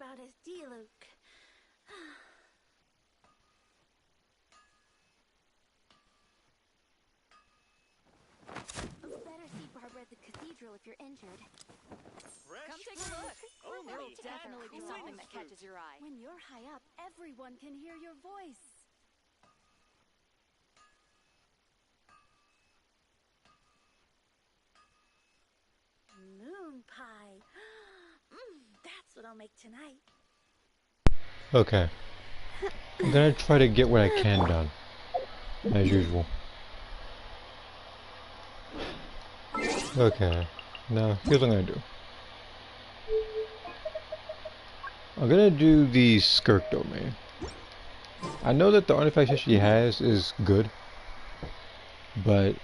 about his Diluc. Better see Barbara at the cathedral if you're injured. Come take a look. There will definitely be something that catches your eye. When you're high up, everyone can hear your voice. Moon pie. That's what I'll make tonight. Okay. I'm gonna try to get what I can done, as usual. Okay. Now, here's what I'm gonna do. I'm gonna do the Skirk domain. I know that the artifact she has is good, but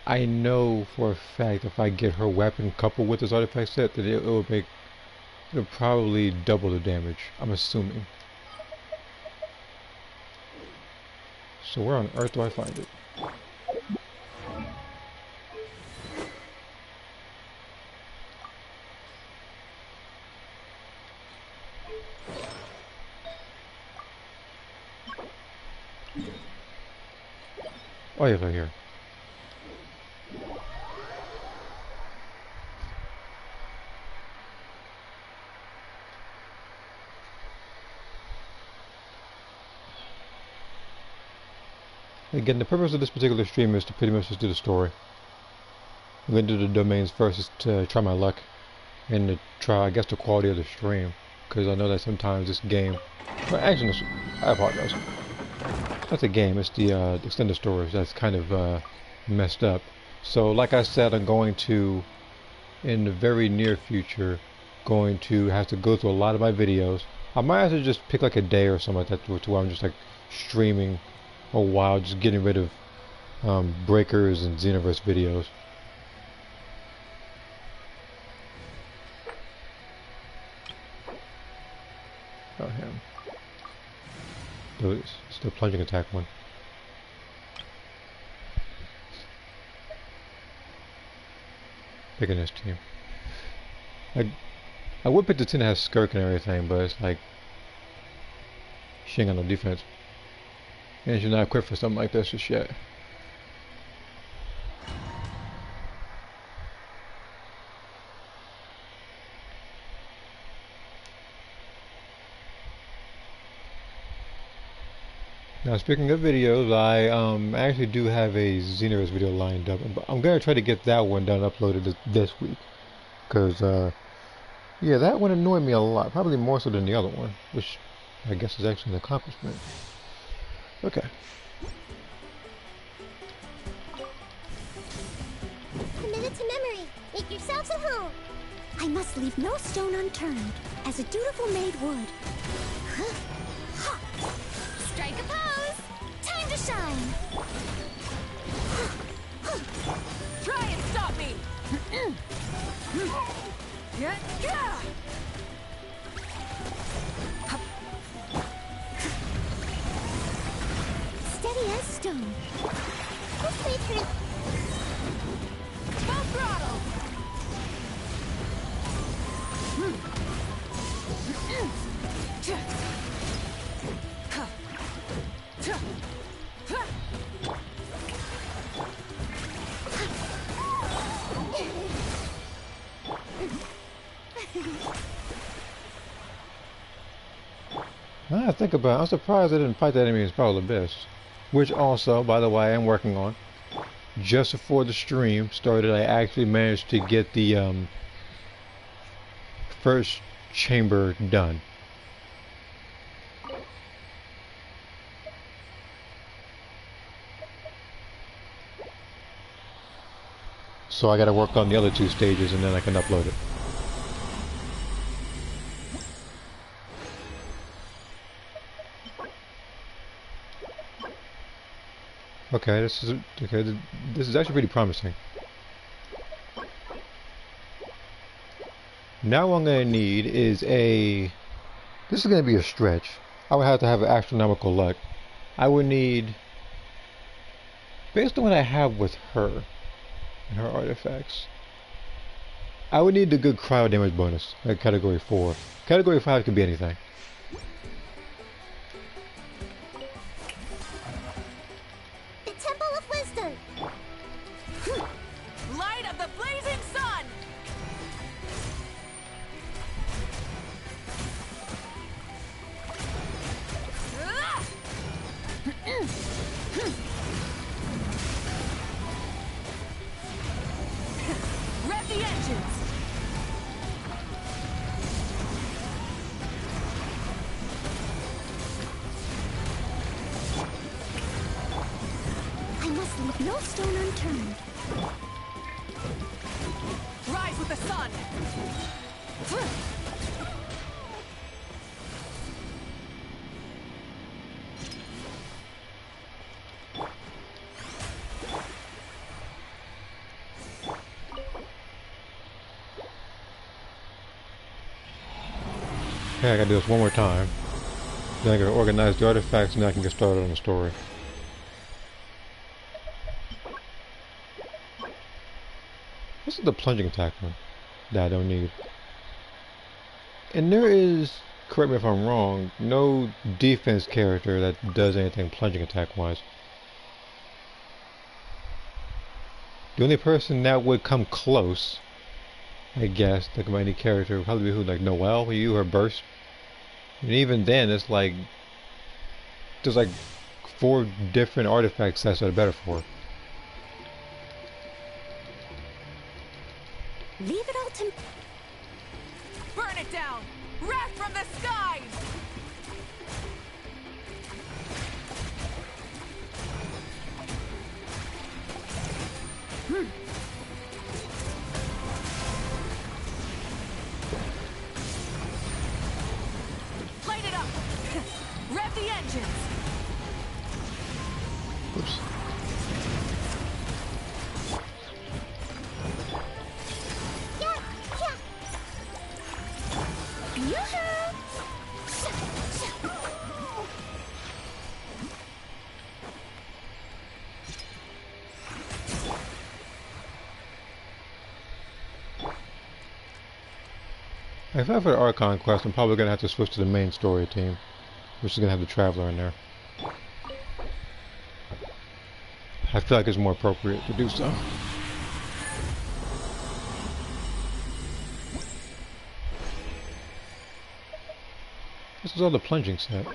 I know for a fact if I get her weapon coupled with this artifact set that it'll probably double the damage, I'm assuming. So where on earth do I find it? Oh yeah, right here. Again, the purpose of this particular stream is to pretty much just do the story. I'm going to do the domains first just to try my luck and to try, I guess, the quality of the stream. Because I know that sometimes this game... Well, actually, I apologize. It's not the game, it's the extended stories that's kind of messed up. So, like I said, I'm going to, in the very near future, going to have to go through a lot of my videos. I might have to just pick like a day or something like that to where I'm just like streaming a while, just getting rid of Breakers and Xenoverse videos. Oh, him. It's the plunging attack one. Picking this team. I would pick the team that has Skirk and everything, but it's like she ain't got no defense. And she's not equipped for something like this just yet. Now, speaking of videos, I actually do have a Xenoverse video lined up. I'm gonna try to get that one done, uploaded this week, because yeah, that one annoyed me a lot, probably more so than the other one, which I guess is actually an accomplishment. Okay. Commit it to memory. Make yourselves at home. I must leave no stone unturned, as a dutiful maid would. Strike a pose. Time to shine. Try and stop me! Steady as stone. This way through. Full throttle! I think about it, I'm surprised I didn't fight that enemy in Spiral Abyss. Which also, by the way, I am working on. Just before the stream started, I actually managed to get the first chamber done. So I gotta work on the other two stages and then I can upload it. Okay, this is actually pretty promising. Now what I'm gonna need is this is gonna be a stretch. I would have to have astronomical luck. I would need, based on what I have with her and her artifacts, I would need the good cryo damage bonus, like category 4. Category 5 could be anything. The Temple of Wisdom. Light of the blazing sun! Rev the engines! I must leave no stone unturned. Rise with the sun! Okay, I gotta do this one more time. Then I gotta organize the artifacts and then I can get started on the story. This is the plunging attack one that I don't need. And there is, correct me if I'm wrong, no defense character that does anything plunging attack wise. The only person that would come close, I guess, think of any character, would probably be who, like Noelle, you or Burst. And even then, it's like, there's like 4 different artifact sets that are better for her. Leave it all to... Burn it down! Wrath from the skies! Light it up! Rev the engines! Oops. If I have an Archon quest, I'm probably going to have to switch to the main story team, which is going to have the Traveler in there. I feel like it's more appropriate to do so. This is all the plunging set.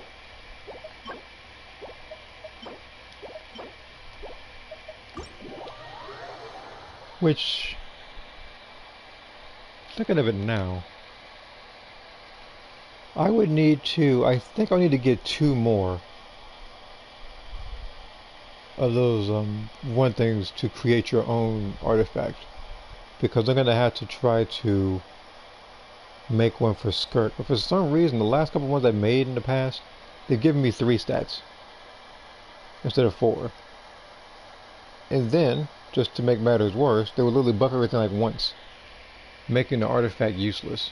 Which, thinking of it now, I would need to, I think I need to get 2 more of those one things to create your own artifact, because I'm going to have to try to make one for Skirk. But for some reason, the last couple ones I made in the past, they've given me 3 stats instead of 4. And then, just to make matters worse, they would literally buff everything like once, making the artifact useless.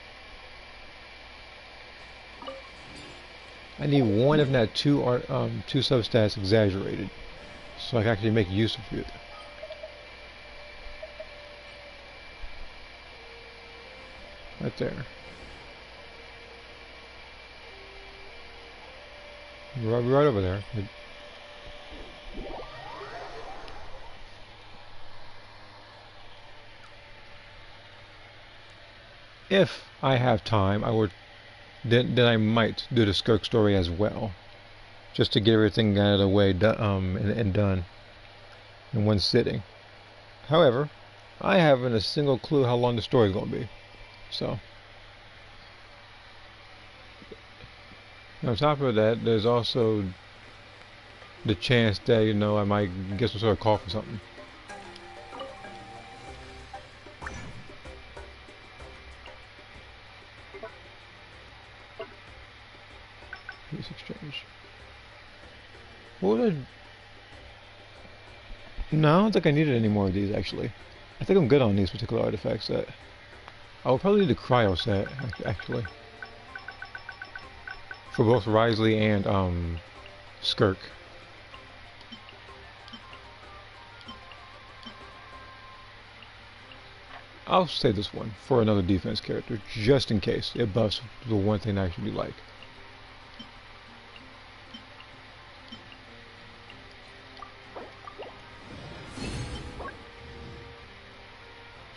I need 1, if not 2 substats exaggerated, so I can actually make use of it. Right there. Right over there. If I have time, I would. Then I might do the Skirk story as well, just to get everything out of the way, and done in one sitting. However, I haven't a single clue how long the story is going to be, so. On top of that, there's also the chance that, you know, I might get some sort of cough or something. Peace exchange. What would No, I don't think I needed any more of these, actually. I think I'm good on these particular artifact set. I will probably need the cryo set, actually. For both Risley and, Skirk. I'll save this one for another defense character, just in case it buffs the one thing I actually like.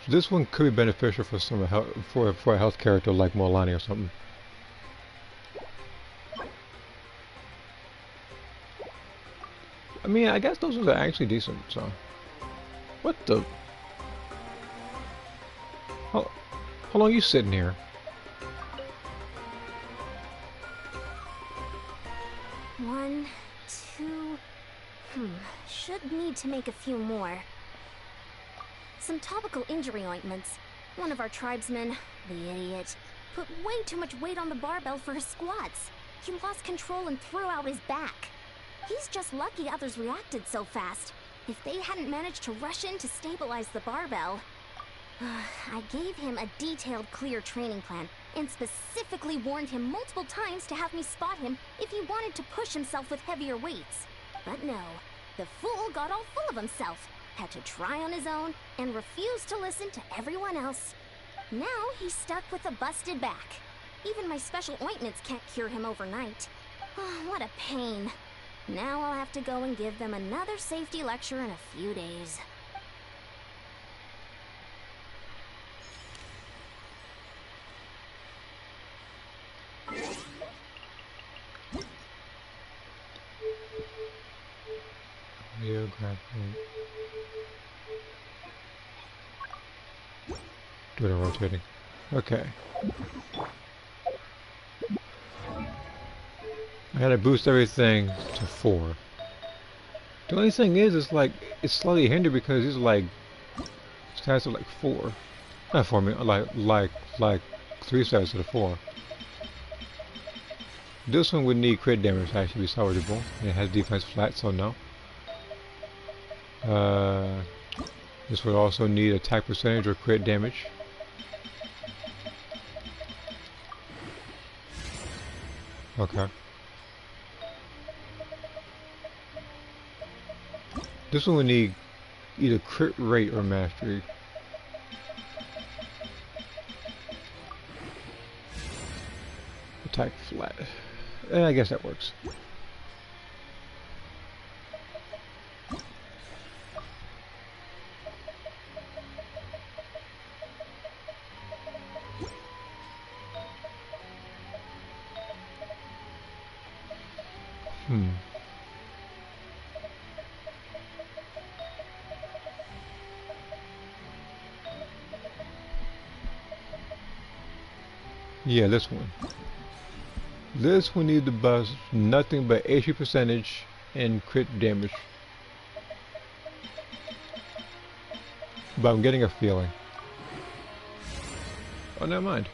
So this one could be beneficial for some for a health character like Molani or something. I mean, I guess those ones are actually decent. So, what the? How long are you sitting here? One, two... Should need to make a few more. Some topical injury ointments. One of our tribesmen, the idiot, put way too much weight on the barbell for his squats. He lost control and threw out his back. He's just lucky others reacted so fast. If they hadn't managed to rush in to stabilize the barbell... I gave him a detailed, clear training plan, and specifically warned him multiple times to have me spot him if he wanted to push himself with heavier weights. But no, the fool got all full of himself, had to try on his own, and refused to listen to everyone else. Now he's stuck with a busted back. Even my special ointments can't cure him overnight. What a pain. Now I'll have to go and give them another safety lecture in a few days. Do it in rotating. Okay. I gotta boost everything to 4. The only thing is, it's slightly hindered because it's like stats are like 4. Not 4, I mean, like 3 stats to the 4. This one would need crit damage to actually be salvageable. It has defense flat, so no. This would also need attack percentage or crit damage. Okay. This one would need either crit rate or mastery. Attack flat. I guess that works. Yeah, this one. This one needs to bust nothing but HP percentage and crit damage. But I'm getting a feeling. Oh, never mind.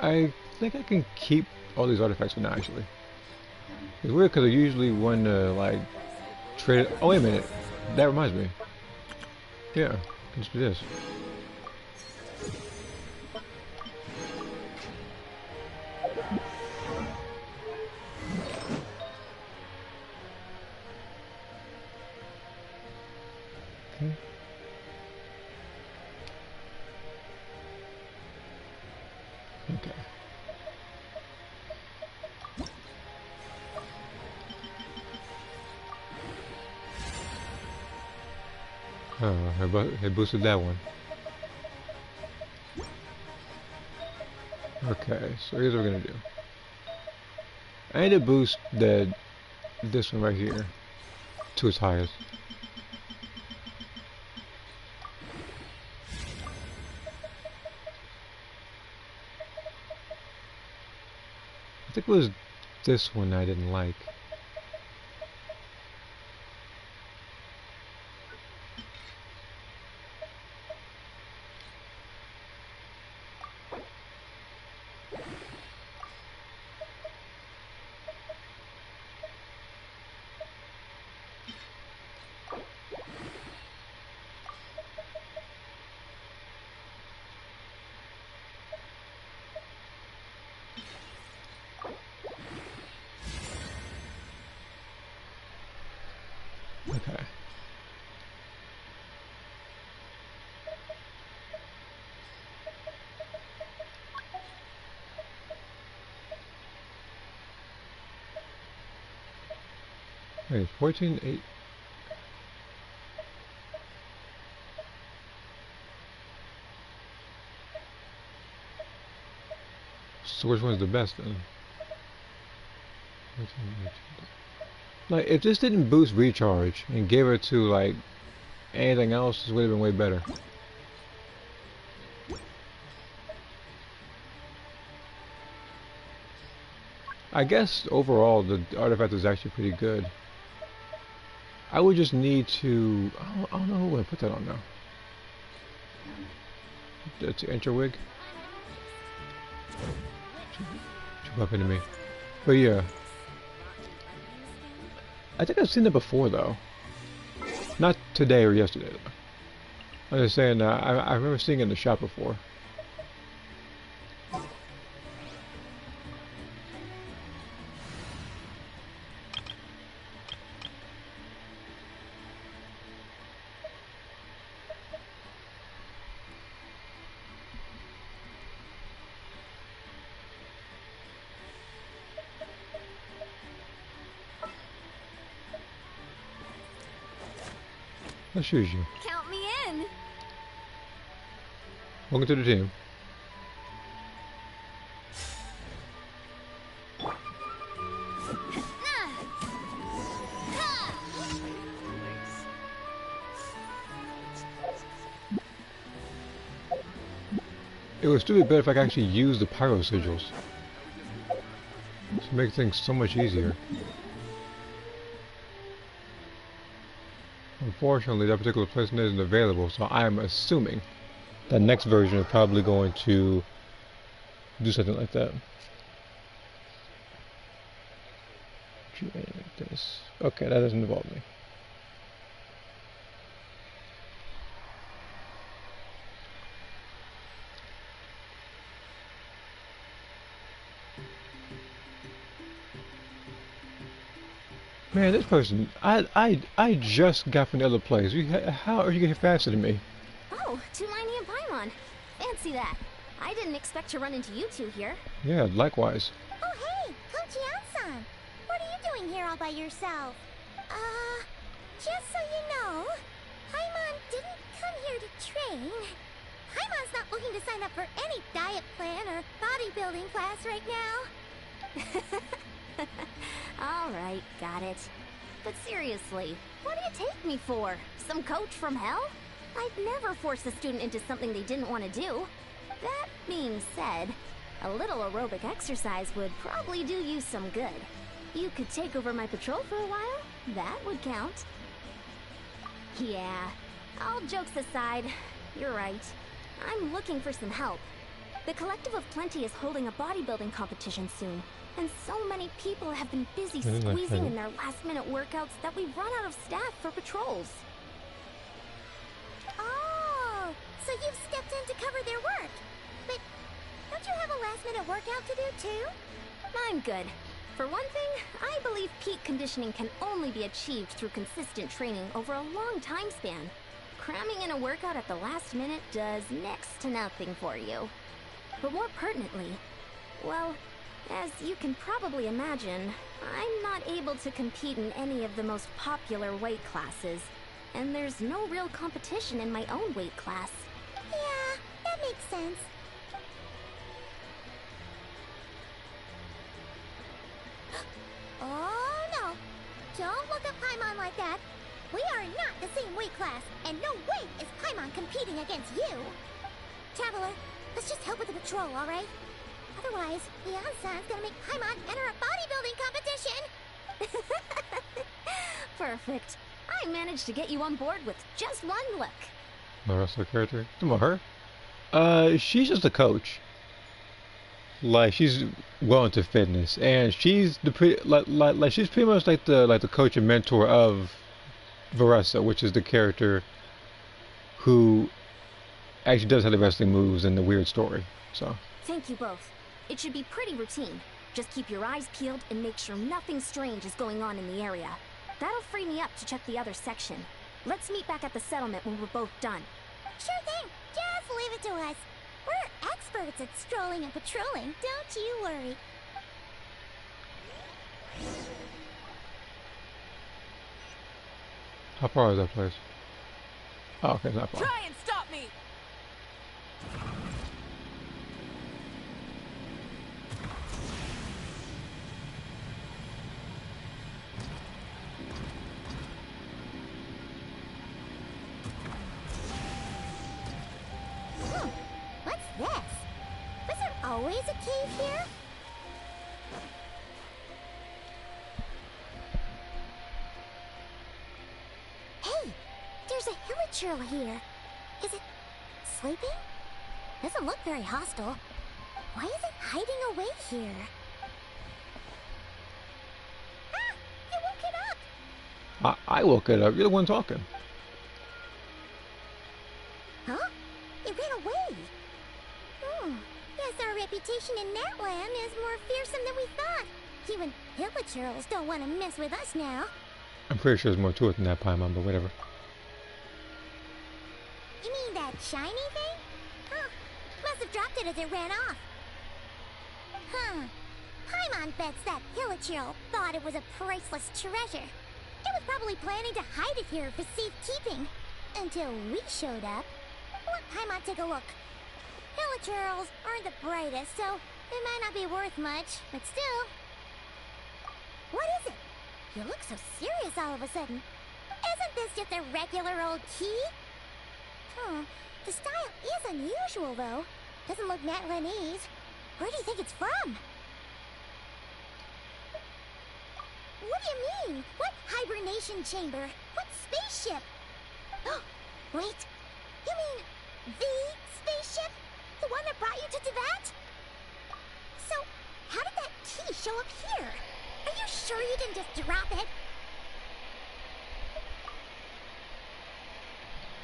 I think I can keep all these artifacts for now, actually. It's weird because I usually want to, like, trade it. Oh, wait a minute. That reminds me. Yeah, let's do this. Okay. Okay. Oh, I boosted that one. Okay, so here's what we're gonna do. I need to boost this one right here to its highest. I think it was this one I didn't like. Okay. Wait, 14, 8. So which one's the best then? 14, 18. Like, if this didn't boost recharge and gave it to, like, anything else, this would have been way better. I guess overall the artifact is actually pretty good. I would just need to... I don't know who would put that on now. That's Interwig. Too up into me. But yeah. I think I've seen it before though. Not today or yesterday though. I'm just saying I remember seeing it in the shop before. Let's choose you. Count me in. Welcome to the team. It would still be better if I could actually use the pyro sigils. To make things so much easier. Unfortunately, that particular person isn't available, so I'm assuming that next version is probably going to do something like that. Like this. Okay, that doesn't involve me. Man, this person, I just got from the other place. How are you getting faster than me? Oh, Tulani and Paimon. Fancy that. I didn't expect to run into you two here. Yeah, likewise. Oh, hey, Coach Yan-san. What are you doing here all by yourself? Just so you know, Paimon didn't come here to train. Paimon's not looking to sign up for any diet plan or bodybuilding class right now. Alright, got it. But seriously, what do you take me for? Some coach from hell? I'd never force a student into something they didn't want to do. That being said, a little aerobic exercise would probably do you some good. You could take over my patrol for a while. That would count. Yeah, all jokes aside, you're right. I'm looking for some help. The Collective of Plenty is holding a bodybuilding competition soon. And so many people have been busy squeezing in their last-minute workouts that we've run out of staff for patrols. Oh, so you've stepped in to cover their work. But don't you have a last-minute workout to do too? I'm good. For one thing, I believe peak conditioning can only be achieved through consistent training over a long time span. Cramming in a workout at the last minute does next to nothing for you. But more pertinently, well, as you can probably imagine, I'm not able to compete in any of the most popular weight classes, and there's no real competition in my own weight class. Yeah, that makes sense. Oh no! Don't look at Paimon like that. We are not the same weight class, and no way is Paimon competing against you. Traveler, let's just help with the patrol, alright? Otherwise, Yan-san's gonna make Paimon enter a bodybuilding competition! Perfect. I managed to get you on board with just one look. My wrestler character? Come on, her? She's just a coach. Like, she's well into fitness, and she's the she's pretty much like the coach and mentor of Varessa, which is the character who actually does have the wrestling moves and the weird story. So. Thank you both. It should be pretty routine. Just keep your eyes peeled and make sure nothing strange is going on in the area. That'll free me up to check the other section. Let's meet back at the settlement when we're both done. Sure thing. Just leave it to us. We're experts at strolling and patrolling. Don't you worry. How far is that place? Oh, okay, it's not far. Try and stop me! What's this? Was there always a cave here? Hey, there's a hilichurl here. Is it sleeping? Doesn't look very hostile. Why is it hiding away here? Ah! You woke it up! I woke it up. You're the one talking. Huh? It ran away. Guess our reputation in that land is more fearsome than we thought. Even hilichurls don't want to mess with us now. I'm pretty sure there's more to it than that, Paimon, but whatever. You mean that shiny thing? Huh. Must have dropped it as it ran off. Huh. Paimon bets that hilichurl thought it was a priceless treasure. It was probably planning to hide it here for safekeeping. Until we showed up. Let Paimon take a look. Hilichurls aren't the brightest, so it might not be worth much, but still. What is it? You look so serious all of a sudden. Isn't this just a regular old key? Huh. The style is unusual, though. Doesn't look Natlanese. Where do you think it's from? What do you mean? What hibernation chamber? What spaceship? Oh, wait. You mean the spaceship? The one that brought you to Tibet? So, how did that key show up here? Are you sure you didn't just drop it?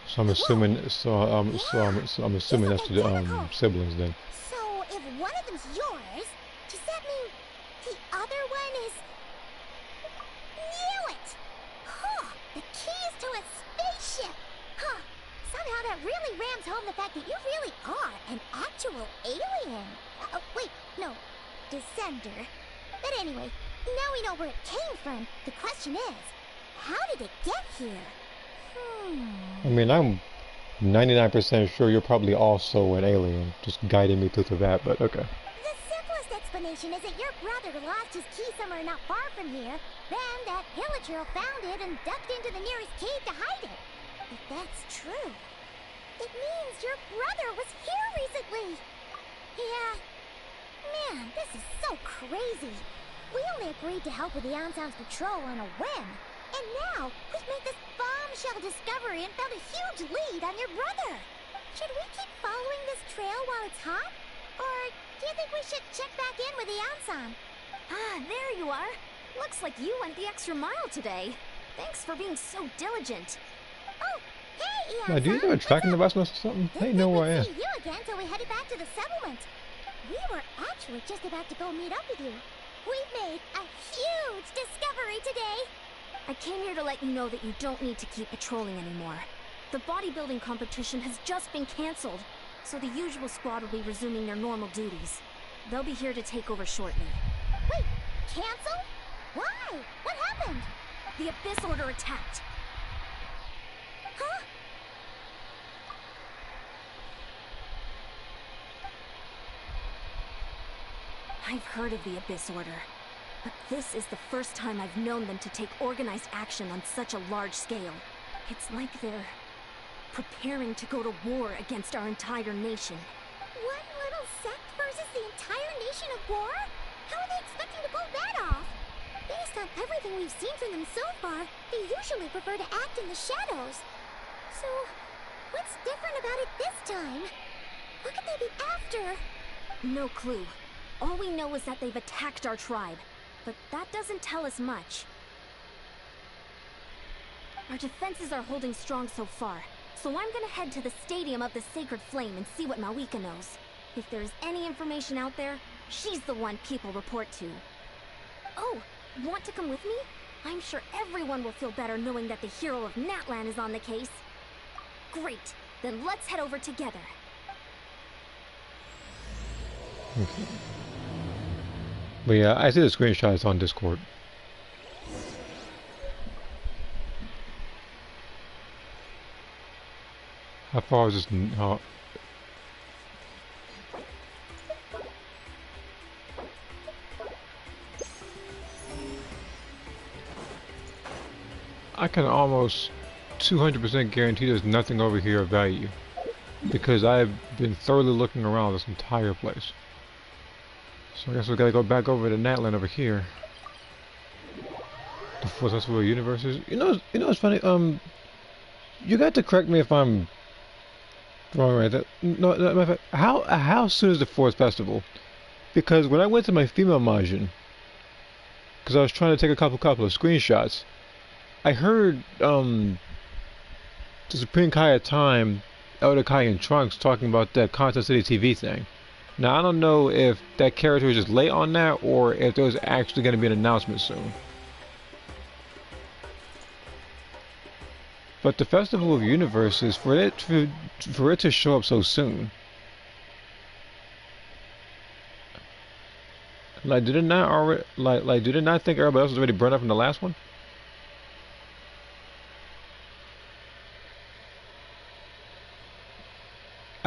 So I'm assuming. I'm assuming that's the siblings then. So, if one of them's yours, does that mean the other one is... Knew it! Huh! The keys to a spaceship! Huh! Somehow that really rams home the fact that you really are an actual alien. Oh, wait, no. Descender. But anyway, now we know where it came from. The question is, how did it get here? I mean, I'm 99% sure you're probably also an alien, just guiding me through that, but okay. The simplest explanation is that your brother lost his key somewhere not far from here. Then that hilichurl found it and ducked into the nearest cave to hide it. If that's true, it means your brother was here recently. Yeah. Man, this is so crazy. We only agreed to help with the Ansam's patrol on a whim. And now, we've made this bombshell discovery and found a huge lead on your brother. Should we keep following this trail while it's hot? Or do you think we should check back in with the Ansam? Ah, there you are. Looks like you went the extra mile today. Thanks for being so diligent. Oh, hey, Ansam. Now, do you have a tracking device or something? I didn't know where I am. Didn't see you again till we headed back to the settlement. We were actually just about to go meet up with you. We've made a huge discovery today. I came here to let you know that you don't need to keep patrolling anymore. The bodybuilding competition has just been cancelled, so the usual squad will be resuming their normal duties. They'll be here to take over shortly. Wait, canceled? Why? What happened? The Abyss Order attacked. Huh? I've heard of the Abyss Order. But this is the first time I've known them to take organized action on such a large scale. It's like they're preparing to go to war against our entire nation. One little sect versus the entire nation of war? How are they expecting to pull that off? Based on everything we've seen from them so far, they usually prefer to act in the shadows. So, what's different about it this time? What could they be after? No clue. All we know is that they've attacked our tribe. But that doesn't tell us much. Our defenses are holding strong so far, so I'm gonna head to the Stadium of the Sacred Flame and see what Mawika knows. If there's any information out there, she's the one people report to. Oh, want to come with me? I'm sure everyone will feel better knowing that the hero of Natlan is on the case. Great, then let's head over together. Okay. But yeah, I see the screenshots on Discord. How far is this? How... I can almost 200% guarantee there's nothing over here of value, because I've been thoroughly looking around this entire place. So I guess we gotta go back over to Natlan over here. The Fourth Festival of Universes. You know what's funny? You got to correct me if I'm wrong, right? No, how soon is the Fourth Festival? Because when I went to my female Majin, because I was trying to take a couple of screenshots, I heard the Supreme Kai at Time, Elder Kai and Trunks talking about that Contest City TV thing. Now I don't know if that character was just late on that, or if there was actually going to be an announcement soon. But the Festival of Universes, for it to show up so soon, like did it not already did it not think everybody else was already burned up from the last one?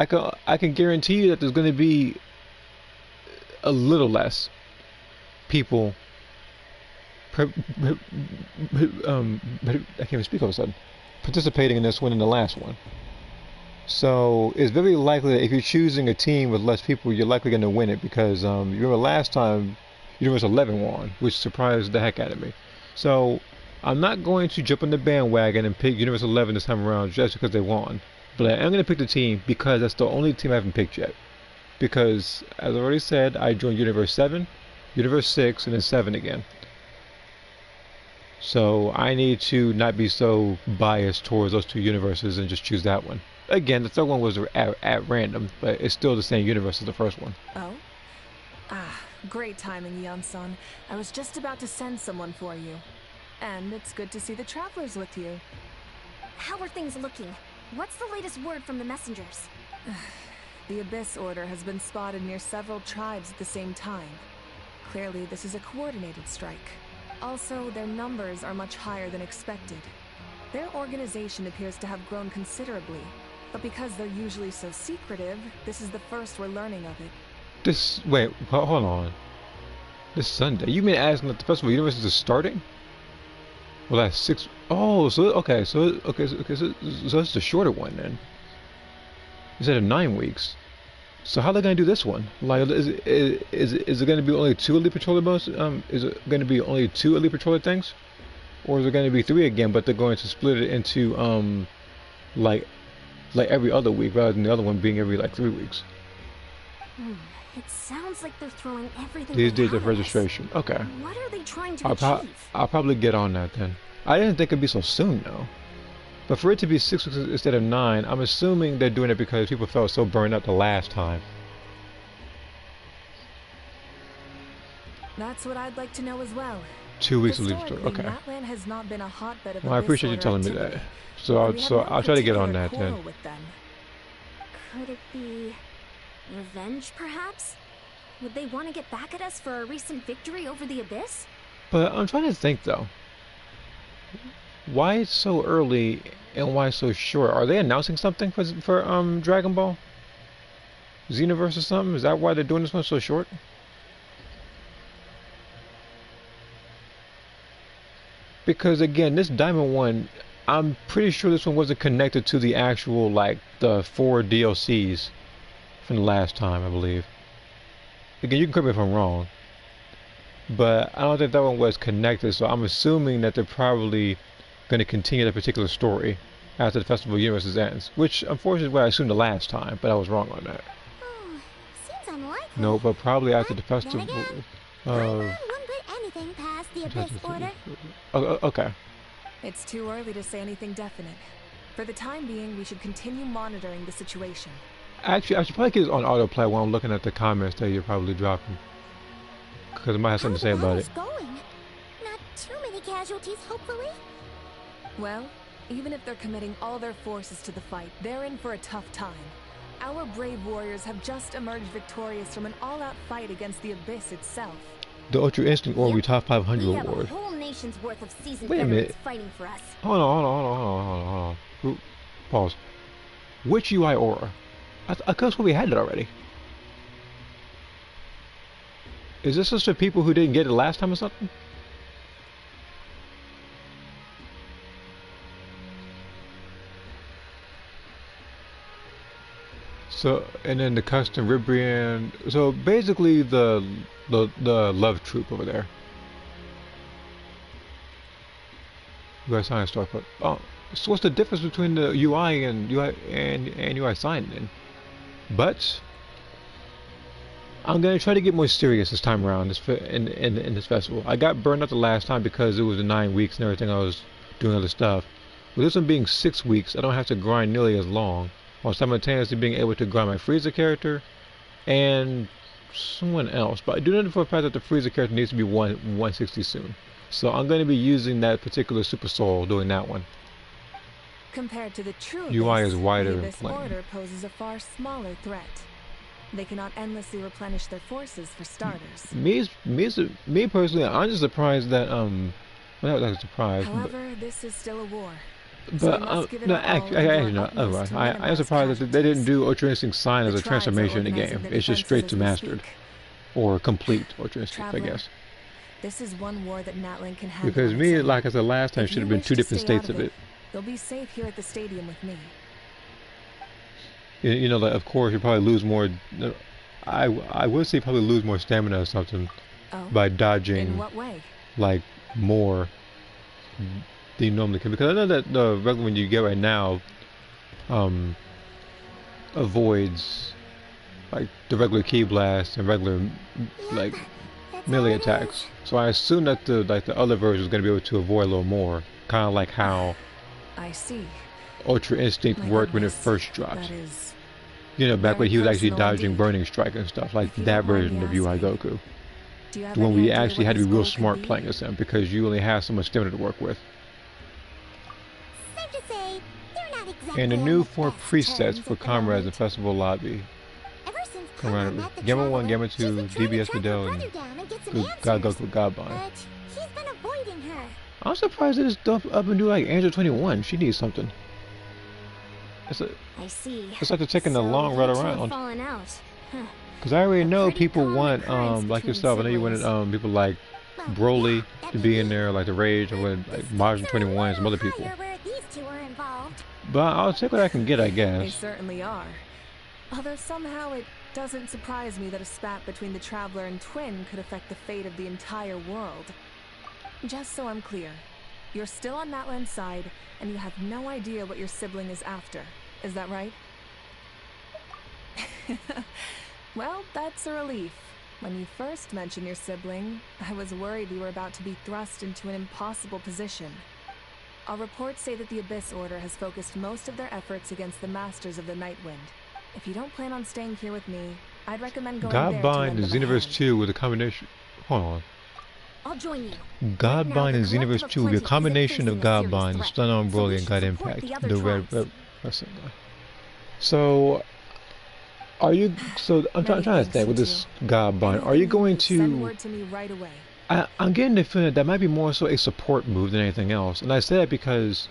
I can guarantee you that there's going to be a little less people. I can't even speak all of a sudden. Participating in this one and the last one. So it's very likely that if you're choosing a team with less people, you're likely going to win it, because you remember last time Universe 11 won, which surprised the heck out of me. So I'm not going to jump on the bandwagon and pick Universe 11 this time around just because they won. But I am going to pick the team because that's the only team I haven't picked yet. Because, as I already said, I joined Universe 7, Universe 6, and then 7 again. So I need to not be so biased towards those two universes and just choose that one. Again, the third one was at random, but it's still the same universe as the first one. Oh? Ah, great timing, Yeon-san. I was just about to send someone for you. And it's good to see the travelers with you. How are things looking? What's the latest word from the messengers? The Abyss Order has been spotted near several tribes at the same time. Clearly, this is a coordinated strike. Also, their numbers are much higher than expected. Their organization appears to have grown considerably, but because they're usually so secretive, this is the first we're learning of it. Wait, hold on. This Sunday? You mean asking that the Festival of Universes is starting? Well, that's 6. Oh, so okay, so it's the shorter one then. Instead of 9 weeks. So how are they gonna do this one? Like, is it gonna be only 2 Elite Patroller boats? Is it gonna be only 2 Elite Patroller things, or is it gonna be 3 again? But they're going to split it into like every other week rather than the other one being every like 3 weeks. It sounds like they're throwing everything. These days of registration. Okay. What are they trying to achieve? I'll probably get on that then. I didn't think it'd be so soon though. But for it to be 6 weeks instead of 9, I'm assuming they're doing it because people felt so burned out the last time. That's what I'd like to know as well. 2 weeks of leave story. Okay. Natlan has not been a hotbed of Well, I appreciate you telling me that. So I'll try to get on that then. Could it be revenge, perhaps? Would they want to get back at us for a recent victory over the Abyss? But I'm trying to think though. Why so early and why so short? Are they announcing something for Dragon Ball Xenoverse or something? Is that why they're doing this one so short? Because again, this Diamond one, I'm pretty sure this one wasn't connected to the actual, like, the 4 DLCs from the last time, I believe. Again, you can correct me if I'm wrong. But I don't think that one was connected, so I'm assuming that they're probably going to continue that particular story after the Festival of Universes ends. Which, unfortunately, is what I assumed the last time, but I was wrong on that. Seems unlikely. No, but probably after the Festival wouldn't put anything past the Abyss Order. Okay. It's too early to say anything definite. For the time being, we should continue monitoring the situation. Actually, I should probably get it on autoplay while I'm looking at the comments that you're probably dropping. Because I might have something to say about it. Going? Not too many casual casualties, hopefully? Well, even if they're committing all their forces to the fight, they're in for a tough time. Our brave warriors have just emerged victorious from an all-out fight against the Abyss itself. The Ultra Instinct Orb Top 500 We have award. a whole nation's worth of seasoned Wait a veterans minute. fighting for us. Hold on. Pause. Which UI aura? I could have sworn we had it already. Is this just for people who didn't get it last time or something? So, and then the custom Ribrian. So basically the love troop over there. You guys sign start, but oh, so what's the difference between the UI and UI sign then? But I'm gonna try to get more serious this time around. In this festival, I got burned out the last time because it was the 9 weeks and everything. I was doing other stuff. With this one being 6 weeks, I don't have to grind nearly as long, while simultaneously being able to grind my Frieza character and someone else. But I do know for a fact that the Frieza character needs to be 160 soon. So I'm going to be using that particular Super Soul doing that one. Compared to the true UI Abyss, is wider the and Abyss plain. Order poses a far smaller threat. They cannot endlessly replenish their forces for starters. Me personally, I'm just surprised that well, not like a surprise. However, this is still a war. But no, actually, no. Otherwise, I am surprised that they didn't do Ultra Instinct Sign as a transformation in the game. It's just straight to mastered or complete Ultra Instinct, I guess. This is one war that Natlan can handle. Because me, like I said last time, should have been 2 different states of it. They'll be safe here at the stadium with me. You know, like, of course, you probably lose more. I would say probably lose more stamina or something by dodging. In what way? Like more than you normally can. Because I know that the regular one you get right now avoids like the regular key blast and regular like melee attacks. So I assume that the other version is going to be able to avoid a little more, kind of like how I see. Ultra Instinct worked when it first dropped. That is, you know, back when he was actually dodging indeed. Burning Strike and stuff, like If you that don't mind version me of UI asking, Goku. do you have The one any we idea actually what had to his be real goal could smart be? playing as him because you only have so much stamina to work with. Safe to say, you're not exactly And the on new the 4 best presets terms for at the comrades in moment. Festival Lobby. Ever since Comrade Paimon met the Gamma 1, Traveler, Gamma she's 2, been trying to DBS track her Videl, brother and down and get some God answers, Goku God Bind. but he's been avoiding her. I'm surprised they just dump up and do like Angel 21. She needs something. I see. It's like they're taking a So long you run two have around. fallen out. Huh. Because I already know Pretty people common want, occurrence like between yourself, I know you wanted siblings. people like Well, Broly yeah, that to may be in there, like the Rage, or with, like Majin 21 and some other people. Higher where these two are involved. But I'll take what I can get, I They guess. certainly are. Although somehow it doesn't surprise me that a spat between the Traveler and Twin could affect the fate of the entire world. Just so I'm clear, you're still on Natlan's side, and you have no idea what your sibling is after. Is that right? Well, that's a relief. When you first mentioned your sibling, I was worried we were about to be thrust into an impossible position. Our reports say that the Abyss Order has focused most of their efforts against the Masters of the Nightwind. If you don't plan on staying here with me, I'd recommend going there to Godbind lend and them a Xenoverse hand. 2 with a combination. Hold on. I'll join you. Godbind and Xenoverse 2 will be a combination of Godbind, Stun on so we Broly, and should God support Impact. the other The red tribes. wrestling guy. So, are you? So I'm trying to think with this Godbind. Are you going Send to? word to me right away. I'm getting the feeling that might be more so a support move than anything else, and I say that because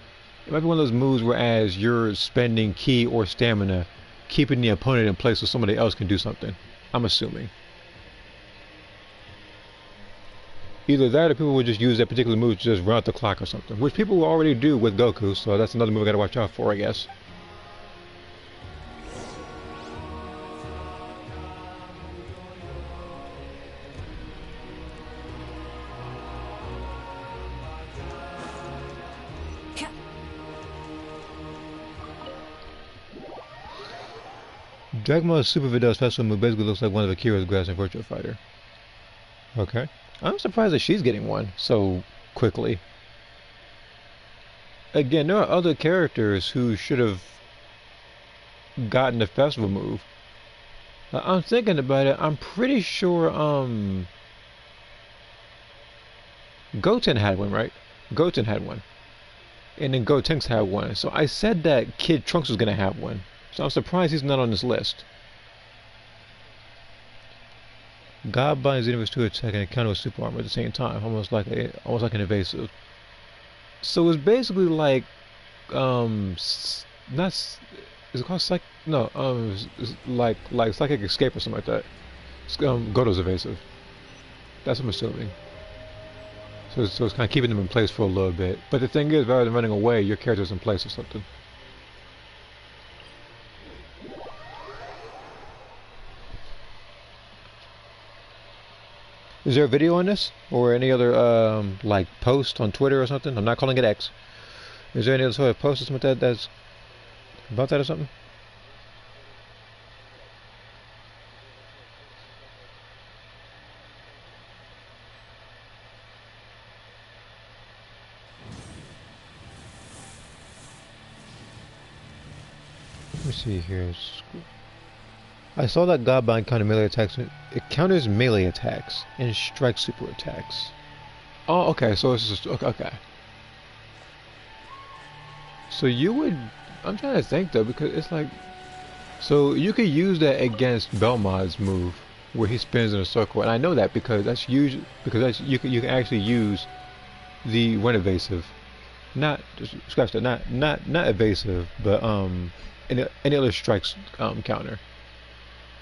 it might be one of those moves where as you're spending ki or stamina, keeping the opponent in place so somebody else can do something. I'm assuming. Either that or people will just use that particular move to just run out the clock or something, which people will already do with Goku, so that's another move I gotta watch out for, I guess. Dragon Ball Super Videl special move basically looks like one of Akira's grabs in Virtual Fighter. Okay. I'm surprised that she's getting one so quickly. Again, there are other characters who should have gotten the festival move. I'm thinking about it, I'm pretty sure Goten had one, right? Goten had one. And then Gotenks had one. So I said that Kid Trunks was going to have one. So I'm surprised he's not on this list. God binds the universe to attack and counter with super armor at the same time, almost like an evasive. So it's basically like, not, is it called psych? No, it's like psychic escape or something like that. Goto's evasive. That's what I'm assuming. So it's kind of keeping them in place for a little bit. But the thing is, rather than running away, your character's in place or something. Is there a video on this? Or any other, like, post on Twitter or something? I'm not calling it X. Is there any other sort of post or something that's about that or something? Let me see here. I saw that Godbind counter melee attacks. It counters melee attacks and strikes super attacks. Oh, okay. So it's just okay. So you would. I'm trying to think though, because it's like. So you could use that against Belmont's move, where he spins in a circle, and I know that because that's usually you can actually use the when evasive, not scratch that, not evasive, but any other strikes counter.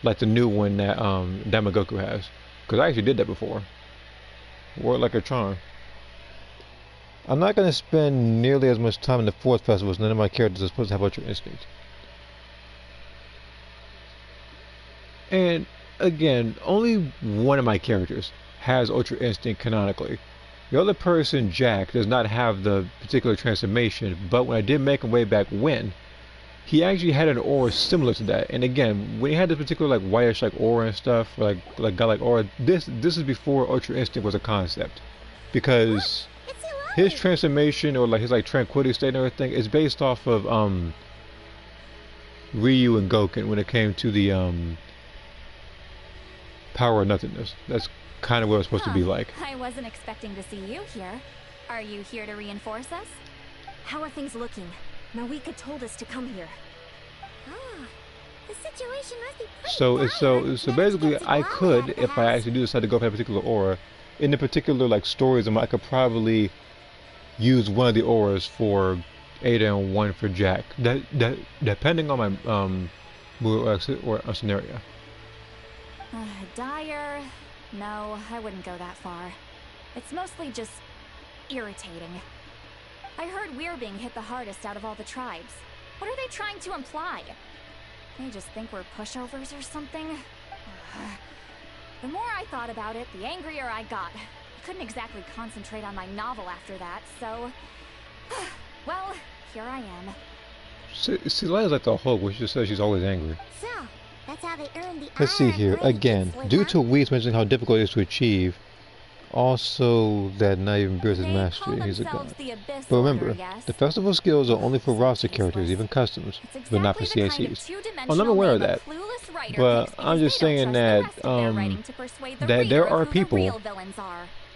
Like the new one that Damagoku has. Because I actually did that before. Wore it like a charm. I'm not going to spend nearly as much time in the fourth festival as none of my characters are supposed to have Ultra Instinct. And again, only one of my characters has Ultra Instinct canonically. The other person, Jack, does not have the particular transformation, but when I did make him way back when, he actually had an aura similar to that. And again, when he had this particular like whitish like aura and stuff, like godlike aura, this is before Ultra Instinct was a concept, because his transformation or like his like tranquility state and everything is based off of Ryu and Goken when it came to the power of nothingness. That's kind of what it's supposed to be like. I wasn't expecting to see you here. Are you here to reinforce us? How are things looking? Nawika told us to come here. Ah, the situation must be pretty So basically, I could, if I actually do decide to go for a particular aura, in the particular like stories, I could probably use one of the auras for Ada and one for Jack. That depending on my mood or scenario. Dire? No, I wouldn't go that far. It's mostly just irritating. I heard we're being hit the hardest out of all the tribes. What are they trying to imply? They just think we're pushovers or something? The more I thought about it, the angrier I got. I couldn't exactly concentrate on my novel after that, so... well, here I am. See, Lila's like the Hulk, where she just says she's always angry. So, that's how they earn the Let's see here. Again, due to Weeds mentioning how difficult it is to achieve, also that not even Beerus is mastery, he's a god. But remember, the festival skills are only for roster characters, even customs, but not for CICs. I'm not aware of that, but I'm just saying that that there are people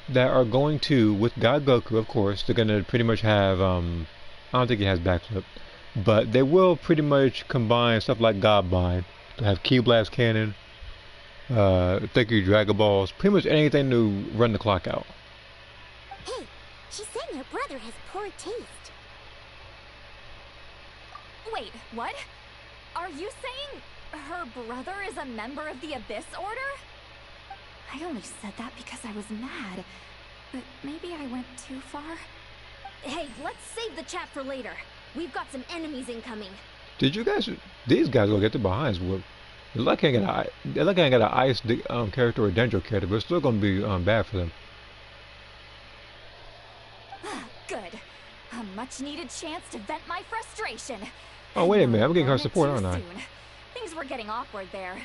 that are going to, with God Goku, of course, they're going to pretty much have, I don't think he has backflip, but they will pretty much combine stuff like Godbind, to have Ki Blast Cannon, Thank You Dragon Balls, pretty much anything to run the clock out. Hey, she's saying your brother has poor taste. Wait, what? Are you saying her brother is a member of the Abyss Order? I only said that because I was mad, but maybe I went too far. Hey, let's save the chat for later. We've got some enemies incoming. Did you guys? These guys will get their behinds whooped. They're lucky I got an ice character or a Dendro character, but it's still gonna be bad for them. Good. A much-needed chance to vent my frustration. Oh wait a minute, I'm getting her support, aren't I? Things were getting awkward there.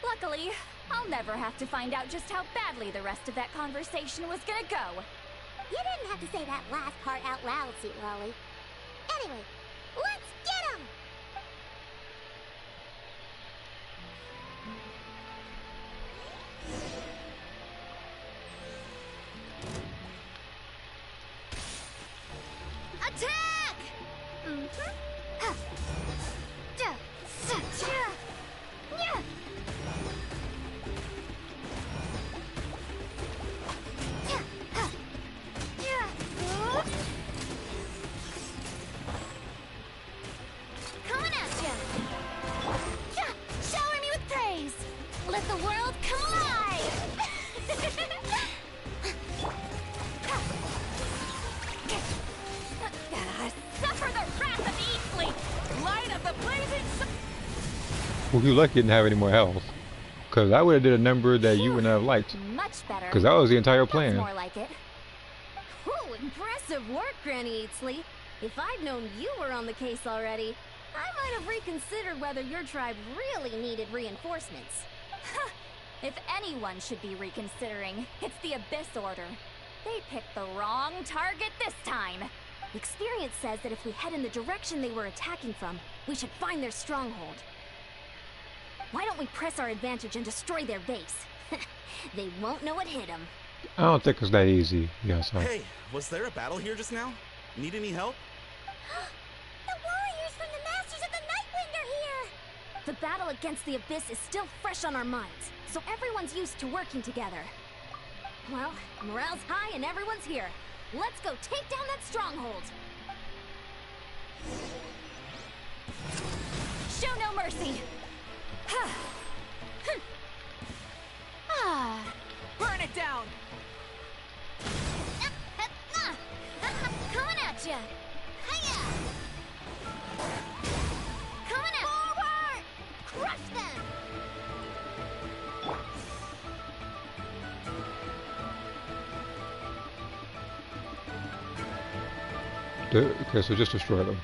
Luckily, I'll never have to find out just how badly the rest of that conversation was gonna go. You didn't have to say that last part out loud, Sweet Lolly. Anyway, let's get him! Attack! Coming at ya! Shower me with praise! Let the world come alive! Suffer the wrath of Eastly! Light of the blazing sun! Well, you lucky didn't have any more health. Because I would have did a number that you wouldn't have liked. Much better. Because that was the entire That's plan. more like it. Whew, impressive work, Granny Eatsley. If I'd known you were on the case already, I might have reconsidered whether your tribe really needed reinforcements. If anyone should be reconsidering, it's the Abyss Order. They picked the wrong target this time. Experience says that if we head in the direction they were attacking from, we should find their stronghold. Why don't we press our advantage and destroy their base? They won't know what hit them. I don't think it's that easy. Yes, huh? Hey, was there a battle here just now? Need any help? The warriors from the Masters of the Nightwind are here! The battle against the Abyss is still fresh on our minds, so everyone's used to working together. Well, morale's high and everyone's here. Let's go take down that stronghold! Show no mercy! Burn it down! Coming at ya! Hiya! Coming at forward! Crush them! Okay, so just destroy them.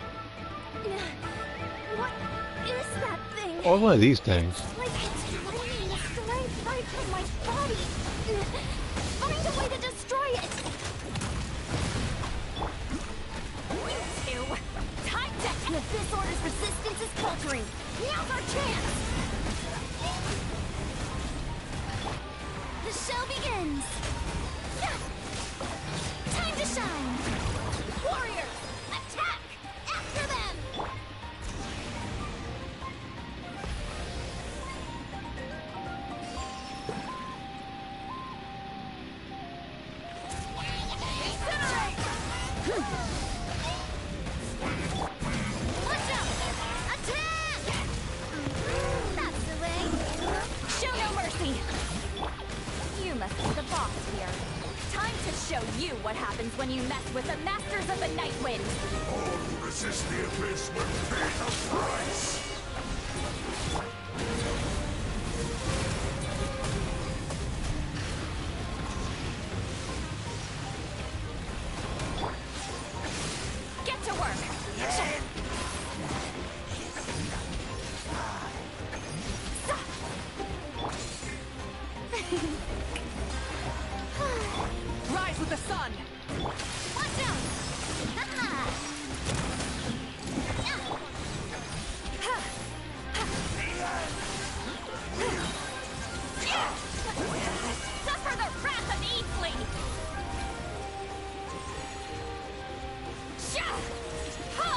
What is that thing? Oh, one of these things. Like it's draining the strength right from my body. Find a way to destroy it. You two! Time to... The Abyss Order's resistance is faltering. Now's our chance. The show begins! Time to shine! Warriors, attack! After them! Watch out! Attack! That's the way! Show no mercy! You must be the boss here. Time to show you what happens when you mess with the Masters of the Nightwind! All who resist the Abyss will pay the price! Get to work! Rise with the sun! Watch out! Ha-ha! Suffer the wrath of Eastly! Sha! Ha!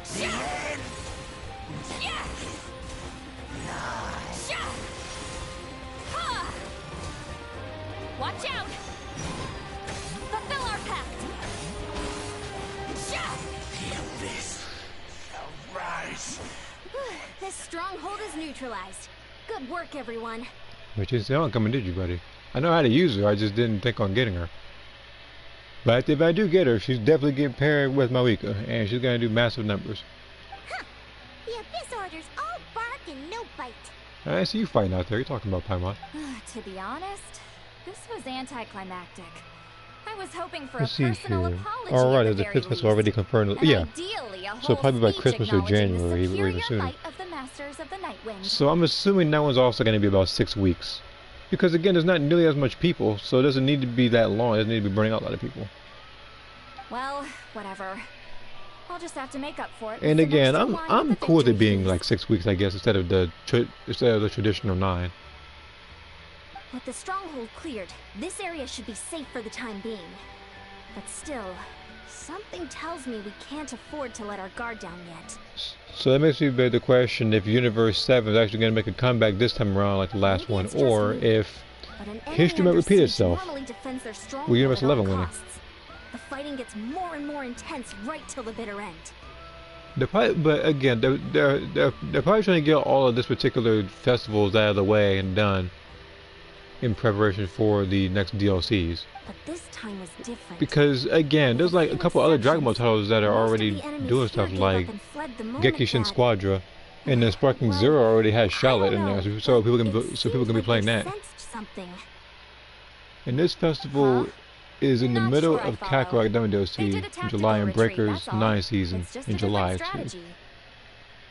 Sha! Yeah! Sha! Ha! Watch out! Fulfill our pact! Sha! The Abyss shall rise! This stronghold is neutralized. Good work, everyone. Which is, I don't come and did you, buddy. I know how to use her, I just didn't think on getting her. But if I do get her, she's definitely getting paired with Mawika, and she's gonna do massive numbers. Huh! The Abyss Order's all bark and no bite. I see you fighting out there, you're talking about Paimon. To be honest, this was anticlimactic. I was hoping for a Let's see personal here. apology Alright, at the very Christmas least. already confirmed. And Yeah. ideally, a So whole probably by speech Christmas or acknowledging the January, or superior even sooner. might of the Masters of the Nightwind. So I'm assuming that one's also going to be about 6 weeks. Because again, there's not nearly as much people, so it doesn't need to be that long. It doesn't need to be burning out a lot of people. Well, whatever. I'll just have to make up for it. And with some again, extra wine I'm with the cool with it victory being feast. like 6 weeks, I guess, instead of the traditional 9. With the stronghold cleared, this area should be safe for the time being. But still, something tells me we can't afford to let our guard down yet. So that makes me debate the question if Universe 7 is actually going to make a comeback this time around like the last Maybe one, it's just or me, if but an enemy history might under repeat siege itself. normally defends their stronghold With Universe at all 11 winning. costs. The fighting gets more and more intense right till the bitter end. They're probably, but again, they're probably trying to get all of this particular festivals out of the way and done in preparation for the next DLCs. But this time was different. Because again, there's like a couple other Dragon Ball titles that are already doing stuff like Genshin Squadra, and then Sparking Zero already has Charlotte in there, so people can be playing that. And this festival is in the middle of Kakarot Diamond DLC in July, and Breakers 9 season in July too.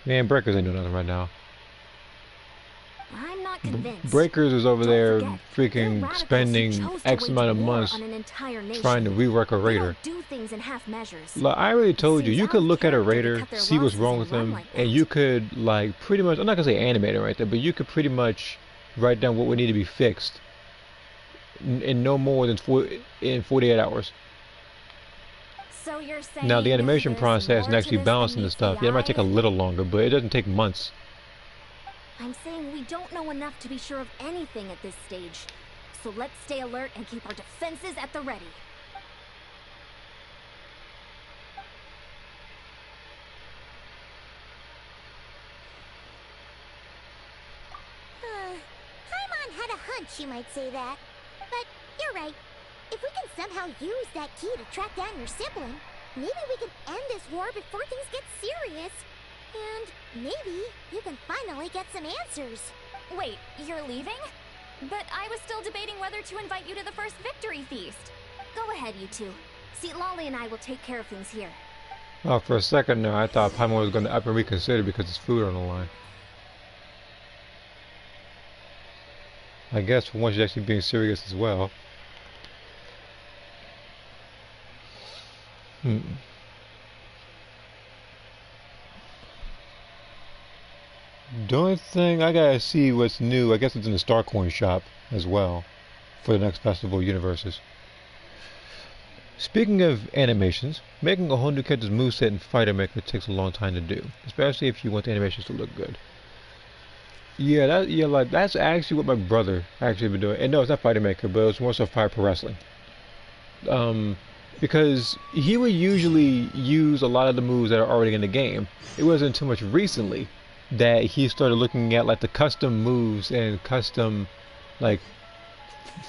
Man, Breakers ain't doing nothing right now. I'm not convinced. Breakers is over there Don't forget, freaking they're spending radicals who chose X to amount of wage war months on an entire nation. trying to rework a They raider. don't do things in half measures. Like, I already told you, Seems you could out of look at a character to raider, cut their see what's losses wrong and with run them, like and that. you could like pretty much, I'm not gonna say animate it right there, but you could pretty much write down what would need to be fixed in no more than 48 hours. So you're saying Now the animation there's process and more to actually this balancing than the meets stuff, yeah, it might take a eye? little longer, but it doesn't take months. I'm saying we don't know enough to be sure of anything at this stage. So let's stay alert and keep our defenses at the ready. Paimon had a hunch you might say that. But you're right. If we can somehow use that key to track down your sibling, maybe we can end this war before things get serious. And maybe you can finally get some answers. Wait, you're leaving? But I was still debating whether to invite you to the first victory feast. Go ahead, you two. See, Lolly and I will take care of things here. Oh, for a second there, I thought Paimon was going to up and reconsider because it's food on the line. I guess for once she's actually being serious as well. The only thing I gotta see what's new, I guess it's in the Star Coin shop as well for the next festival universes. Speaking of animations, making a whole new character's moveset in Fighter Maker takes a long time to do, especially if you want the animations to look good. Yeah, like that's actually what my brother actually been doing. And no, it's not Fighter Maker, but it's more so Fire Pro Wrestling. Because he would usually use a lot of the moves that are already in the game. It wasn't until much recently that he started looking at like the custom moves and custom like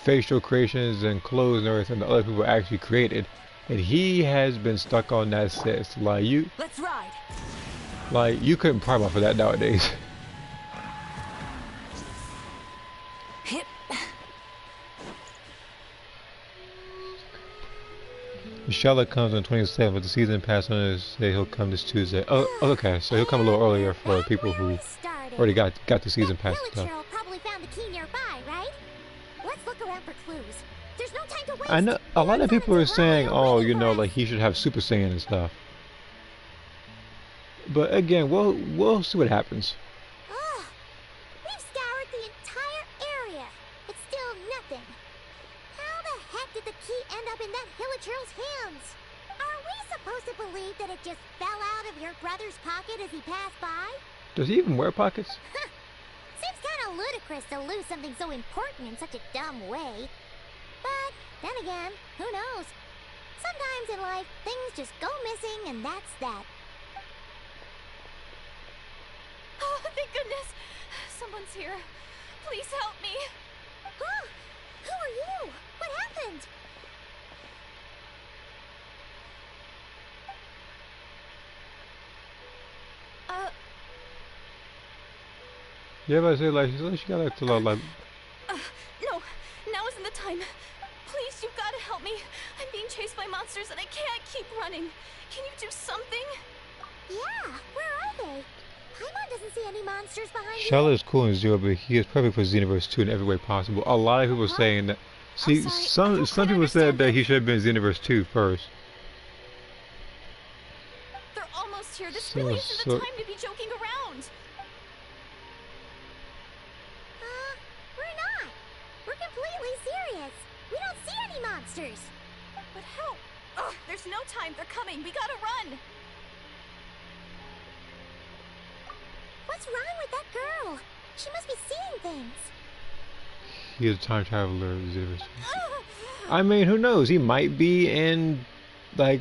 facial creations and clothes and everything that other people actually created, and he has been stuck on that since. Like Let's ride. like you couldn't prime off of that nowadays. Hip. Charlotte comes on the 27th, but the season pass on is say he'll come this Tuesday. Oh, okay, so he'll come a little earlier for people who already got the season pass stuff. Villager probably found the key nearby, right? Let's look around for clues. There's no time to waste. I know a lot of people are saying, oh, you know, like he should have Super Saiyan and stuff. But again, we'll see what happens. Oh, we've scoured the entire area, but still nothing. How the heck did the key end up in that Villager's hands? Are we supposed to believe that it just fell out of your brother's pocket as he passed by? Does he even wear pockets? Seems kind of ludicrous to lose something so important in such a dumb way. But then again, who knows? Sometimes in life, things just go missing and that's that. Oh, thank goodness. Someone's here. Please help me. Huh? Who are you? What happened? Yeah, but I say like she got like to like. No, now isn't the time. Please, you've got to help me. I'm being chased by monsters and I can't keep running. Can you do something? Yeah, where are they? Paimon doesn't see any monsters behind you. Charlotte is cool in Zero, but he is perfect for Xenoverse 2 in every way possible. A lot of people are saying that. See, sorry, some people said that he should have been Xenoverse 2 first. They're almost here. This really isn't the time to be joking around. We're not. We're completely serious. We don't see any monsters. But There's no time. They're coming. We gotta run. What's wrong with that girl? She must be seeing things. He is a time traveler. I mean, who knows? He might be in, like,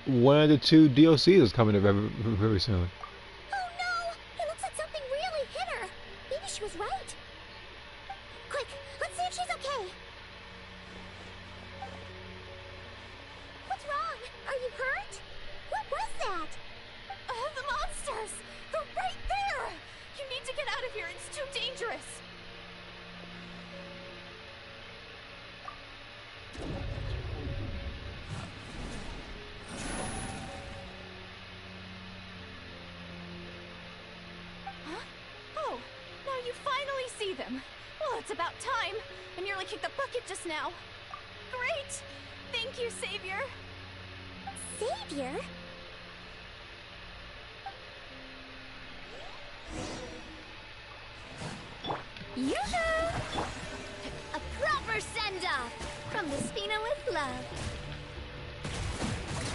one of the 2 DLCs is coming up very soon. Oh no! It looks like something really hit her. Maybe she was right. Quick, let's see if she's okay. What's wrong? Are you hurt? What was that? The monsters! They're right there! You need to get out of here. It's too dangerous. Oh, now you finally see them. Well, it's about time. I nearly kicked the bucket just now. Great! Thank you, Savior. Savior? Yoo-hoo! A proper send-off from the Spina with love.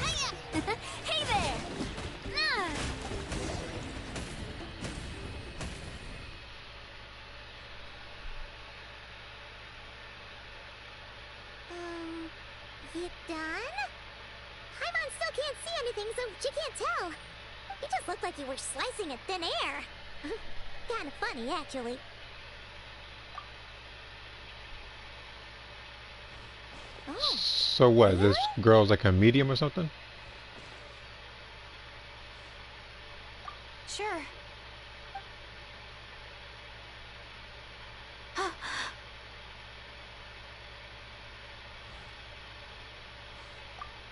Hiya! Hey there! Ah. You done? Paimon still can't see anything, so she can't tell. You just looked like you were slicing at thin air. Kinda funny, actually. Oh, So what? This girl's like a medium or something? Sure.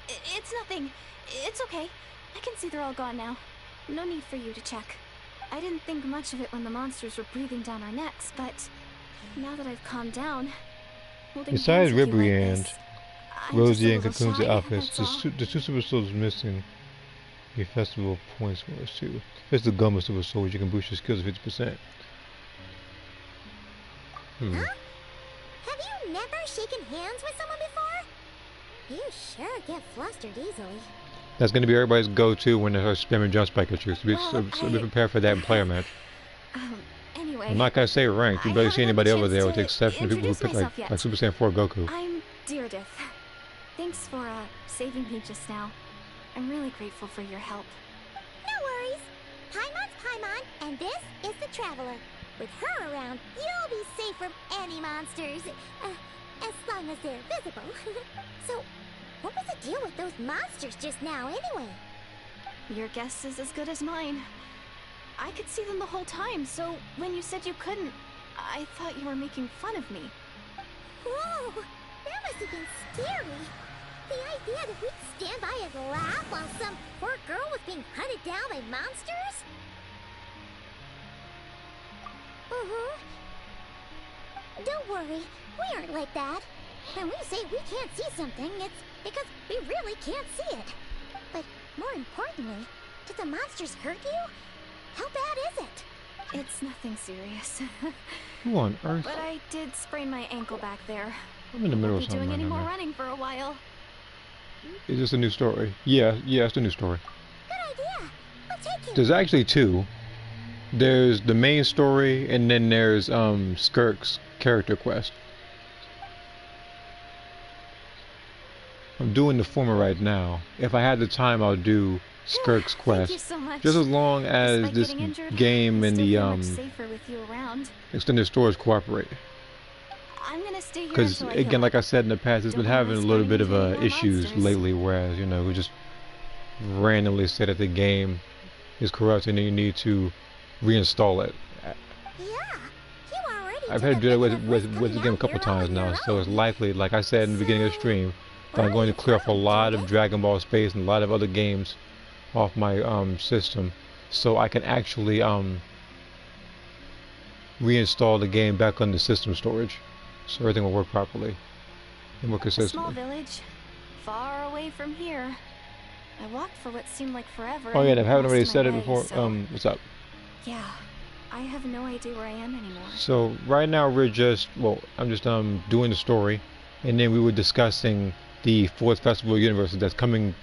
It's nothing. It's okay. I can see they're all gone now. No need for you to check. I didn't think much of it when the monsters were breathing down our necks, but now that I've calmed down, holding Besides hands with you like Ribery and this, I'm just Rosie a and little Cocoon's shy, outfits, that's all. the 2 Super Souls missing the festival points for us too. Here's the gum of Super Souls. You can boost your skills 50%. huh? Have you never shaken hands with someone before? You sure get flustered easily. That's going to be everybody's go-to when they start spamming jump spike at you. So be, Well, so be prepared for that in player match. Anyway, I'm not going to say ranked. You I barely see haven't had anybody the over chance there with the to exception of people who introduce pick myself like yet. Super Saiyan 4 Goku. I'm Deardith. Thanks for saving me just now. I'm really grateful for your help. No worries. Paimon's Paimon, and this is the Traveler. With her around, you'll be safe from any monsters. As long as they're visible. So, what was the deal with those monsters just now, anyway? Your guess is as good as mine. I could see them the whole time, so when you said you couldn't, I thought you were making fun of me. Whoa! That must have been scary. The idea that we'd stand by and laugh while some poor girl was being hunted down by monsters? Don't worry, we aren't like that. When we say we can't see something, it's because we really can't see it. But more importantly, did the monsters hurt you? How bad is it? It's nothing serious. Who on earth? But I did sprain my ankle back there. I'm in the middle Won't of be something doing right any now. more man. running for a while. Is this a new story? Yeah, it's a new story. Good idea. We'll take you. There's actually 2. There's the main story, and then there's Skirk's character quest. I'm doing the former right now. If I had the time, I'll do Skirk's Thank you quest. so much. Just as long as Despite this getting injured, game I and still the feel much safer with you around. extended storage cooperate. I'm gonna stay here Because until I heal again, like up. I said in the past, it's Don't been wanna having a risk little running bit of into any more issues monsters. lately. Whereas we just randomly say that the game is corrupt and then you need to reinstall it. Yeah, you already I've took had to a do that bit of with risk the coming game a out couple here all times on now, your so it's own. likely, like I said in the beginning of the stream, that I'm going to clear off a lot of Dragon Ball Space and a lot of other games off my system, so I can actually reinstall the game back on the system storage, so everything will work properly and more A small consistently. village, far away from here. I walked for what seemed like forever. Oh yeah, and I haven't lost already my said it way, before. so- What's up? Yeah, I have no idea where I am anymore. So right now we're just, well, I'm just doing the story, and then we were discussing the fourth festival of universes that's coming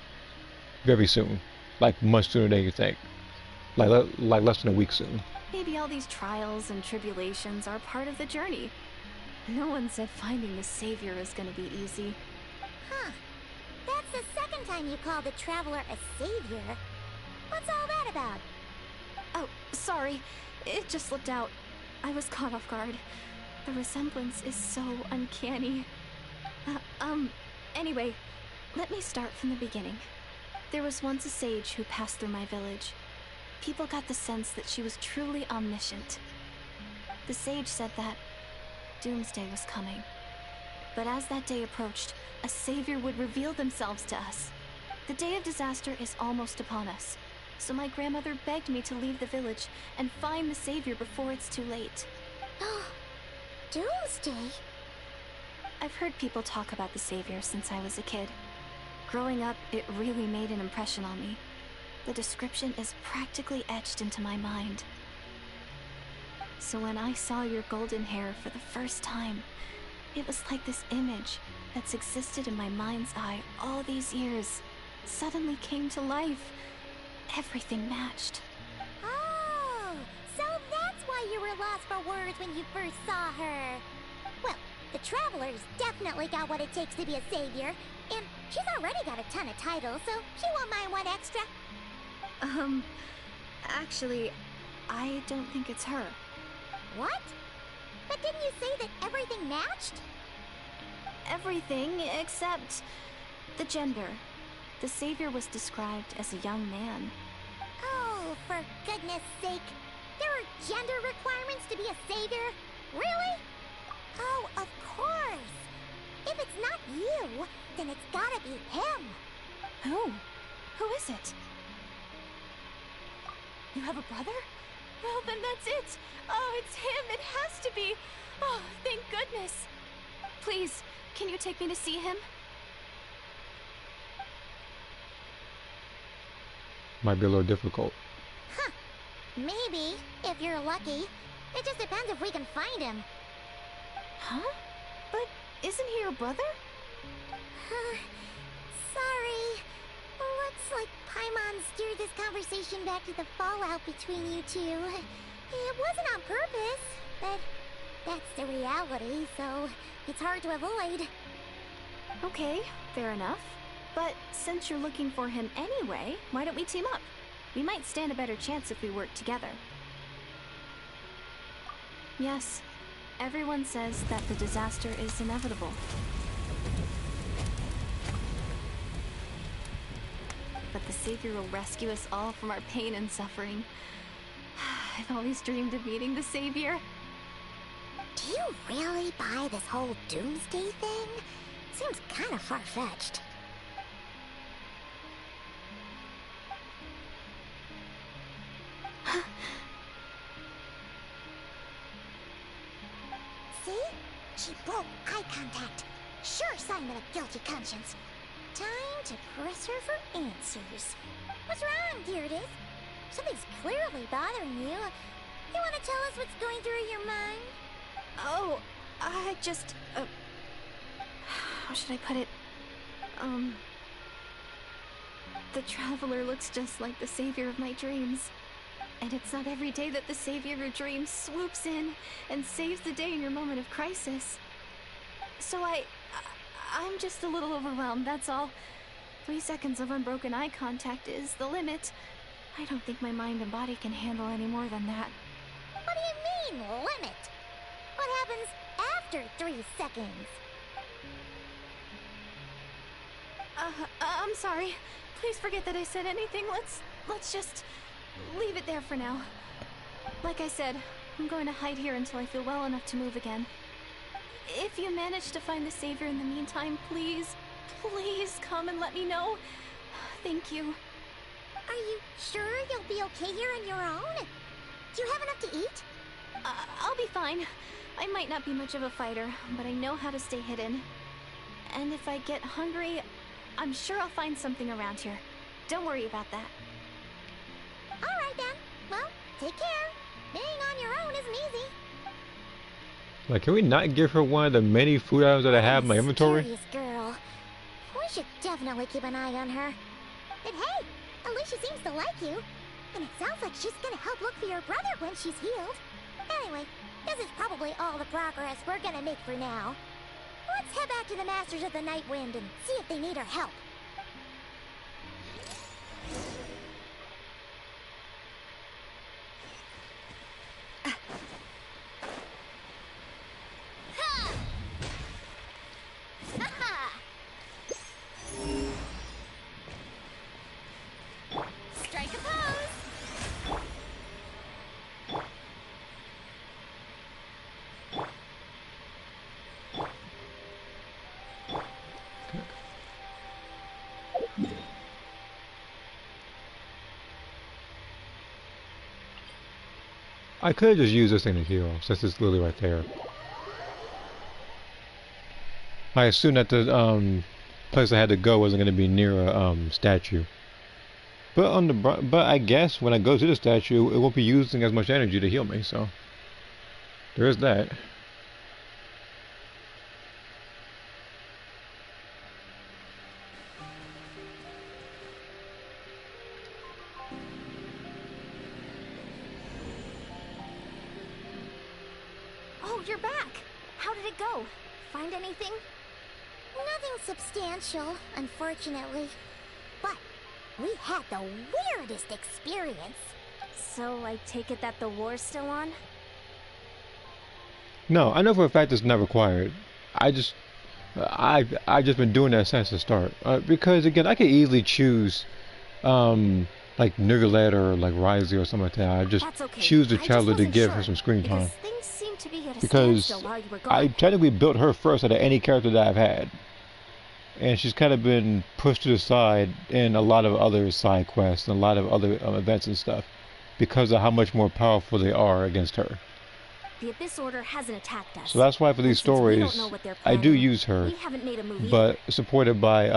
very soon, like much sooner than you think, like less than a week soon. Maybe all these trials and tribulations are part of the journey. No one said finding the savior is gonna be easy. Huh. That's the second time you called the traveler a savior. What's all that about? Oh, sorry. It just slipped out. I was caught off guard. The resemblance is so uncanny. Anyway, let me start from the beginning. There was once a sage who passed through my village. People got the sense that she was truly omniscient. The sage said that doomsday was coming. But as that day approached, a savior would reveal themselves to us. The day of disaster is almost upon us, so my grandmother begged me to leave the village and find the savior before it's too late. Doomsday? I've heard people talk about the savior since I was a kid. Growing up, it really made an impression on me. The description is practically etched into my mind. So when I saw your golden hair for the first time, it was like this image that's existed in my mind's eye all these years suddenly came to life. Everything matched. Oh, so that's why you were lost for words when you first saw her. Well, the Traveler's definitely got what it takes to be a savior, and she's already got a ton of titles, so she won't mind one extra. Actually, I don't think it's her. What? But didn't you say that everything matched? Everything except the gender. The savior was described as a young man. Oh, for goodness sake. There are gender requirements to be a savior? Really? Oh, of course. If it's not you, then it's gotta be him. Who? Who is it? You have a brother? Well, then that's it. Oh, it's him. It has to be. Oh, thank goodness. Please, can you take me to see him? Might be a little difficult. Huh. Maybe, if you're lucky. It just depends if we can find him. Huh? But isn't he your brother? Sorry. Looks like Paimon steered this conversation back to the fallout between you two. It wasn't on purpose, but that's the reality, so it's hard to avoid. Okay, fair enough. But since you're looking for him anyway, why don't we team up? We might stand a better chance if we work together. Yes, everyone says that the disaster is inevitable. But the savior will rescue us all from our pain and suffering. I've always dreamed of meeting the savior. Do you really buy this whole doomsday thing? Seems kind of far-fetched. See? She broke eye contact. Sure sign of a guilty conscience. Time to press her for answers. What's wrong, Gyarados? Something's clearly bothering you. You want to tell us what's going through your mind? Oh, I just, how should I put it? The Traveler looks just like the savior of my dreams. And it's not every day that the savior of your dreams swoops in and saves the day in your moment of crisis. So I'm just a little overwhelmed, that's all. 3 seconds of unbroken eye contact is the limit. I don't think my mind and body can handle any more than that. What do you mean, limit? What happens after 3 seconds? I'm sorry. Please forget that I said anything. Let's just leave it there for now. Like I said, I'm going to hide here until I feel well enough to move again. If you manage to find the savior in the meantime, please come and let me know. Thank you. Are you sure you'll be okay here on your own? Do you have enough to eat? I'll be fine. I might not be much of a fighter, but I know how to stay hidden. And if I get hungry, I'm sure I'll find something around here. Don't worry about that. Alright then. Well, take care. Being on your own isn't easy. Like, can we not give her one of the many food items that I have in my inventory? Curious girl. should definitely keep an eye on her. And hey, Alicia seems to like you. And it sounds like she's gonna help look for your brother when she's healed. Anyway, this is probably all the progress we're gonna make for now. Let's head back to the Masters of the Night Wind and see if they need our help. Strike a pose! I could have just used this thing to heal, since it's literally right there. I assumed that the place I had to go wasn't going to be near a statue. But I guess when I go to the statue, it won't be using as much energy to heal me, so there is that. Oh, you're back! How did it go? Find anything? Nothing substantial, unfortunately. But we had the weirdest experience. So I take it that the war's still on? No, I know for a fact it's not required. I've just been doing that since the start. Because again, I could easily choose like Nugget or like Risey or something like that. I just Okay. choose the I just Traveler to wasn't give sure, her some screen time. Because things seem to be at a Because standstill while you were gone. I technically built her first out of any character that I've had. And she's kind of been pushed to the side in a lot of other side quests and a lot of other events and stuff because of how much more powerful they are against her. The Abyss Order hasn't attacked us. So that's why for these And since we don't stories, know what they're I do planning, use her, we haven't made a move but supported by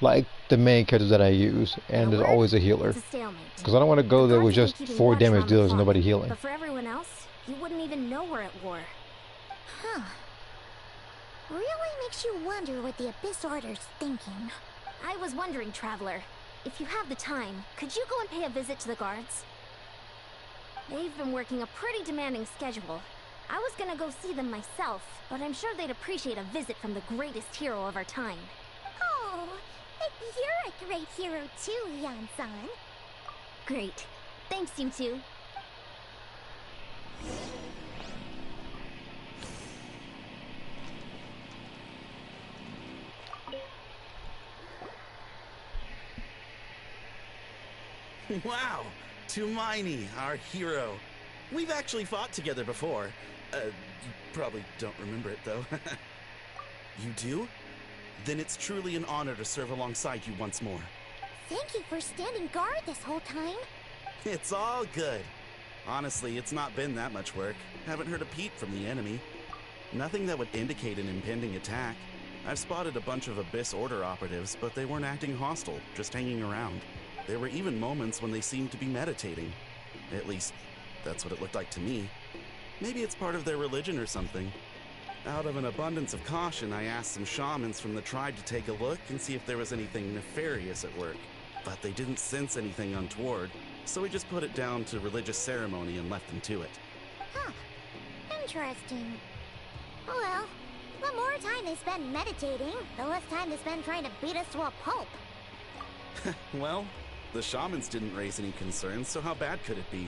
like the main characters that I use, and there's always a healer. It's a stalemate. Because I don't want to go The there with guards just have been keeping 4 watch damage around the dealers and clock, nobody healing. But for everyone else, you wouldn't even know we're at war. Huh. Really makes you wonder what the Abyss Order's thinking. I was wondering, Traveler, if you have the time, could you go and pay a visit to the guards? They've been working a pretty demanding schedule. I was gonna go see them myself, but I'm sure they'd appreciate a visit from the greatest hero of our time. Oh, you're a great hero too, Yan-san. Great. Thanks, you two. Wow, Tumaini, our hero. We've actually fought together before. You probably don't remember it, though. You do? Then it's truly an honor to serve alongside you once more. Thank you for standing guard this whole time. It's all good. Honestly, it's not been that much work. Haven't heard a peep from the enemy. Nothing that would indicate an impending attack. I've spotted a bunch of Abyss Order operatives, but they weren't acting hostile, just hanging around. There were even moments when they seemed to be meditating. At least, that's what it looked like to me. Maybe it's part of their religion or something. Out of an abundance of caution, I asked some shamans from the tribe to take a look and see if there was anything nefarious at work. But they didn't sense anything untoward, so we just put it down to religious ceremony and left them to it. Huh. Interesting. Oh well, the more time they spend meditating, the less time they spend trying to beat us to a pulp. Well, the shamans didn't raise any concerns, so how bad could it be?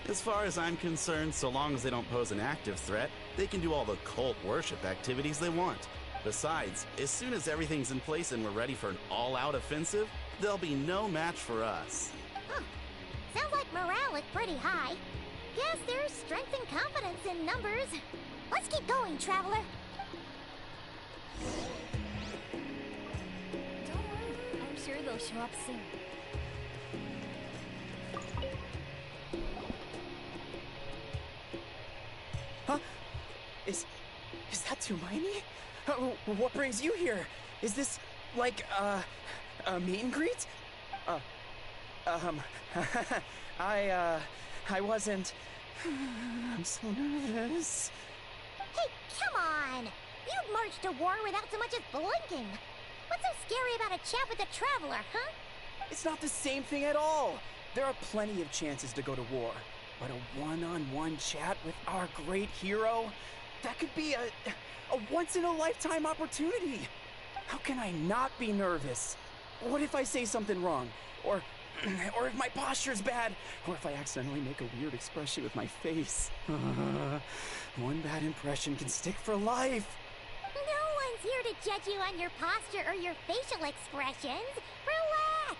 As far as I'm concerned, so long as they don't pose an active threat, they can do all the cult worship activities they want. Besides, as soon as everything's in place and we're ready for an all-out offensive, there'll be no match for us. Huh. Sounds like morale is pretty high. Guess there's strength and confidence in numbers. Let's keep going, Traveler. Don't worry, I'm sure they'll show up soon. Huh? Is that Tumaini? What brings you here? Is this, like, a meet and greet? I wasn't... I'm so nervous. Hey, come on! You'd march to war without so much as blinking. What's so scary about a chat with a traveler, huh? It's not the same thing at all. There are plenty of chances to go to war, but a one-on-one chat with our great hero, that could be a once-in-a-lifetime opportunity. How can I not be nervous? What if I say something wrong? Or if my posture's bad? Or if I accidentally make a weird expression with my face? One bad impression can stick for life. No one's here to judge you on your posture or your facial expressions. Relax.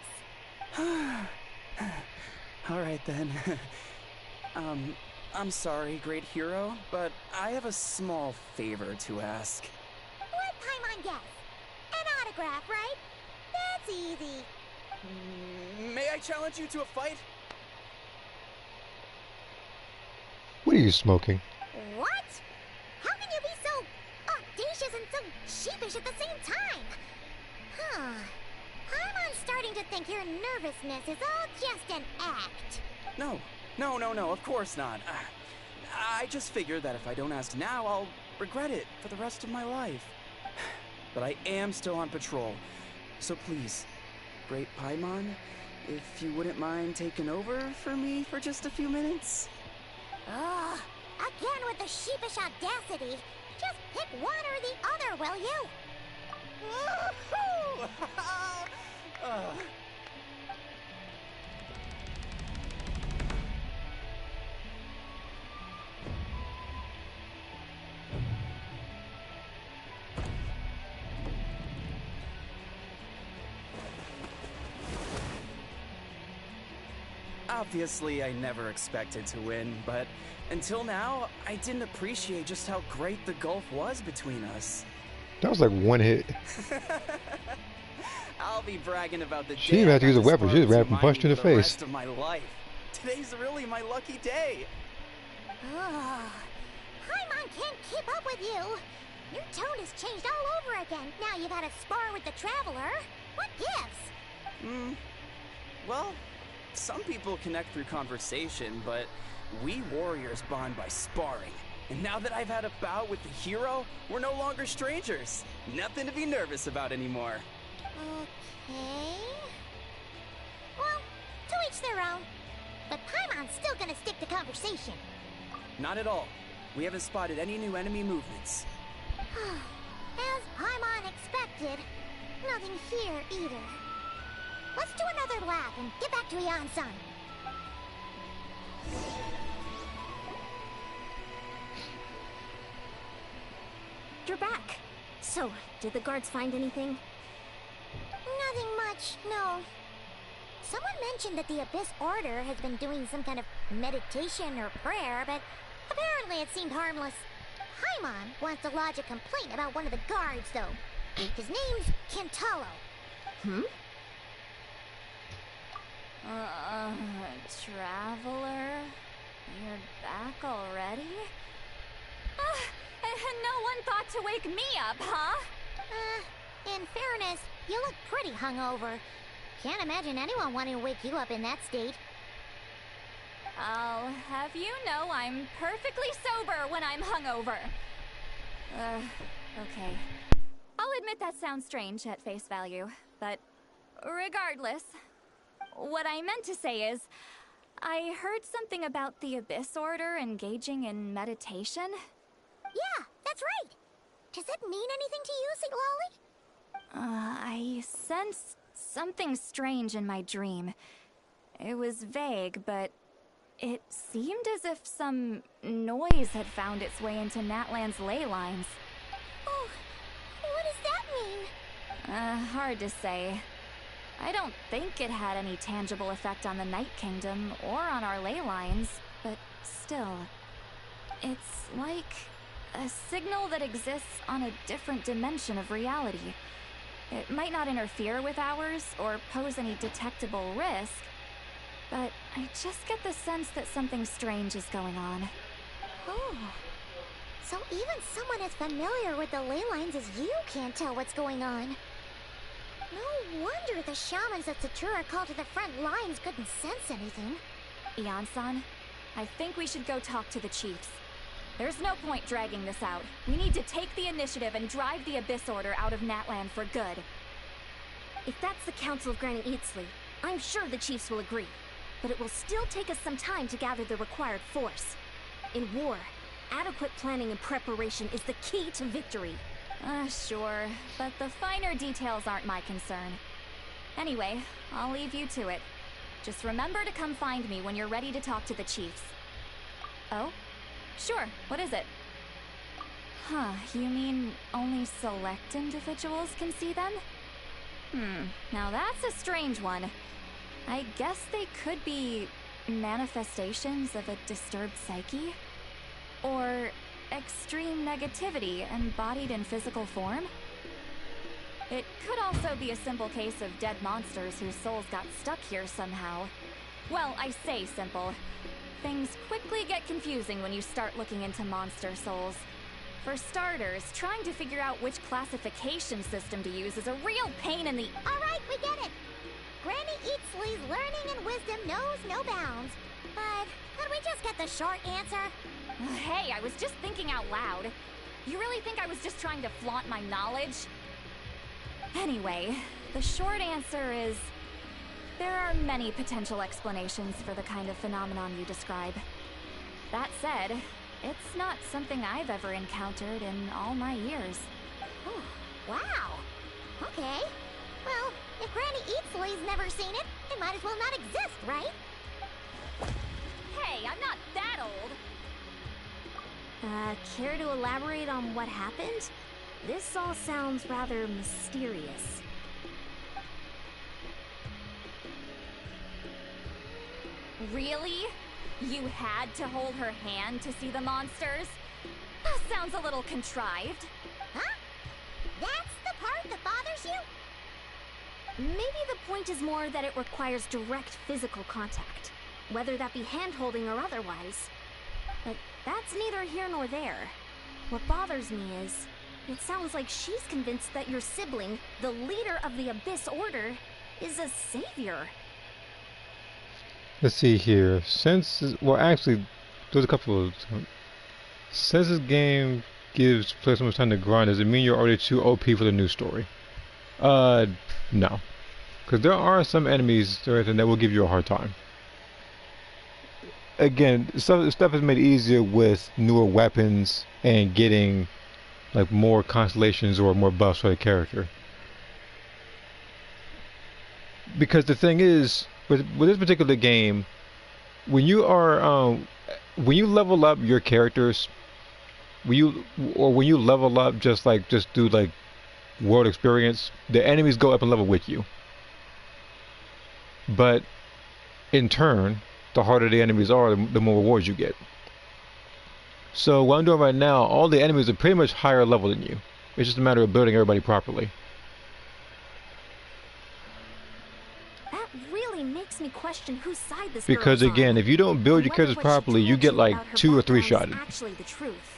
All right then. I'm sorry, great hero, but I have a small favor to ask. What Paimon guess? An autograph, right? That's easy. May I challenge you to a fight? What are you smoking? What? How can you be so audacious and so sheepish at the same time? Huh. I'm starting to think your nervousness is all just an act. No, of course not. I just figured that if I don't ask now, I'll regret it for the rest of my life. But I am still on patrol, so please, Great Paimon, if you wouldn't mind taking over for me for just a few minutes? Ugh, again with the sheepish audacity. Just pick one or the other, will you? Woohoo! Obviously, I never expected to win, but until now, I didn't appreciate just how great the gulf was between us. That was like one hit. I'll be bragging about the She didn't have to use a weapon. She just ran and punched in the face. Rest of my life. Today's really my lucky day. Ugh. Paimon can't keep up with you. Your tone has changed all over again. Now you've had a spar with the Traveler. What gives? Well, some people connect through conversation, but we warriors bond by sparring. And now that I've had a bout with the hero, we're no longer strangers. Nothing to be nervous about anymore. Okay. Well, to each their own. But Paimon's still gonna stick to conversation. Not at all. We haven't spotted any new enemy movements. As Paimon expected, nothing here either. Let's do another lap and get back to Ian-san. You're back. So, did the guards find anything? Nothing much, no. Someone mentioned that the Abyss Order has been doing some kind of meditation or prayer, but apparently it seemed harmless. Paimon wants to lodge a complaint about one of the guards, though. His name's Kentaro. Traveler? You're back already? And no one thought to wake me up, huh? In fairness, you look pretty hungover. Can't imagine anyone wanting to wake you up in that state. I'll have you know I'm perfectly sober when I'm hungover. Okay. I'll admit that sounds strange at face value, but regardless, what I meant to say is, I heard something about the Abyss Order engaging in meditation. Yeah, that's right. Does it mean anything to you, St. Lolly? I sensed something strange in my dream. It was vague, but it seemed as if some noise had found its way into Natlan's ley lines. Oh, what does that mean? Hard to say. I don't think it had any tangible effect on the Night Kingdom or on our ley lines, but still. It's like a signal that exists on a different dimension of reality. It might not interfere with ours or pose any detectable risk, but I just get the sense that something strange is going on. Oh. So even someone as familiar with the ley lines as you can't tell what's going on. No wonder the shamans that Satura called to the front lines couldn't sense anything. Ian-san, I think we should go talk to the chiefs. There's no point dragging this out. We need to take the initiative and drive the Abyss Order out of Natlan for good. If that's the Council of Granny Eatsley, I'm sure the chiefs will agree. But it will still take us some time to gather the required force. In war, adequate planning and preparation is the key to victory. Sure, but the finer details aren't my concern. Anyway, I'll leave you to it. Just remember to come find me when you're ready to talk to the chiefs. Oh? Sure, what is it? Huh, you mean only select individuals can see them? Now that's a strange one. I guess they could be manifestations of a disturbed psyche? Or extreme negativity embodied in physical form? It could also be a simple case of dead monsters whose souls got stuck here somehow. Well, I say simple. Things quickly get confusing when you start looking into monster souls. For starters, trying to figure out which classification system to use is a real pain in the— Alright, we get it! Granny Eatsley's learning and wisdom knows no bounds. But could we just get the short answer? Hey, I was just thinking out loud. You really think I was just trying to flaunt my knowledge? Anyway, the short answer is there are many potential explanations for the kind of phenomenon you describe. That said, it's not something I've ever encountered in all my years. Wow. Okay. Well, if Granny Eatsley's never seen it, it might as well not exist, right? Hey, I'm not that old! Care to elaborate on what happened? This all sounds rather mysterious. Really? You had to hold her hand to see the monsters? That sounds a little contrived. Huh? That's the part that bothers you? Maybe the point is more that it requires direct physical contact, whether that be hand-holding or otherwise. But that's neither here nor there. What bothers me is, it sounds like she's convinced that your sibling, the leader of the Abyss Order, is a savior. Let's see here. Well, actually, there's a couple of... Since this game gives players so much time to grind, does it mean you're already too OP for the new story? No. Because there are some enemies that will give you a hard time. Again, some stuff is made easier with newer weapons and getting like more constellations or more buffs for the character. Because the thing is, with this particular game, when you level up your characters, when you level up just do like world experience, the enemies go up in level with you. But in turn, the harder the enemies are, the more rewards you get. So what I'm doing right now, all the enemies are pretty much higher level than you. It's just a matter of building everybody properly. That really makes me question whose side this Because girl is again, on. if you don't build your characters properly, you get like 2 or 3 shotted. Actually, the truth.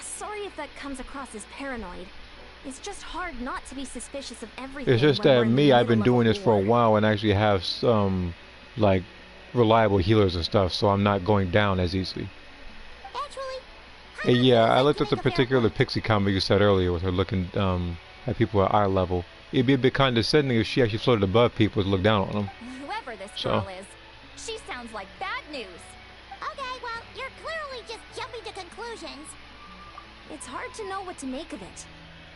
Sorry if that comes across as paranoid. It's just hard not to be suspicious of everything. It's just that me, I've been doing this for a while and actually have some like reliable healers and stuff, so I'm not going down as easily. Actually, Yeah, I looked at the particular Pixie combo you said earlier with her looking at people at eye level. It'd be a bit condescending if she actually floated above people to look down on them. Whoever this girl is, she sounds like bad news. Okay, well, you're clearly just jumping to conclusions. It's hard to know what to make of it.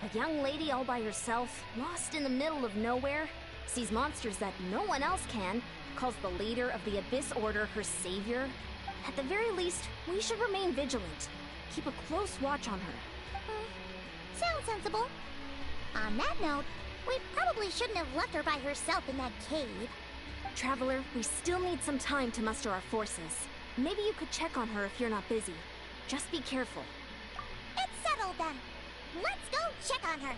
A young lady all by herself, lost in the middle of nowhere, sees monsters that no one else can, calls the leader of the Abyss Order her savior. At the very least, we should remain vigilant. Keep a close watch on her. Sounds sensible. On that note, we probably shouldn't have left her by herself in that cave. Traveler, we still need some time to muster our forces. Maybe you could check on her if you're not busy. Just be careful. It's settled then. Let's go check on her.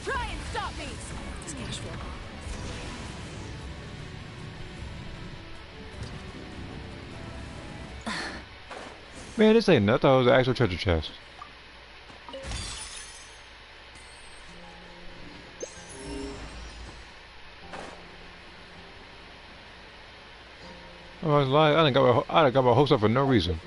Try and stop me! Man, this ain't nothing. I thought it was an actual treasure chest. I was like, I done got my hopes up for no reason.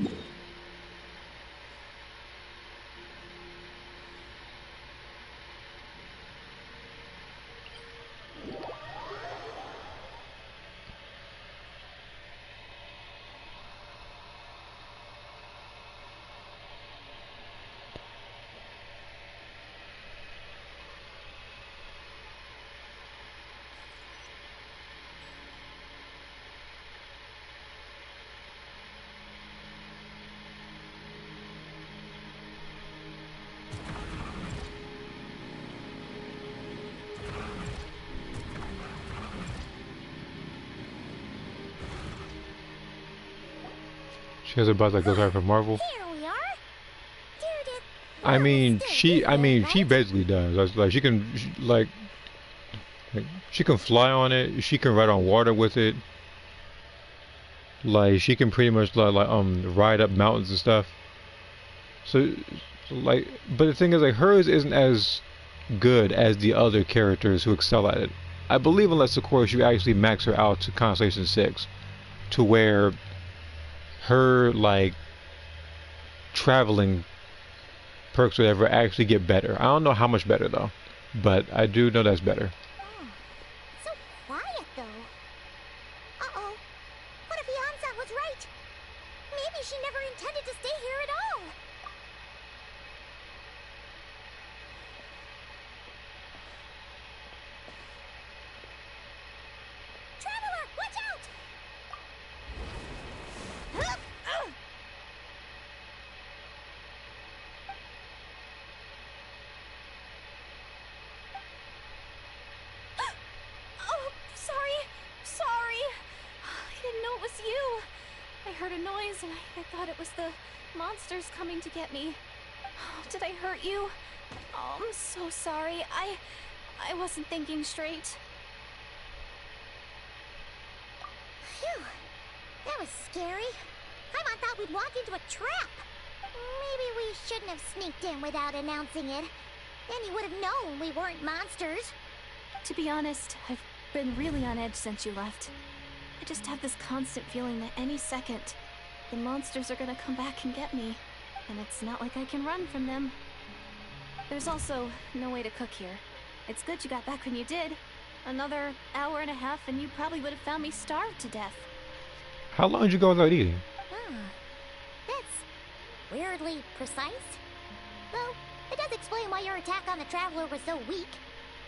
She has a buzz that goes right for Marvel. Here we are. Dude, I mean, she basically does. Like she can, like she can fly on it. She can ride on water with it. Like she can pretty much ride up mountains and stuff. So like, but the thing is, like hers isn't as good as the other characters who excel at it. I believe unless of course you actually max her out to Constellation 6, to where her like traveling perks or whatever actually get better. I don't know how much better though, but I do know that's better. Oh, so quiet though. Uh-oh. What if Yansan was right? Maybe she never intended to stay here at all. Traveler, watch out! Oh, sorry. I didn't know it was you. I heard a noise and I thought it was the monsters coming to get me. Did I hurt you? Oh, I'm so sorry. I wasn't thinking straight. Phew. That was scary. I thought we'd walk into a trap. Maybe we shouldn't have sneaked in without announcing it. Then you would have known we weren't monsters. To be honest, I've been really on edge since you left. I just have this constant feeling that any second, the monsters are gonna come back and get me. And it's not like I can run from them. There's also no way to cook here. It's good you got back when you did. Another hour and a half and you probably would have found me starved to death. How long did you go without eating? That's weirdly precise. Though, it does explain why your attack on the Traveler was so weak.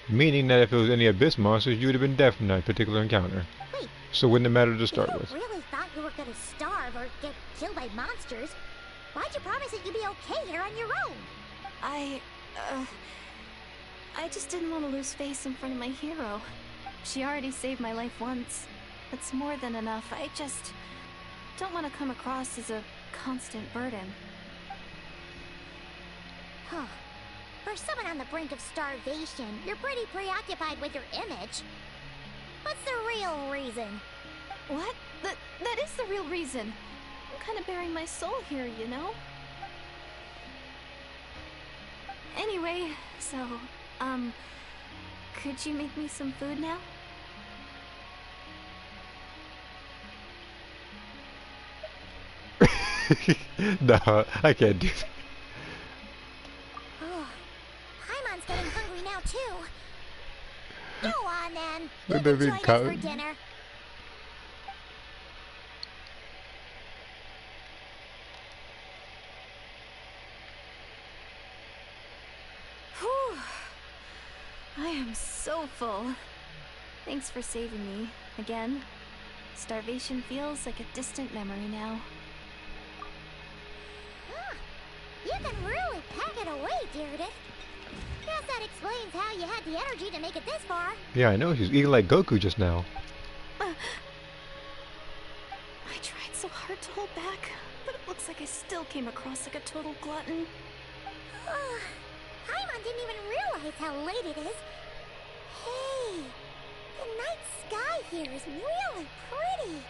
Meaning that if it was any abyss monsters, you would have been dead from that particular encounter. Wait, So it wouldn't have mattered to start if with. you really thought you were gonna starve or get killed by monsters, why'd you promise that you'd be okay here on your own? I just didn't want to lose face in front of my hero. She already saved my life once. That's more than enough. I just don't want to come across as a constant burden. Huh. For someone on the brink of starvation, you're pretty preoccupied with your image. What's the real reason? What? That is the real reason. I'm kind of bearing my soul here, you know? Anyway, so, could you make me some food now? No, I can't do that. Oh, Paimon's getting hungry now too. Go on then. You Would can they be join us co- for dinner. Whew. I am so full. Thanks for saving me, again. Starvation feels like a distant memory now. Huh. You can really pack it away, Gyarados. Guess that explains how you had the energy to make it this far. Yeah, I know. She's eating like Goku just now. I tried so hard to hold back, but it looks like I still came across like a total glutton. Paimon didn't even realize how late it is. Hey, the night sky here is really pretty.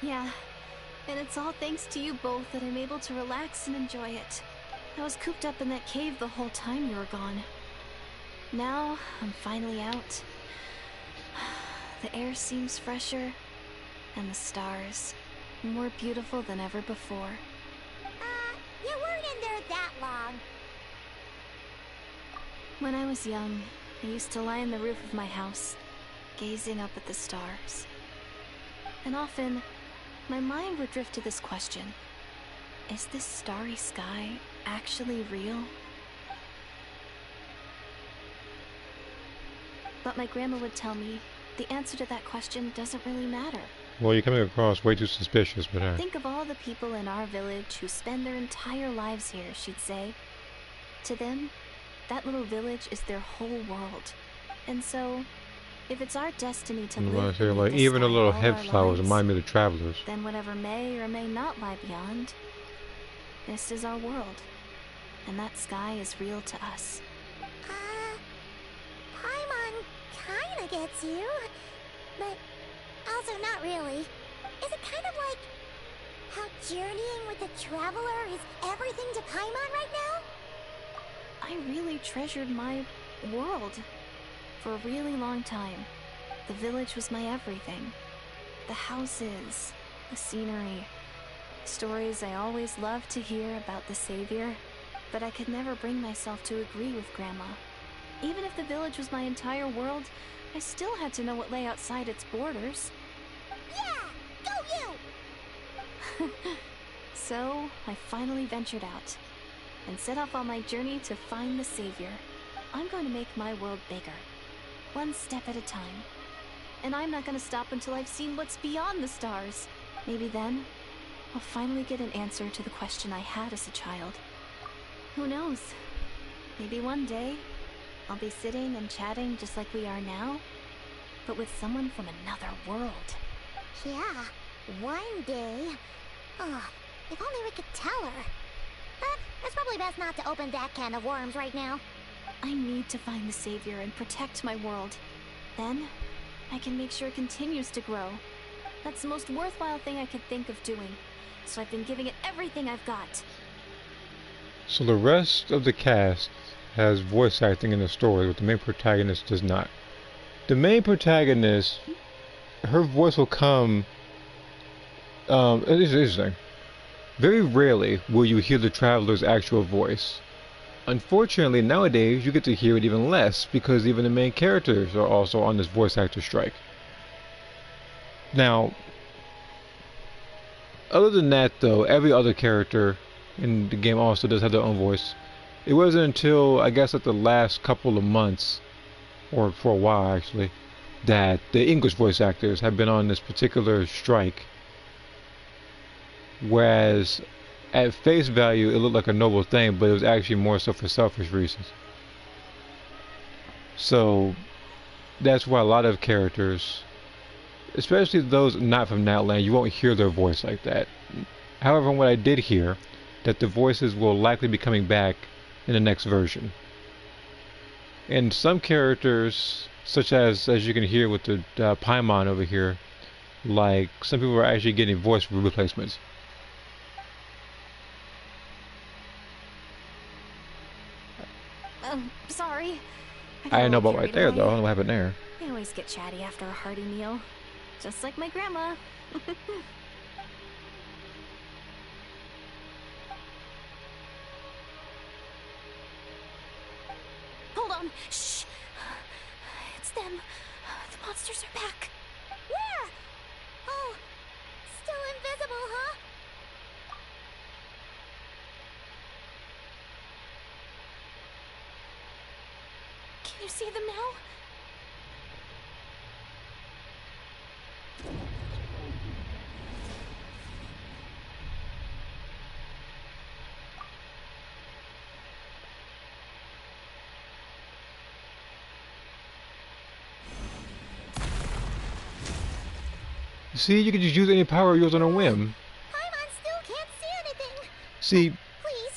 Yeah, and it's all thanks to you both that I'm able to relax and enjoy it. I was cooped up in that cave the whole time you were gone. Now, I'm finally out. The air seems fresher, and the stars. more beautiful than ever before. You weren't in there that long. When I was young, I used to lie on the roof of my house, gazing up at the stars. And often, my mind would drift to this question. Is this starry sky actually real? But my grandma would tell me the answer to that question doesn't really matter. Well, you're coming across way too suspicious, but Think of all the people in our village who spend their entire lives here, she'd say. To them, that little village is their whole world. And so, if it's our destiny to live here, like, beneath the even the sky little all our head flowers lives, remind me of the travelers. then whatever may or may not lie beyond, this is our world. And that sky is real to us. Paimon kinda gets you, but also not really. Is it kind of like how journeying with the Traveler is everything to Paimon right now? I really treasured my world. For a really long time, the village was my everything. The houses, the scenery, stories I always loved to hear about the Savior, but I could never bring myself to agree with Grandma. Even if the village was my entire world, I still had to know what lay outside its borders. Yeah! Go you! So, I finally ventured out, and set off on my journey to find the Savior. I'm going to make my world bigger, one step at a time. And I'm not going to stop until I've seen what's beyond the stars. Maybe then, I'll finally get an answer to the question I had as a child. Who knows? Maybe one day, I'll be sitting and chatting just like we are now, but with someone from another world. Yeah, one day. Oh, if only we could tell her. But it's probably best not to open that can of worms right now. I need to find the Savior and protect my world. Then, I can make sure it continues to grow. That's the most worthwhile thing I could think of doing. So I've been giving it everything I've got. So the rest of the cast has voice acting in the story, but the main protagonist does not. The main protagonist, her voice will come. It's interesting. Very rarely will you hear the Traveler's actual voice. Unfortunately, nowadays you get to hear it even less because even the main characters are also on this voice actor strike. Now, other than that though, every other character in the game also does have their own voice. It wasn't until, I guess, like the last couple of months, or for a while actually, that the English voice actors have been on this particular strike. Whereas, at face value, it looked like a noble thing, but it was actually more so for selfish reasons. So, that's why a lot of characters, especially those not from Natland, you won't hear their voice like that. However, what I did hear, that the voices will likely be coming back in the next version. And some characters, such as you can hear with the Paimon over here, like some people are actually getting voice replacements. Sorry. I didn't know about right there though. I don't know what happened there. I always get chatty after a hearty meal. Just like my grandma. Hold on. Shh. It's them. The monsters are back. Where? Oh, still invisible, huh? Can you see them now? See, you can just use any power yours on a whim. Paimon still can't see anything. See,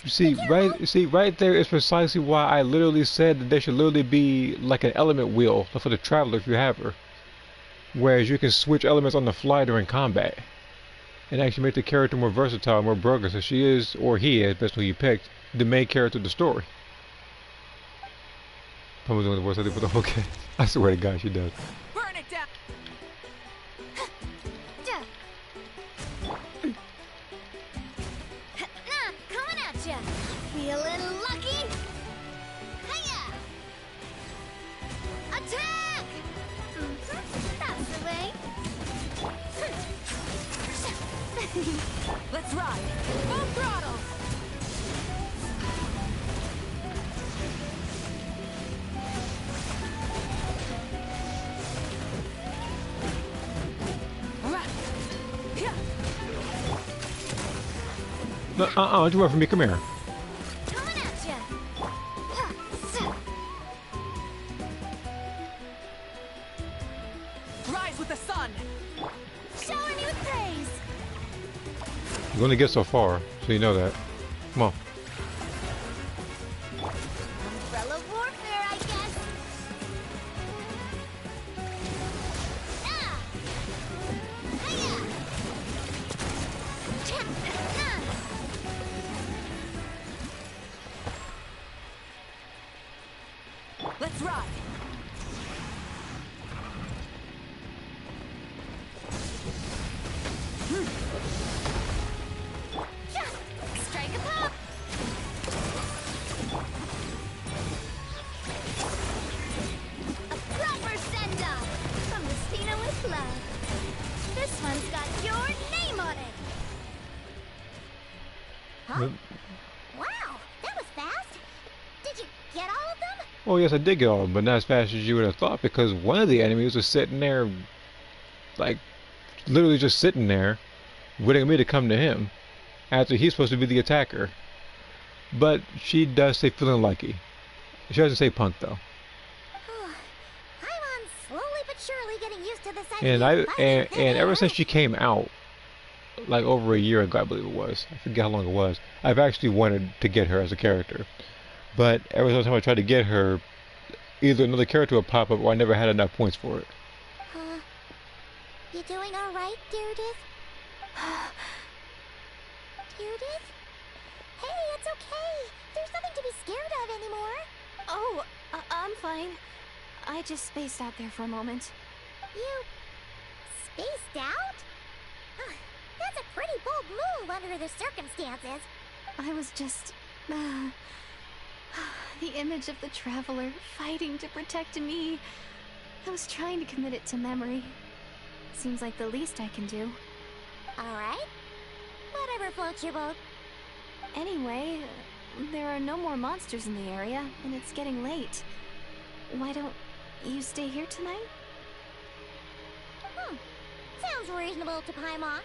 Please, right there is precisely why I literally said that there should literally be like an element wheel for the Traveler if you have her. Whereas you can switch elements on the fly during combat. And actually make the character more versatile, more broken, so she is, or he is, based on who you picked, the main character of the story. I'm doing the voice acting for the whole game. I swear to God, she does. Burn it down! Let's ride! Full throttle! No, don't you run from me. Come here. Coming at ya. Rise with the sun! Shower me with praise. You're gonna get so far, so you know that. Come on. Umbrella warfare, I guess. Ah! Hiya! Cha! Let's ride! Strike a pop! A proper send-off from Justina with love. This one's got your name on it. Huh? Wow, that was fast. Did you get all of them? Oh yes, I did get all of them, but not as fast as you would have thought, because one of the enemies was sitting there, like, literally just sitting there, waiting for me to come to him, after he's supposed to be the attacker. But she does say feeling lucky. She doesn't say punk, though. I'm slowly but surely getting used to this And idea. and ever since she came out, like over a year ago, I believe it was. I forget how long it was. I've actually wanted to get her as a character. But every single time I tried to get her, either another character would pop up or I never had enough points for it. You doing all right, Deirdre? Deirdre? Hey, it's okay. There's nothing to be scared of anymore. Oh, I'm fine. I just spaced out there for a moment. You spaced out? That's a pretty bold move under the circumstances. I was just... the image of the traveler fighting to protect me. I was trying to commit it to memory. Seems like the least I can do. All right. Whatever floats your boat. Anyway, there are no more monsters in the area, and it's getting late. Why don't you stay here tonight? Sounds reasonable to Paimon.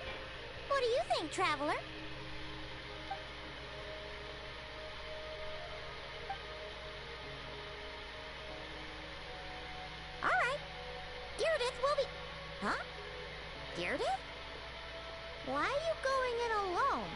What do you think, traveler? All right. Deirdre will be... Huh? Deirdre? Why are you going in alone?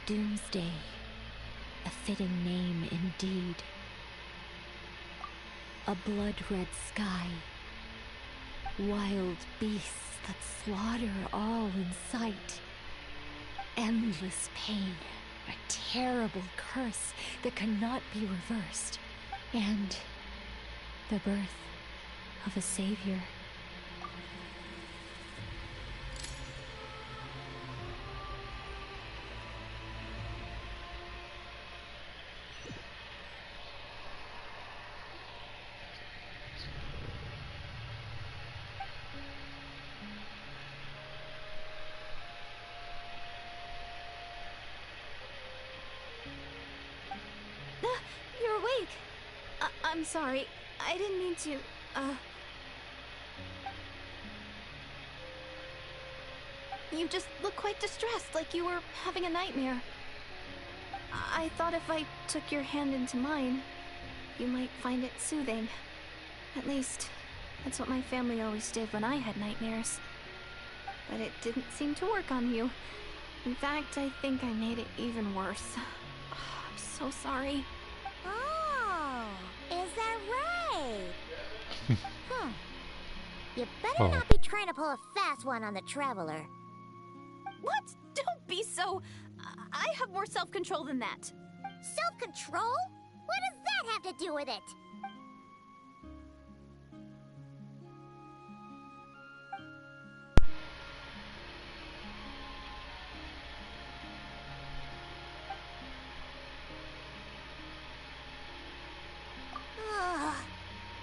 Doomsday, a fitting name indeed. A blood-red sky, wild beasts that slaughter all in sight, endless pain, a terrible curse that cannot be reversed, and the birth of a savior. Jake! I'm sorry. I didn't mean to, You just look quite distressed, like you were having a nightmare. I thought if I took your hand into mine, you might find it soothing. At least, that's what my family always did when I had nightmares. But it didn't seem to work on you. In fact, I think I made it even worse. I'm so sorry. Oh, is that right? You better not be trying to pull a fast one on the Traveler. What? Don't be so... I have more self-control than that. Self-control? What does that have to do with it?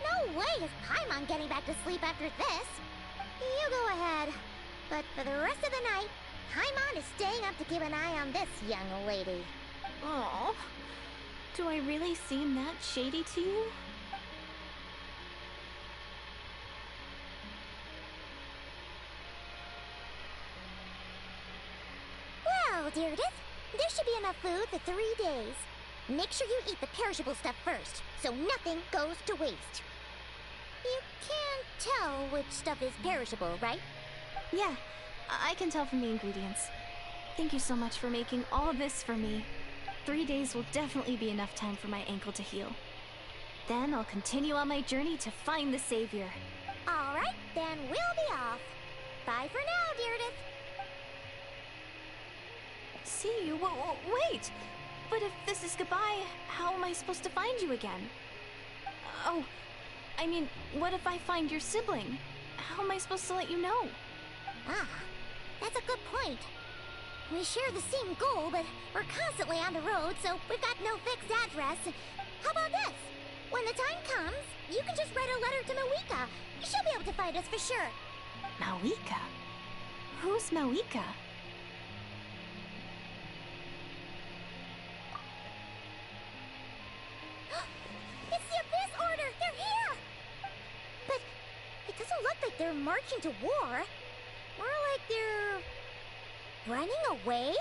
No way is Paimon getting back to sleep after this. You go ahead. But for the rest of the night, Paimon is staying up to keep an eye on this young lady. Oh, do I really seem that shady to you? Well, Deirdre, there should be enough food for 3 days. Make sure you eat the perishable stuff first, so nothing goes to waste. You can't tell which stuff is perishable, right? Yeah, I can tell from the ingredients. Thank you so much for making all of this for me. 3 days will definitely be enough time for my ankle to heal. Then I'll continue on my journey to find the Savior. Alright, then we'll be off. Bye for now, Deirdre. See you? Wait! But if this is goodbye, how am I supposed to find you again? Oh, I mean, what if I find your sibling? How am I supposed to let you know? Ah, that's a good point. We share the same goal, but we're constantly on the road, so we've got no fixed address. How about this? When the time comes, you can just write a letter to Mawika. She'll be able to find us for sure. Mawika? Who's Mawika? It's the Abyss Order! They're here! But it doesn't look like they're marching to war. More like they're... running away?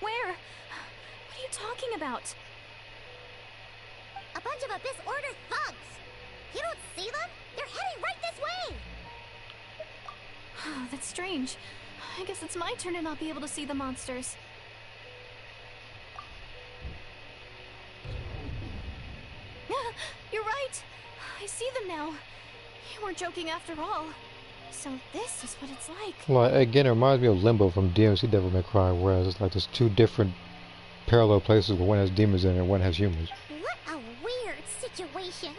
Where? What are you talking about? A bunch of Abyss Order thugs! You don't see them? They're heading right this way! That's strange. I guess it's my turn to not be able to see the monsters. You're right! I see them now. You weren't joking after all. So this is what it's like. Well, again, it reminds me of Limbo from DMC Devil May Cry, whereas it's like there's two different parallel places where one has demons in it and one has humans. What a weird situation.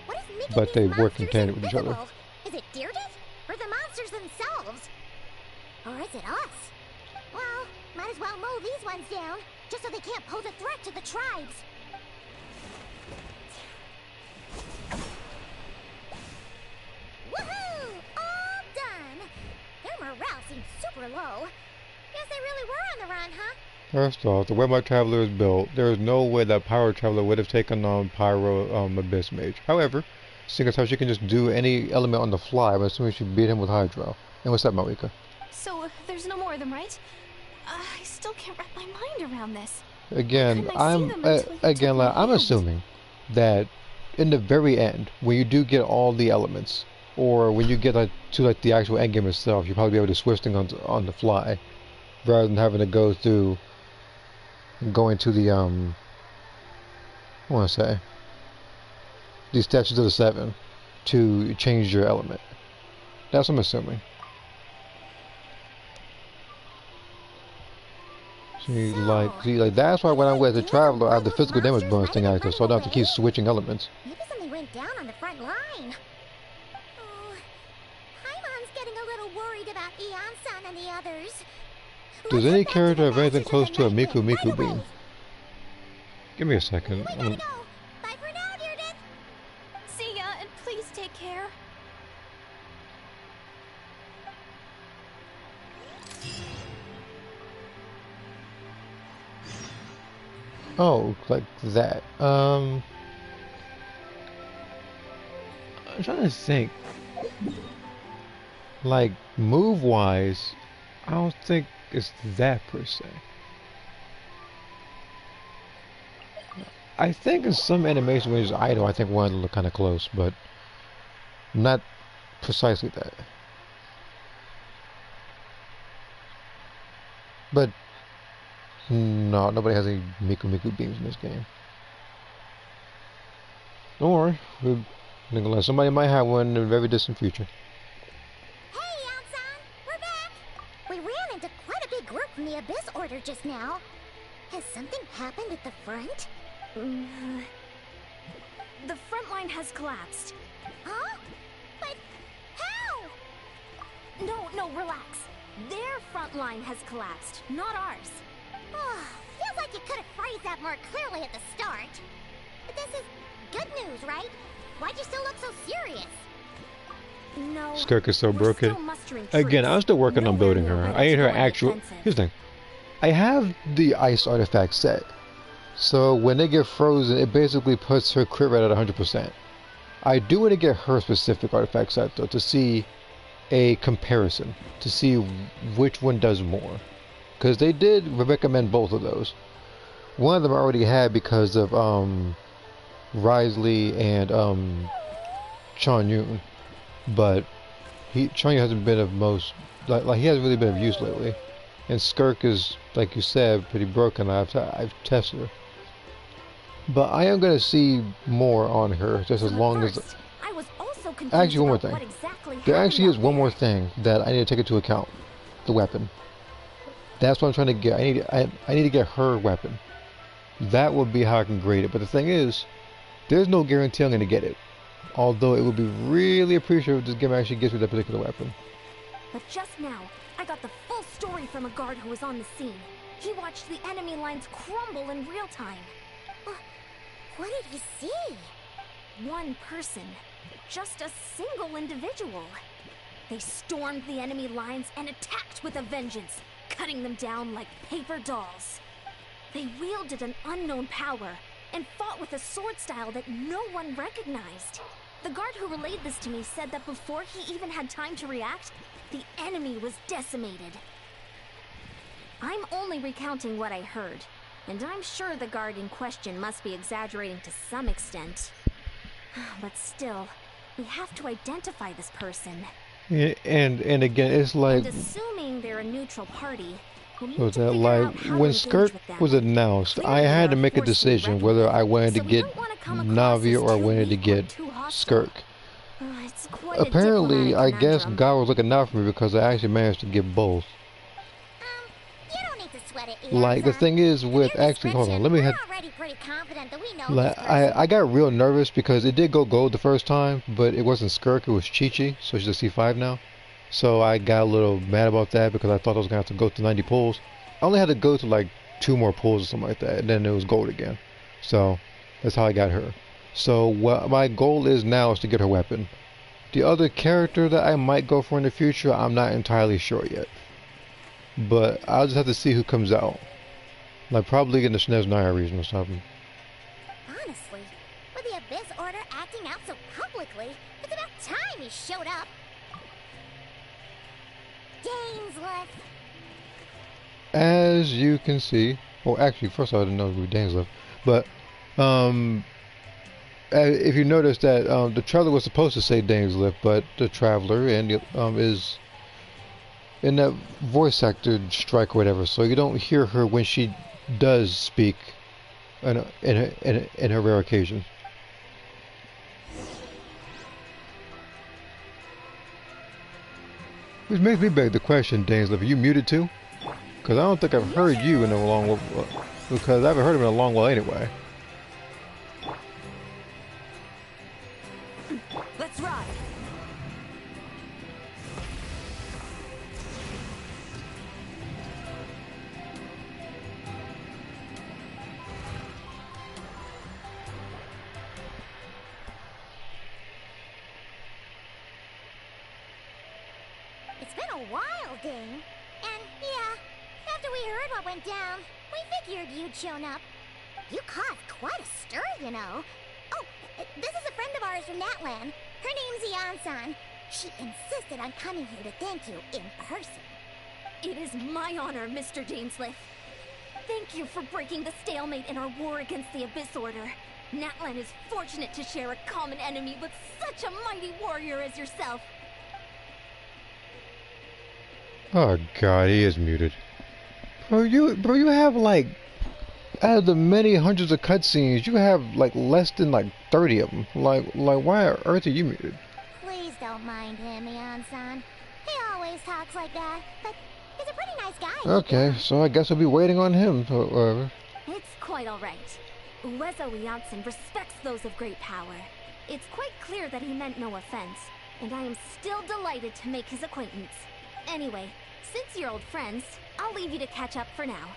What is making But they these work in monsters tandem with each other. invisible? Is it Deirdre? Or the monsters themselves? Or is it us? Well, might as well mow these ones down, just so they can't pose a threat to the tribes. Woohoo! All done! Their morale seems super low. Guess they really were on the run, huh? First off, the way my Traveler is built, there is no way that Pyro Traveler would have taken on Pyro Abyss Mage. However, seeing as how she can just do any element on the fly, I'm assuming she beat him with Hydro. And what's up, Mawika? So, there's no more of them, right? I still can't wrap my mind around this. Again, I'm I'm assuming that in the very end, when you do get all the elements, or when you get to the actual end game itself, you'll probably be able to switch things on the fly, rather than having to go through going to the I want to say the Statutes of the Seven to change your element. That's what I'm assuming. See, like that's why when I went as a Traveler, I have the physical damage bonus thing active, so I don't have to keep switching elements. Maybe something went down on the front line. Oh, Paimon's getting a little worried about Eon-san and the others. Does any character have anything close to a Miku Miku beam? Give me a second. We gotta go. Bye for now, Deirdre. See ya, and please take care. Oh, like that. I'm trying to think. Like, move-wise, I don't think it's that per se. I think in some animation when he's idle, I think one look kind of close, but not precisely that. But no, nobody has any Miku Miku beams in this game. Don't worry, unless somebody might have one in the very distant future. Hey, Archon! We're back! We ran into quite a big group from the Abyss Order just now. Has something happened at the front? The front line has collapsed. Huh? But how? No, relax. Their front line has collapsed, not ours. Oh, feels like you could have phrased that more clearly at the start. But this is good news, right? Why'd you still look so serious? No. Skirk is so we're broken. still mustering Again, I'm still working on Nowhere building her. near I need her ready to go actual. defensive. Here's the thing. I have the ice artifact set. So when they get frozen, it basically puts her crit rate at 100%. I do want to get her specific artifact set though to see a comparison, to see which one does more. Because they did recommend both of those. One of them I already had because of Risley and Chon Yun, but Chon Yun hasn't been of most like he hasn't really been of use lately. And Skirk is, like you said, pretty broken. I've tested her. But I am going to see more on her, just as long as... I was also confused Actually, one more about thing. what exactly There happened actually is out one there. more thing that I need to take into account. The weapon. That's what I'm trying to get. I need to get her weapon. That would be how I can grade it. But the thing is, there's no guarantee I'm going to get it. Although it would be really appreciative if this game actually gives me that particular weapon. But just now, I got the full story from a guard who was on the scene. He watched the enemy lines crumble in real time. What did he see? One person. Just a single individual. They stormed the enemy lines and attacked with a vengeance, cutting them down like paper dolls. They wielded an unknown power and fought with a sword style that no one recognized. The guard who relayed this to me said that before he even had time to react, the enemy was decimated. I'm only recounting what I heard, and I'm sure the guard in question must be exaggerating to some extent. But still, we have to identify this person. Yeah, and again, it's like... And assuming they're a neutral party, we'll need So to that figure like out how to when engage Skirk with them. was announced, I Clearly, had to they're make a forced to be decision whether I wanted to so we get don't want to come across Navi as or I too wanted to weak or get too hostile. Skirk. It's quite a Apparently, diplomatic I guess conundrum. God was looking out for me because I actually managed to get both. You don't need to sweat it, Like the Ian-san. thing is with In your actually, hold on, description, let me we're hit. already pretty confident that we know Like this person. I got real nervous because it did go gold the first time, but it wasn't Skirk, it was Chi-Chi, so she's a C5 now. So I got a little mad about that because I thought I was gonna have to go to 90 pulls. I only had to go to like 2 more pulls or something like that, and then it was gold again. So that's how I got her. So what my goal is now is to get her weapon. The other character that I might go for in the future, I'm not entirely sure yet. But I'll just have to see who comes out. Like probably in the Snezhnaya region or something. Honestly, with the Abyss Order acting out so publicly, it's about time he showed up. Dainsleif. As you can see, well actually first I didn't know who Danes left, but if you notice that the trailer was supposed to say Dainsleif, but the Traveler and is in that voice actor strike or whatever, so you don't hear her when she does speak in her rare occasions. Which makes me beg the question, Dainsleif, are you muted too? Because I don't think I've heard you in a long while, because I haven't heard him in a long while anyway. Let's ride. It's been a while, Dane. And yeah, after we heard what went down, we figured you'd shown up. You caused quite a stir, you know. Oh, this is a friend of ours from Natlan. Her name's Ian-san. She insisted on coming here to thank you in person. It is my honor, Mr. Dainsleif. Thank you for breaking the stalemate in our war against the Abyss Order. Natlan is fortunate to share a common enemy with such a mighty warrior as yourself. Oh god, he is muted. Bro, you have like, out of the many hundreds of cutscenes, you have like less than like 30 of them. Like why on earth are you muted? Please don't mind him, Ian-san. He always talks like that, but he's a pretty nice guy. Okay, so I guess we'll be waiting on him. It's quite alright. Uezo Iansen respects those of great power. It's quite clear that he meant no offense, and I am still delighted to make his acquaintance. Anyway, since you're old friends, I'll leave you to catch up for now.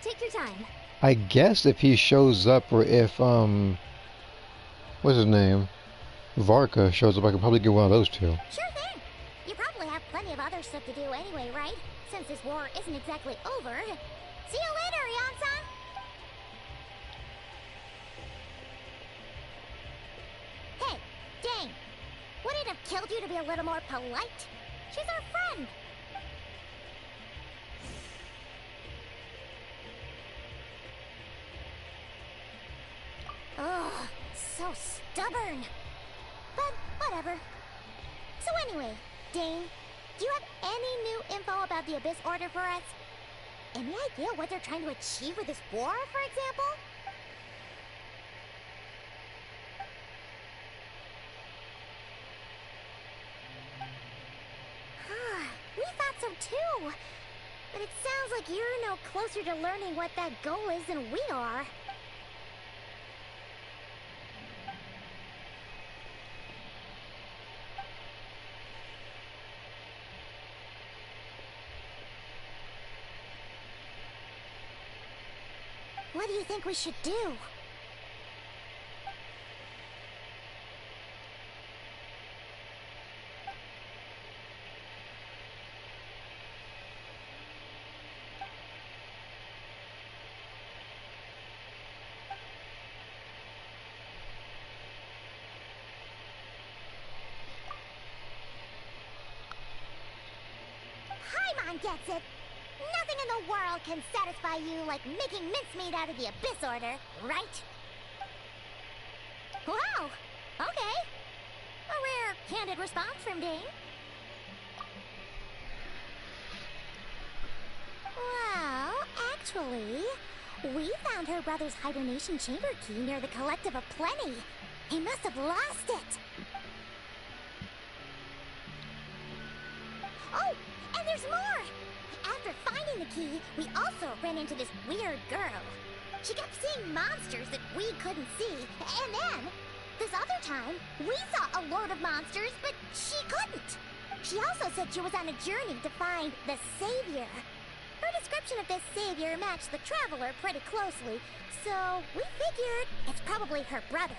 Take your time. I guess if he shows up, or if, what's his name? Varka shows up, I can probably get one of those two. Sure thing. You probably have plenty of other stuff to do anyway, right? Since this war isn't exactly over. See you later, Ian-san. Hey, dang. Would it have killed you to be a little more polite? She's our friend. Ugh, so stubborn. But whatever. So anyway, Dane, do you have any new info about the Abyss Order for us? Any idea what they're trying to achieve with this war, for example? We thought so too. But it sounds like you're no closer to learning what that goal is than we are. What do you think we should do? Paimon gets it. Nothing in the world can satisfy you like making mincemeat out of the Abyss Order, right? Wow, okay. A rare, candid response from Dane. Well, actually, we found her brother's hibernation chamber key near the Collective of Plenty. He must have lost it. Oh, and there's more! After finding the key, we also ran into this weird girl. She kept seeing monsters that we couldn't see, and then, this other time, we saw a load of monsters, but she couldn't. She also said she was on a journey to find the Savior. Her description of this Savior matched the Traveler pretty closely, so we figured it's probably her brother.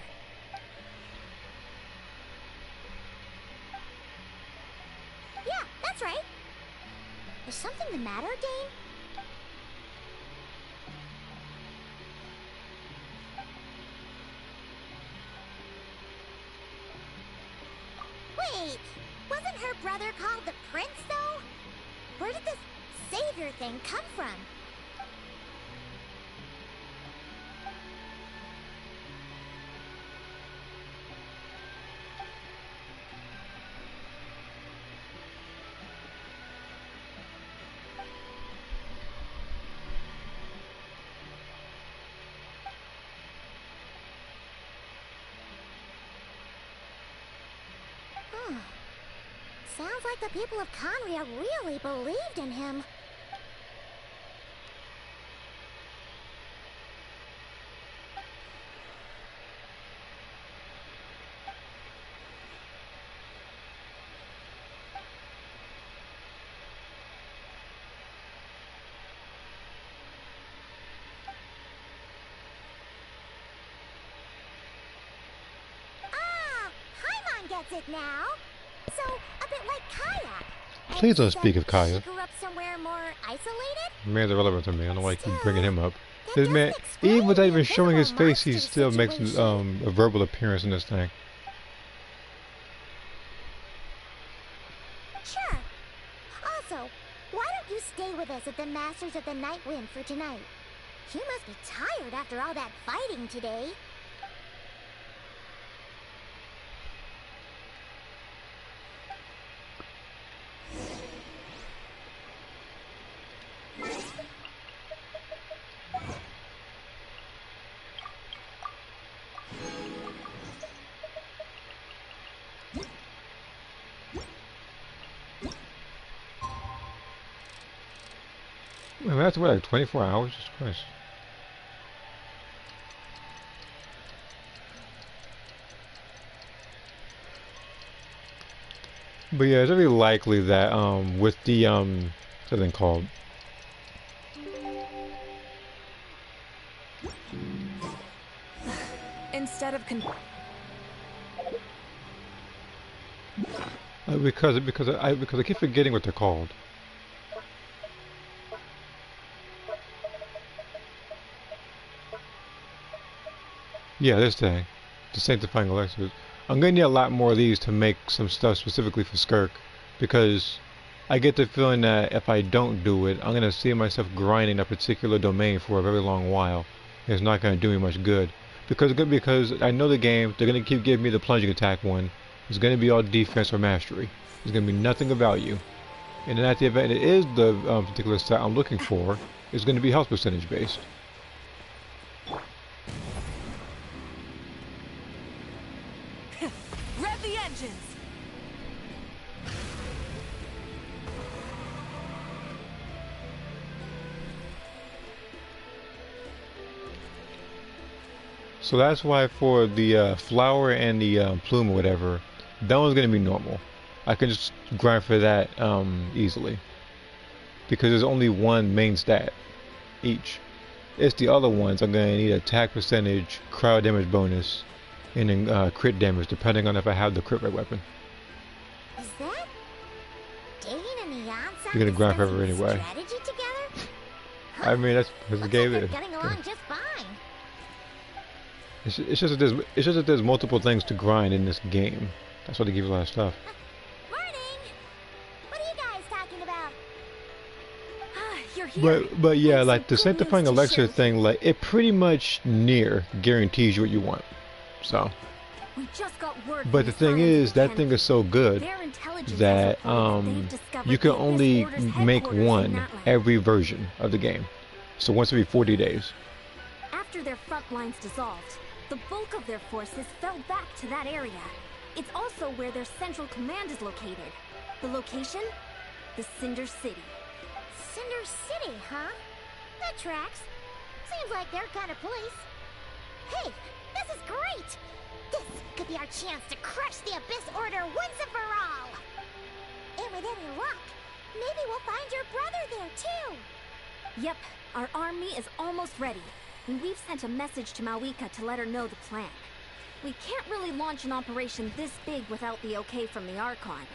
Yeah, that's right. Is something the matter, Dane? Wait, wasn't her brother called the Prince, though? Where did this Savior thing come from? Sounds like the people of Conria really believed in him. Ah, Paimon gets it now. So, a bit like Kaya. Please don't speak of Kaya. She grew up somewhere more isolated? Man's irrelevant to me. I don't like keep bringing him up. This man, even without even showing his face, he still makes a verbal appearance in this thing. us at the Masters of the Night Wind for tonight. You must be tired after all that fighting today. Wait, we have to wait like 24 hours? Jesus Christ. But yeah, it's very likely that with the what's that thing called? Instead of Because I keep forgetting what they're called. Yeah, this thing, the sanctifying elixirs. I'm gonna need a lot more of these to make some stuff specifically for Skirk, because I get the feeling that if I don't do it, I'm gonna see myself grinding a particular domain for a very long while. It's not gonna do me much good, because I know the game. They're gonna keep giving me the plunging attack one. It's gonna be all defense or mastery. There's gonna be nothing of value. And then at the event it is the particular stat I'm looking for, it's gonna be health percentage based. rev the engines. So that's why for the flower and the plume or whatever, that one's gonna be normal. I can just grind for that easily, because there's only one main stat each. It's the other ones I'm gonna need attack percentage, crowd damage bonus, and then crit damage, depending on if I have the crit rate weapon. Is that Dane and the Yansan You're gonna grind forever discussing anyway. strategy together? I mean, that's what the Looks game like is. they're getting along just fine. It's just that there's multiple things to grind in this game. That's why they give you a lot of stuff. Morning! What are you guys talking about? You're here. But yeah, I have like some the good sanctifying news to elixir share. thing, like it pretty much near guarantees you what you want. So, We just got word but from the thing Science is, that Lieutenant. thing is so good Their intelligence has that reported they've discovered you can the Abyss only Order's make headquarters in one that land. every version of the game. So once every 40 days. After their front lines dissolved, the bulk of their forces fell back to that area. It's also where their central command is located. The location? The Cinder City. Cinder City, huh? That tracks. Seems like their kind of place. Hey, this is great! This could be our chance to crush the Abyss Order once and for all! And with any luck, maybe we'll find your brother there too! Yep, our army is almost ready. And we've sent a message to Malika to let her know the plan. We can't really launch an operation this big without the okay from the Archon.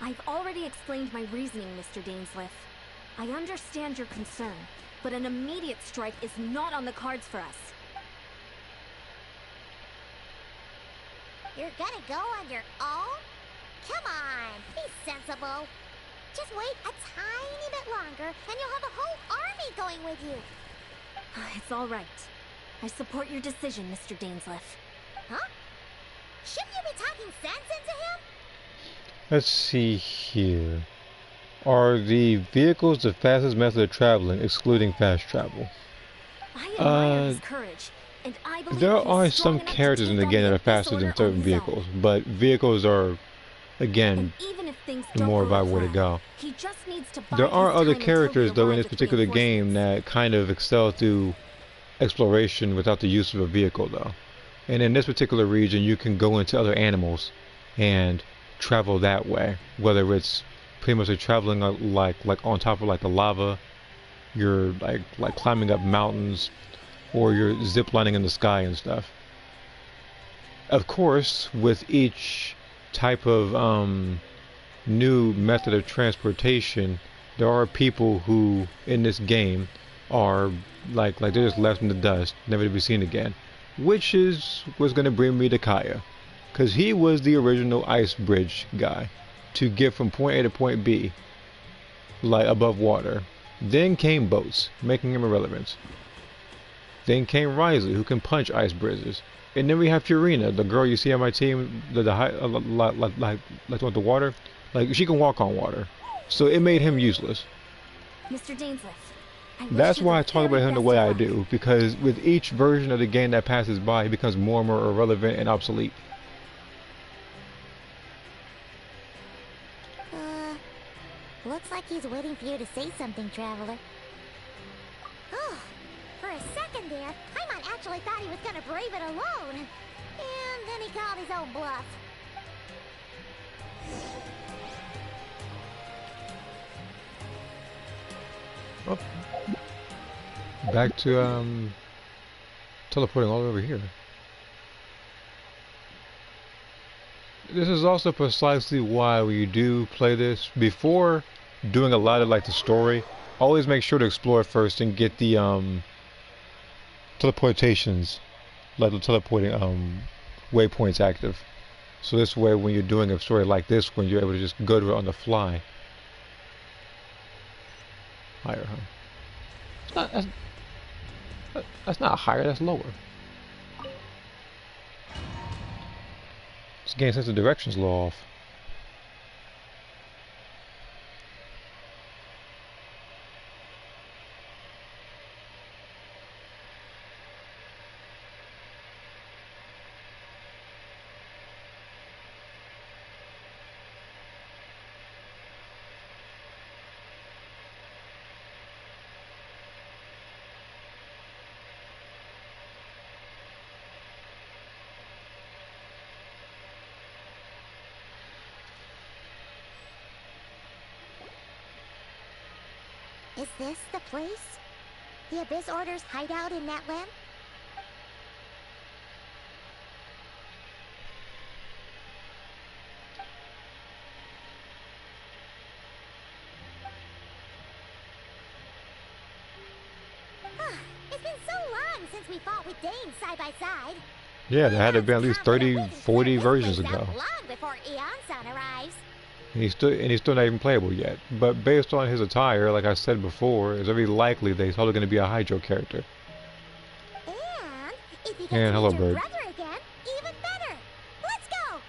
I've already explained my reasoning, Mr. Dainsleif. I understand your concern, but an immediate strike is not on the cards for us. You're gonna go on your own? Come on, be sensible. Just wait a tiny bit longer, and you'll have a whole army going with you. It's all right. I support your decision, Mr. Dainsleif. Huh? Shouldn't you be talking sense into him? Let's see here. Are the vehicles the fastest method of traveling, excluding fast travel? I admire his courage, and I believe There he's are strong some enough to characters in take the on game that are Abyss faster than Order on certain his vehicles, own. but vehicles are, again, And even if things the don't more go viable way to plan, go. he just needs to There bide are his other time until characters we though in arrive this with particular game reinforcements. that kind of excel through exploration without the use of a vehicle though. And in this particular region you can go into other animals and travel that way. Whether it's pretty much like traveling like on top of like the lava, you're like climbing up mountains, or you're ziplining in the sky and stuff. Of course, with each type of new method of transportation, there are people who in this game are like they're just left in the dust, never to be seen again. Which is what's going to bring me to Kaya. because he was the original ice bridge guy to get from point A to point B, like above water. Then came boats, making him irrelevant. Then came Risley, who can punch ice bridges. And then we have Furina, the girl you see on my team, the high, like with the water, like she can walk on water. So it made him useless. Mr. Dainsleif, That's why I talk about him the way I do, because with each version of the game that passes by, he becomes more and more irrelevant and obsolete. Looks like he's waiting for you to say something, Traveler. Oh, for a second there, Paimon actually thought he was gonna brave it alone. And then he called his own bluff. Oh. Back to teleporting all over here. This is also precisely why when you do play this, before doing a lot of like the story, always make sure to explore first and get the teleportations, like the teleporting waypoints active. So this way when you're doing a story like this one, you're able to just go to it on the fly. Higher, huh? That's not higher, that's lower. This game sets the directions law off. Is this the place? The Abyss Order's hideout in that land? It's been so long since we fought with Dane side by side. Yeah, there had to be at least 30, 40 versions ago. Long before Eon-san arrives. And he's still not even playable yet. But based on his attire, like I said before, it's very likely that he's probably going to be a Hydro character. And if you And hello, bird. brother again, even better. Let's go.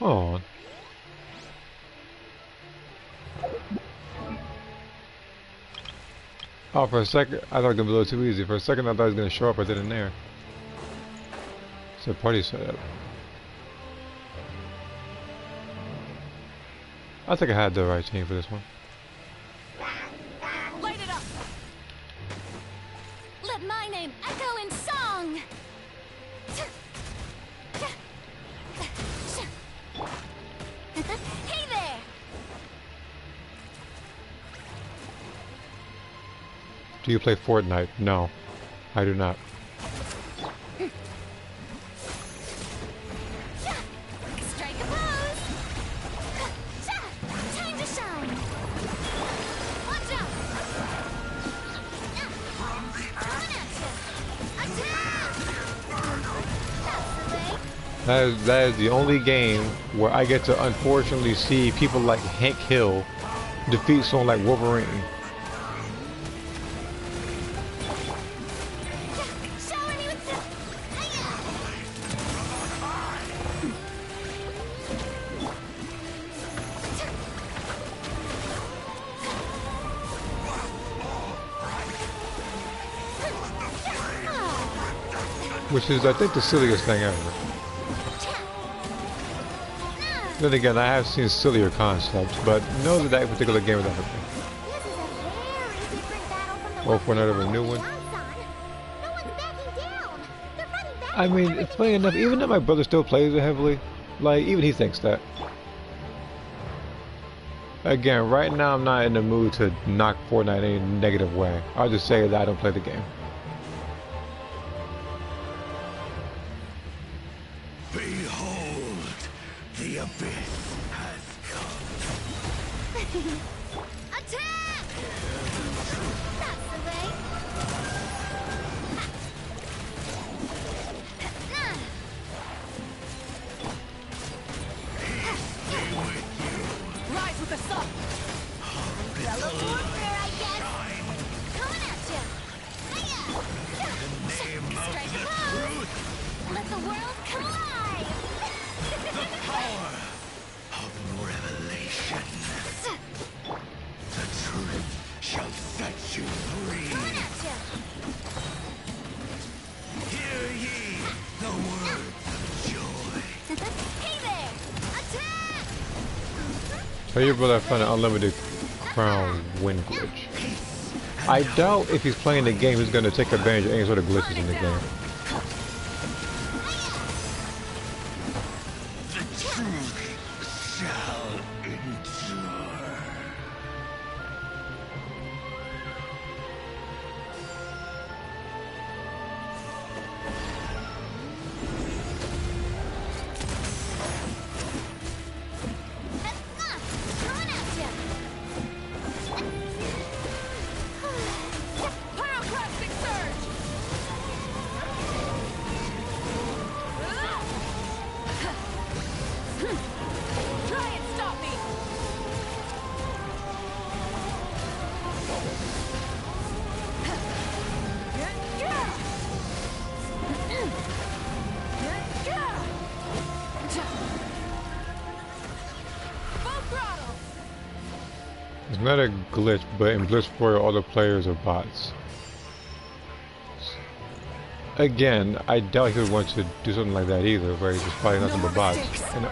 Oh. Oh, for a second, I thought it was going to be a little too easy. For a second, I thought it was going to show up right then and there. It's a party setup. I think I had the right team for this one. Light it up! Let my name echo in song! Hey there! Do you play Fortnite? No, I do not. Strike a pose! Time to shine! Watch out! Coming at you! Attack! That's the way. That is the only game where I get to unfortunately see people like Hank Hill defeat someone like Wolverine. Shower me with the... Which is, I think, the silliest thing ever. Then again, I have seen sillier concepts, but no that particular game is ever. This is a very different battle from the Or if we're not ever a new one. No one's backing down. They're fighting back. I mean, it's funny enough, even though my brother still plays it heavily, like, even he thinks that. Again, right now I'm not in the mood to knock Fortnite in any negative way. I'll just say that I don't play the game. Behold, the abyss has come. Attack! That's the way. Tell your brother I found an unlimited crown win glitch. I doubt if he's playing the game he's going to take advantage of any sort of glitches in the game. It's not a glitch, but in Blitz Royale, all the players are bots. Again, I doubt he would want to do something like that either, where he's just fighting nothing but bots. And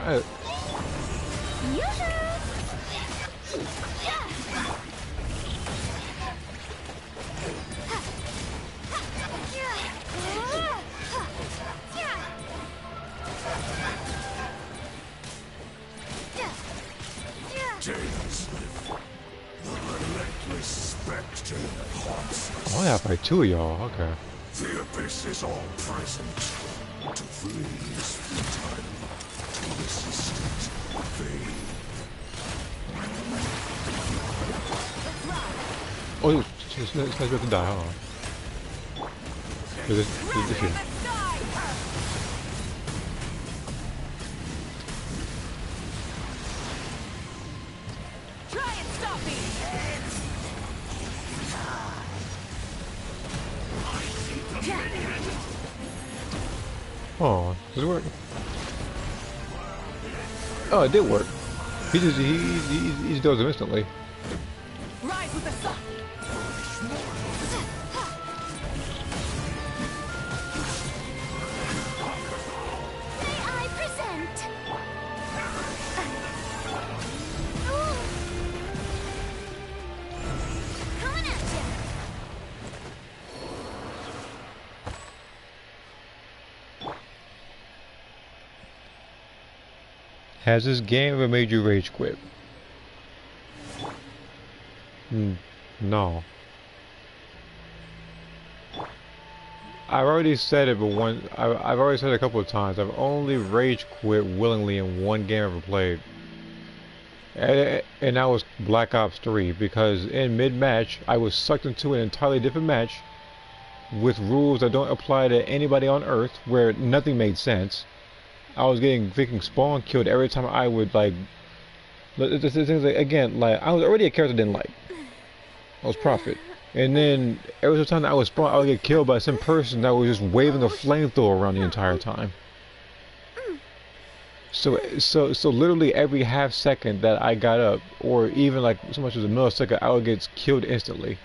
oh yeah, by two of y'all, okay. The abyss is all present. To flee is futile. To resist it, vain. Oh, it's not about to die, hold on. This here. Oh, does it work? Oh, it did work. He just does it instantly. Rise with the sun. May I present? Coming at you. Has this game ever made you rage quit? No. I've already said it, but I've already said it a couple of times. I've only rage quit willingly in one game I've ever played. And that was Black Ops 3, because in mid-match, I was sucked into an entirely different match with rules that don't apply to anybody on Earth, where nothing made sense. I was getting freaking spawn killed every time I would, like, again, like, I was already a character I didn't like. I was Prophet. And then every time that I was spawn, I would get killed by some person that was just waving a flamethrower around the entire time. So literally every half second that I got up, or even like so much as a millisecond, I would get killed instantly.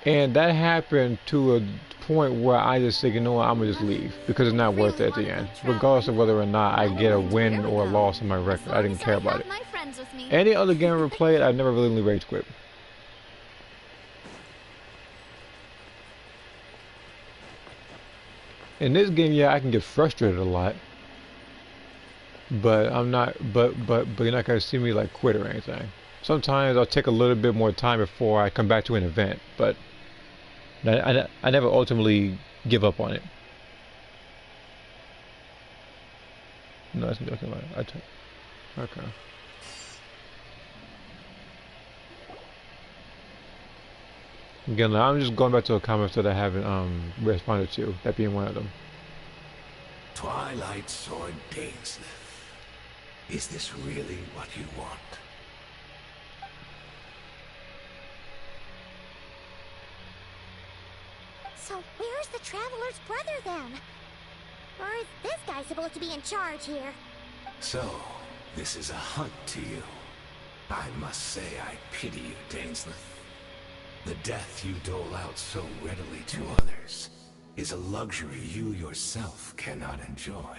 And that happened to a point where I just said, you know what, I'm gonna just leave, because it's not worth it at the end. Regardless of whether or not I get a win or a loss in my record, I didn't care about it. Any other game I ever played, I've never really rage quit. In this game, yeah, I can get frustrated a lot, but I'm not. But you're not gonna see me like quit or anything. Sometimes I'll take a little bit more time before I come back to an event, but I never ultimately give up on it. No, that's nothing like it. Okay. Again, I'm just going back to the comments that I haven't responded to, that being one of them. Twilight Sword Gainsleif. Is this really what you want? So where's the Traveler's brother then? Or is this guy supposed to be in charge here? So, this is a hunt to you. I must say I pity you, Gainsleif. The death you dole out so readily to others is a luxury you yourself cannot enjoy.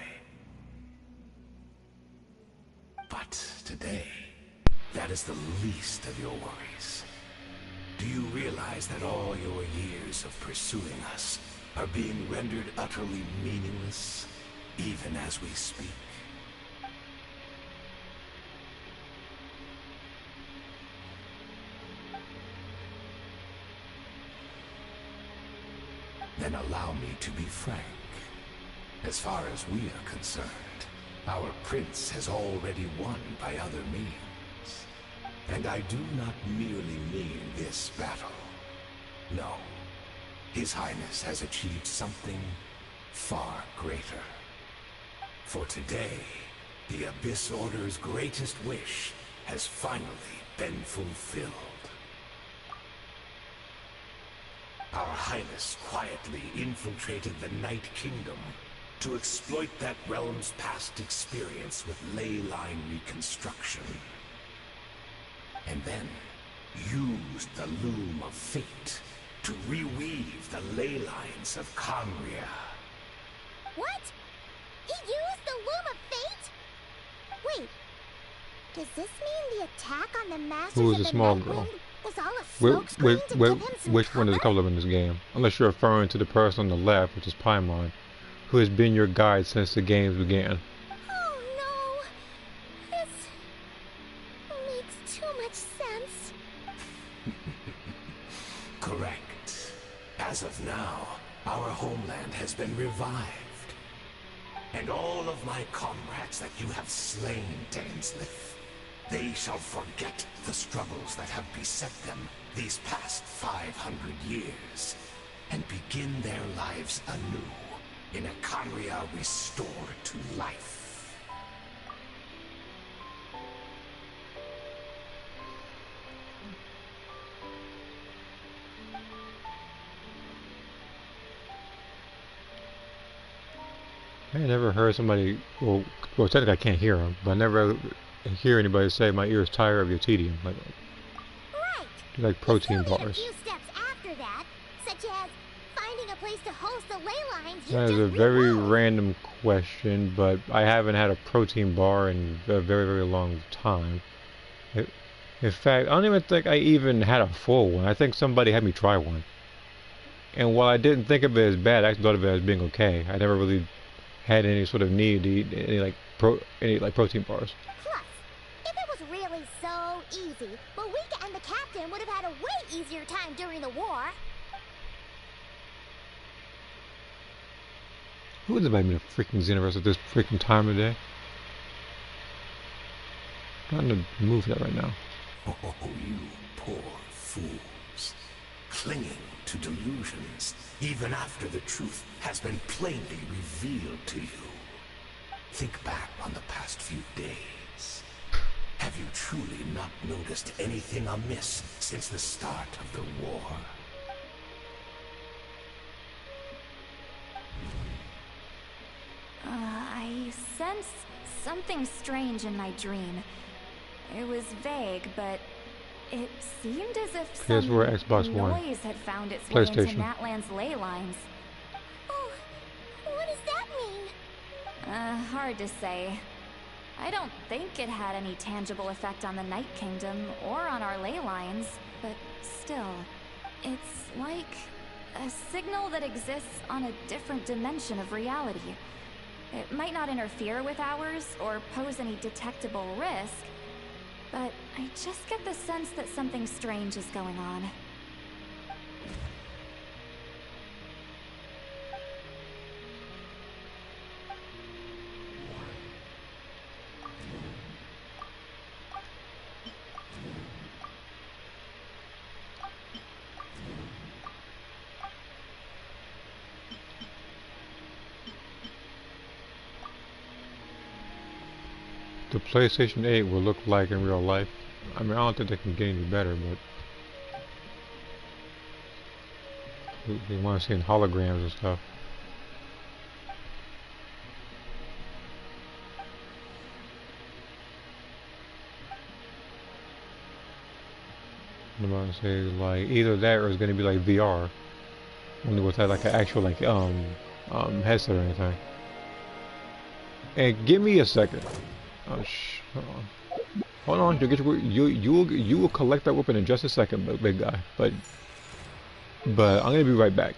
today. That is the least of your worries. Do you realize that all your years of pursuing us are being rendered utterly meaningless, even as we speak? Then allow me to be frank. As far as we are concerned, our prince has already won by other means. And I do not merely mean this battle. No. His Highness has achieved something far greater. For today, the Abyss Order's greatest wish has finally been fulfilled. Our Highness quietly infiltrated the Night Kingdom to exploit that realm's past experience with ley line reconstruction. And then used the Loom of Fate to reweave the ley lines of Conria. What? He used the Loom of Fate? Wait, does this mean the attack on the Masters Who is of the the small Night girl? Wind was all a smokescreen to give him some Which one is the cover? color in this game? Unless you're referring to the person on the left, which is Paimon, who has been your guide since the games began. Oh no! This makes too much sense. Correct. As of now, our homeland has been revived. And all of my comrades that you have slain, Dainsleif, they shall forget the struggles that have beset them these past 500 years, and begin their lives anew in a Conria restored to life. I never heard somebody, well technically I can't hear them, but I never hear anybody say my ears tire of your tedium. Like protein You still need bars. a few steps after that, such as finding a place to host the ley lines you That is just a very rewove. random question, but I haven't had a protein bar in a very, very long time. In fact, I don't even think I even had a full one. I think somebody had me try one. And while I didn't think of it as bad, I actually thought of it as being okay. I never really had any sort of need to eat any protein bars. Plus, if it was really so easy, Malika and the captain would have had a way easier time during the war. Who is inviting me to freaking Xenoverse at this freaking time of day? I'm not in the mood for that right now. Oh, you poor fools. Clinging to delusions, even after the truth has been plainly revealed to you. Think back on the past few days. Have you truly not noticed anything amiss since the start of the war? I sensed something strange in my dream. It was vague, but it seemed as if some PS4, Xbox One, noise had found its way into PlayStation. Natlan's ley lines. Oh, what does that mean? Hard to say. I don't think it had any tangible effect on the Night Kingdom or on our ley lines, but still, it's like a signal that exists on a different dimension of reality. It might not interfere with ours or pose any detectable risk, but I just get the sense that something strange is going on. The PlayStation 8 will look like in real life. I mean, I don't think they can get any better, but we want to see in holograms and stuff. I'm about to say like either that or it's going to be like VR, only without like an actual like headset or anything. And give me a second. Oh hold on. Hold on, you will collect that weapon in just a second, big guy. But I'm gonna be right back.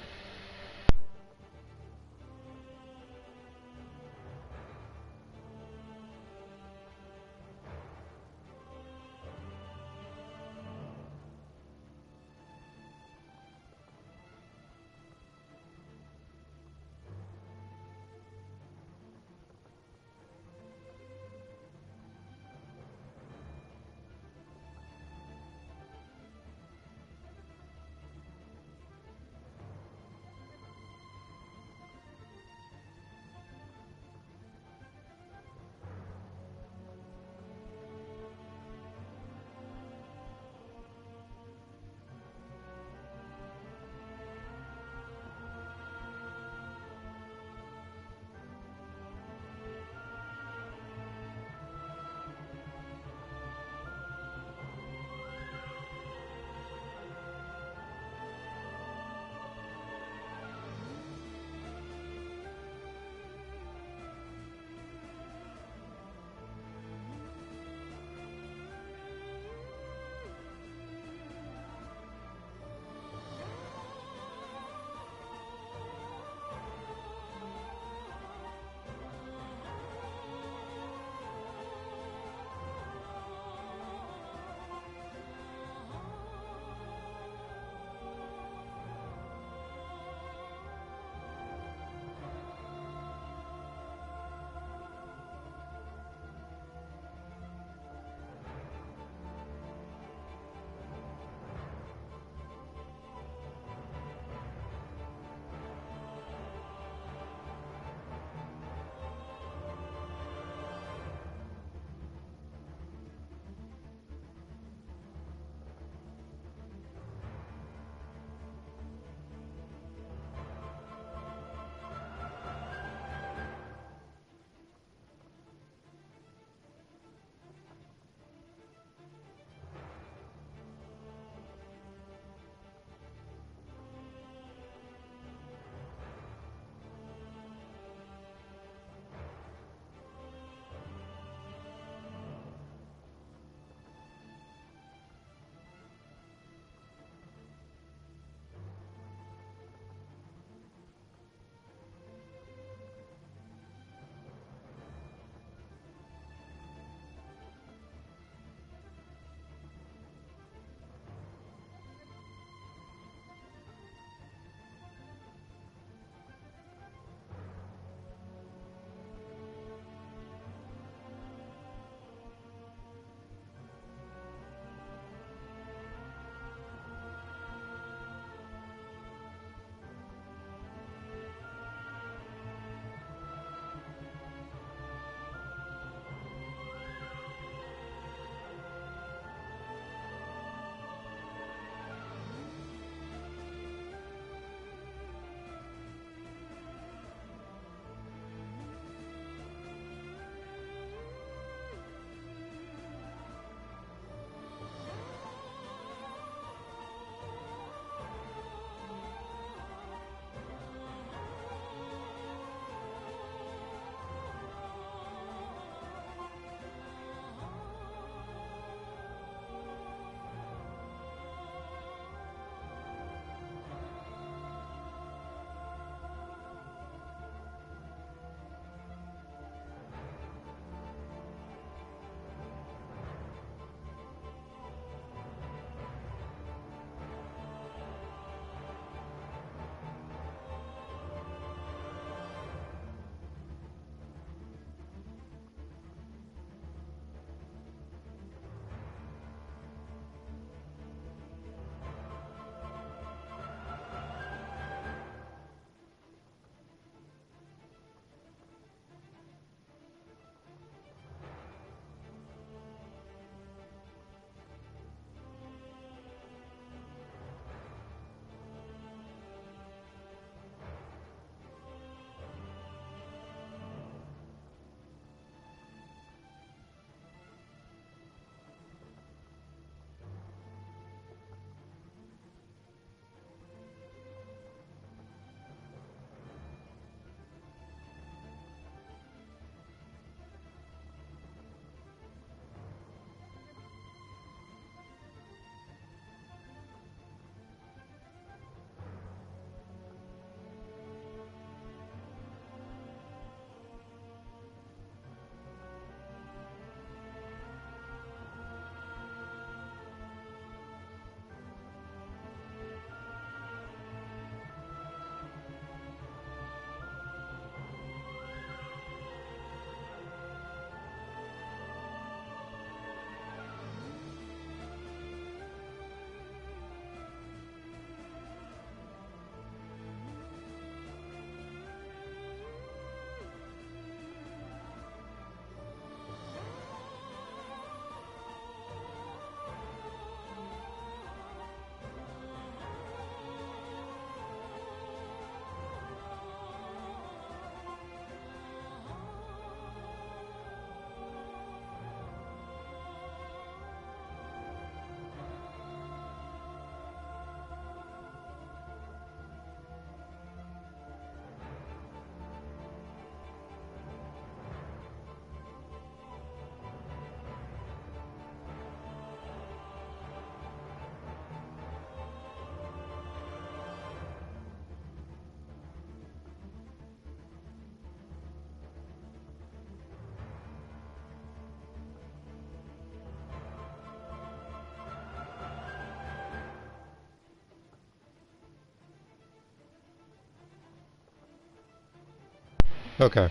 Okay.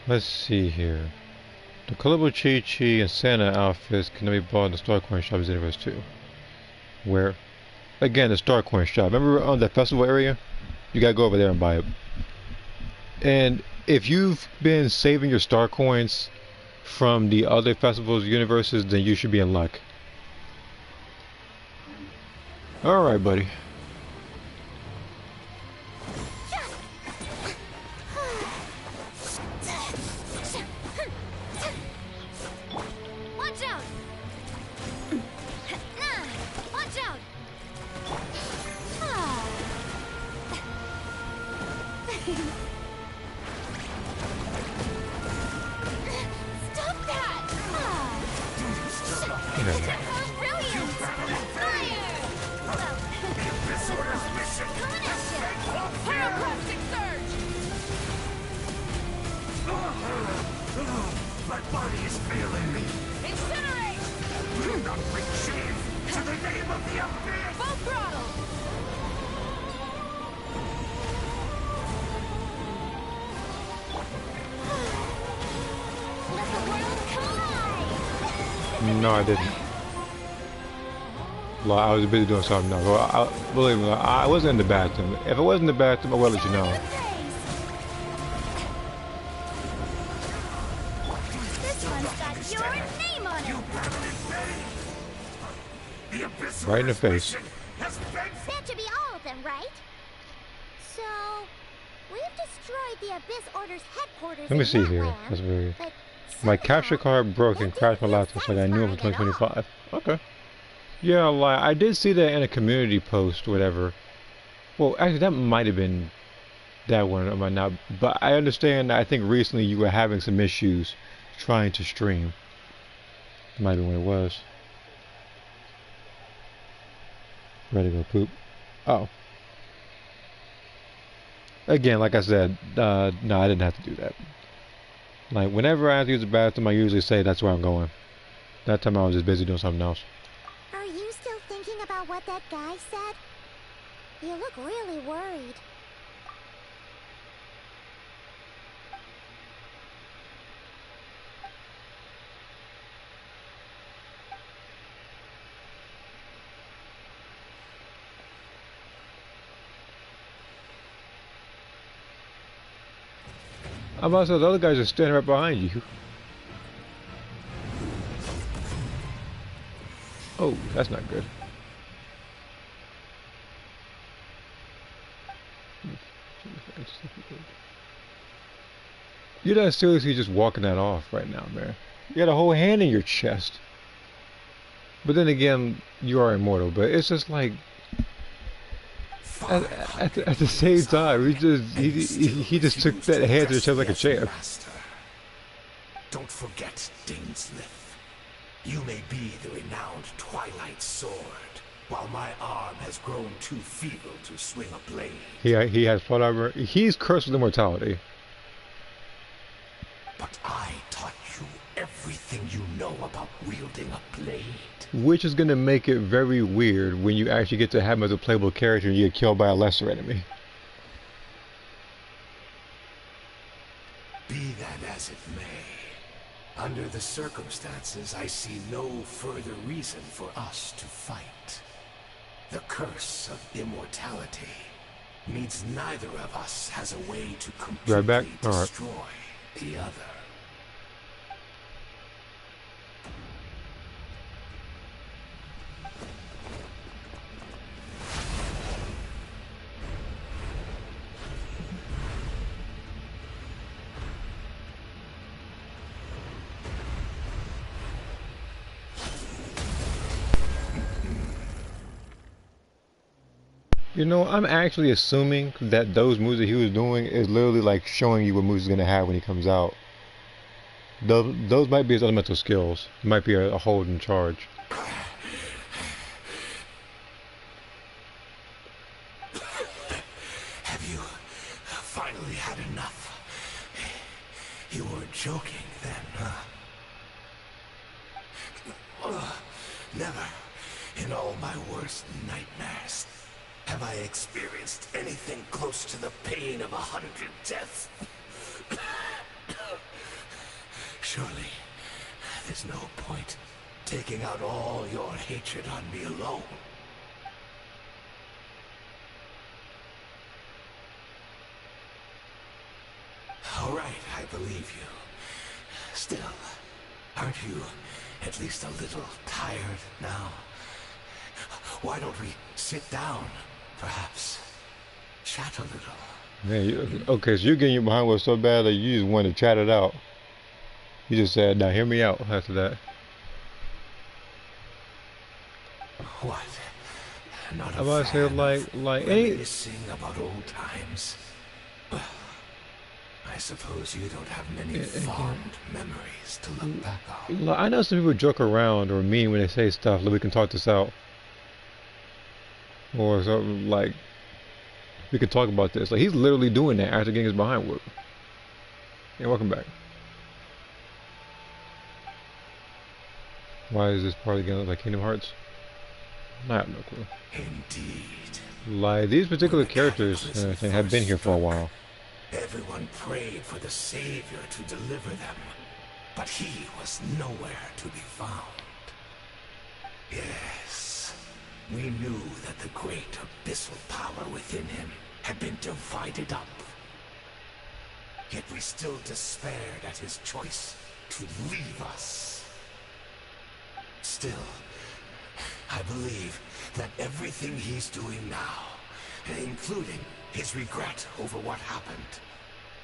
Let's see here. The colorful Chi-Chi and Santa outfits can be bought in the Star Coin Shop in Universe 2. Where? Again, the Star Coin Shop. Remember on that festival area? You gotta go over there and buy it. And if you've been saving your Star Coins from the other festivals universes, then you should be in luck. Alright, buddy. Watch out! Watch out! Stop that! Okay. Brilliant! Fire! Coming at you! Pyroclastic surge! My body is failing me. Incinerate! Do not bring shame to the name of the Abyss! Full throttle! Let the world collide! No, I didn't. Well, I was busy doing something else. Well, believe me, I wasn't in the bathroom. If I was in the bathroom, I will let you know. This one's got your name on it! The Abyss Right in the face. has been That should be all of them, right? So, we've destroyed the Abyss Order's headquarters. Let me in see that here. land, That's weird. but My somehow, capture card broke and that crashed my didn't laptop, so I got a new one for satisfy at all. 2025. Okay. Yeah, like, I did see that in a community post or whatever. Well, actually, that might have been that one, or might not. But I understand that I think recently you were having some issues trying to stream. Might be when it was. Ready to go poop. Oh. Again, like I said, no, I didn't have to do that. Like, whenever I have to use the bathroom, I usually say that's where I'm going. That time I was just busy doing something else. Are you still thinking about what that guy said? You look really worried. I'm about to say, the other guys are standing right behind you. Oh, that's not good. You're not seriously just walking that off right now, man. You got a whole hand in your chest. But then again, you are immortal. But it's just like, at the same time, he just took that hand to the chest like a champ. Don't forget, Dainsmith. You may be the renowned Twilight Sword, while my arm has grown too feeble to swing a blade. He has plot armor. He's cursed with immortality. But I taught you everything you know about wielding a blade. Which is going to make it very weird when you actually get to have him as a playable character and you get killed by a lesser enemy. Be that as it may, under the circumstances, I see no further reason for us to fight. The curse of immortality means neither of us has a way to completely Right back? All right. destroy the other. You know, I'm actually assuming that those moves that he was doing is literally like showing you what moves he's going to have when he comes out. Those might be his elemental skills. It might be a hold in charge. Have you finally had enough? You weren't joking then, huh? Never, in all my worst nightmares, have I experienced anything close to the pain of 100 deaths. Surely, there's no point taking out all your hatred on me alone. All right, I believe you. Still, aren't you at least a little tired now? Why don't we sit down, perhaps? Chat a little. Man, okay, so you're getting your behind was so bad that you just want to chat it out. You just said, now hear me out after that. What? Not I'm about to say, like, ain't... reminiscing about old times. Well, I suppose you don't have many fond memories to look back on. I know some people joke around or mean when they say stuff like we can talk this out. Or something like, we could talk about this. Like, he's literally doing that after getting his behind whooped. Yeah, welcome back. Why is this part again like Kingdom Hearts? I have no clue. Indeed. Like, these particular characters and everything have been here for a while. Everyone prayed for the Savior to deliver them, but he was nowhere to be found. Yes, we knew that the great abyssal power within him had been divided up. Yet we still despaired at his choice to leave us. Still, I believe that everything he's doing now, including his regret over what happened,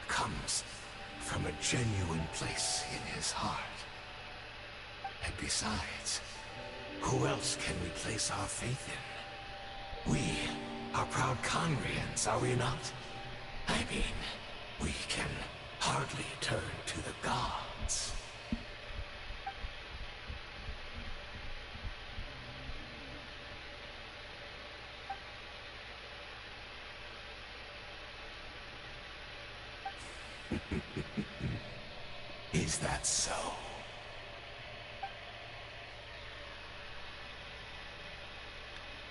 comes from a genuine place in his heart. And besides, who else can we place our faith in? We are proud Conrians, are we not? I mean, we can hardly turn to the gods. Is that so?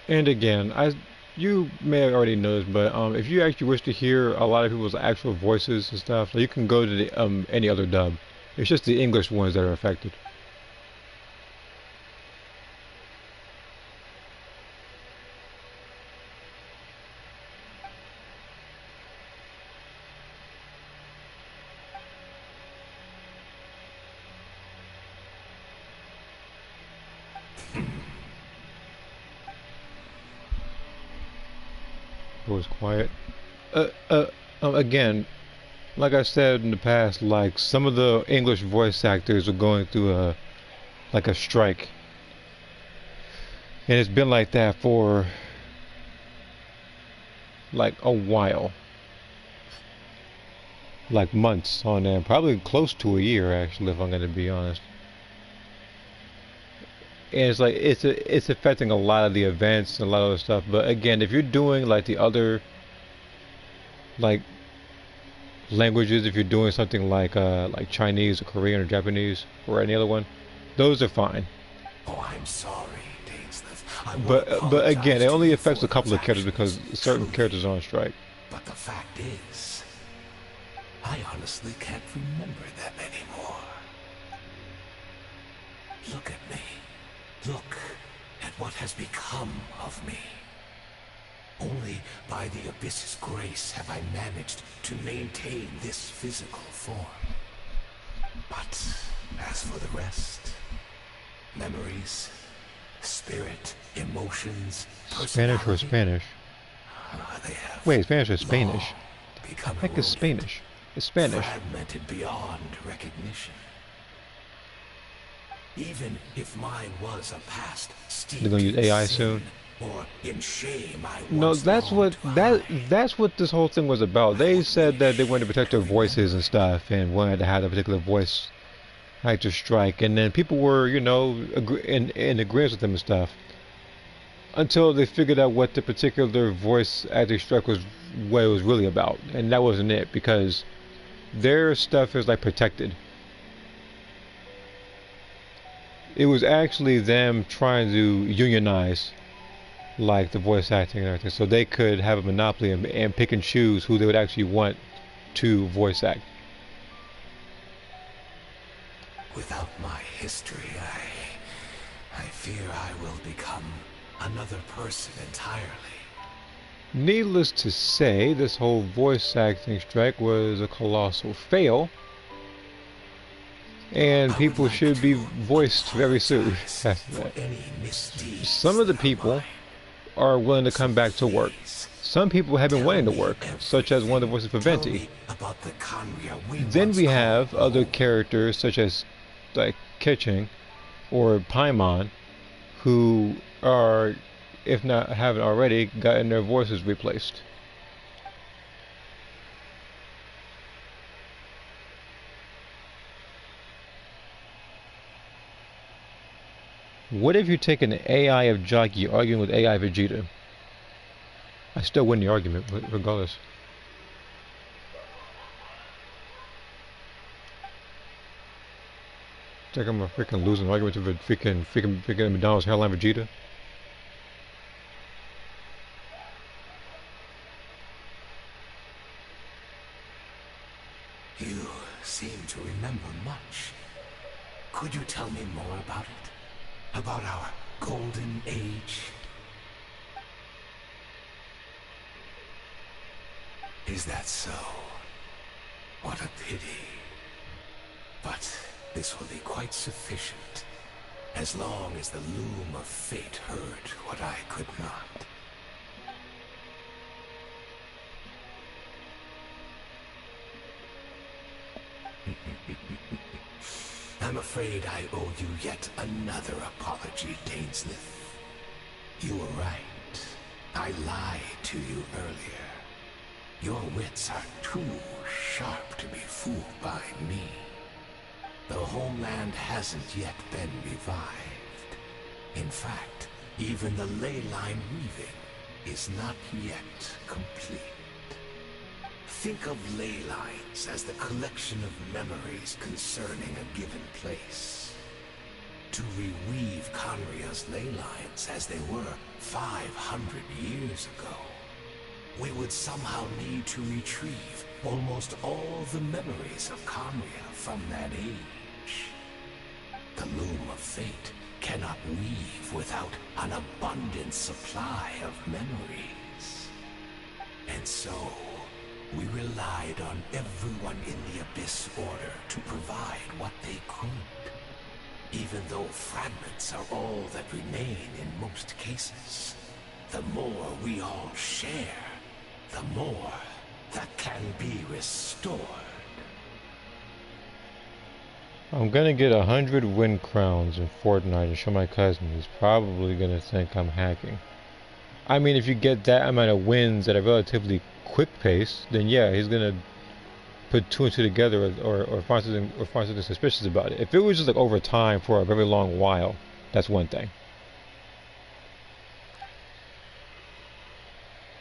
And again, you may have already noticed, but if you actually wish to hear a lot of people's actual voices and stuff, you can go to the any other dub. It's just the English ones that are affected. It was quiet. Again, like I said in the past, like some of the English voice actors are going through a strike, and it's been like that for like a while, like months on end, probably close to a year actually, if I'm going to be honest. And it's like it's affecting a lot of the events and a lot of other stuff. But again, if you're doing like the other like languages, if you're doing something like Chinese or Korean or Japanese or any other one, those are fine. Oh, I'm sorry, Dainsleif. But again, it only affects a couple of characters because certain characters are on strike. But the fact is, I honestly can't remember them anymore. Look at me. Look at what has become of me. Only by the Abyss's grace have I managed to maintain this physical form. But as for the rest, memories, spirit, emotions, Spanish or Spanish? they have Wait, Spanish or Spanish? Become The heck is Spanish? It's Spanish. fragmented beyond recognition. Even if mine was a past steeped They're gonna use in AI sin soon. or in shame I No, once that's what longed to hide. that's what this whole thing was about. They said that they wanted to protect their voices and stuff, and wanted to have a particular voice actor strike, and then people were, you know, in agreement with them and stuff, until they figured out what the particular voice actor strike was, what it was really about, and that wasn't it, because their stuff is like protected. It was actually them trying to unionize like the voice acting and everything, so they could have a monopoly and pick and choose who they would actually want to voice act. Without my history, I fear I will become another person entirely. Needless to say, this whole voice acting strike was a colossal fail, and people should be voiced very soon after that. Some of the people are willing to come back to work. Some people have been wanting to work, such as one of the voices for Venti. Then we have other characters such as like Ketching or Paimon, who are, if not haven't already, gotten their voices replaced. What if you take an AI of Jockey arguing with AI Vegeta? I still win the argument, regardless. Think I'm a freaking losing argument to freaking McDonald's hairline Vegeta? You seem to remember much. Could you tell me more about it? About our golden age? Is that so? What a pity. But this will be quite sufficient, as long as the loom of fate heard what I could not. I'm afraid I owe you yet another apology, Dainsmith. You were right. I lied to you earlier. Your wits are too sharp to be fooled by me. The homeland hasn't yet been revived. In fact, even the ley line weaving is not yet complete. Think of ley lines as the collection of memories concerning a given place. To reweave Conria's ley lines as they were 500 years ago, we would somehow need to retrieve almost all the memories of Conria from that age. The loom of fate cannot weave without an abundant supply of memories. And so, we relied on everyone in the Abyss Order to provide what they could, even though fragments are all that remain in most cases. The more we all share, the more that can be restored. I'm gonna get 100 win crowns in Fortnite and show my cousin. He's probably gonna think I'm hacking. I mean, if you get that amount of wins at a relatively quick pace, then yeah, he's gonna put two and two together, or find something suspicious about it. If it was just like over time for a very long while, that's one thing.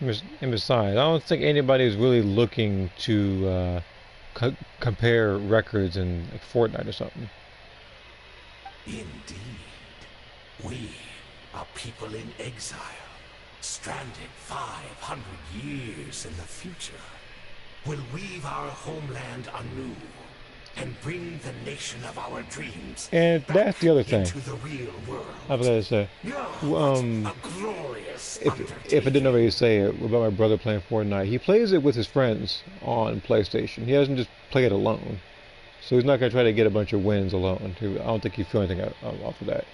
And besides, I don't think anybody is really looking to compare records in like Fortnite or something. Indeed, we are people in exile, stranded 500 years in the future, will weave our homeland anew and bring the nation of our dreams And that's the other thing. into the real world. I was gonna say, A glorious if I didn't already say it about my brother playing Fortnite, he plays it with his friends on PlayStation. He doesn't just play it alone. So he's not gonna try to get a bunch of wins alone. I don't think he'd feel anything off of that.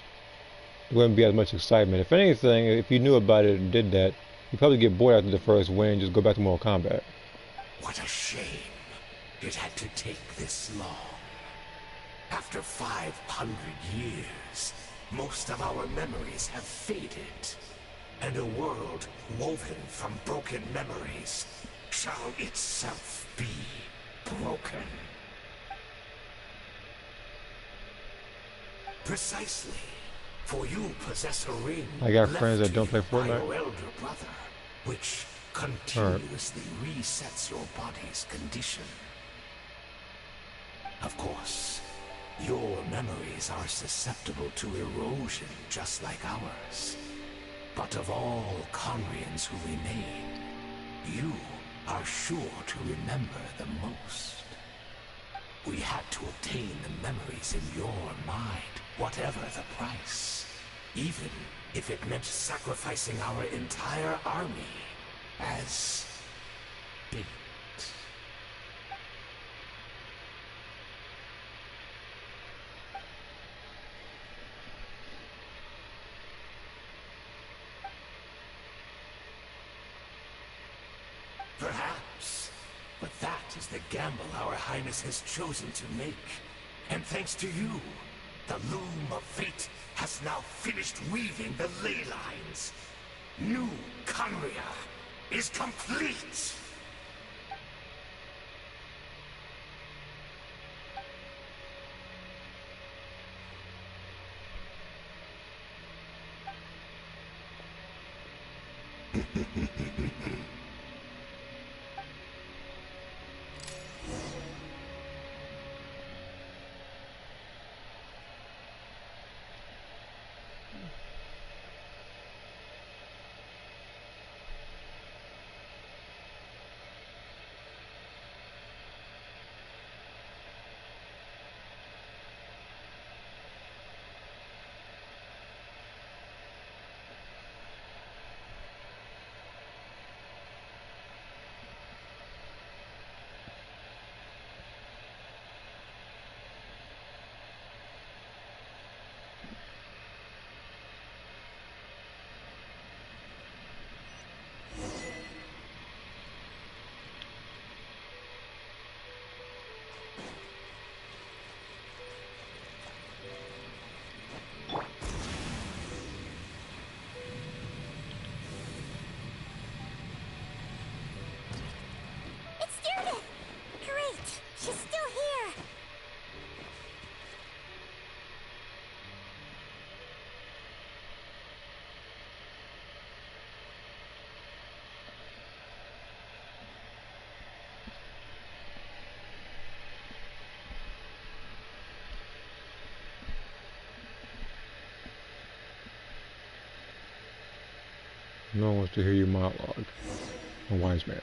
There wouldn't be as much excitement. If anything, if you knew about it and did that, you'd probably get bored after the first win and just go back to Mortal Kombat. What a shame it had to take this long. After 500 years, most of our memories have faded, and a world woven from broken memories shall itself be broken. Precisely, for you possess a ring. I got left friends that to don't play you by Fortnite. your elder brother, which continuously resets your body's condition. Of course, your memories are susceptible to erosion just like ours. But of all Conrians who remain, you are sure to remember the most. We had to obtain the memories in your mind, whatever the price. Even if it meant sacrificing our entire army as bait. Perhaps. But that is the gamble our Highness has chosen to make. And thanks to you, the loom of fate has now finished weaving the ley lines. New Conria is complete! She's still here! No one wants to hear you monologue. A wise man.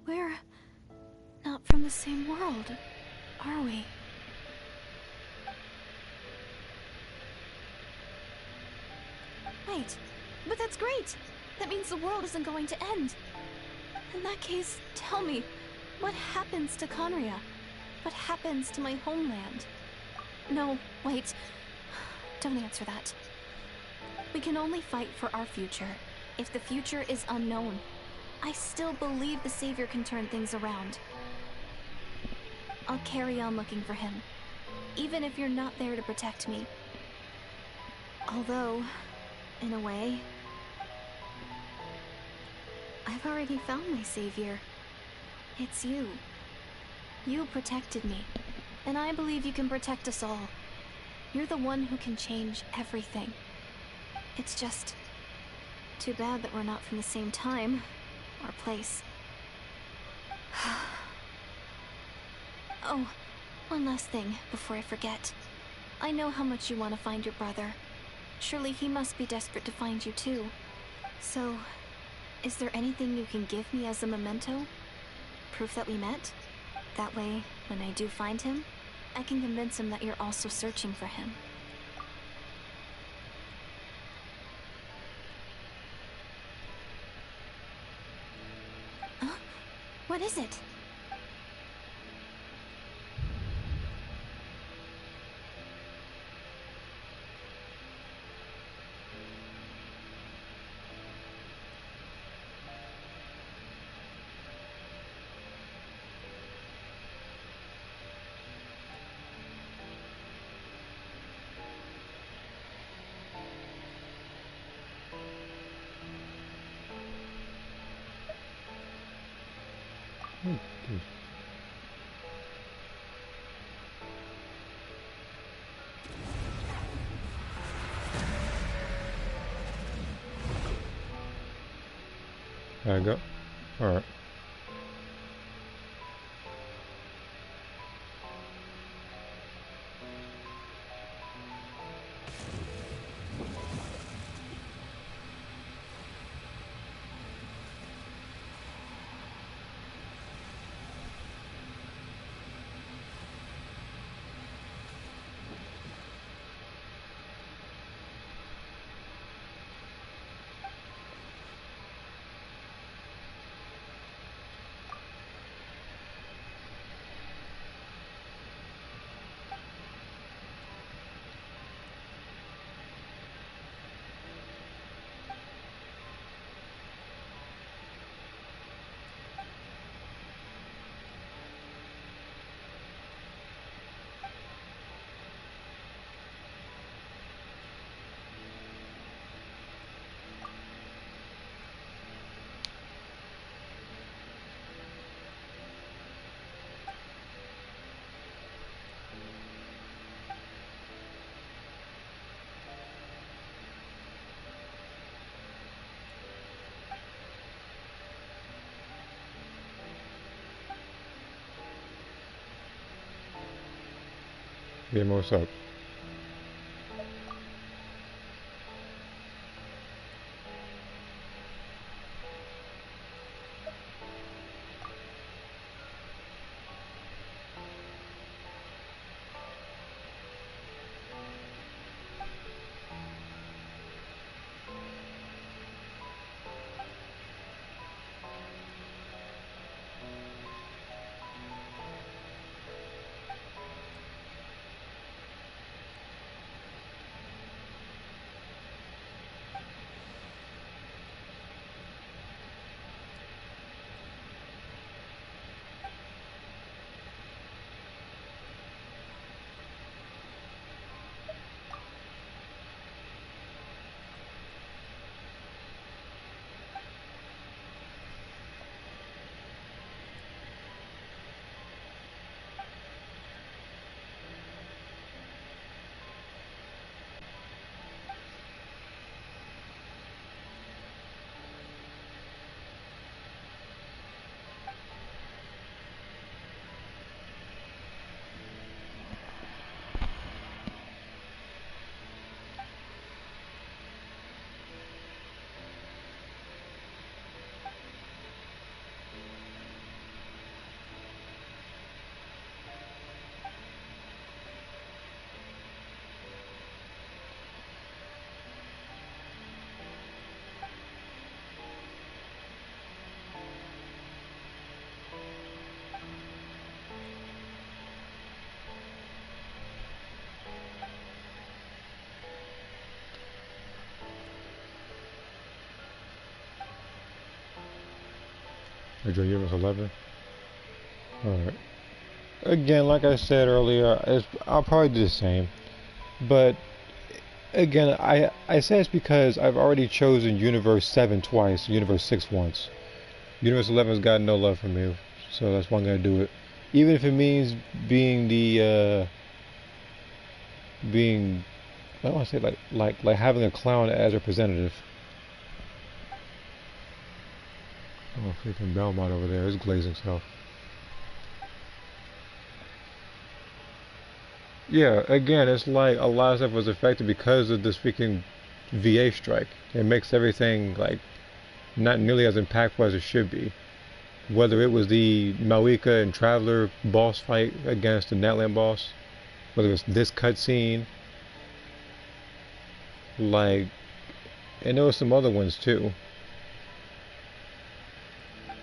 We're not from the same world, are we? Wait, but that's great! That means the world isn't going to end. In that case, tell me, what happens to Conria? What happens to my homeland? No, wait. Don't answer that. We can only fight for our future. If the future is unknown, I still believe the Savior can turn things around. I'll carry on looking for him, even if you're not there to protect me. Although, in a way, I've already found my Savior. It's you. You protected me, and I believe you can protect us all. You're the one who can change everything. It's just too bad that we're not from the same time or place. Oh, one last thing before I forget. I know how much you want to find your brother. Surely he must be desperate to find you too. So, is there anything you can give me as a memento? Proof that we met? That way, when I do find him, I can convince him that you're also searching for him. Huh? What is it? There I go. Alright. Game what's up? Archon Universe 11. Alright. Again, like I said earlier, I'll probably do the same. But, again, I say it's because I've already chosen Universe 7 twice, Universe 6 once. Universe 11's got no love for me, so that's why I'm gonna do it. Even if it means being I don't want to say like having a clown as representative. Oh, freaking Belmont over there is glazing stuff. Yeah, again, it's like a lot of stuff was affected because of this freaking VA strike. It makes everything like not nearly as impactful as it should be. Whether it was the Malika and Traveler boss fight against the Netland boss, whether it's this cutscene, like, and there were some other ones too.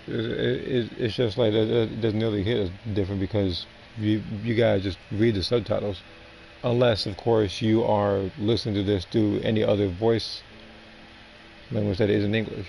It's just like it doesn't really hit as different because you guys just read the subtitles, unless of course you are listening to this through any other voice language that isn't English.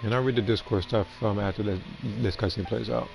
And I'll read the Discord stuff after this cutscene plays out.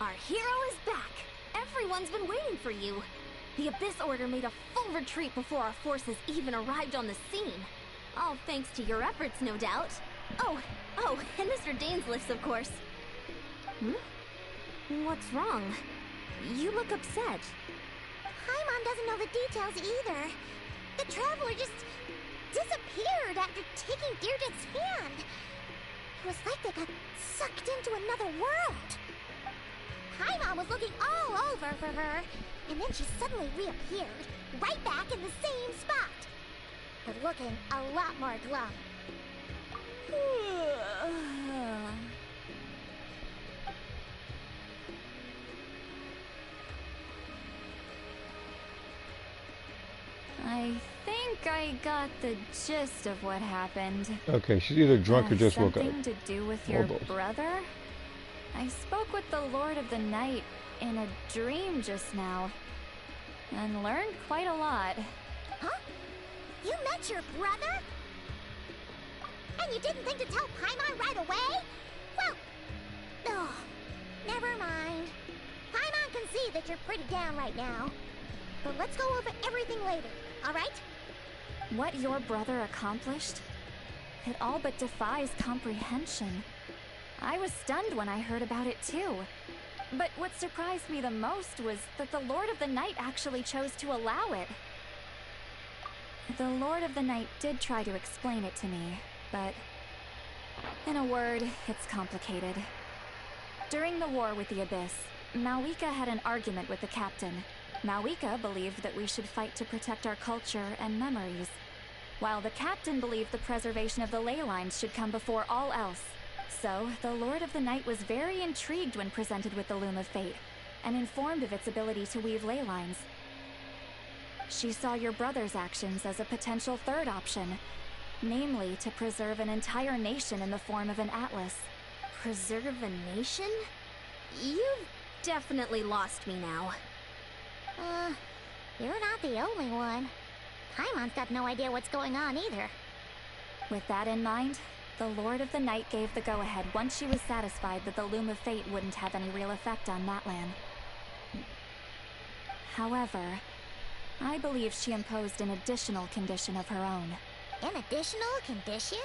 Our hero is back! Everyone's been waiting for you! The Abyss Order made a full retreat before our forces even arrived on the scene. All thanks to your efforts, no doubt. Oh, and Mr. Dainsliff's, of course. What's wrong? You look upset. Paimon doesn't know the details either. The Traveler just disappeared after taking Deirdre's hand. It was like they got sucked into another world. Paimon was looking all over for her, and then she suddenly reappeared, right back in the same spot. But looking a lot more glum. I think I got the gist of what happened. Okay, she's either drunk or just woke up. Something to do with your brother? I spoke with the Lord of the Night in a dream just now, and learned quite a lot. Huh? You met your brother? And you didn't think to tell Paimon right away? Well, never mind. Paimon can see that you're pretty down right now. But let's go over everything later, alright? What your brother accomplished? It all but defies comprehension. I was stunned when I heard about it too. But what surprised me the most was that the Lord of the Night actually chose to allow it. The Lord of the Night did try to explain it to me, but in a word, it's complicated. During the war with the Abyss, Malwika had an argument with the captain. Malwika believed that we should fight to protect our culture and memories, while the captain believed the preservation of the ley lines should come before all else. So, the Lord of the Night was very intrigued when presented with the Loom of Fate, and informed of its ability to weave ley lines. She saw your brother's actions as a potential third option, namely to preserve an entire nation in the form of an atlas. Preserve a nation? You've definitely lost me now. You're not the only one. Paimon's got no idea what's going on either. With that in mind, the Lord of the Night gave the go-ahead once she was satisfied that the Loom of Fate wouldn't have any real effect on Matlan. However, I believe she imposed an additional condition of her own. An additional condition?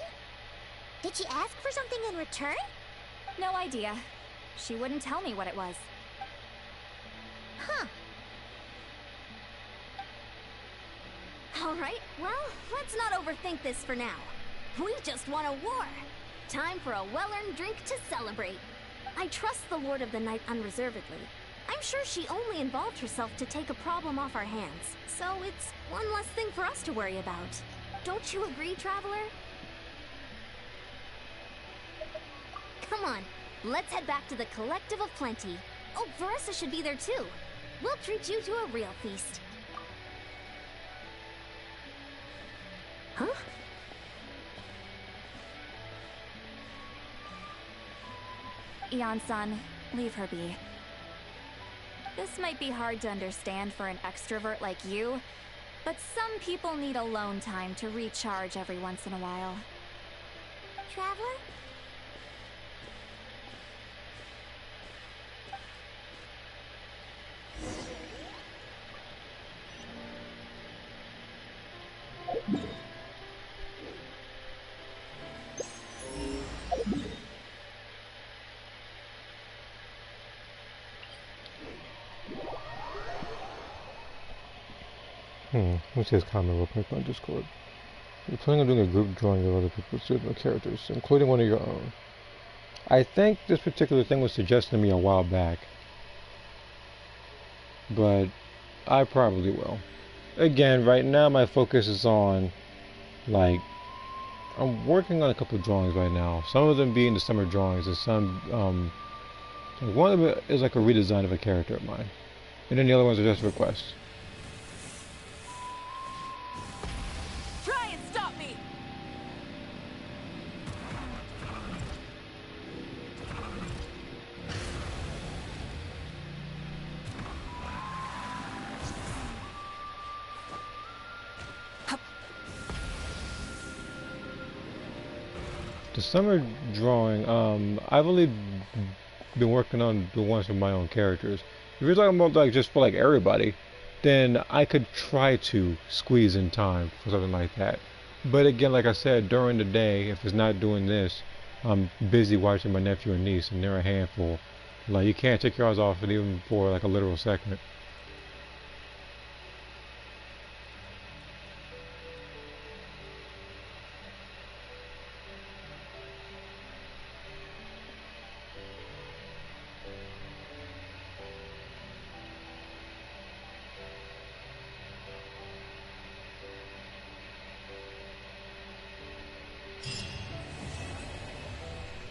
Did she ask for something in return? No idea. She wouldn't tell me what it was. Huh. Alright, well, let's not overthink this for now. We just won a war. Time for a well-earned drink to celebrate. I trust the Lord of the Night unreservedly. I'm sure she only involved herself to take a problem off our hands, so it's one less thing for us to worry about. Don't you agree, Traveler? Come on, let's head back to the Collective of Plenty. Oh, Veressa should be there too. We'll treat you to a real feast. Huh? Eon-san, leave her be. This might be hard to understand for an extrovert like you, but some people need alone time to recharge every once in a while. Traveler? Let me see his comment real quick on Discord. You're planning on doing a group drawing of other people's pseudo characters, including one of your own. I think this particular thing was suggested to me a while back, but I probably will. Again, right now my focus is on, like, I'm working on a couple of drawings right now. Some of them being the summer drawings, and some, one of them is like a redesign of a character of mine, and then the other ones are just requests. The summer drawing, I've only been working on the ones for my own characters. If you're talking about like just for like everybody, then I could try to squeeze in time for something like that. But again, like I said, during the day, if it's not doing this, I'm busy watching my nephew and niece, and they're a handful. Like, you can't take your eyes off it even for like a literal second.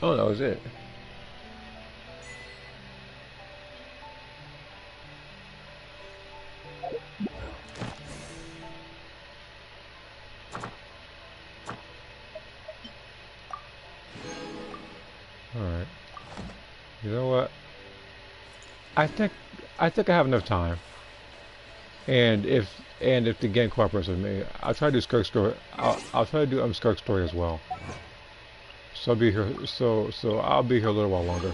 Oh, that was it. Alright. You know what? I think I have enough time. And if the game cooperates with me, I'll try to do Skirk's story. I'll try to do Skirk's story as well. So I'll be here. So I'll be here a little while longer.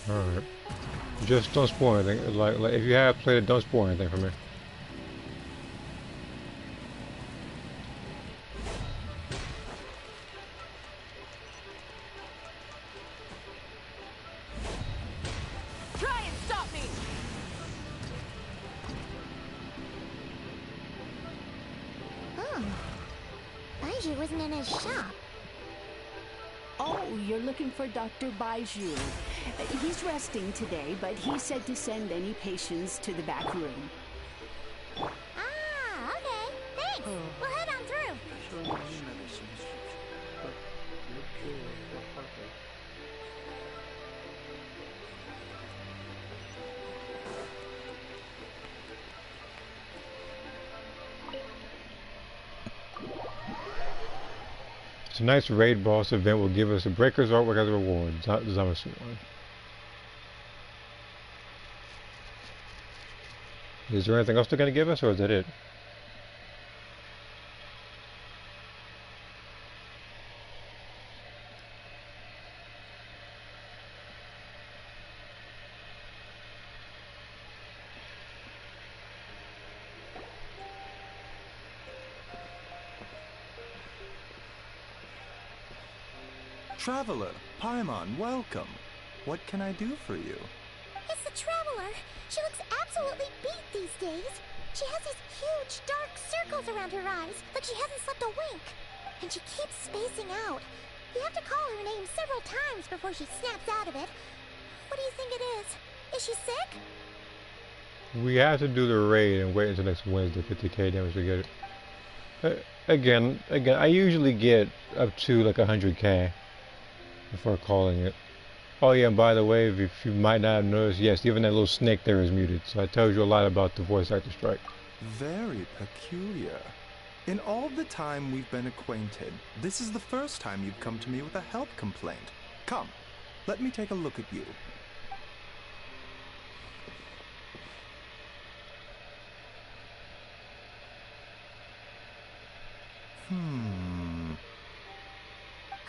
Alright. Just don't spoil anything. Like if you have played it, don't spoil anything for me. Baiju isn't in his shop. Oh, you're looking for Dr. Baiju. He's resting today, but he said to send any patients to the back room. Ah, okay. Thanks. We'll head on through. Tonight's raid boss event will give us a Breaker's artwork as a reward. Zamasu one. Is there anything else they're going to give us, or is that it? Traveler, Paimon, welcome. What can I do for you? It's the Traveler. She looks absolutely beat these days. She has these huge dark circles around her eyes, like she hasn't slept a wink. And she keeps spacing out. You have to call her name several times before she snaps out of it. What do you think it is? Is she sick? We have to do the raid and wait until next Wednesday, 50k damage to get it. Again, I usually get up to like 100k before calling it. Oh yeah, and by the way, if you might not have noticed, yes, even that little snake there is muted. So I told you a lot about the voice actor strike. Very peculiar. In all the time we've been acquainted, this is the first time you've come to me with a health complaint. Come, let me take a look at you.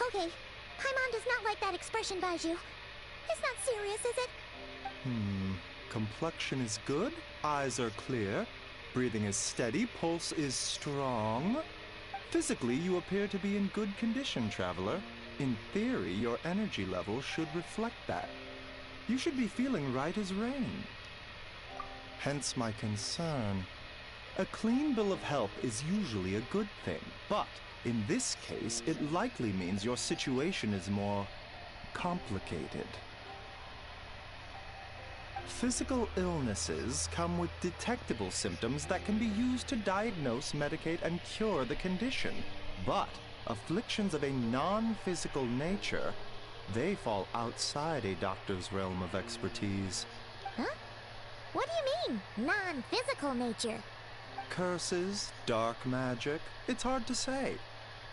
Okay, Paimon does not like that expression, Baiju. It's not serious, is it? Complexion is good, eyes are clear, breathing is steady, pulse is strong. Physically, you appear to be in good condition, Traveler. In theory, your energy level should reflect that. You should be feeling right as rain. Hence my concern. A clean bill of health is usually a good thing, but in this case, it likely means your situation is more complicated. Physical illnesses come with detectable symptoms that can be used to diagnose, medicate, and cure the condition. But afflictions of a non-physical nature, they fall outside a doctor's realm of expertise. Huh? What do you mean, non-physical nature? Curses, dark magic, it's hard to say.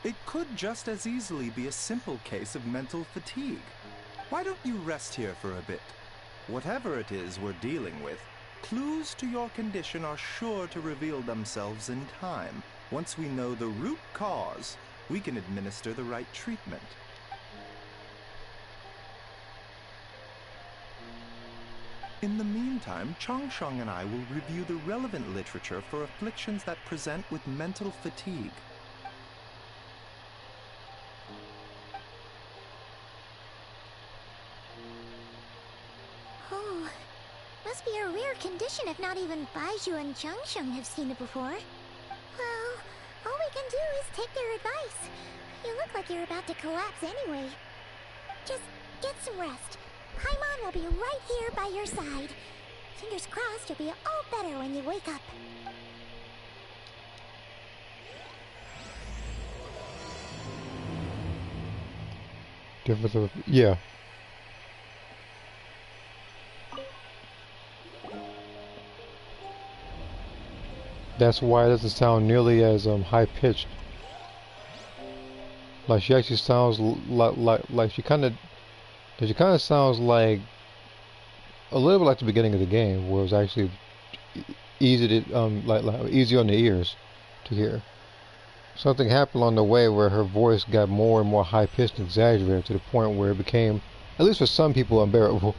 It could just as easily be a simple case of mental fatigue. Why don't you rest here for a bit? Whatever it is we're dealing with, clues to your condition are sure to reveal themselves in time. Once we know the root cause, we can administer the right treatment. In the meantime, Changsheng and I will review the relevant literature for afflictions that present with mental fatigue. Oh, must be a rare condition if not even Baiju and Changsheng have seen it before. Well, all we can do is take their advice. You look like you're about to collapse anyway. Just get some rest. Paimon will be right here by your side. Fingers crossed you'll be all better when you wake up. Difference of, yeah. That's why it doesn't sound nearly as high-pitched. Like she actually sounds like she kind of sounds like a little bit like the beginning of the game, where it was actually easy to easy on the ears to hear. Something happened on the way where her voice got more and more high-pitched and exaggerated to the point where it became, at least for some people, unbearable.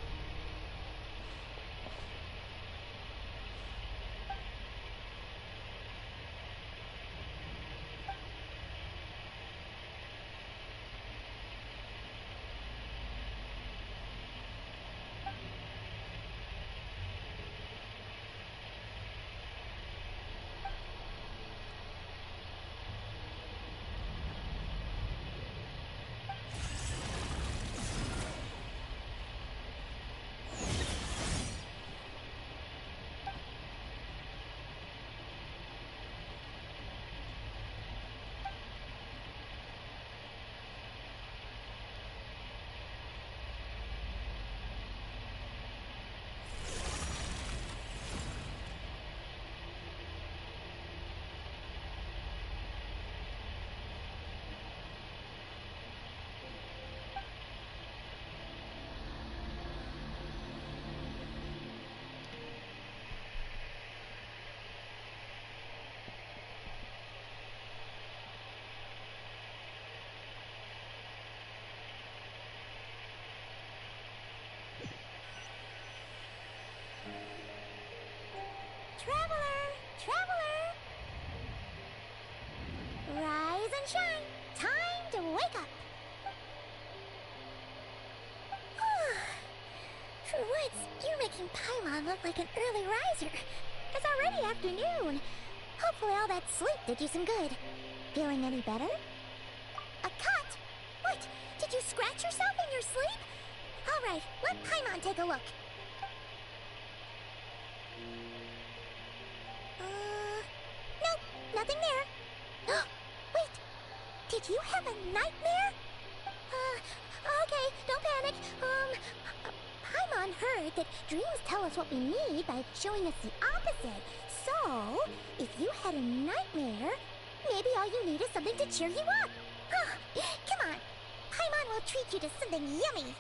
sunshine, time to wake up. For once, you're making Paimon look like an early riser. It's already afternoon. Hopefully all that sleep did you some good. Feeling any better? A cut? What? Did you scratch yourself in your sleep? Alright, let Paimon take a look. Nope, nothing there. Wait, did you have a nightmare? Okay, don't panic. Paimon heard that dreams tell us what we need by showing us the opposite. So, if you had a nightmare, maybe all you need is something to cheer you up. Come on, Paimon will treat you to something yummy.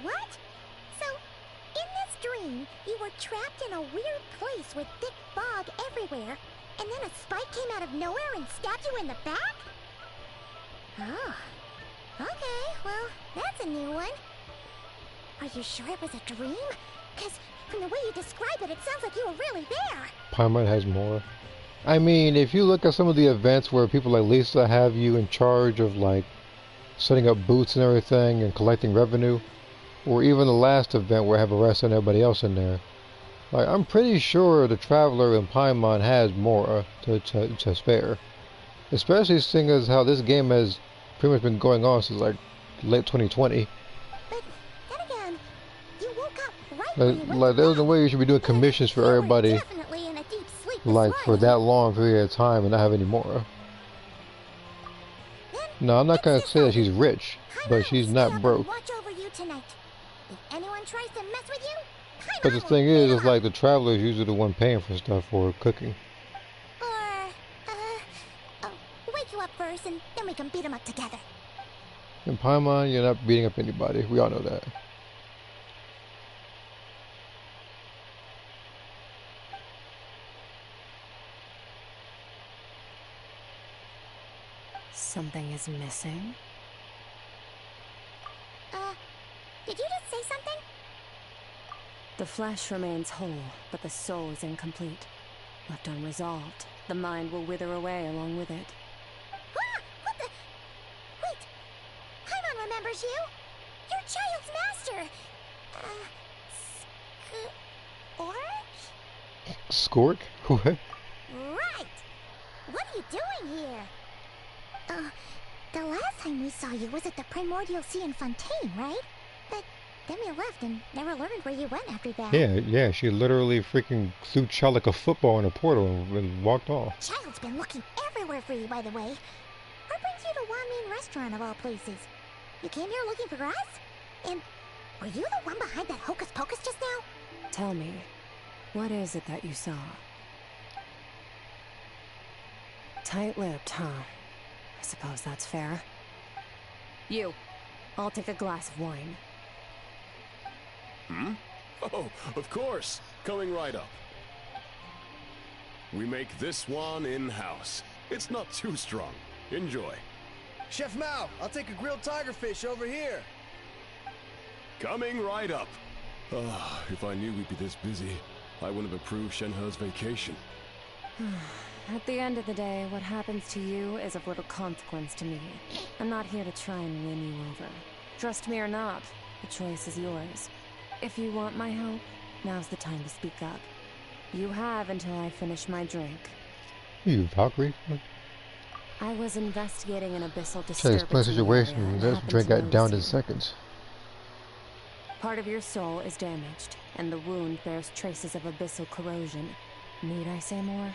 What? So, in this dream, you were trapped in a weird place with thick fog everywhere, and then a spike came out of nowhere and stabbed you in the back? Oh. Okay, well, that's a new one. Are you sure it was a dream? Because from the way you describe it, it sounds like you were really there. Paimon has more. I mean, if you look at some of the events where people like Lisa have you in charge of, like, setting up booths and everything and collecting revenue, or even the last event where I have arrested everybody else in there, like, I'm pretty sure the Traveler in Paimon has more to spare. Especially seeing as how this game has pretty much been going on since, like, late 2020. But then again, you woke up right when you went Like, to there's no bed. way you should be doing commissions for You were everybody, definitely in a deep sleep this like, for morning. that long period of time and not have any more. Then No, I'm not it's gonna say that she's decided. rich, Paimon but will she's stay not up and broke. watch over you tonight. If anyone tries to mess with you, Paimon But the will thing beat is, 'em it's up. like the Traveler is usually the one paying for stuff for cooking. Or, wake you up first, and then we can beat him up together. In Paimon, you're not beating up anybody. We all know that. Something is missing? Did you just say something? The flesh remains whole, but the soul is incomplete. Left unresolved, the mind will wither away along with it. What the? Wait! Paimon remembers you! Your child's master! Skirk? Skirk? What? Right! What are you doing here? The last time we saw you was at the Primordial Sea in Fontaine, right? But then we left and never learned where you went after that. Yeah, she literally freaking threw Child like a football in a portal and walked off. Child's been looking everywhere for you, by the way. What brings you to Wanmin Restaurant of all places? You came here looking for us? And were you the one behind that hocus pocus just now? Tell me, what is it that you saw? Tight-lipped, huh? I suppose that's fair. You, I'll take a glass of wine. Hmm? Oh, of course. Coming right up. We make this one in-house. It's not too strong. Enjoy. Chef Mao, I'll take a grilled tigerfish over here. Coming right up. Ah, if I knew we'd be this busy, I wouldn't have approved Shenhe's vacation. At the end of the day, what happens to you is of little consequence to me. I'm not here to try and win you over. Trust me or not, the choice is yours. If you want my help, now's the time to speak up. You have until I finish my drink. You Valkyrie? I was investigating an abyssal Try to disturbance explain the in the area situation. and This happened drink to got downed in notice you. seconds. Part of your soul is damaged, and the wound bears traces of abyssal corrosion. Need I say more?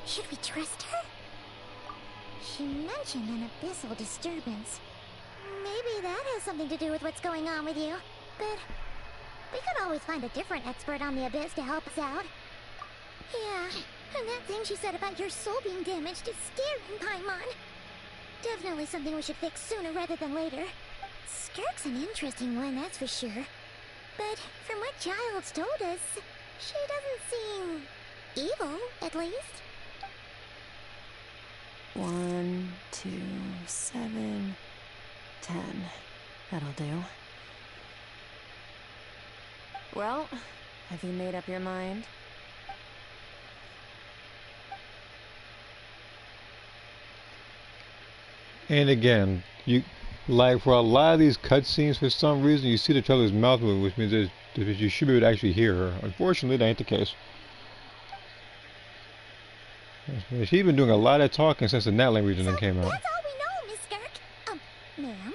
Should we trust her? She mentioned an abyssal disturbance. Maybe that has something to do with what's going on with you. But we could always find a different expert on the abyss to help us out. Yeah, and that thing she said about your soul being damaged is scaring Paimon. Definitely something we should fix sooner rather than later. Skirk's an interesting one, that's for sure. But from what Child's told us, she doesn't seem evil, at least. 1, 2, 7, 10. That'll do. Well, have you made up your mind? And again, you like for a lot of these cutscenes, for some reason you see the trailer's mouth move, which means that you should be able to actually hear her. Unfortunately, that ain't the case. She's been doing a lot of talking since the Natlan region came out. That's all we know, Miss Skirk. Ma'am,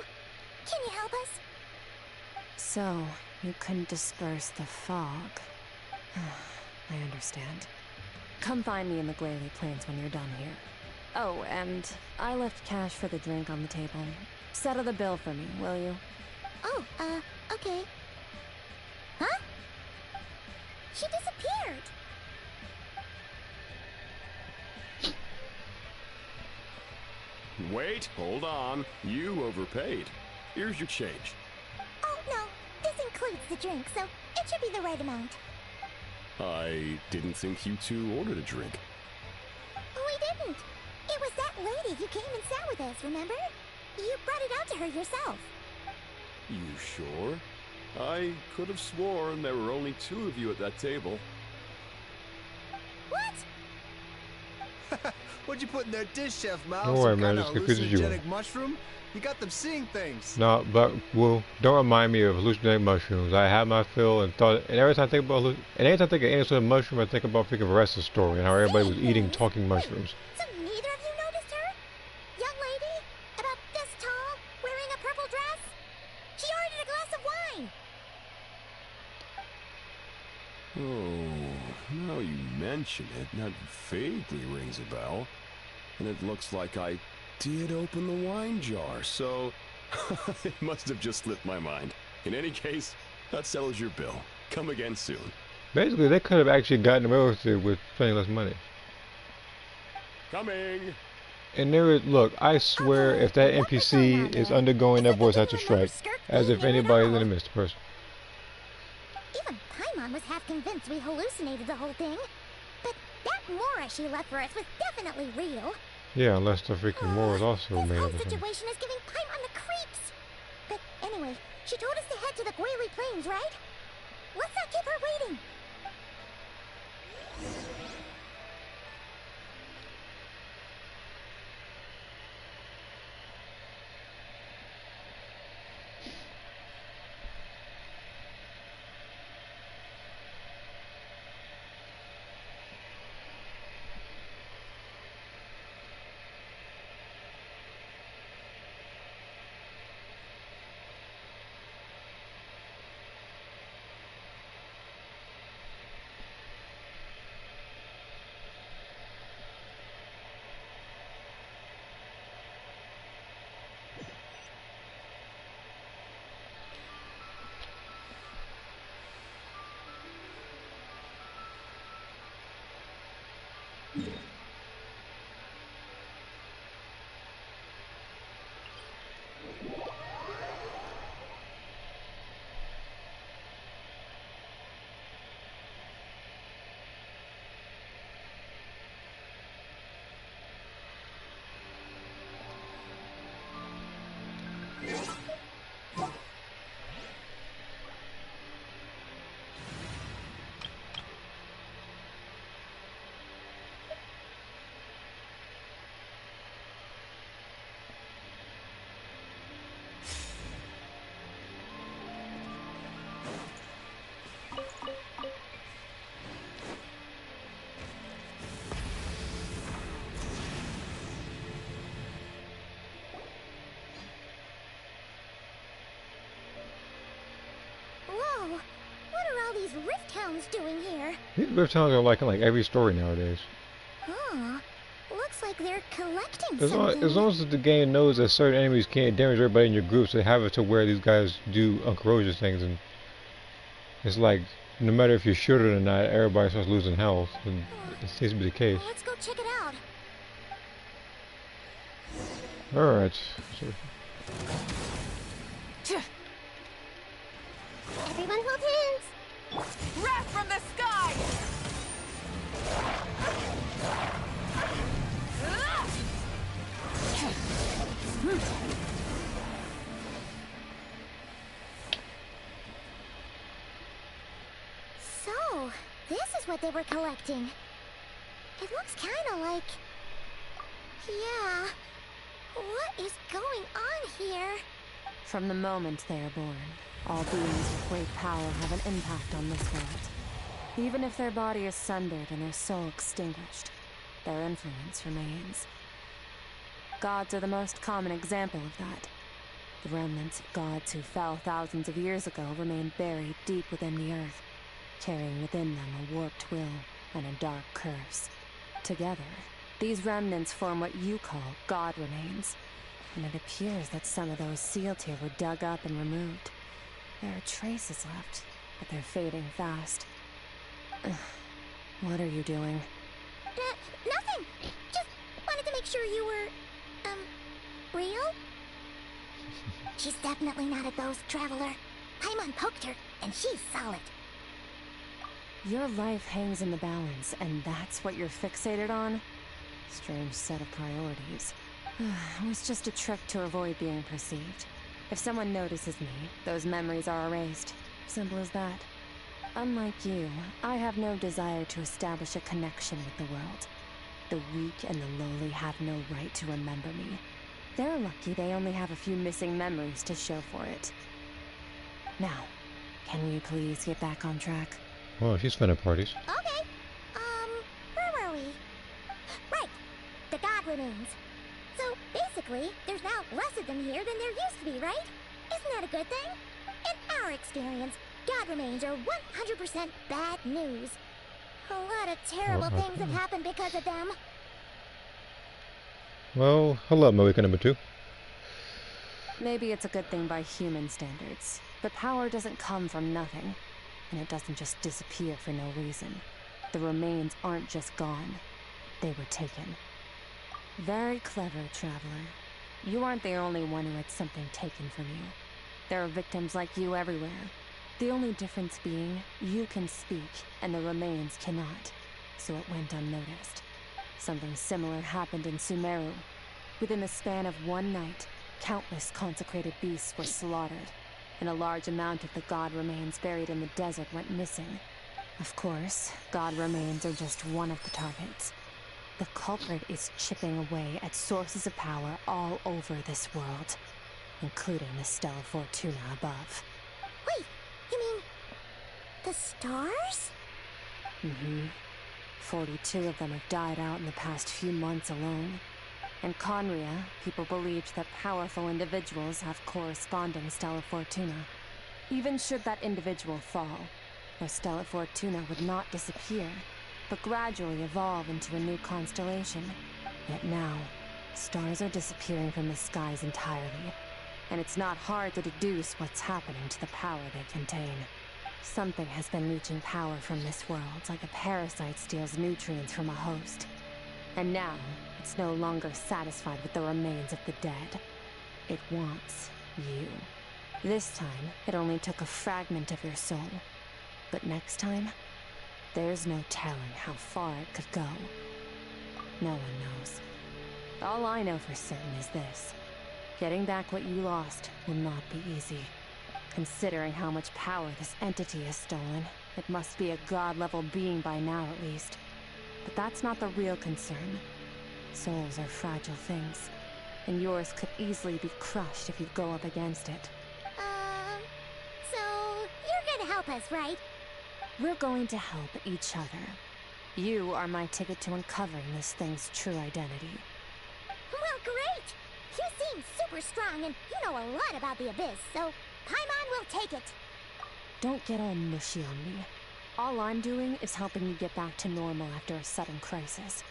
can you help us? So, you couldn't disperse the fog. I understand. Come find me in the Glalie Plains when you're done here. Oh, and I left cash for the drink on the table. Settle the bill for me, will you? Oh, okay. Huh? She disappeared. Wait, hold on. You overpaid. Here's your change. Oh, no. This includes the drink, so it should be the right amount. I didn't think you two ordered a drink. We didn't. It was that lady who came and sat with us, remember? You brought it out to her yourself. You sure? I could have sworn there were only 2 of you at that table. What? What'd you put in their dish, Chef Mao? Don't worry, Some man, kind it's of confused as you are. hallucinogenic mushroom? You got them seeing things. No, but well, don't remind me of hallucinogenic mushrooms. I have my fill and thought, and every time I think about, and anytime I think of any sort of mushroom, I think about freaking Arrested Story and how everybody was eating talking mushrooms. So neither of you noticed her? Young lady? About this tall? Wearing a purple dress? She ordered a glass of wine! Oh, now you mention it, that vaguely rings a bell. And it looks like I did open the wine jar, so it must have just slipped my mind. In any case, that settles your bill. Come again soon. Basically, they could have actually gotten away with it with spending less money. Coming! And there is, look, I swear if that NPC is undergoing that voice actor strike, as if anybody's gonna miss the person. Even Paimon was half convinced we hallucinated the whole thing. But that Mora she left for us was definitely real. Yeah, unless the freaking Mora is also This made whole up of something. situation is giving Paimon the creeps. But anyway, she told us to head to the Glalie Plains, right? Let's not keep her waiting. Whoa! What are all these Rift Hounds doing here? These Rift Hounds are like in like every story nowadays. Huh. Looks like they're collecting As long, something. as long as the game knows that certain enemies can't damage everybody in your groups, they have it to where these guys do uncorrosive things, and it's like no matter if you're shielded or not, everybody starts losing health, and it seems to be the case. Let's go check it out. Alright. So, Everyone hold hands. Wrath from the sky! So, this is what they were collecting. It looks kinda like... Yeah. What is going on here? From the moment they are born, all beings with great power have an impact on this world. Even if their body is sundered and their soul extinguished, their influence remains. Gods are the most common example of that. The remnants of gods who fell thousands of years ago remain buried deep within the earth, carrying within them a warped will and a dark curse. Together, these remnants form what you call god remains, and it appears that some of those sealed here were dug up and removed. There are traces left, but they're fading fast. What are you doing? Nothing. Just wanted to make sure you were, real? She's definitely not a ghost traveler. Paimon poked her, and she's solid. Your life hangs in the balance, and that's what you're fixated on? Strange set of priorities. It was just a trick to avoid being perceived. If someone notices me, those memories are erased. Simple as that. Unlike you, I have no desire to establish a connection with the world. The weak and the lowly have no right to remember me. They're lucky they only have a few missing memories to show for it. Now, can we please get back on track? well, she's fun at parties. Okay. Where were we? Right. The god remains. So, basically, there's now less of them here than there used to be, right? Isn't that a good thing? In our experience, god remains are 100% bad news. A lot of terrible things have happened because of them. Well, hello, Moeka number 2. Maybe it's a good thing by human standards, but power doesn't come from nothing, and it doesn't just disappear for no reason. The remains aren't just gone, they were taken. Very clever, traveler. You aren't the only one who had something taken from you. There are victims like you everywhere. The only difference being, you can speak, and the remains cannot, so it went unnoticed. Something similar happened in Sumeru. Within the span of one night, countless consecrated beasts were slaughtered, and a large amount of the god remains buried in the desert went missing. Of course, god remains are just one of the targets. The culprit is chipping away at sources of power all over this world, including the Stella Fortuna above. Wait, you mean... the stars? Mm-hmm. 42 of them have died out in the past few months alone. In Conria, people believed that powerful individuals have corresponding Stella Fortuna. Even should that individual fall, their Stella Fortuna would not disappear, but gradually evolve into a new constellation. Yet now, stars are disappearing from the skies entirely, and it's not hard to deduce what's happening to the power they contain. Something has been leeching power from this world, like a parasite steals nutrients from a host. And now, it's no longer satisfied with the remains of the dead. It wants you. This time, it only took a fragment of your soul. But next time, there's no telling how far it could go. No one knows. All I know for certain is this. Getting back what you lost will not be easy. Considering how much power this entity has stolen, it must be a god-level being by now at least. But that's not the real concern. Souls are fragile things, and yours could easily be crushed if you go up against it. So you're gonna help us, right? We're going to help each other. You are my ticket to uncovering this thing's true identity. Well, great! You seem super strong, and you know a lot about the Abyss, so Paimon will take it. Don't get all mushy on me. All I'm doing is helping you get back to normal after a sudden crisis.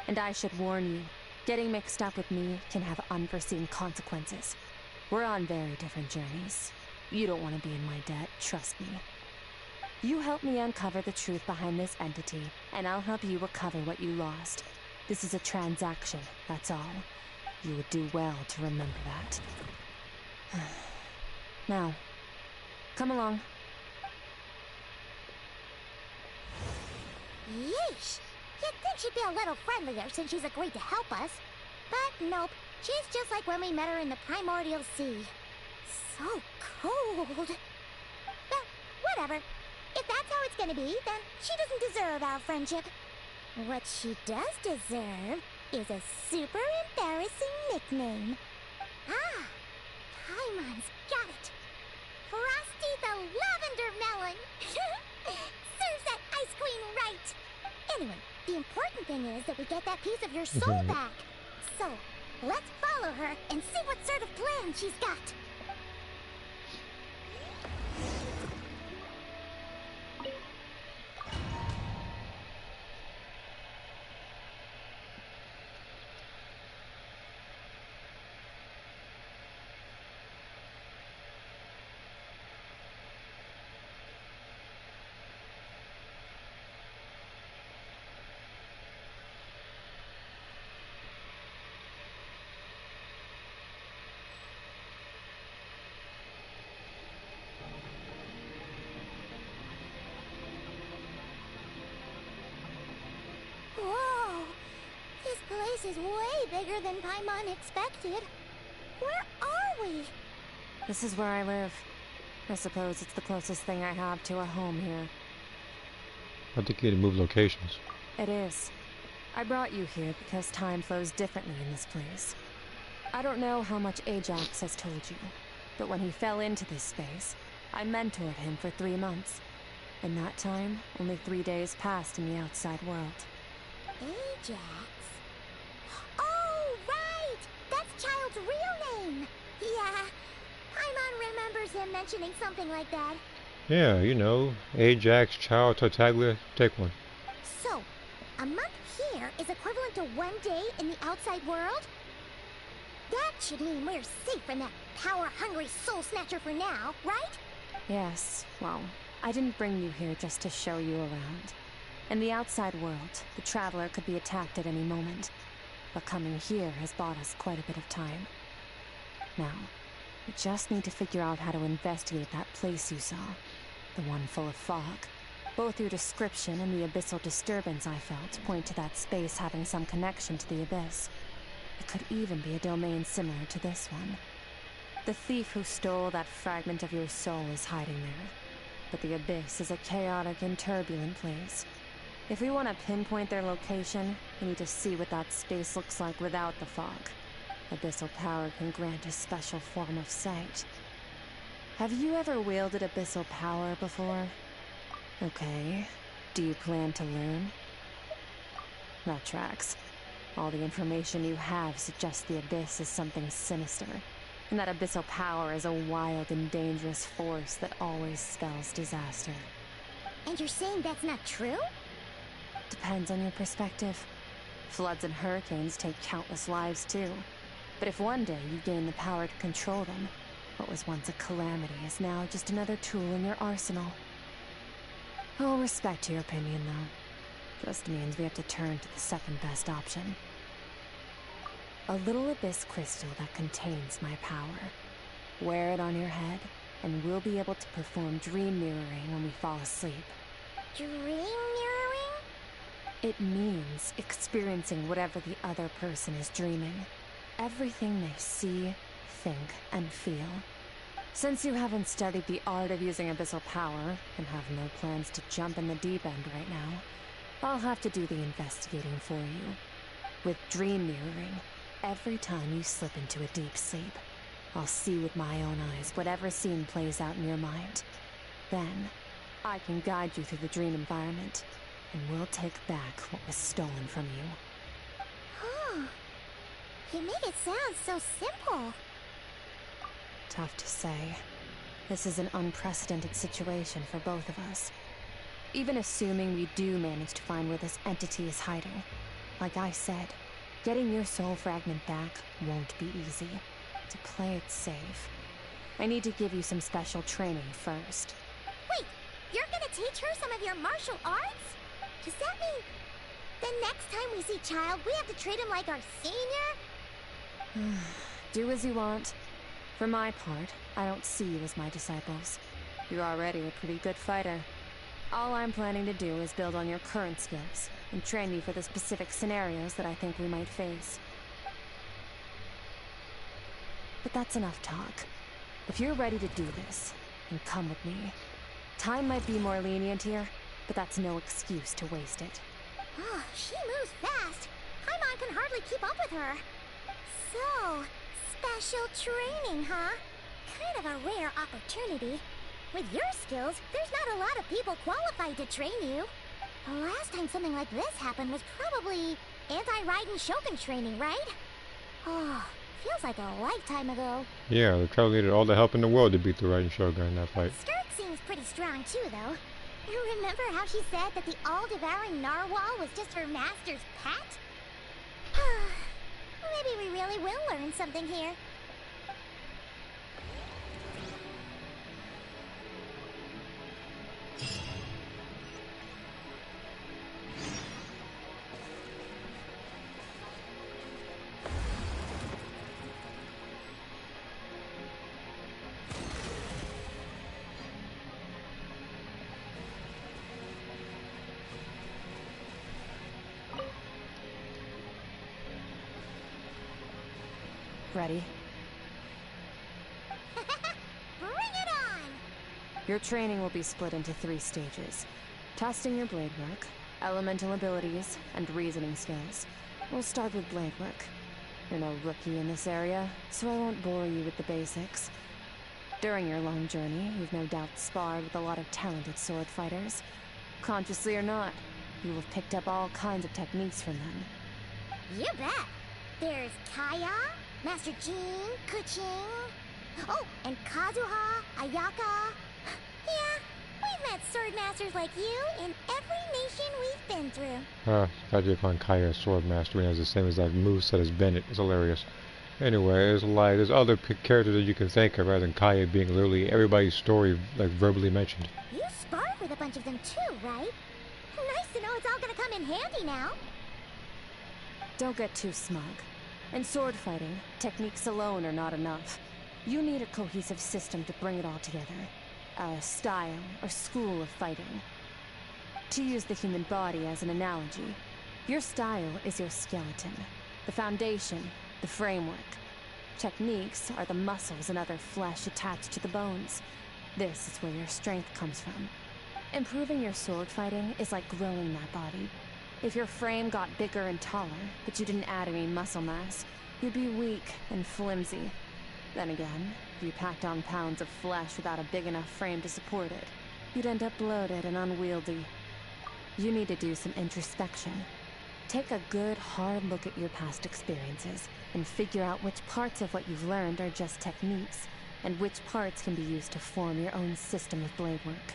And I should warn you, getting mixed up with me can have unforeseen consequences. We're on very different journeys. You don't want to be in my debt, trust me. You help me uncover the truth behind this entity, and I'll help you recover what you lost. This is a transaction, that's all. You would do well to remember that. Now, come along. Yeesh! You'd think she'd be a little friendlier since she's agreed to help us. But nope, she's just like when we met her in the primordial sea. So cold. Well, whatever. If that's how it's gonna be, then she doesn't deserve our friendship. What she does deserve is a super embarrassing nickname. Ah, Paimon's got it. Frosty the Lavender Melon. Serves that ice queen right. Anyway, the important thing is that we get that piece of your soul back. So, let's follow her and see what sort of plan she's got. Whoa! This place is way bigger than Paimon expected. Where are we? This is where I live. I suppose it's the closest thing I have to a home here. I think you need to move locations. It is. I brought you here because time flows differently in this place. I don't know how much Ajax has told you, but when he fell into this space, I mentored him for 3 months. In that time, only 3 days passed in the outside world. Ajax? Oh, right! That's Child's real name! Yeah, Paimon remembers him mentioning something like that. Yeah, you know, Ajax, Child, Tartaglia, take one. So, a month here is equivalent to 1 day in the outside world? That should mean we're safe from that power-hungry soul snatcher for now, right? Yes, well, I didn't bring you here just to show you around. In the outside world, the Traveler could be attacked at any moment. But coming here has bought us quite a bit of time. Now, we just need to figure out how to investigate that place you saw. The one full of fog. Both your description and the abyssal disturbance I felt point to that space having some connection to the abyss. It could even be a domain similar to this one. The thief who stole that fragment of your soul is hiding there. But the abyss is a chaotic and turbulent place. If we want to pinpoint their location, we need to see what that space looks like without the fog. Abyssal power can grant a special form of sight. Have you ever wielded abyssal power before? Okay. Do you plan to learn? That tracks. All the information you have suggests the abyss is something sinister, and that abyssal power is a wild and dangerous force that always spells disaster. And you're saying that's not true? Depends on your perspective. Floods and hurricanes take countless lives too. But if one day you gain the power to control them, what was once a calamity is now just another tool in your arsenal. I'll respect your opinion, though. Just means we have to turn to the second best option. A little abyss crystal that contains my power. Wear it on your head, and we'll be able to perform dream mirroring when we fall asleep. Dream mirroring? It means experiencing whatever the other person is dreaming. Everything they see, think, and feel. Since you haven't studied the art of using abyssal power, and have no plans to jump in the deep end right now, I'll have to do the investigating for you. With dream mirroring, every time you slip into a deep sleep, I'll see with my own eyes whatever scene plays out in your mind. Then, I can guide you through the dream environment, and we'll take back what was stolen from you. Huh. You make it sound so simple. Tough to say. This is an unprecedented situation for both of us. Even assuming we do manage to find where this entity is hiding, Like I said, getting your soul fragment back won't be easy. To play it safe, I need to give you some special training first. Wait, you're gonna teach her some of your martial arts? Does that mean the next time we see Child, we have to treat him like our senior? Do as you want. For my part, I don't see you as my disciples. You're already a pretty good fighter. All I'm planning to do is build on your current skills and train you for the specific scenarios that I think we might face. But that's enough talk. If you're ready to do this, then come with me. Time might be more lenient here, but that's no excuse to waste it. Oh, she moves fast. Paimon can hardly keep up with her. So, special training, huh? Kind of a rare opportunity. With your skills, there's not a lot of people qualified to train you. The last time something like this happened was probably anti-Raiden Shogun training, right? Oh, feels like a lifetime ago. Yeah, the travel needed all the help in the world to beat the Raiden Shogun in that fight. Skirk seems pretty strong too, though. You remember how she said that the all-devouring narwhal was just her master's pet? Maybe we really will learn something here. Ready? Bring it on! Your training will be split into 3 stages. Testing your blade work, elemental abilities, and reasoning skills. We'll start with blade work. You're no rookie in this area, so I won't bore you with the basics. During your long journey, you've no doubt sparred with a lot of talented sword fighters. Consciously or not, you will have picked up all kinds of techniques from them. You bet! There's Kaya, Master Jin, Kuching... Oh, and Kazuha, Ayaka... Yeah, we've met sword masters like you in every nation we've been through. Glad you found Kaya sword mastery has the same exact moveset as Bennett. It's hilarious. Anyway, there's other characters that you can think of rather than Kaya being literally everybody's story, like, verbally mentioned. You sparred with a bunch of them too, right? Nice to know it's all gonna come in handy now. Don't get too smug. In sword fighting, techniques alone are not enough. You need a cohesive system to bring it all together. A style or school of fighting. To use the human body as an analogy, your style is your skeleton, the foundation, the framework. Techniques are the muscles and other flesh attached to the bones. This is where your strength comes from. Improving your sword fighting is like growing that body. If your frame got bigger and taller, but you didn't add any muscle mass, you'd be weak and flimsy. Then again, if you packed on pounds of flesh without a big enough frame to support it, you'd end up bloated and unwieldy. You need to do some introspection. Take a good, hard look at your past experiences, and figure out which parts of what you've learned are just techniques, and which parts can be used to form your own system of blade work.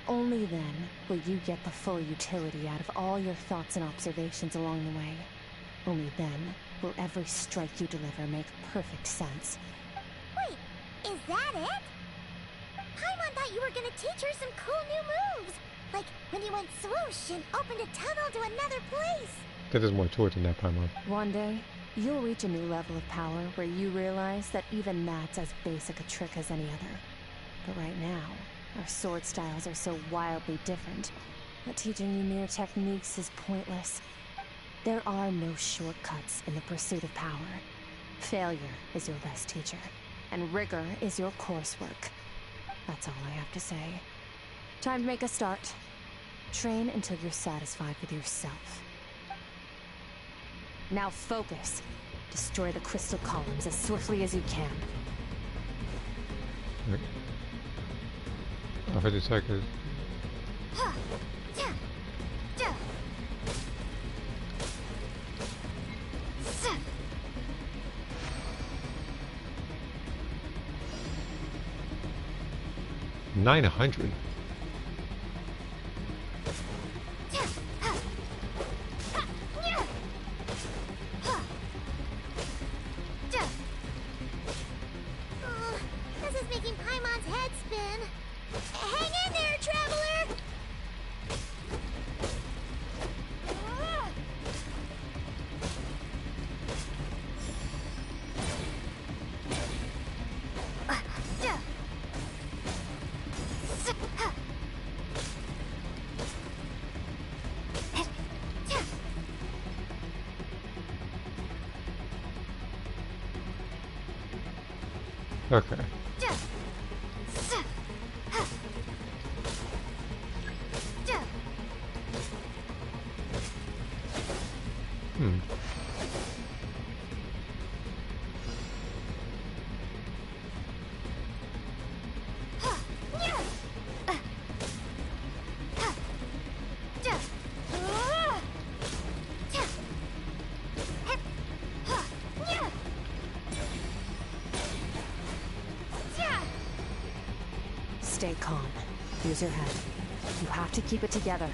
Only then will you get the full utility out of all your thoughts and observations along the way. Only then will every strike you deliver make perfect sense. Wait, is that it? Paimon thought you were gonna teach her some cool new moves! Like when you went swoosh and opened a tunnel to another place! There's more to it than that, Paimon. One day, you'll reach a new level of power where you realize that even that's as basic a trick as any other. But right now, our sword styles are so wildly different that teaching you mere techniques is pointless. There are no shortcuts in the pursuit of power. Failure is your best teacher, and rigor is your coursework. That's all I have to say. Time to make a start. Train until you're satisfied with yourself. Now focus. Destroy the crystal columns as swiftly as you can. Right. 50 seconds. 900. Okay. Hmm. Stay calm. Use your head. You have to keep it together.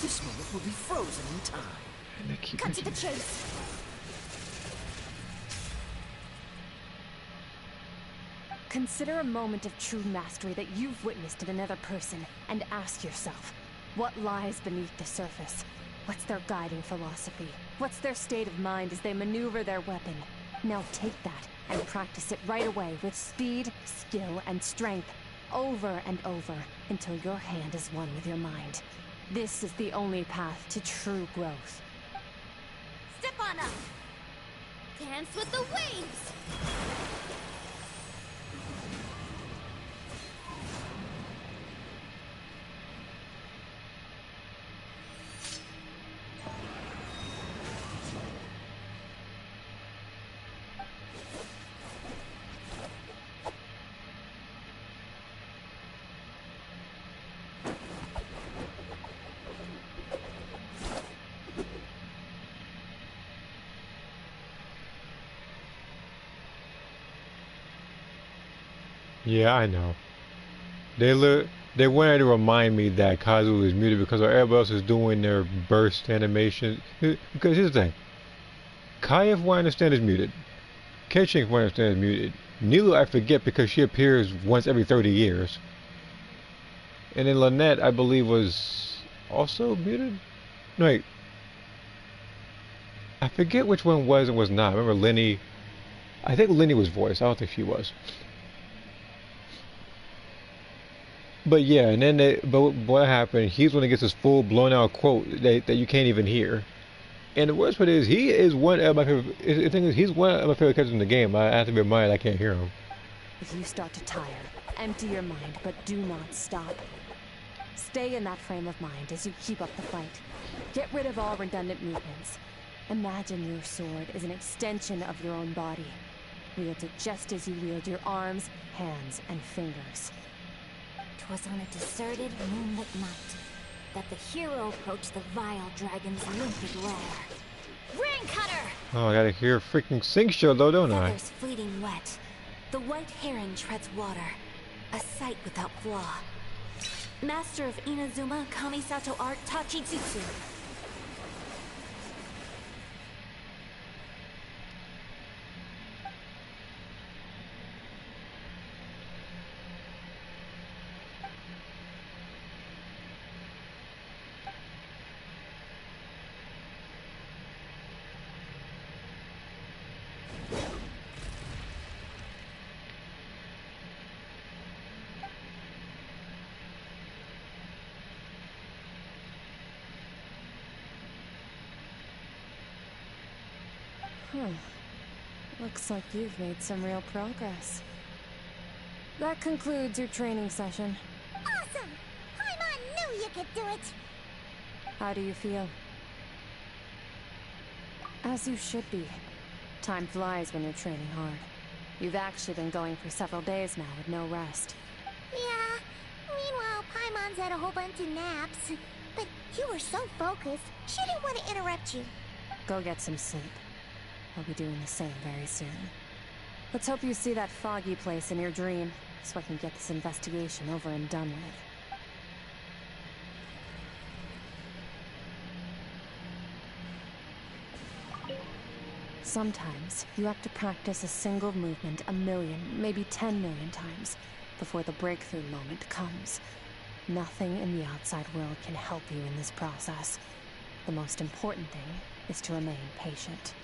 This moment will be frozen in time. And they keep Cut to the chase. Consider a moment of true mastery that you've witnessed in another person, and ask yourself, what lies beneath the surface? What's their guiding philosophy? What's their state of mind as they maneuver their weapon? Now take that and practice it right away with speed, skill, and strength, over and over, until your hand is one with your mind. This is the only path to true growth. Step on up. Dance with the waves. Yeah, I know. They wanted to remind me that Kazu is muted because everybody else is doing their burst animation. Because here's the thing. Kaya, from what I understand, is muted. Keichin, from what I understand, is muted. Nilo, I forget because she appears once every 30 years. And then Lynette, I believe, was also muted? No, wait. I forget which one was and was not. I remember Lenny. I think Lenny was voiced. I don't think she was. But yeah, and then but what happened? He's when he gets his full blown out quote that you can't even hear. And the worst part is he is one of my favorite. The thing is, he's one of my favorite characters in the game. I have to be reminded I can't hear him. If you start to tire, empty your mind, but do not stop. Stay in that frame of mind as you keep up the fight. Get rid of all redundant movements. Imagine your sword is an extension of your own body. Wield it just as you wield your arms, hands, and fingers. 'Twas on a deserted, moonlit night that the hero approached the vile dragon's limpid lair. Rain Cutter! Oh, I gotta hear freaking Sing Show though, don't I? Feathers fleeting wet. The white heron treads water. A sight without flaw. Master of Inazuma Kamisato Art Tachitsutsu. Looks like you've made some real progress. That concludes your training session. Awesome! Paimon knew you could do it! How do you feel? As you should be. Time flies when you're training hard. You've actually been going for several days now with no rest. Yeah. Meanwhile, Paimon's had a whole bunch of naps. But you were so focused, she didn't want to interrupt you. Go get some sleep. I'll be doing the same very soon. Let's hope you see that foggy place in your dream, so I can get this investigation over and done with. Sometimes, you have to practice a single movement 1 million, maybe 10 million times, before the breakthrough moment comes. Nothing in the outside world can help you in this process. The most important thing is to remain patient.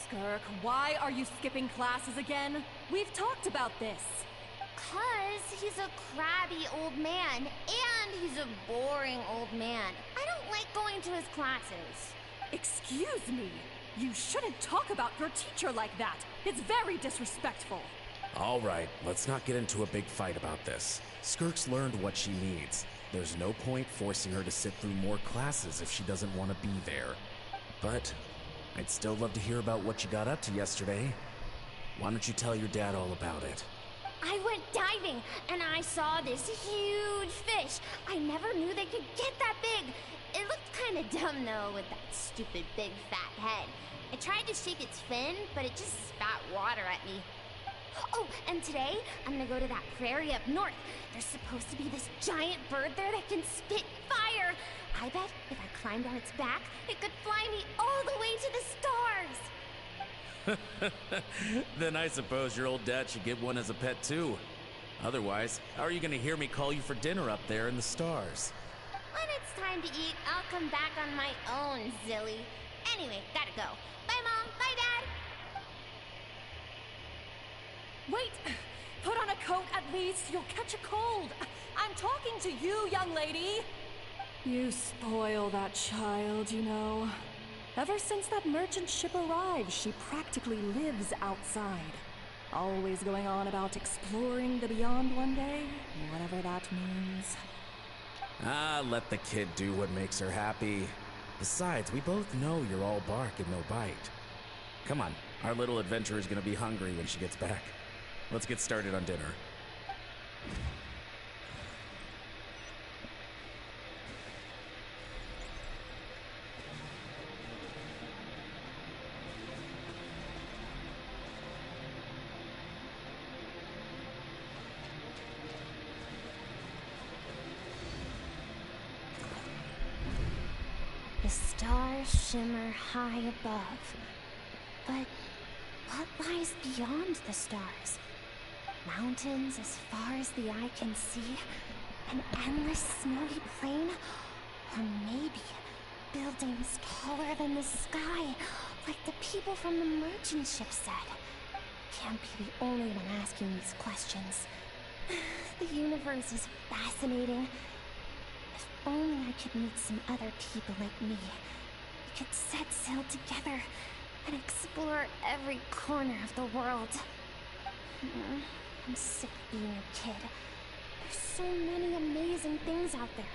Skirk, why are you skipping classes again? We've talked about this. 'Cause he's a crabby old man, and he's a boring old man. I don't like going to his classes. Excuse me? You shouldn't talk about your teacher like that. It's very disrespectful. All right, let's not get into a big fight about this. Skirk's learned what she needs. There's no point forcing her to sit through more classes if she doesn't want to be there. But I'd still love to hear about what you got up to yesterday. Why don't you tell your dad all about it? I went diving, and I saw this huge fish. I never knew they could get that big. It looked kind of dumb, though, with that stupid big fat head. I tried to shake its fin, but it just spat water at me. Oh, and today, I'm gonna go to that prairie up north. There's supposed to be this giant bird there that can spit fire. I bet if I climbed on its back, it could fly me all the way to the stars. Then I suppose your old dad should get one as a pet too. Otherwise, how are you gonna hear me call you for dinner up there in the stars? When it's time to eat, I'll come back on my own, Zilly. Anyway, gotta go. Bye, Mom. Bye, Dad. Wait! Put on a coat at least. You'll catch a cold. I'm talking to you, young lady. You spoil that child, you know. Ever since that merchant ship arrived, she practically lives outside. Always going on about exploring the beyond one day, whatever that means. Ah, let the kid do what makes her happy. Besides, we both know you're all bark and no bite. Come on, Our little adventurer is gonna be hungry when she gets back. Let's get started on dinner. The stars shimmer high above. But what lies beyond the stars? Mountains as far as the eye can see? An endless snowy plain? Or maybe buildings taller than the sky, like the people from the merchant ship said? Can't be the only one asking these questions. The universe is fascinating. If only I could meet some other people like me. We could set sail together and explore every corner of the world. I'm sick of being a kid. There's so many amazing things out there,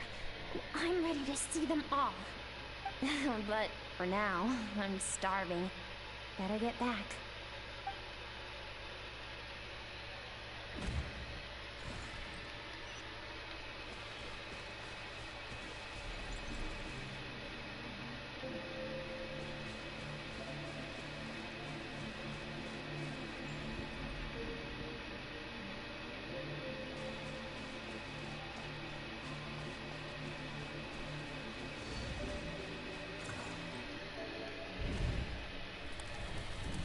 and I'm ready to see them all. But for now, I'm starving. Better get back.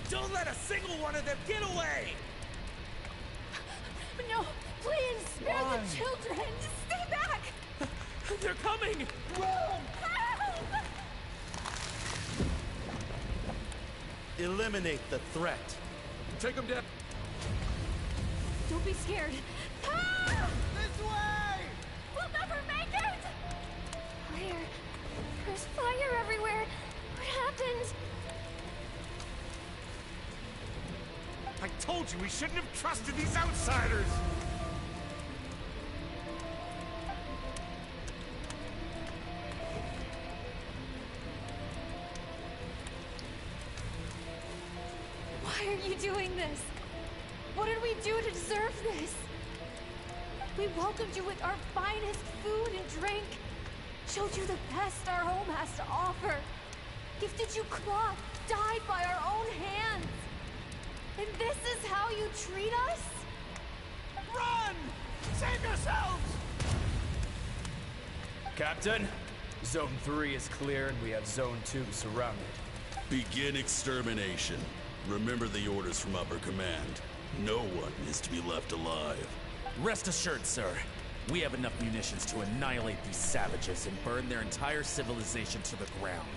Don't let a single one of them get away! No, please, spare the children! Stay back! They're coming! Run! Help! Eliminate the threat. Take them down. Don't be scared. Help! This way! We'll never make it! Where? There's fire everywhere. What happened? I told you we shouldn't have trusted these outsiders! Why are you doing this? What did we do to deserve this? We welcomed you with our finest food and drink, showed you the best our home has to offer, gifted you cloth dyed by our own hands. And this is how you treat us? Run! Save yourselves! Captain, Zone 3 is clear and we have Zone 2 surrounded. Begin extermination. Remember the orders from upper command. No one is to be left alive. Rest assured, sir. We have enough munitions to annihilate these savages and burn their entire civilization to the ground.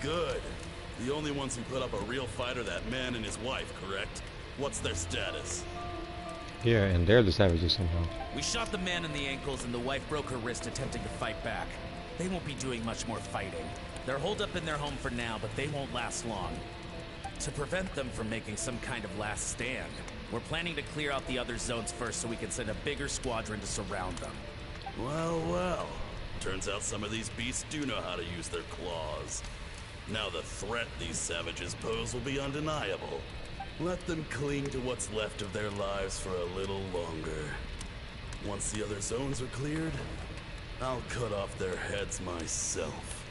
Good. The only ones who put up a real fight are that man and his wife, correct? What's their status? Yeah, and they're the savages somehow. We shot the man in the ankles and the wife broke her wrist attempting to fight back. They won't be doing much more fighting. They're holed up in their home for now, but they won't last long. To prevent them from making some kind of last stand, we're planning to clear out the other zones first so we can send a bigger squadron to surround them. Well, well. Turns out some of these beasts do know how to use their claws. Now the threat these savages pose will be undeniable. Let them cling to what's left of their lives for a little longer. Once the other zones are cleared, I'll cut off their heads myself.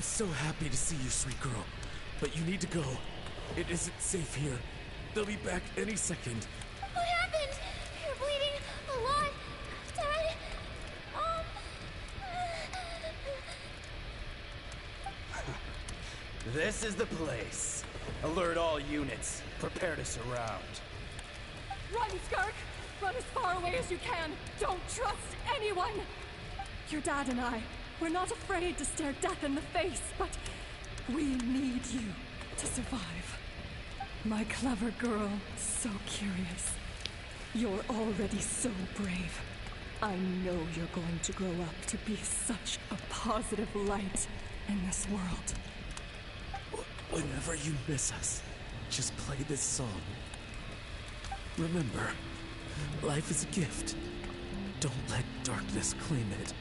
So happy to see you, sweet girl. But you need to go. It isn't safe here. They'll be back any second. What happened? You're bleeding a lot. Dad? This is the place. Alert all units. Prepare to surround. Run, Skirk! Run as far away as you can! Don't trust anyone! Your dad and I, we're not afraid to stare death in the face, but we need you to survive. My clever girl, so curious. You're already so brave. I know you're going to grow up to be such a positive light in this world. Whenever you miss us, just play this song. Remember, life is a gift. Don't let darkness claim it.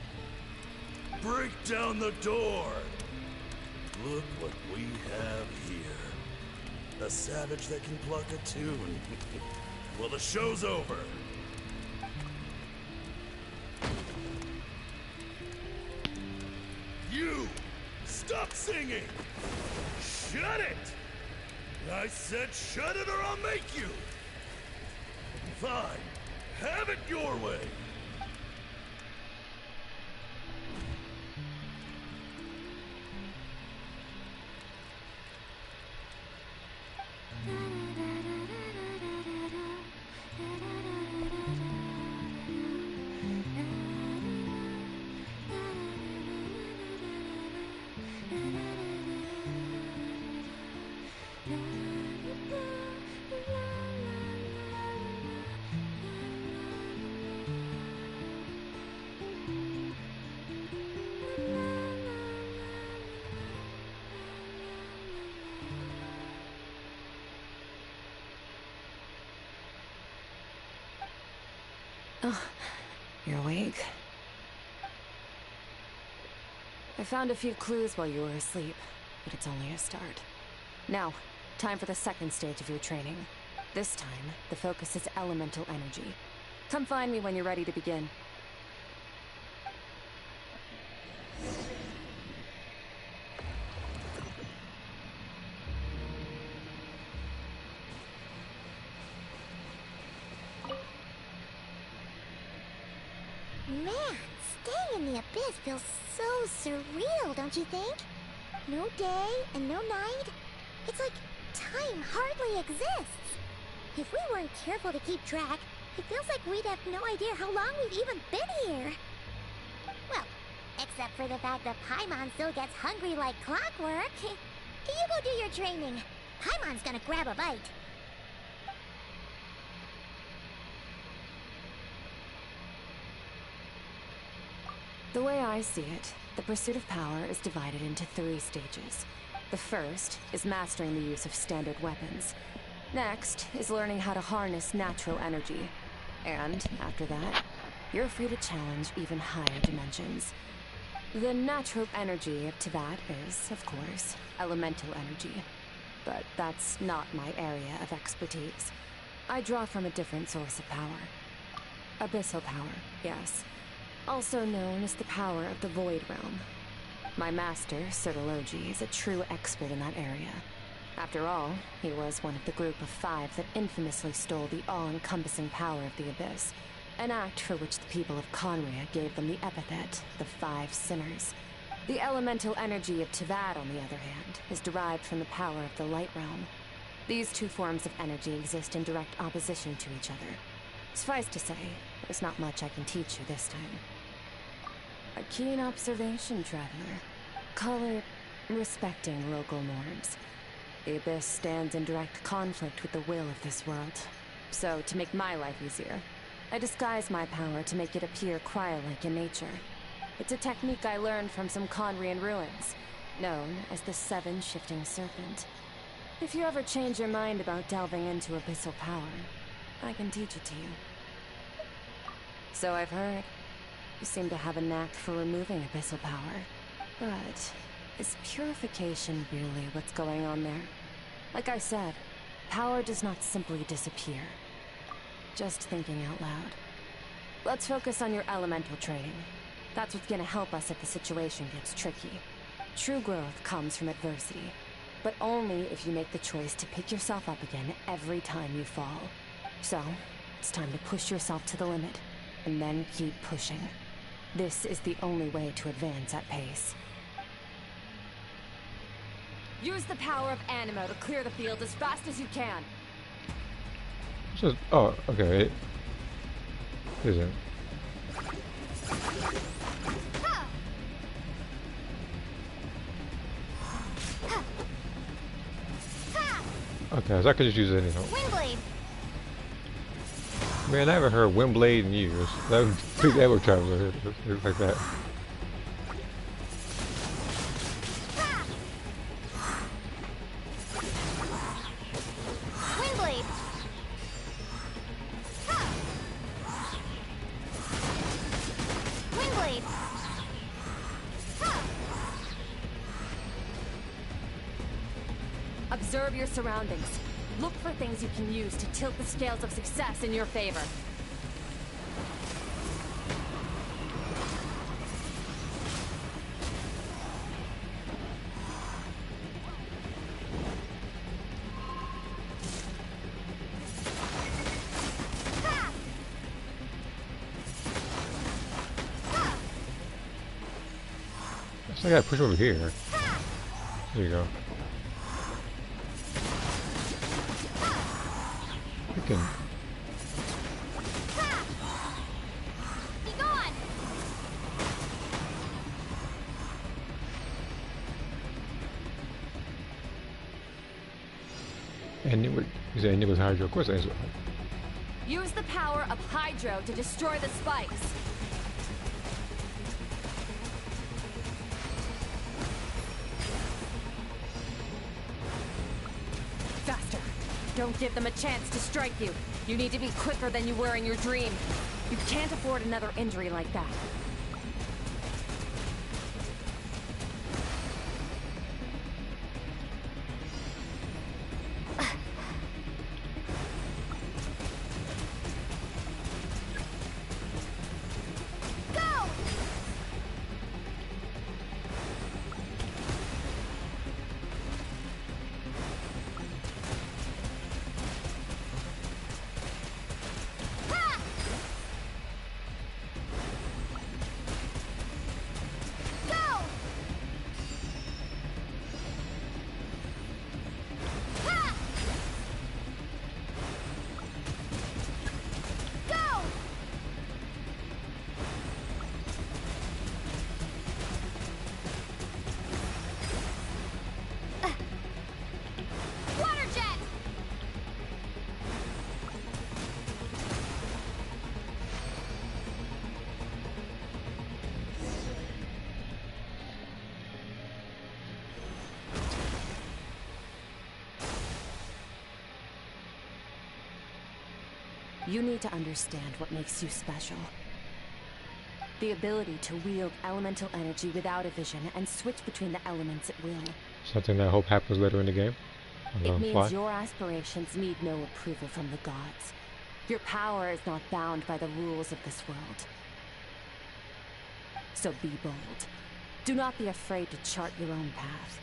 Break down the door! Look what we have here. A savage that can pluck a tune. Well, the show's over. You! Stop singing! Shut it! I said shut it or I'll make you! Fine. Have it your way. Oh, you're awake. I found a few clues while you were asleep, but it's only a start. Now, time for the second stage of your training. This time, the focus is elemental energy. Come find me when you're ready to begin. Man, staying in the abyss feels so surreal, don't you think? No day and no night. It's like time hardly exists. If we weren't careful to keep track, it feels like we'd have no idea how long we've even been here. Well, except for the fact that Paimon still gets hungry like clockwork. You go do your training. Paimon's gonna grab a bite. The way I see it, the pursuit of power is divided into 3 stages. The first is mastering the use of standard weapons. Next is learning how to harness natural energy. And after that, you're free to challenge even higher dimensions. The natural energy to that is, of course, elemental energy. But that's not my area of expertise. I draw from a different source of power. Abyssal power, yes. Also known as the power of the Void Realm. My master, Sirologi, is a true expert in that area. After all, he was one of the group of 5 that infamously stole the all-encompassing power of the Abyss, an act for which the people of Conria gave them the epithet, the 5 Sinners. The elemental energy of Tivat, on the other hand, is derived from the power of the Light Realm. These 2 forms of energy exist in direct opposition to each other. Suffice to say, there's not much I can teach you this time. A keen observation, traveler. Call it respecting local norms. The Abyss stands in direct conflict with the will of this world. So, to make my life easier, I disguise my power to make it appear cryo-like in nature. It's a technique I learned from some Conrian ruins, known as the 7 Shifting Serpent. If you ever change your mind about delving into abyssal power, I can teach it to you. So I've heard. You seem to have a knack for removing abyssal power. But is purification really what's going on there? Like I said, power does not simply disappear. Just thinking out loud. Let's focus on your elemental training. That's what's gonna help us if the situation gets tricky. True growth comes from adversity, but only if you make the choice to pick yourself up again every time you fall. So, it's time to push yourself to the limit, and then keep pushing. This is the only way to advance at pace. Use the power of Animo to clear the field as fast as you can. So, oh, okay. Is it? Okay, so I could just use it anyhow. Windblade. Man, I haven't heard Windblade in years. That was big ever traveler like that. Windblade. Windblade. Observe your surroundings. Look for things you can use to tilt the scales of success in your favor. So I gotta push over here. There you go. Freaking. Be gone. And it was Hydro. Of course, it is. Use the power of Hydro to destroy the spikes. Faster. Don't give them a chance to strike you. You need to be quicker than you were in your dream. You can't afford another injury like that. You need to understand what makes you special. The ability to wield elemental energy without a vision and switch between the elements at will. Something that I hope happens later in the game. It means your aspirations need no approval from the gods. Your power is not bound by the rules of this world. So be bold. Do not be afraid to chart your own path.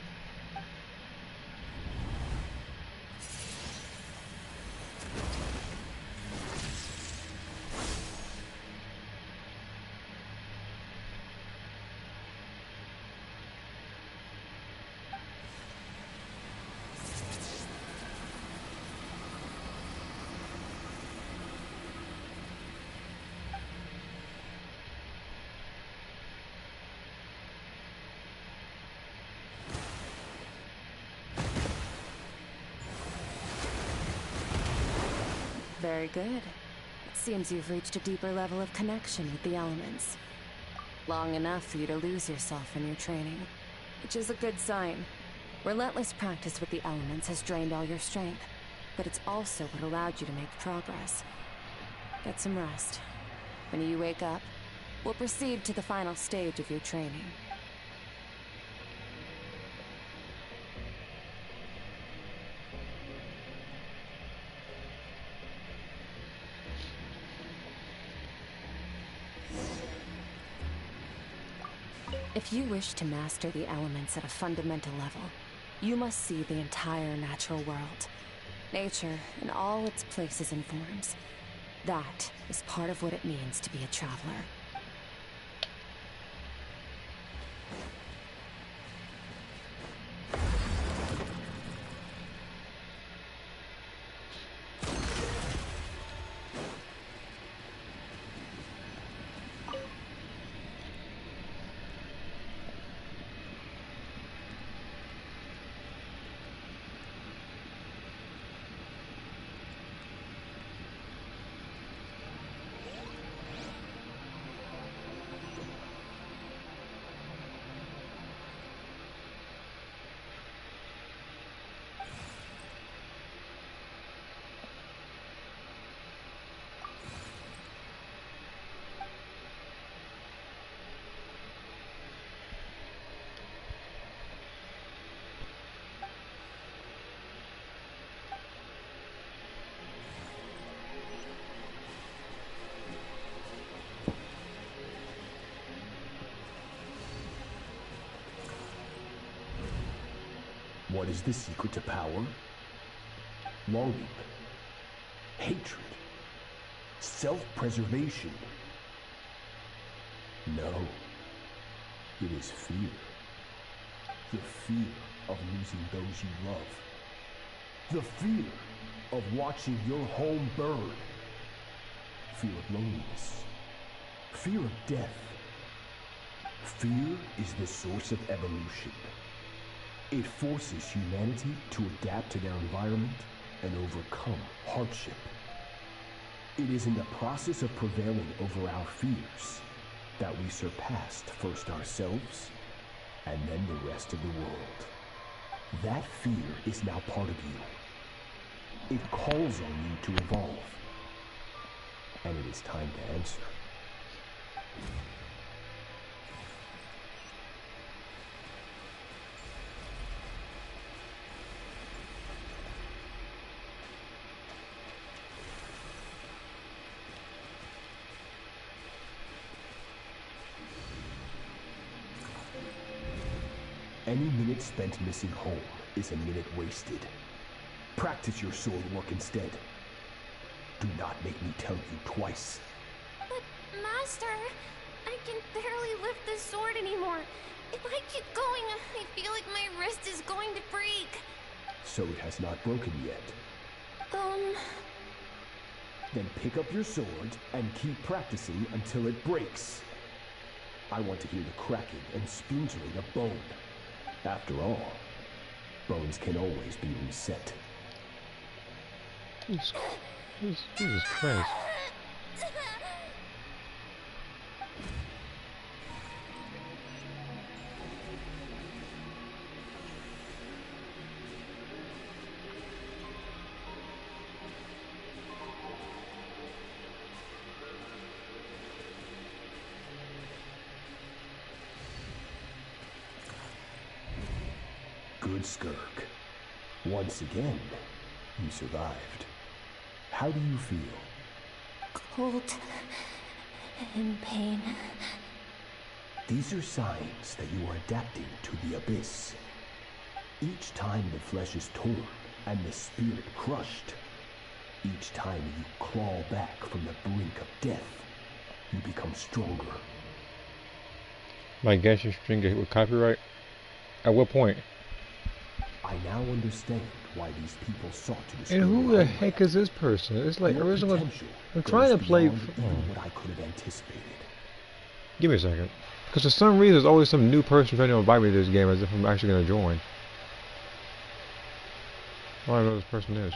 Very good. It seems you've reached a deeper level of connection with the elements. Long enough for you to lose yourself in your training, which is a good sign. Relentless practice with the elements has drained all your strength, but it's also what allowed you to make progress. Get some rest. When you wake up, we'll proceed to the final stage of your training. If you wish to master the elements at a fundamental level, you must see the entire natural world. Nature in all its places and forms. That is part of what it means to be a traveler. What is the secret to power? Longing. Hatred. Self-preservation. No. It is fear. The fear of losing those you love. The fear of watching your home burn. Fear of loneliness. Fear of death. Fear is the source of evolution. It forces humanity to adapt to their environment and overcome hardship. It is in the process of prevailing over our fears that we surpassed first ourselves and then the rest of the world. That fear is now part of you. It calls on you to evolve. And it is time to answer. Any minute spent missing home is a minute wasted. Practice your sword work instead. Do not make me tell you twice. But, Master, I can barely lift this sword anymore. If I keep going, I feel like my wrist is going to break. So it has not broken yet. Then pick up your sword and keep practicing until it breaks. I want to hear the cracking and splintering of bone. After all, bones can always be reset. Jesus Christ. Good Skirk. Once again, you survived. How do you feel? Cold and pain. These are signs that you are adapting to the abyss. Each time the flesh is torn and the spirit crushed, each time you claw back from the brink of death, you become stronger. My Genshin string get hit with copyright? At what point? I now understand why these people sought to destroy. And who the heck is this person? It's like original. I'm trying to play. What I could have anticipated. Give me a second, because for some reason there's always some new person trying to invite me to this game as if I'm actually going to join. I don't know who this person is.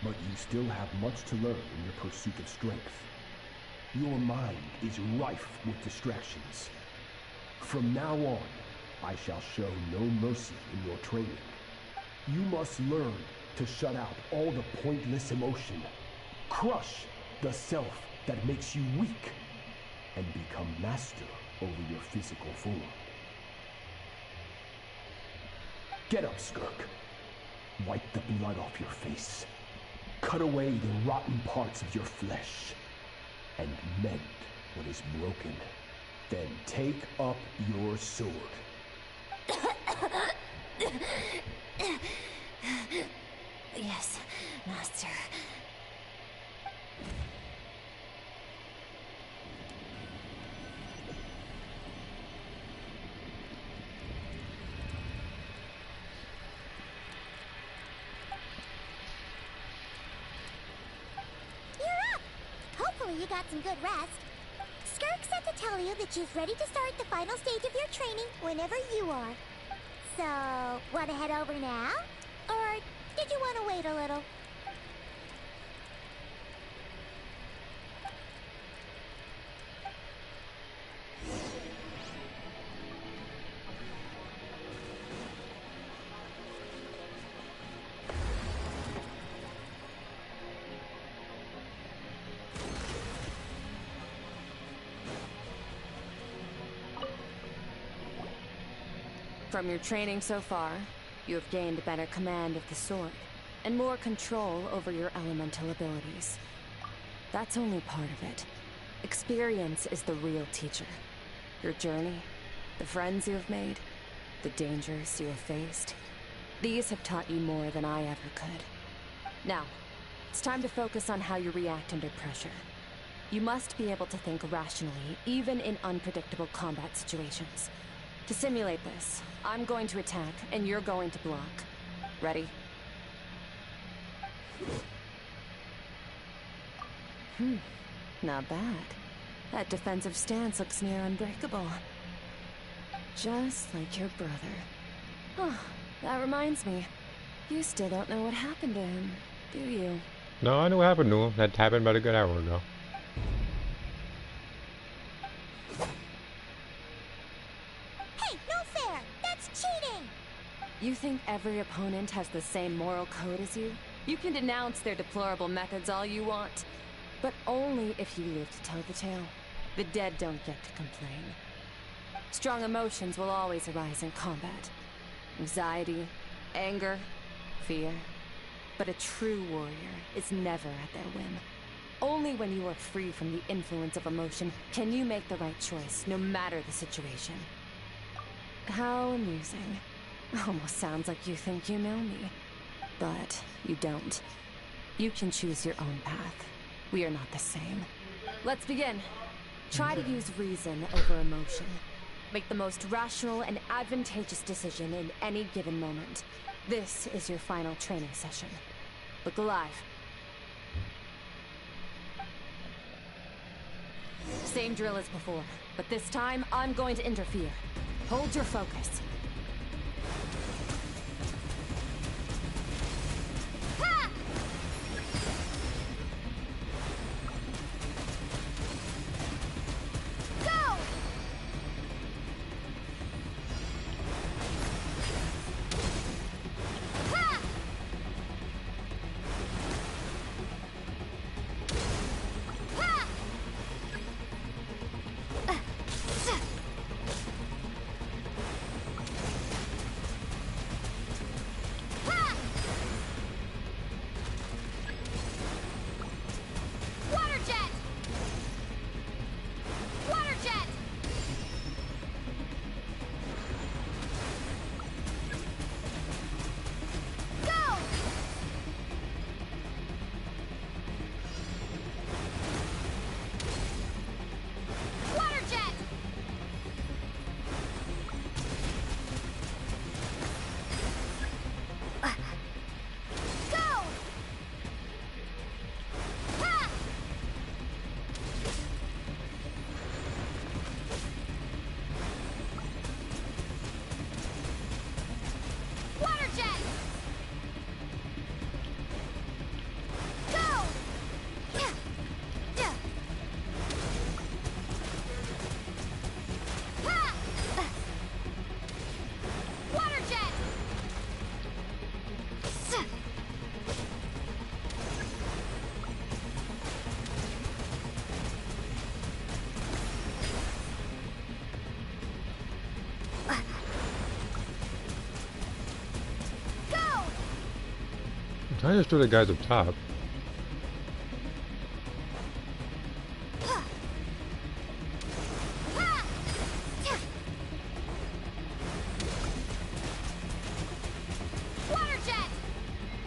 But you still have much to learn in your pursuit of strength. Your mind is rife with distractions. From now on, I shall show no mercy in your training. You must learn to shut out all the pointless emotion, crush the self that makes you weak, and become master over your physical form. Get up, Skirk. Wipe the blood off your face. Cut away the rotten parts of your flesh, and mend what is broken. Then take up your sword. Yes, Master. You're up! Hopefully you got some good rest. Skirk said to tell you that she's ready to start the final stage of your training whenever you are. So, want to head over now? Or did you want to wait a little? From your training so far, you have gained better command of the sword, and more control over your elemental abilities. That's only part of it. Experience is the real teacher. Your journey, The friends you have made, the dangers you have faced, these have taught you more than I ever could. Now, it's time to focus on how you react under pressure. You must be able to think rationally, even in unpredictable combat situations. To simulate this, I'm going to attack, and you're going to block. Ready? Not bad. That defensive stance looks near unbreakable. Just like your brother. Oh, that reminds me. You still don't know what happened to him, do you? No, I know what happened to him. That happened about a good hour ago. Hey, no fair! That's cheating! You think every opponent has the same moral code as you? You can denounce their deplorable methods all you want, but only if you live to tell the tale. The dead don't get to complain. Strong emotions will always arise in combat. Anxiety, anger, fear. But a true warrior is never at their whim. Only when you are free from the influence of emotion can you make the right choice, no matter the situation. How amusing. Almost sounds like you think you know me. But you don't. You can choose your own path. We are not the same. Let's begin. Try to use reason over emotion. Make the most rational and advantageous decision in any given moment. This is your final training session. Look alive. Same drill as before, but this time I'm going to interfere. Hold your focus. I understood the guys up top.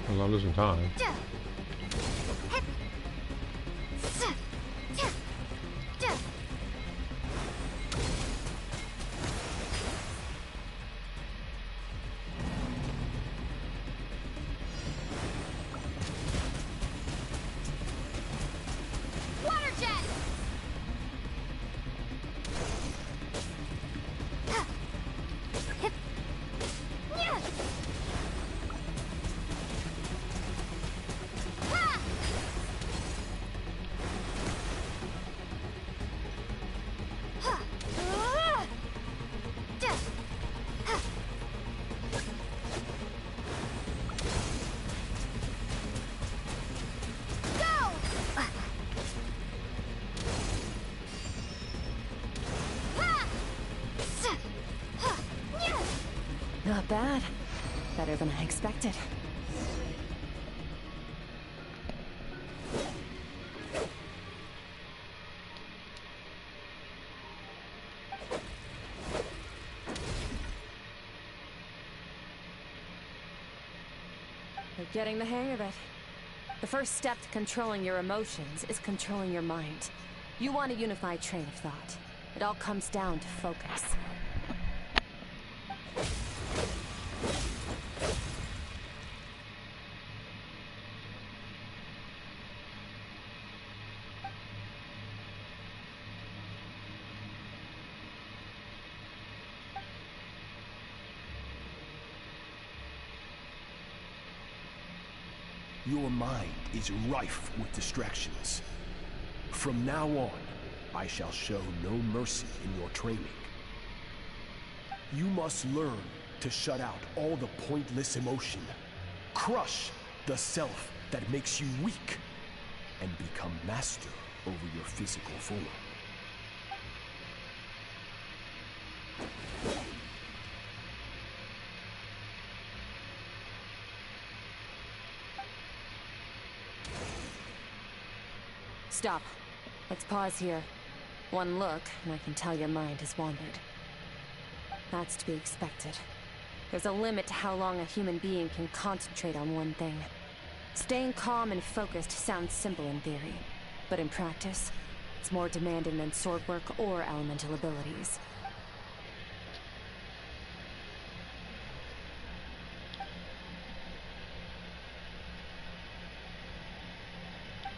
Well, I'm losing time. Not bad. Better than I expected. Getting the hang of it. The first step to controlling your emotions is controlling your mind. You want a unified train of thought. It all comes down to focus. Your mind is rife with distractions. From now on, I shall show no mercy in your training. You must learn to shut out all the pointless emotion, crush the self that makes you weak, and become master over your physical form. Stop. Let's pause here. One look, and I can tell your mind has wandered. That's to be expected. There's a limit to how long a human being can concentrate on one thing. Staying calm and focused sounds simple in theory, but in practice, it's more demanding than sword work or elemental abilities.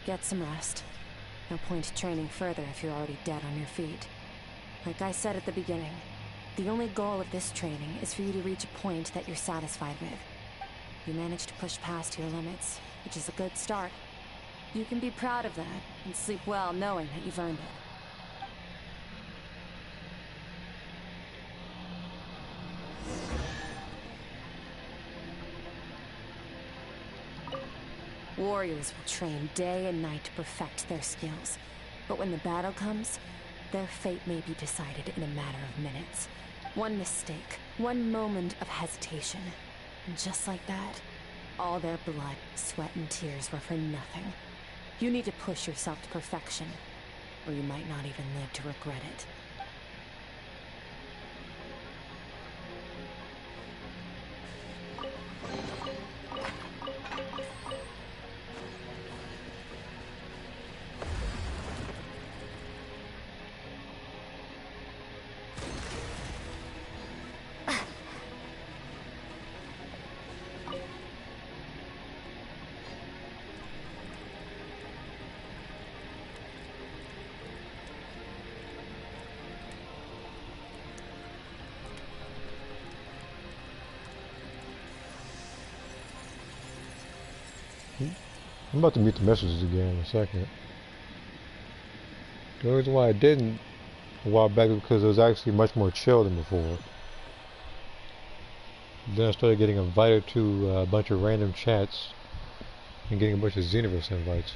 Get some rest. No point training further if you're already dead on your feet. Like I said at the beginning, the only goal of this training is for you to reach a point that you're satisfied with. You managed to push past your limits, which is a good start. You can be proud of that, and sleep well knowing that you've earned it. Warriors will train day and night to perfect their skills. But when the battle comes, their fate may be decided in a matter of minutes. One mistake, one moment of hesitation. And just like that, all their blood, sweat, and tears were for nothing. You need to push yourself to perfection, or you might not even live to regret it. I'm about to mute the messages again in a second. The reason why I didn't a while back was because it was actually much more chill than before. Then I started getting invited to a bunch of random chats and getting a bunch of Xenoverse invites.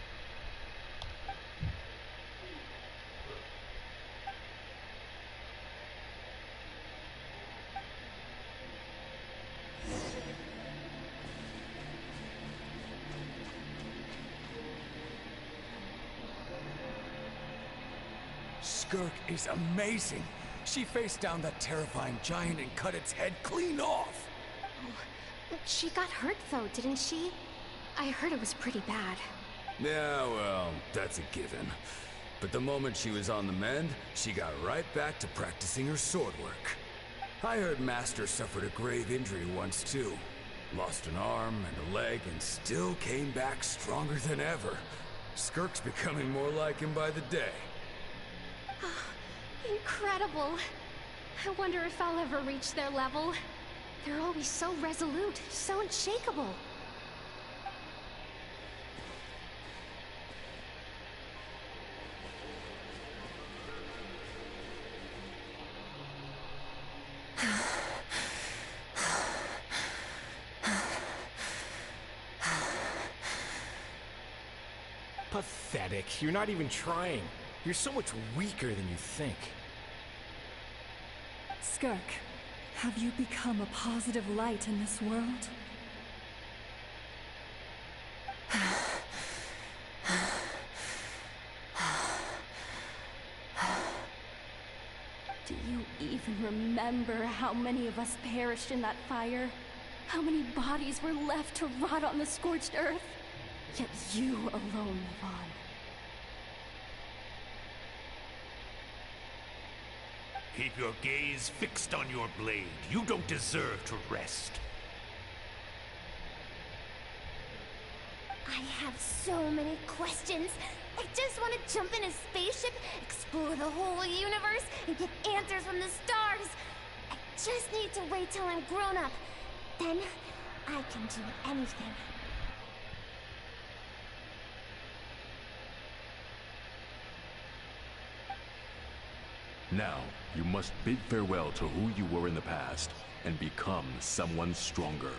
Skirk is amazing. She faced down that terrifying giant and cut its head clean off. Oh, she got hurt though, didn't she? I heard it was pretty bad. Yeah, well, that's a given. But the moment she was on the mend, she got right back to practicing her sword work. I heard Master suffered a grave injury once too. Lost an arm and a leg and still came back stronger than ever. Skirk's becoming more like him by the day. Incredible. I wonder if I'll ever reach their level. They're always so resolute, so unshakable. Pathetic. You're not even trying. You're so much weaker than you think. Skirk, have you become a positive light in this world? Do you even remember how many of us perished in that fire? How many bodies were left to rot on the scorched earth? Yet you alone live on. Keep your gaze fixed on your blade. You don't deserve to rest. I have so many questions. I just want to jump in a spaceship, explore the whole universe, and get answers from the stars. I just need to wait till I'm grown up. Then, I can do anything. Now, you must bid farewell to who you were in the past, and become someone stronger.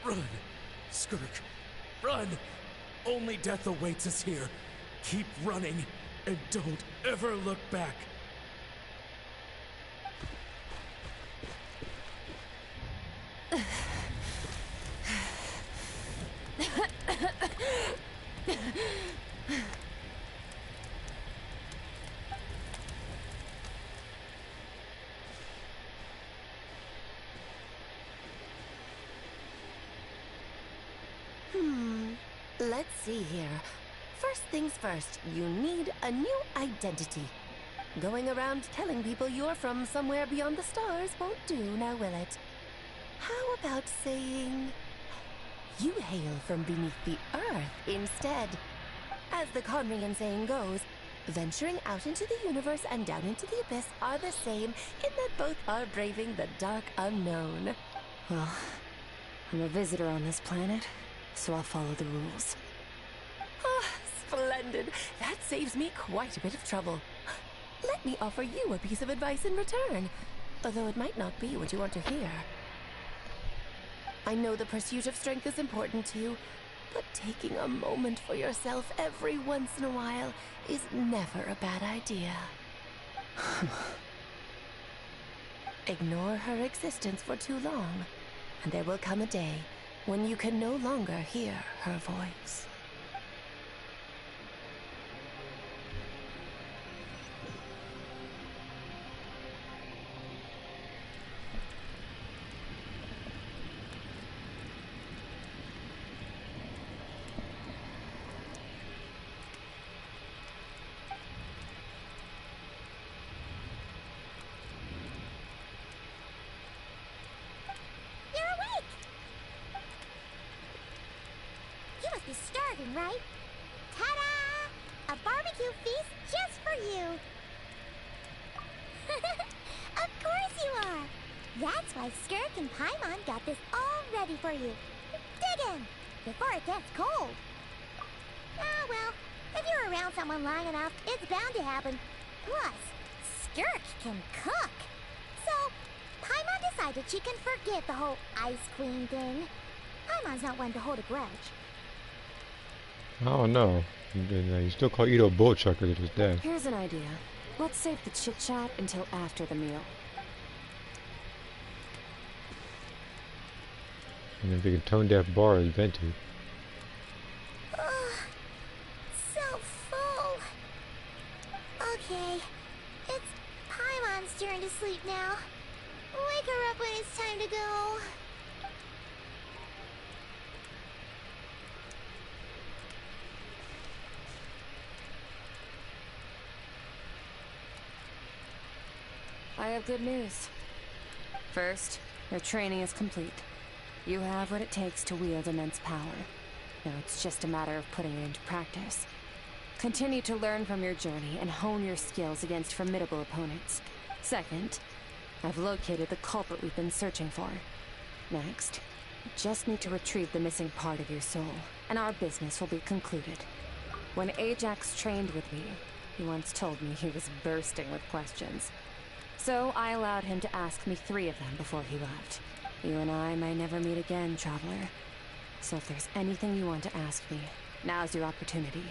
Run! Skirk! Run! Only death awaits us here. Keep running, and don't ever look back. Let's see here. First things first, you need a new identity. Going around telling people you're from somewhere beyond the stars won't do, now will it? How about saying you hail from beneath the earth instead? As the Conrian saying goes, venturing out into the universe and down into the abyss are the same in that both are braving the dark unknown. Well, I'm a visitor on this planet, so I'll follow the rules. Ah, splendid. That saves me quite a bit of trouble. Let me offer you a piece of advice in return, although it might not be what you want to hear. I know the pursuit of strength is important to you, but taking a moment for yourself every once in a while is never a bad idea. Ignore her existence for too long, and there will come a day when you can no longer hear her voice. Starving, right? Ta-da! A barbecue feast just for you! Of course you are! That's why Skirk and Paimon got this all ready for you. Dig in! Before it gets cold! Ah, well, if you're around someone long enough, it's bound to happen. Plus, Skirk can cook! So, Paimon decided she can forget the whole Ice Queen thing. Paimon's not one to hold a grudge. I don't know. You still call Ito a bull chucker to this day. Here's an idea. Let's save the chit-chat until after the meal. And if a tone-deaf bar is vented. So full. Okay, it's Paimon's turn to sleep now. Wake her up when it's time to go. I have good news. First, your training is complete. You have what it takes to wield immense power. Now it's just a matter of putting it into practice. Continue to learn from your journey and hone your skills against formidable opponents. Second, I've located the culprit we've been searching for. Next, you just need to retrieve the missing part of your soul, and our business will be concluded. When Ajax trained with me, he once told me he was bursting with questions. So I allowed him to ask me 3 of them before he left. You and I may never meet again, traveler. So if there's anything you want to ask me, now's your opportunity.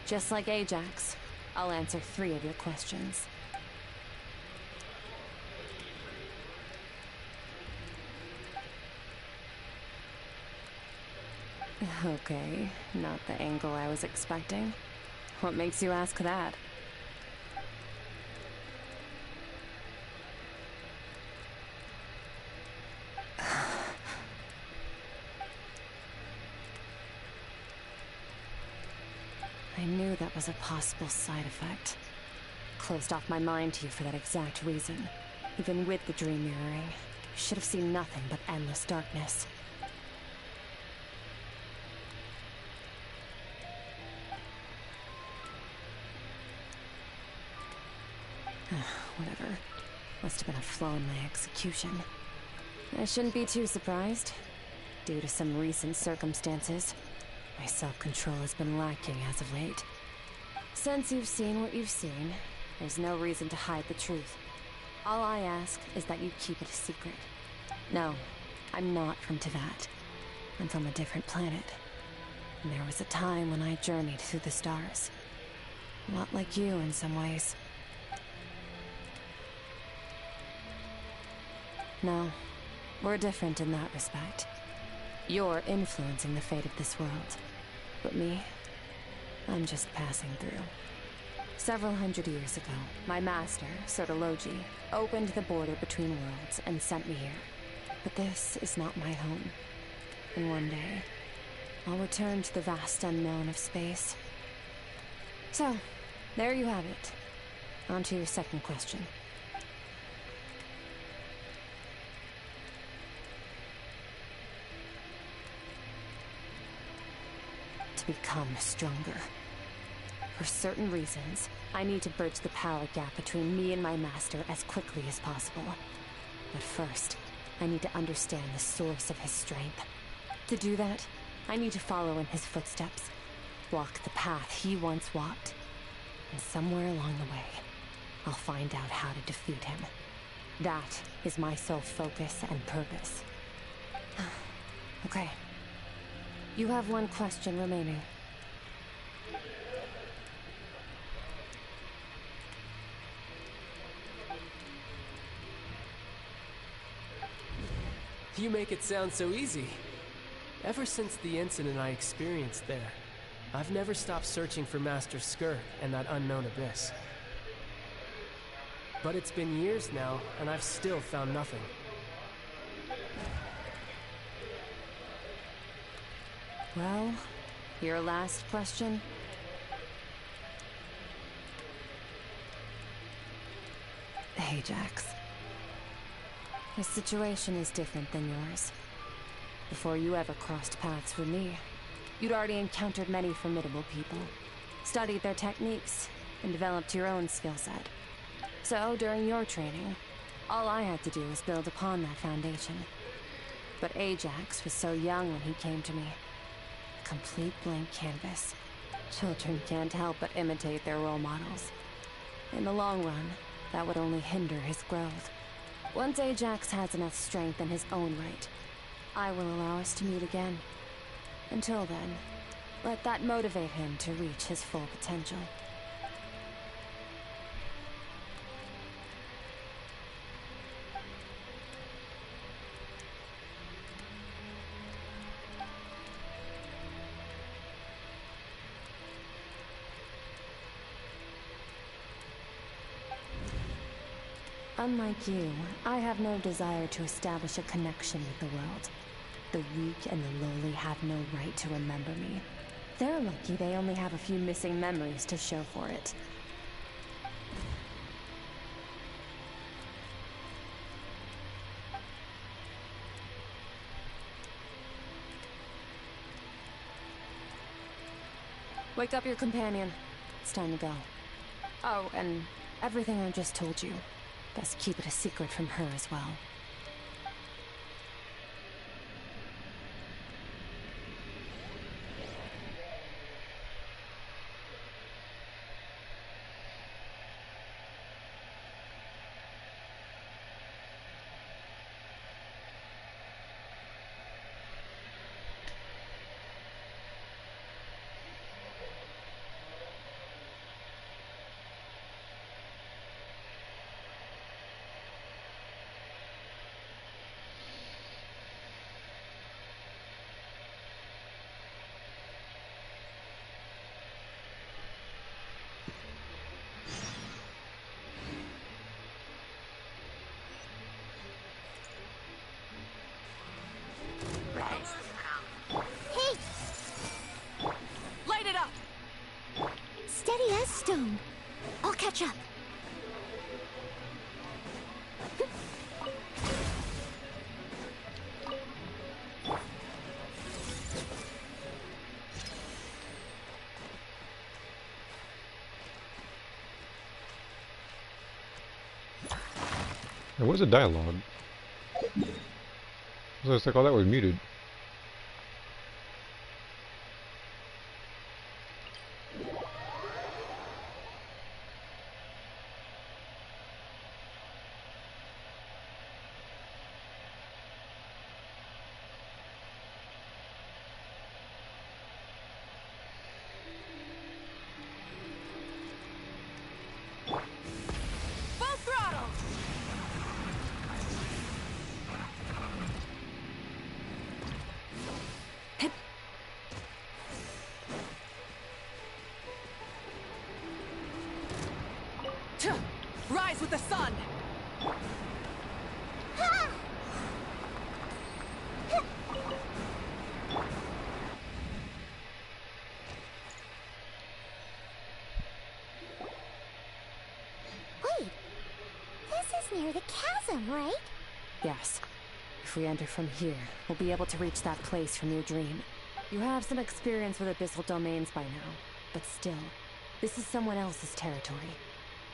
Just like Ajax, I'll answer 3 of your questions. Okay, not the angle I was expecting. What makes you ask that? I knew that was a possible side effect. Closed off my mind to you for that exact reason. Even with the dream mirroring, you should have seen nothing but endless darkness. Whatever. Must have been a flaw in my execution. I shouldn't be too surprised. Due to some recent circumstances, my self-control has been lacking as of late. Since you've seen what you've seen, there's no reason to hide the truth. All I ask is that you keep it a secret. No, I'm not from Teyvat. I'm from a different planet. And there was a time when I journeyed through the stars. A lot like you in some ways. No, we're different in that respect. You're influencing the fate of this world. But me, I'm just passing through. Several hundred years ago, my master, Sotologi, opened the border between worlds and sent me here. But this is not my home. And one day, I'll return to the vast unknown of space. So, there you have it. On to your second question. To become stronger. For certain reasons, I need to bridge the power gap between me and my master as quickly as possible. But first, I need to understand the source of his strength. To do that, I need to follow in his footsteps, walk the path he once walked. And somewhere along the way, I'll find out how to defeat him. That is my sole focus and purpose. Okay. You have one question remaining. You make it sound so easy. Ever since the incident I experienced there, I've never stopped searching for Master Skirk and that unknown abyss. But it's been years now, and I've still found nothing. Well, your last question? Ajax. His situation is different than yours. Before you ever crossed paths with me, you'd already encountered many formidable people, studied their techniques, and developed your own skill set. So, during your training, all I had to do was build upon that foundation. But Ajax was so young when he came to me. A complete blank canvas. Children can't help but imitate their role models. In the long run, that would only hinder his growth. Once Ajax has enough strength in his own right, I will allow us to meet again. Until then, let that motivate him to reach his full potential. Unlike you, I have no desire to establish a connection with the world. The weak and the lowly have no right to remember me. They're lucky they only have a few missing memories to show for it. Wake up your companion. It's time to go. Oh, and everything I just told you. Best keep it a secret from her as well. soon. I'll catch up. And what's the dialogue? So it's like all that was muted. Full throttle! Rise with the sun! Wait, this is near the chasm, right? Yes. If we enter from here, we'll be able to reach that place from your dream. You have some experience with abyssal domains by now, but still, this is someone else's territory.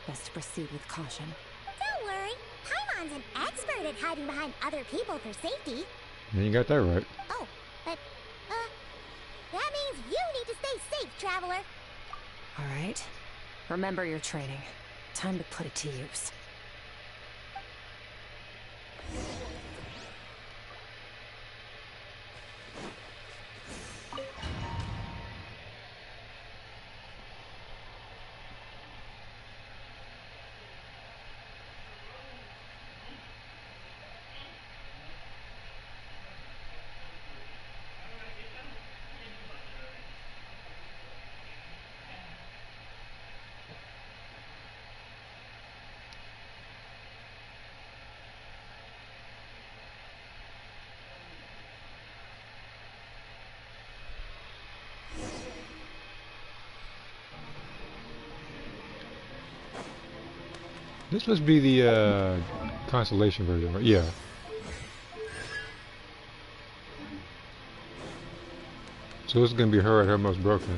Best to proceed with caution. Don't worry, Paimon's an expert at hiding behind other people for safety. Yeah, you got that right. Oh, but, that means you need to stay safe, traveler. All right. Remember your training. Time to put it to use. This must be the Constellation version, right? Yeah. So this is gonna be her at her most broken.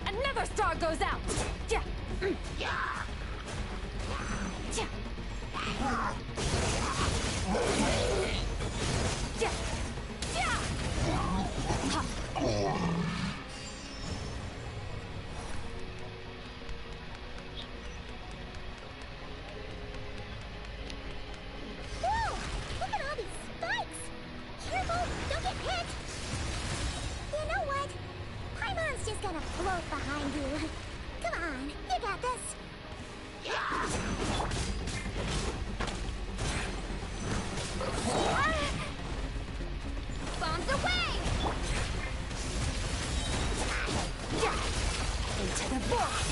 Another star goes out! Yeah. Whoa! Look at all these spikes! Careful, don't get hit! You know what? Paimon's just gonna float behind you. Come on, you got this. Bombs away! Into the void!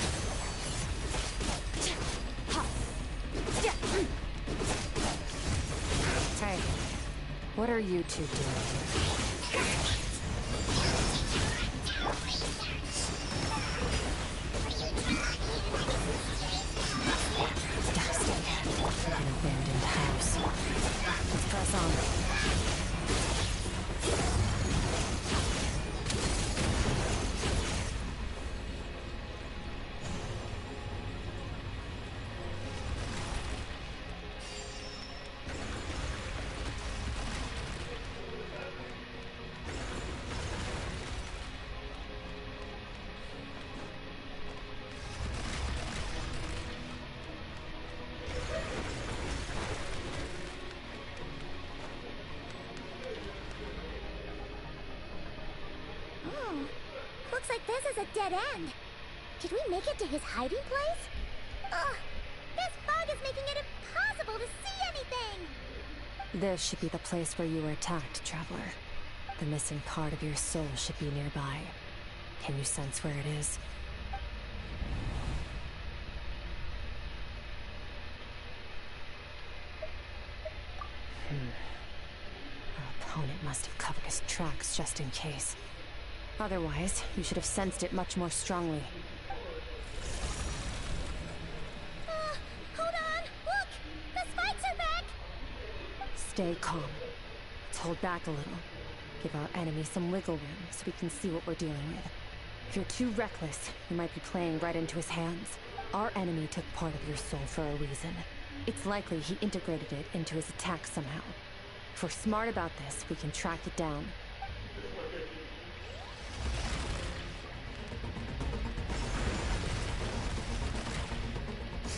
Hey, what are you two doing here? Devastating. An abandoned house. Let's press on. Oh, looks like this is a dead end. Did we make it to his hiding place? Ugh, this fog is making it impossible to see anything! This should be the place where you were attacked, Traveler. The missing part of your soul should be nearby. Can you sense where it is? Our opponent must have covered his tracks just in case. Otherwise, you should have sensed it much more strongly. Hold on! Look! The spikes are back! Stay calm. Let's hold back a little. Give our enemy some wiggle room so we can see what we're dealing with. If you're too reckless, you might be playing right into his hands. Our enemy took part of your soul for a reason. It's likely he integrated it into his attack somehow. If we're smart about this, we can track it down.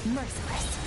Merciless.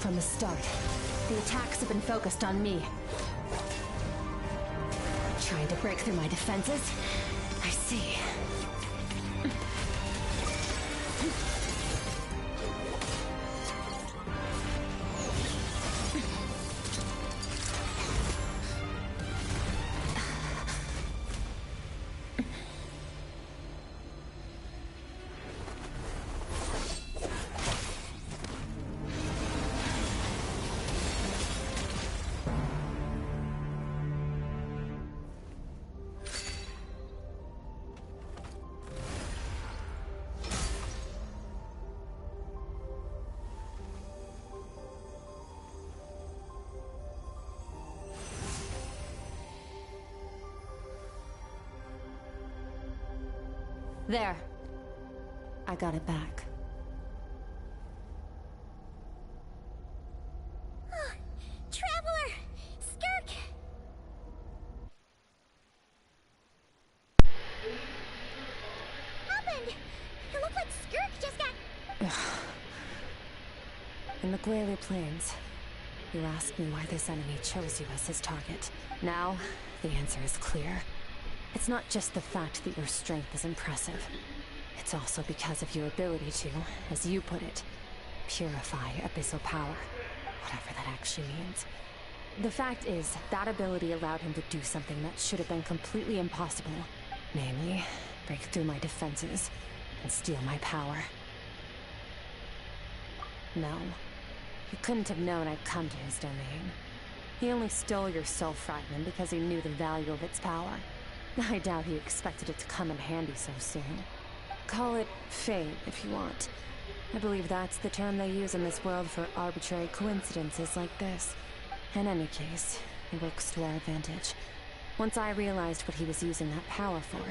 From the start, the attacks have been focused on me. Trying to break through my defenses? I see. There. I got it back. Traveler! Skirk! Happened? It looked like Skirk just got... In the Guelu Plains, you asked me why this enemy chose you as his target. Now, the answer is clear. It's not just the fact that your strength is impressive. It's also because of your ability to, as you put it, purify abyssal power. Whatever that actually means. The fact is, that ability allowed him to do something that should have been completely impossible. Namely, break through my defenses and steal my power. No. He couldn't have known I'd come to his domain. He only stole your soul fragment because he knew the value of its power. I doubt he expected it to come in handy so soon. Call it fate, if you want. I believe that's the term they use in this world for arbitrary coincidences like this. In any case, it works to our advantage. Once I realized what he was using that power for,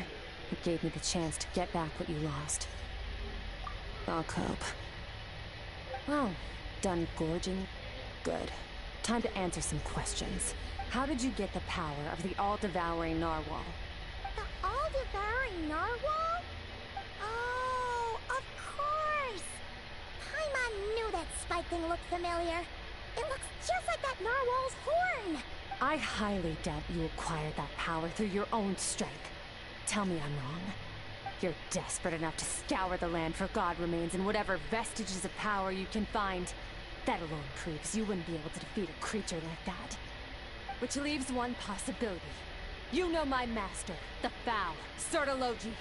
it gave me the chance to get back what you lost. I'll cope. Well, done gorging? Good. Time to answer some questions. How did you get the power of the all-devouring narwhal? The all-devouring narwhal? Oh, of course! Paimon knew that spike thing looked familiar. It looks just like that narwhal's horn! I highly doubt you acquired that power through your own strength. Tell me I'm wrong. You're desperate enough to scour the land for god remains and whatever vestiges of power you can find. That alone proves you wouldn't be able to defeat a creature like that. Which leaves one possibility. You know my master, the Foul, Sortologi.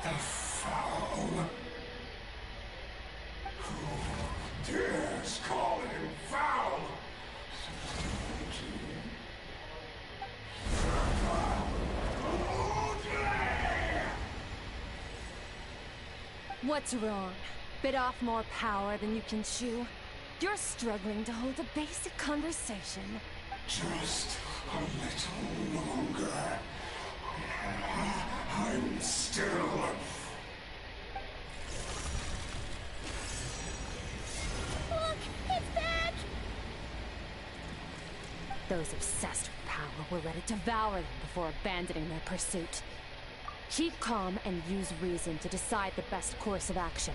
The Foul? Who dares call him Foul? What's wrong? Bit off more power than you can chew? You're struggling to hold a basic conversation. Just a little longer. I'm still... Look! It's back! Those obsessed with power will let it devour them before abandoning their pursuit. Keep calm and use reason to decide the best course of action.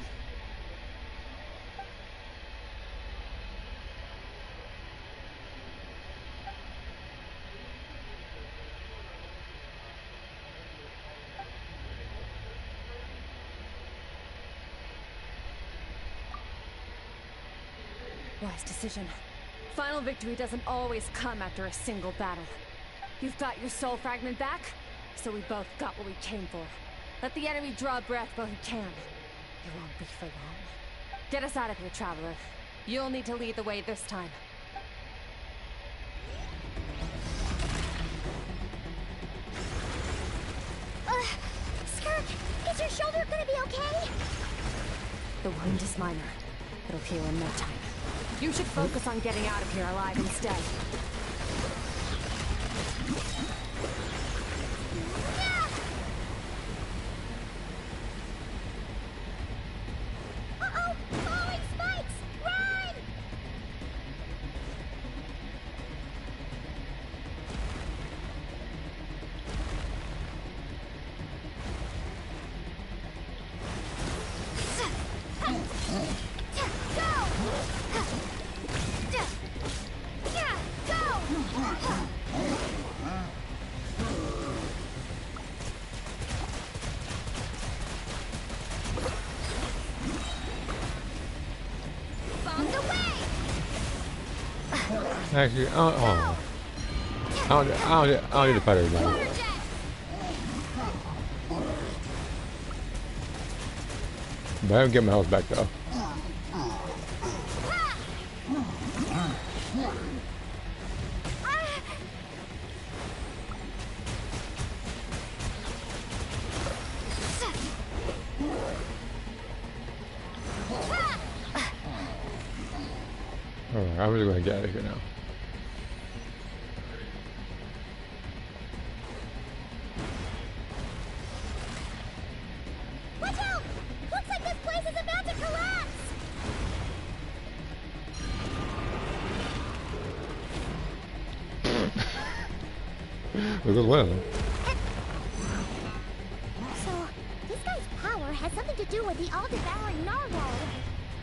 Wise decision. Final victory doesn't always come after a single battle. You've got your soul fragment back, so we both got what we came for. Let the enemy draw breath while he can. It won't be for long. Get us out of here, Traveler. You'll need to lead the way this time. Skirk, is your shoulder gonna be okay? The wound is minor. It'll heal in no time. You should focus on getting out of here alive instead. Uh-oh! Falling spikes! Run! Actually, I don't need to fight everybody. But I don't get my health back though. Alright, I'm really going to get out of here now. Watch out! Looks like this place is about to collapse! There goes one of them. So, this guy's power has something to do with the all-devouring narwhal.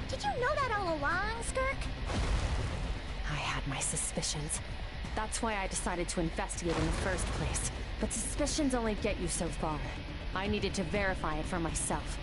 Did you know that all along, Skirk? I had my suspicions. That's why I decided to investigate in the first place. But suspicions only get you so far. I needed to verify it for myself.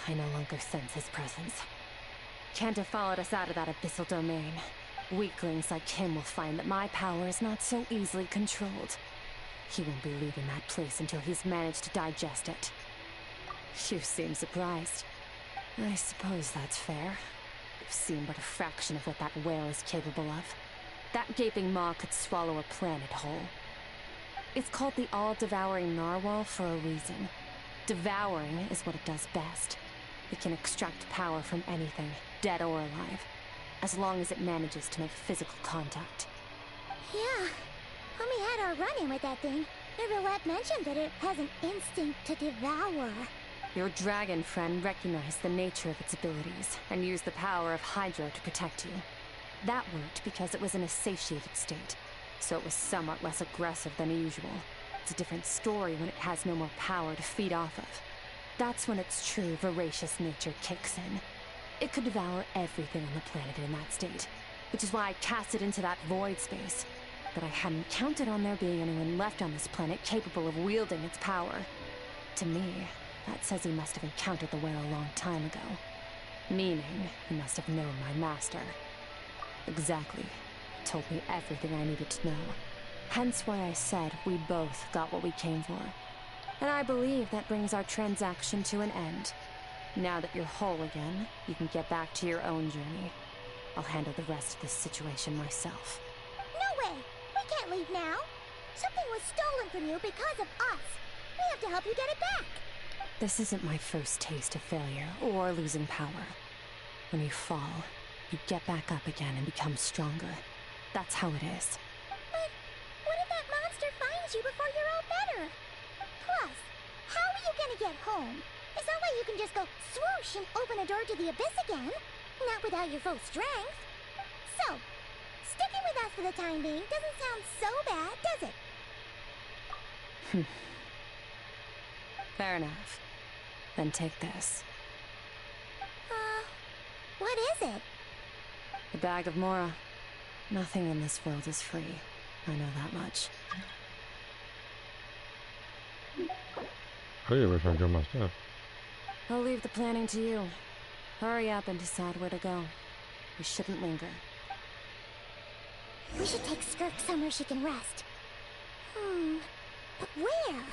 I no longer sense his presence. Can't have followed us out of that abyssal domain. Weaklings like him will find that my power is not so easily controlled. He won't be leaving that place until he's managed to digest it. You seem surprised. I suppose that's fair. You've seen but a fraction of what that whale is capable of. That gaping maw could swallow a planet whole. It's called the all-devouring narwhal for a reason. Devouring is what it does best. It can extract power from anything, dead or alive, as long as it manages to make physical contact. Yeah. When we had our run-in with that thing, Riverlet mentioned that it has an instinct to devour. Your dragon friend recognized the nature of its abilities, and used the power of Hydro to protect you. That worked because it was in a satiated state, so it was somewhat less aggressive than usual. It's a different story when it has no more power to feed off of. That's when its true voracious nature kicks in. It could devour everything on the planet in that state, which is why I cast it into that void space. But I hadn't counted on there being anyone left on this planet capable of wielding its power. To me, that says he must have encountered the whale a long time ago. Meaning, he must have known my master. Exactly. Told me everything I needed to know. Hence why I said we both got what we came for. And I believe that brings our transaction to an end. Now that you're whole again, you can get back to your own journey. I'll handle the rest of this situation myself. No way! We can't leave now! Something was stolen from you because of us! We have to help you get it back! This isn't my first taste of failure or losing power. When you fall, you get back up again and become stronger. That's how it is. But what if that monster finds you before you're all better? Plus, how are you gonna get home? It's not like you can just go swoosh and open a door to the abyss again. Not without your full strength. So, sticking with us for the time being doesn't sound so bad, does it? Fair enough. Then take this. What is it? The bag of Mora. Nothing in this world is free. I know that much. I wish I got my stuff. I'll leave the planning to you. Hurry up and decide where to go. We shouldn't linger. We should take Skirk somewhere she can rest. But where?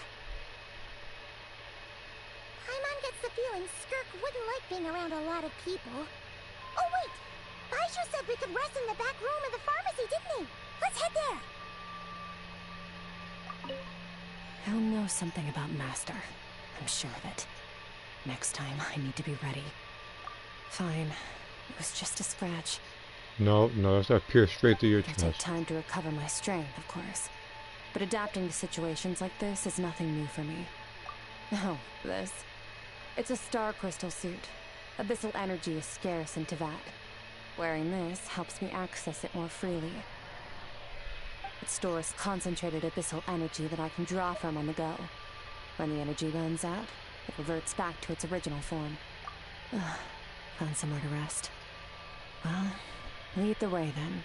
Paimon gets the feeling Skirk wouldn't like being around a lot of people. Oh wait! Baishu said we could rest in the back room of the pharmacy, didn't he? Let's head there! He'll know something about Master. I'm sure of it. Next time, I need to be ready. Fine. It was just a scratch. No, that's that pierce straight through your It'll chest. take time to recover my strength, of course. But adapting to situations like this is nothing new for me. Oh, this. It's a star crystal suit. Abyssal energy is scarce in Teyvat. Wearing this helps me access it more freely. It stores concentrated abyssal energy that I can draw from on the go. When the energy runs out, it reverts back to its original form. Found somewhere to rest. Well, lead the way then.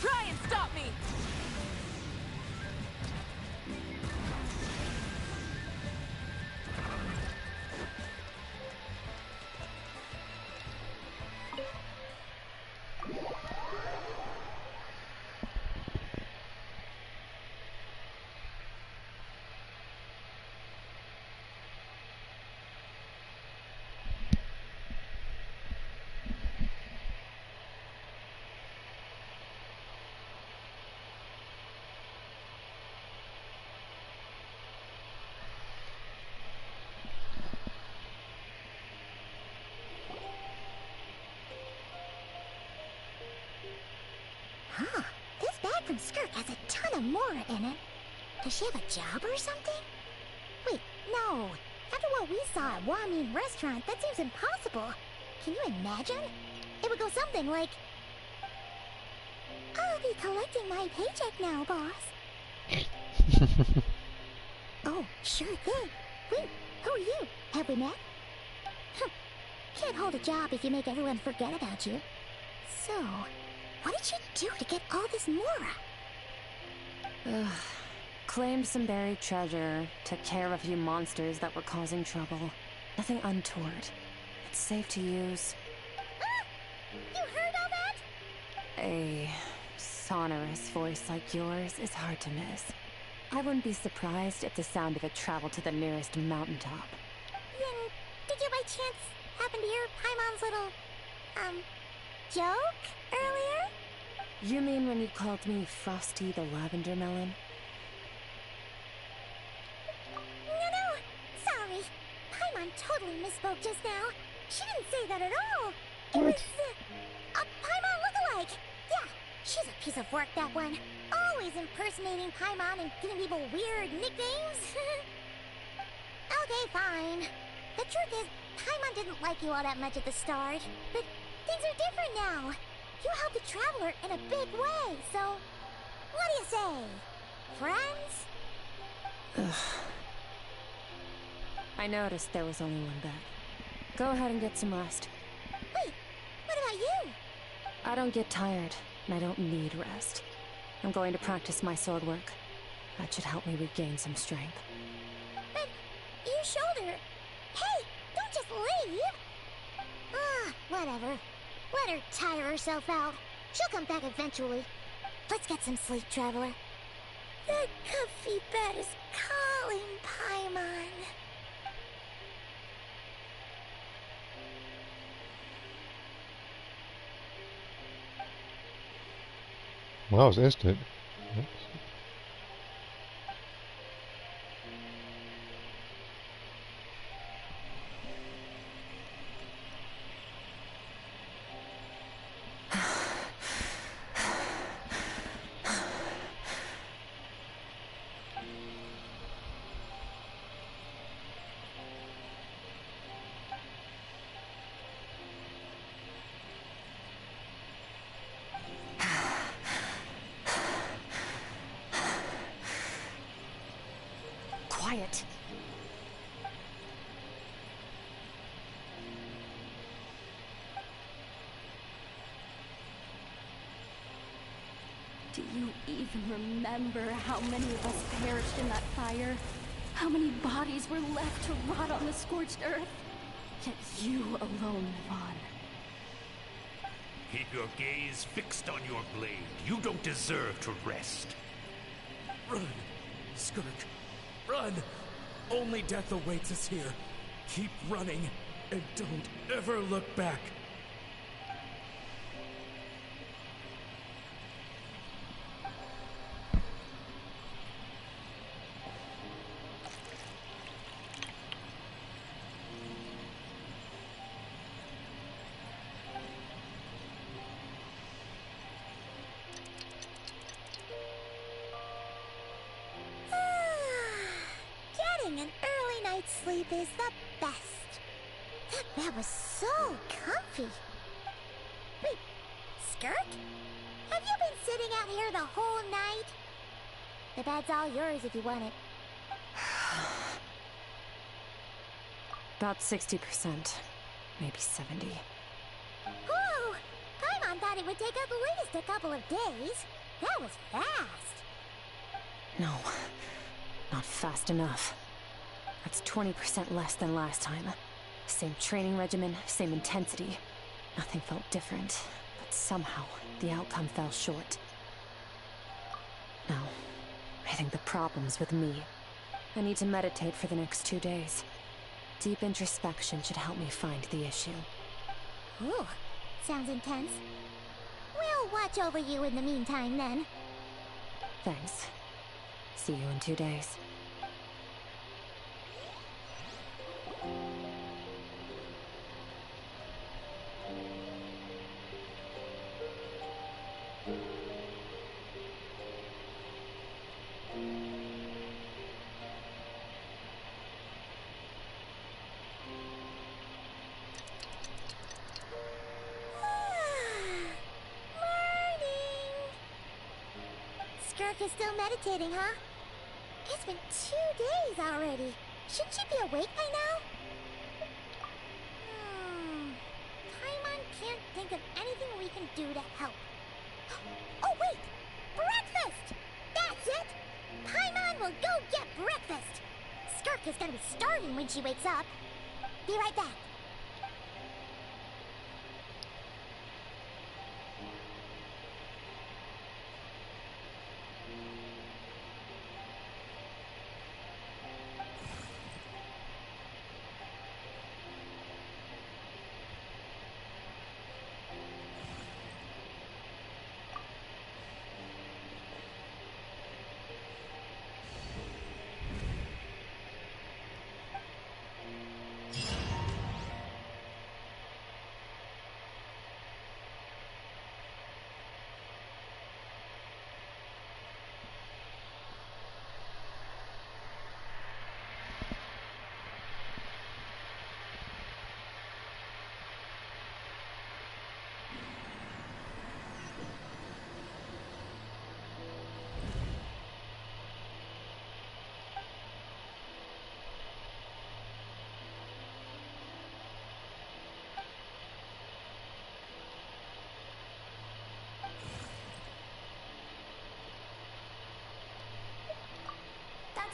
Try and stop me! Huh. This bag from Skirk has a ton of Mora in it. Does she have a job or something? Wait, no. After what we saw at Wamin Restaurant, that seems impossible. Can you imagine? It would go something like... I'll be collecting my paycheck now, boss. Oh, sure thing. Wait, who are you? Have we met? Can't hold a job if you make everyone forget about you. So, what did you do to get all this Mora? Claimed some buried treasure, took care of a few monsters that were causing trouble. Nothing untoward. It's safe to use. You heard all that? A sonorous voice like yours is hard to miss. I wouldn't be surprised if the sound of it traveled to the nearest mountaintop. Then, did you by chance happen to hear Paimon's little, joke earlier? You mean when you called me Frosty the Lavender Melon? No, sorry. Paimon totally misspoke just now. She didn't say that at all. It was, a Paimon lookalike. Yeah, she's a piece of work, that one. Always impersonating Paimon and giving people weird nicknames. Okay, fine. The truth is, Paimon didn't like you all that much at the start. But things are different now. You helped a traveler in a big way, so what do you say? Friends? Ugh. I noticed there was only one bed. Go ahead and get some rest. Wait, what about you? I don't get tired, and I don't need rest. I'm going to practice my sword work. That should help me regain some strength. But your shoulder... Hey, don't just leave! Whatever. Let her tire herself out. She'll come back eventually. Let's get some sleep, traveler. The comfy bed is calling, Paimon. Well, that was instant. Quiet. Do you even remember how many of us perished in that fire? How many bodies were left to rot on the scorched earth? Yet you alone live on. Keep your gaze fixed on your blade. You don't deserve to rest. Run, Skirk. Run! Only death awaits us here. Keep running, and don't ever look back. Getting an early night's sleep is the best. That bed was so comfy. Wait, Skirk? Have you been sitting out here the whole night? The bed's all yours if you want it. About 60%. Maybe 70. Whoa! Paimon thought it would take at least a couple of days. That was fast. No, not fast enough. That's 20% less than last time. Same training regimen, same intensity. Nothing felt different, but somehow the outcome fell short. No, I think the problem's with me. I need to meditate for the next 2 days. Deep introspection should help me find the issue. Ooh, sounds intense. We'll watch over you in the meantime, then. Thanks. See you in 2 days. Skirk is still meditating, huh? It's been 2 days already. Shouldn't she be awake by now? Paimon can't think of anything we can do to help. Oh, wait! Breakfast! That's it! Paimon will go get breakfast! Skirk is gonna be starving when she wakes up. Be right back.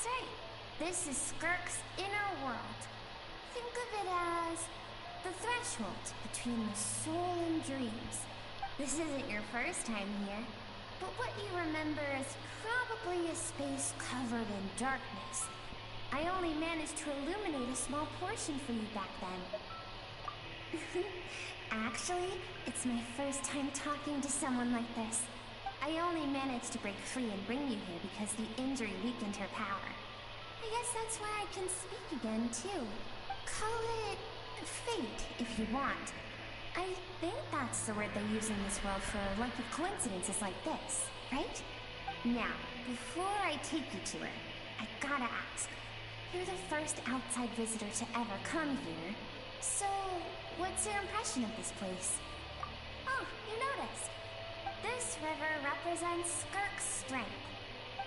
That's right. This is Skirk's inner world. Think of it as the threshold between the soul and dreams. This isn't your first time here, but what you remember is probably a space covered in darkness. I only managed to illuminate a small portion for you back then. Actually, it's my first time talking to someone like this. I only managed to break free and bring you here because the injury weakened her power. I guess that's why I can speak again, too. Call it fate, if you want. I think that's the word they use in this world for lucky coincidences like this, right? Now, before I take you to her, I gotta ask. You're the first outside visitor to ever come here, so what's your impression of this place? Oh, you noticed. This river represents Skirk's strength.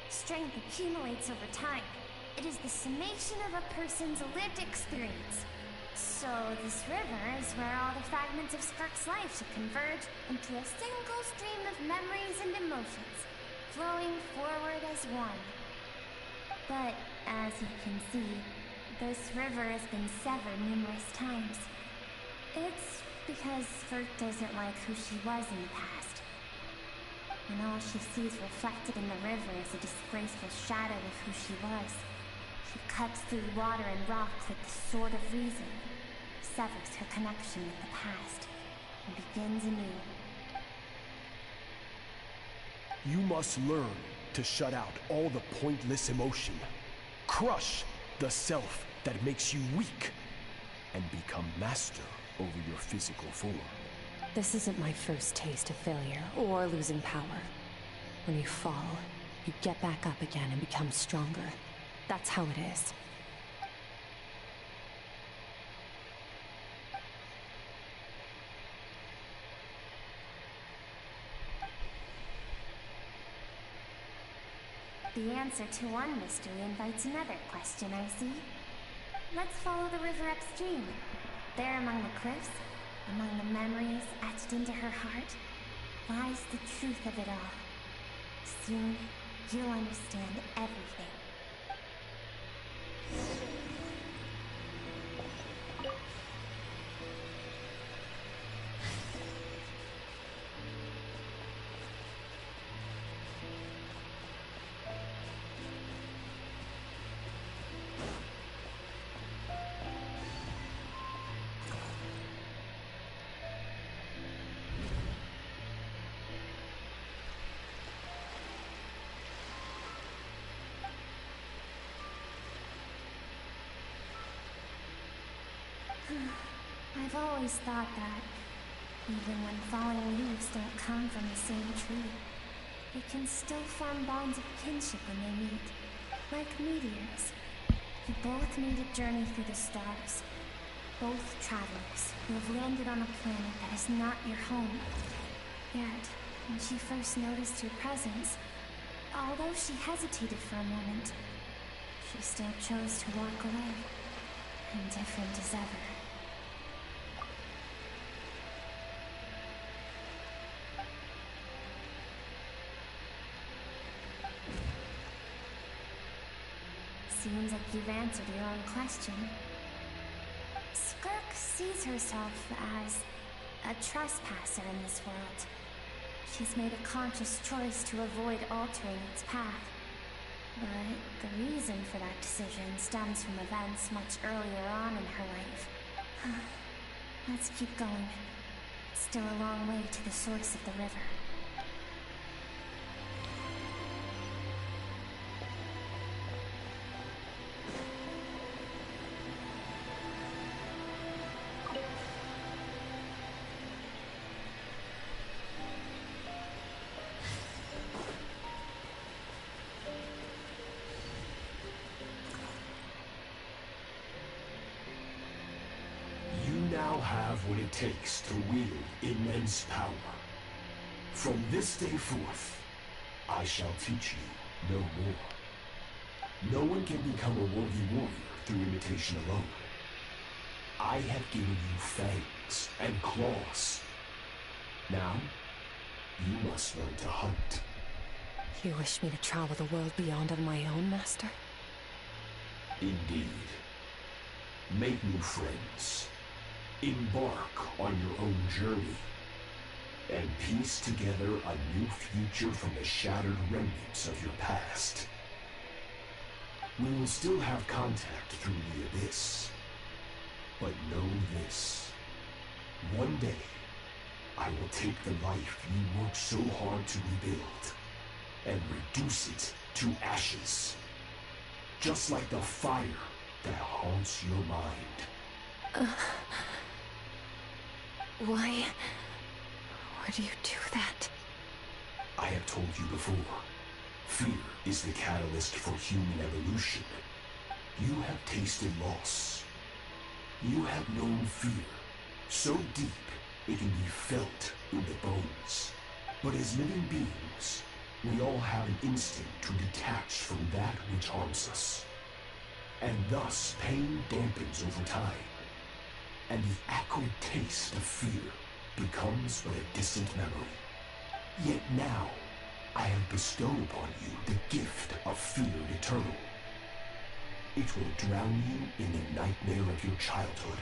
Strength accumulates over time. It is the summation of a person's lived experience. So this river is where all the fragments of Skirk's life should converge into a single stream of memories and emotions, flowing forward as one. But as you can see, this river has been severed numerous times. It's because Skirk doesn't like who she was in the past. And all she sees reflected in the river is a disgraceful shadow of who she was. She cuts through water and rock with the sword of reason, severs her connection with the past, and begins anew. You must learn to shut out all the pointless emotion. Crush the self that makes you weak, and become master over your physical form. This isn't my first taste of failure or losing power. When you fall, you get back up again and become stronger. That's how it is. The answer to one mystery invites another question, I see. Let's follow the river upstream. There among the cliffs, among the memories etched into her heart, lies the truth of it all. Soon, you'll understand everything. I've always thought that, even when falling leaves don't come from the same tree, they can still form bonds of kinship when they meet. Like meteors, you both made a journey through the stars. Both travelers who have landed on a planet that is not your home. Yet, when she first noticed your presence, although she hesitated for a moment, she still chose to walk away, indifferent as ever. Seems like you've answered your own question. Skirk sees herself as a trespasser in this world. She's made a conscious choice to avoid altering its path. But the reason for that decision stems from events much earlier on in her life. Let's keep going. Still a long way to the source of the river. What it takes to wield immense power. From this day forth, I shall teach you no more. No one can become a worthy warrior through imitation alone. I have given you fangs and claws. Now, you must learn to hunt. You wish me to travel the world beyond on my own, Master? Indeed. Make new friends. Embark on your own journey. And piece together a new future from the shattered remnants of your past. We will still have contact through the Abyss. But know this. One day, I will take the life you worked so hard to rebuild and reduce it to ashes. Just like the fire that haunts your mind. Why would you do that? I have told you before, fear is the catalyst for human evolution. You have tasted loss. You have known fear, so deep it can be felt in the bones. But as living beings, we all have an instinct to detach from that which harms us. And thus, pain dampens over time. And the acrid taste of fear becomes but a distant memory. Yet now, I have bestowed upon you the gift of fear eternal. It will drown you in the nightmare of your childhood,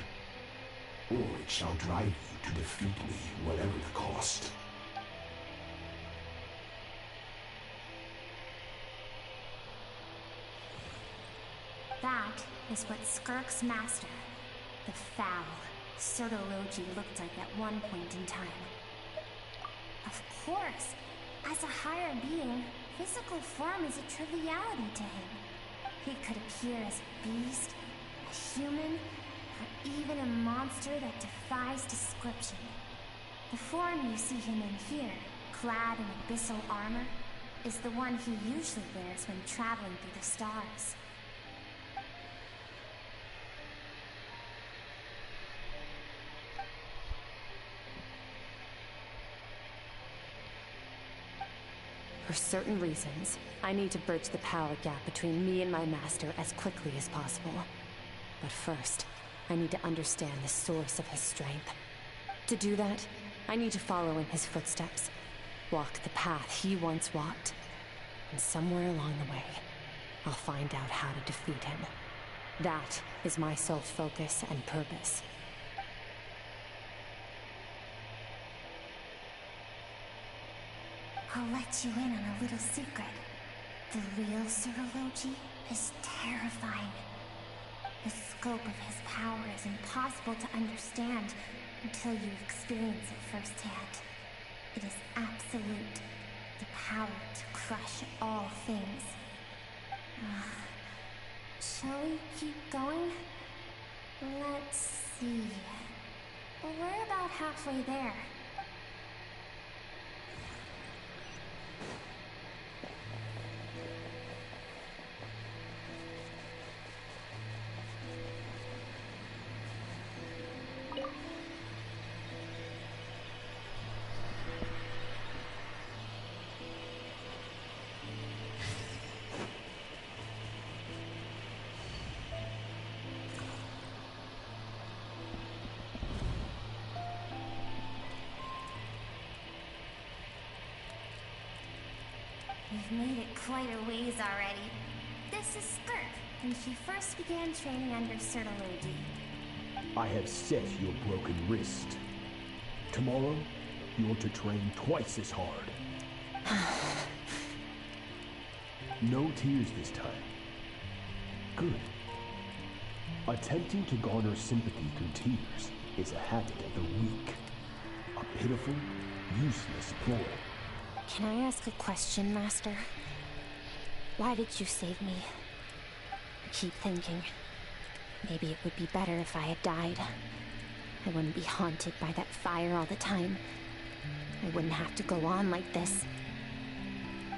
or it shall drive you to defeat me, whatever the cost. That is what Skirk's master, the foul Sirtologi, looked like at one point in time. Of course, as a higher being, physical form is a triviality to him. He could appear as a beast, a human, or even a monster that defies description. The form you see him in here, clad in abyssal armor, is the one he usually wears when traveling through the stars. For certain reasons, I need to bridge the power gap between me and my master as quickly as possible. But first, I need to understand the source of his strength. To do that, I need to follow in his footsteps, walk the path he once walked, and somewhere along the way, I'll find out how to defeat him. That is my sole focus and purpose. I'll let you in on a little secret. The real Sirtologi is terrifying. The scope of his power is impossible to understand until you experience it firsthand. It is absolute. The power to crush all things. Shall we keep going? Let's see. We're about halfway there. We've made it quite a ways already. This is Skirk, and she first began training under Sirtologi. I have set your broken wrist. Tomorrow, you're to train twice as hard. No tears this time. Good. Attempting to garner sympathy through tears is a habit of the weak. A pitiful, useless ploy. Can I ask a question, Master? Why did you save me? I keep thinking, maybe it would be better if I had died. I wouldn't be haunted by that fire all the time. I wouldn't have to go on like this.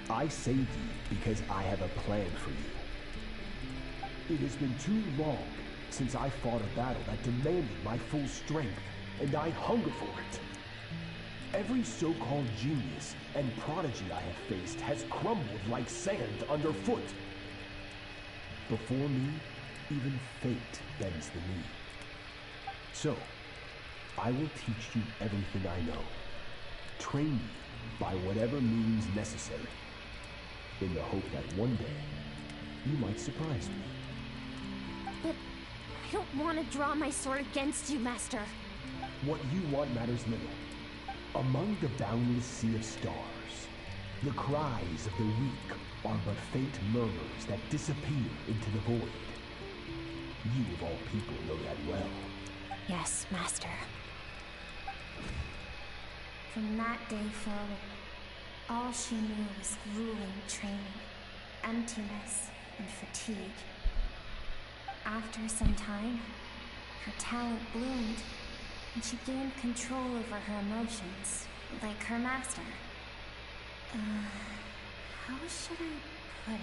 I saved you because I have a plan for you. It has been too long since I fought a battle that demanded my full strength, and I hunger for it. Every so-called genius and prodigy I have faced has crumbled like sand underfoot. Before me, even fate bends the knee. So, I will teach you everything I know. Train you by whatever means necessary, in the hope that one day you might surprise me. But I don't want to draw my sword against you, Master. What you want matters little. Among the boundless sea of stars, the cries of the weak are but faint murmurs that disappear into the void. You of all people know that well. Yes, Master. From that day forward, all she knew was grueling training, emptiness, and fatigue. After some time, her talent bloomed, and she gained control over her emotions, like her master. How should I put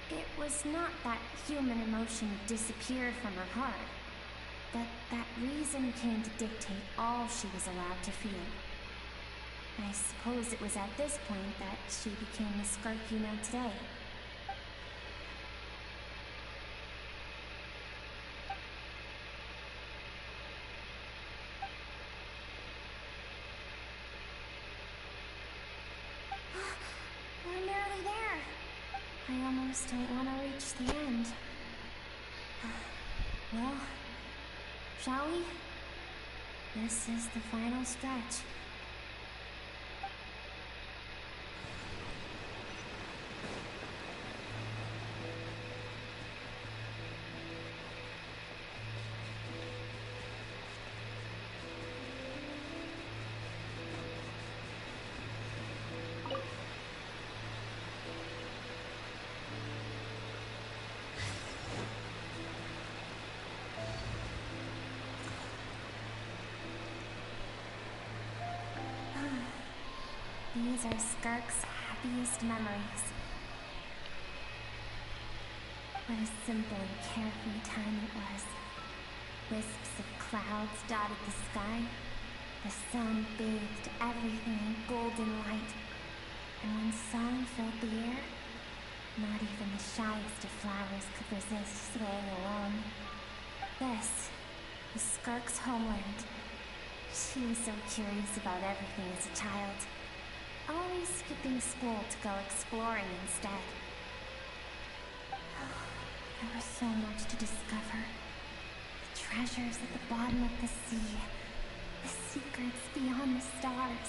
it? It was not that human emotion disappeared from her heart, but that reason came to dictate all she was allowed to feel. I suppose it was at this point that she became the Skirk you know today. We're nearly there. I almost don't want to reach the end. Well, shall we? This is the final stretch. These are Skirk's happiest memories. What a simple and carefree time it was. Wisps of clouds dotted the sky. The sun bathed everything in golden light. And when song filled the air, not even the shyest of flowers could resist swaying alone. This was Skirk's homeland. She was so curious about everything as a child. Always skipping school to go exploring instead. There was so much to discover. The treasures at the bottom of the sea. The secrets beyond the stars.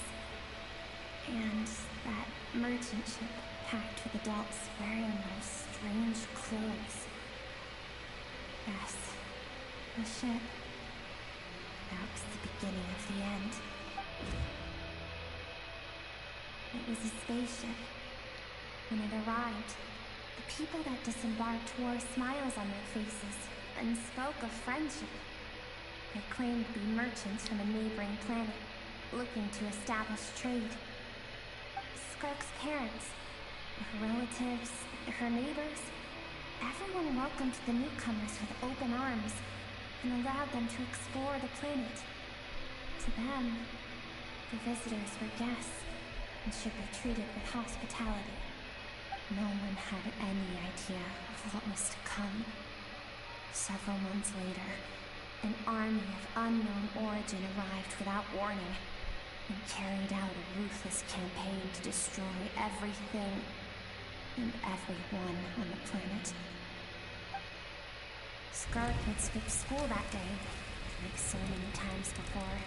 And that merchant ship packed with adults wearing those strange clothes. Yes, the ship. That was the beginning of the end. It was a spaceship. When it arrived, the people that disembarked wore smiles on their faces and spoke of friendship. They claimed to be merchants from a neighboring planet, looking to establish trade. Skirk's parents, her relatives, her neighbors, everyone welcomed the newcomers with open arms and allowed them to explore the planet. To them, the visitors were guests and should be treated with hospitality. No one had any idea of what was to come. Several months later, an army of unknown origin arrived without warning and carried out a ruthless campaign to destroy everything and everyone on the planet. Skirk had skipped school that day, like so many times before,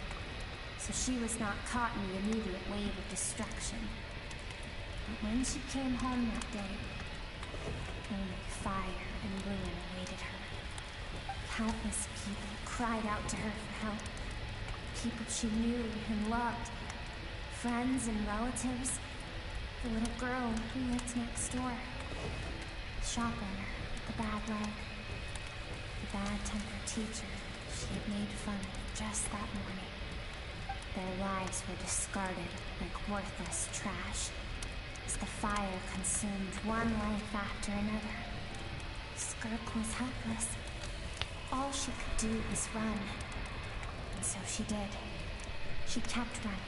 so she was not caught in the immediate wave of destruction. But when she came home that day, only fire and ruin awaited her. Countless people cried out to her for help. People she knew and loved. Friends and relatives. The little girl who lived next door. The shop owner with the bad leg. The bad-tempered teacher she had made fun of just that morning. Their lives were discarded like worthless trash as the fire consumed one life after another. Skirk was helpless. All she could do was run. And so she did. She kept running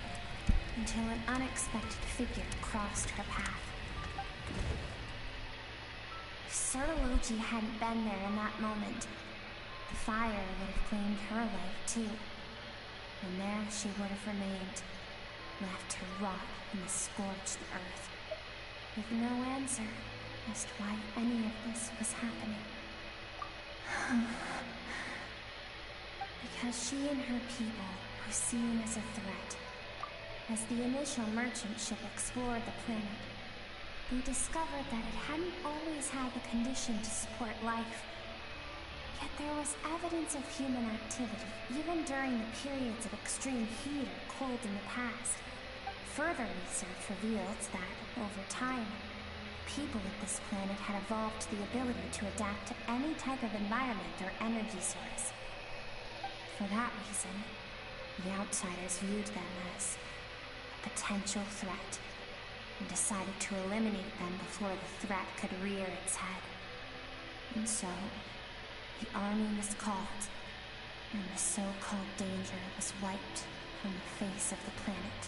until an unexpected figure crossed her path. If Sir Logi hadn't been there in that moment, the fire would have claimed her life too. And there she would have remained, left to rot in the scorched earth, with no answer as to why any of this was happening. Because she and her people were seen as a threat. As the initial merchant ship explored the planet, they discovered that it hadn't always had the condition to support life. Yet there was evidence of human activity, even during the periods of extreme heat or cold in the past. Further research revealed that, over time, people of this planet had evolved the ability to adapt to any type of environment or energy source. For that reason, the outsiders viewed them as a potential threat and decided to eliminate them before the threat could rear its head. And so, the army was called, and the so-called danger was wiped from the face of the planet.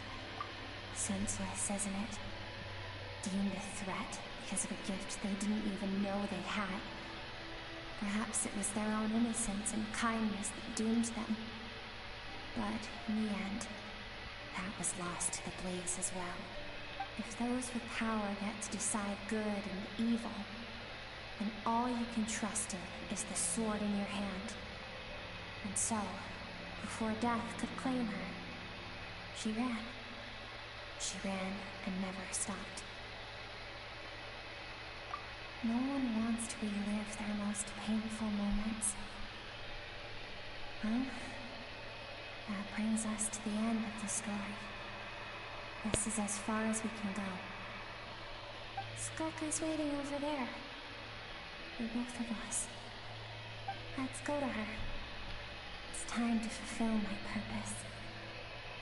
Senseless, isn't it? Deemed a threat because of a gift they didn't even know they had. Perhaps it was their own innocence and kindness that doomed them. But in the end, that was lost to the blaze as well. If those with power get to decide good and evil, then all you can trust in is the sword in your hand. And so, before death could claim her, she ran. She ran and never stopped. No one wants to relive their most painful moments. Well, that brings us to the end of the story. This is as far as we can go. Skirk is waiting over there. For both of us. Let's go to her. It's time to fulfill my purpose.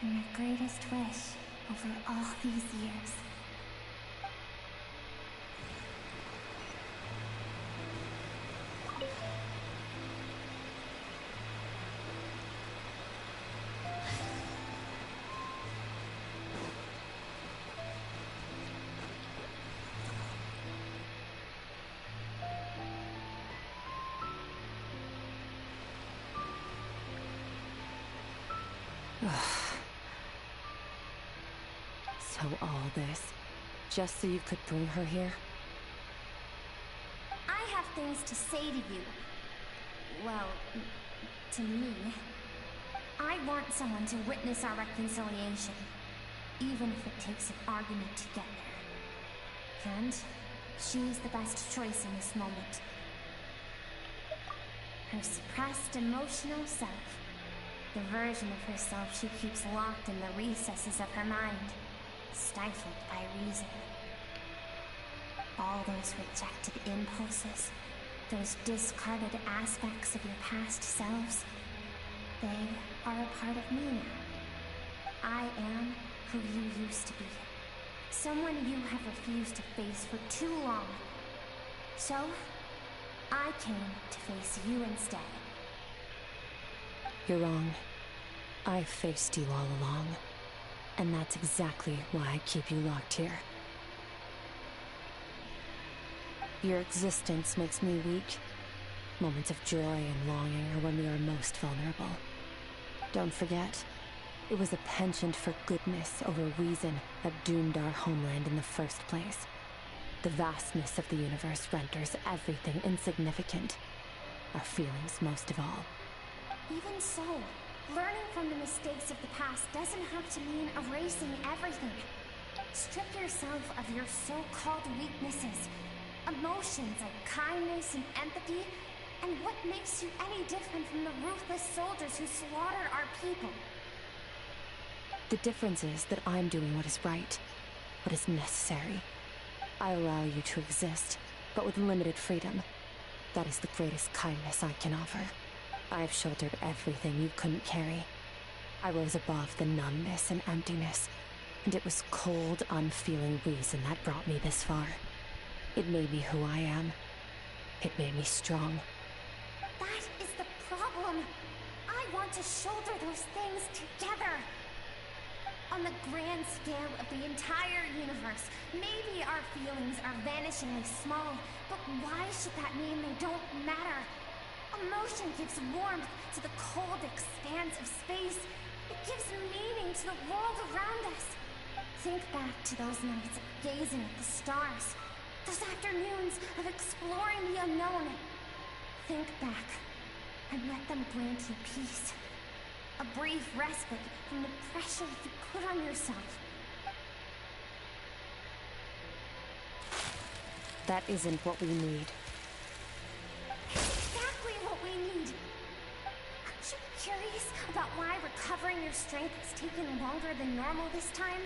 And my greatest wish over all these years. So all this, just so you could bring her here? I have things to say to you. Well, to me. I want someone to witness our reconciliation, even if it takes an argument to get there. And she's the best choice in this moment. Her suppressed emotional self. The version of herself she keeps locked in the recesses of her mind, stifled by reason. All those rejected impulses, those discarded aspects of your past selves, they are a part of me now. I am who you used to be. Someone you have refused to face for too long. So, I came to face you instead. You're wrong. I've faced you all along. And that's exactly why I keep you locked here. Your existence makes me weak. Moments of joy and longing are when we are most vulnerable. Don't forget, it was a penchant for goodness over reason that doomed our homeland in the first place. The vastness of the universe renders everything insignificant. Our feelings most of all. Even so, learning from the mistakes of the past doesn't have to mean erasing everything. Strip yourself of your so-called weaknesses, emotions like kindness and empathy, and what makes you any different from the ruthless soldiers who slaughtered our people? The difference is that I'm doing what is right, what is necessary. I allow you to exist, but with limited freedom. That is the greatest kindness I can offer. I have shouldered everything you couldn't carry. I rose above the numbness and emptiness, and it was cold, unfeeling reason that brought me this far. It made me who I am. It made me strong. That is the problem. I want to shoulder those things together. On the grand scale of the entire universe, maybe our feelings are vanishingly small, but why should that mean they don't matter? Emotion gives warmth to the cold expanse of space. It gives meaning to the world around us. Think back to those nights of gazing at the stars. Those afternoons of exploring the unknown. think back and let them grant you peace. A brief respite from the pressure you put on yourself. That isn't what we need. Exactly what we need. Aren't you curious about why recovering your strength has taken longer than normal this time?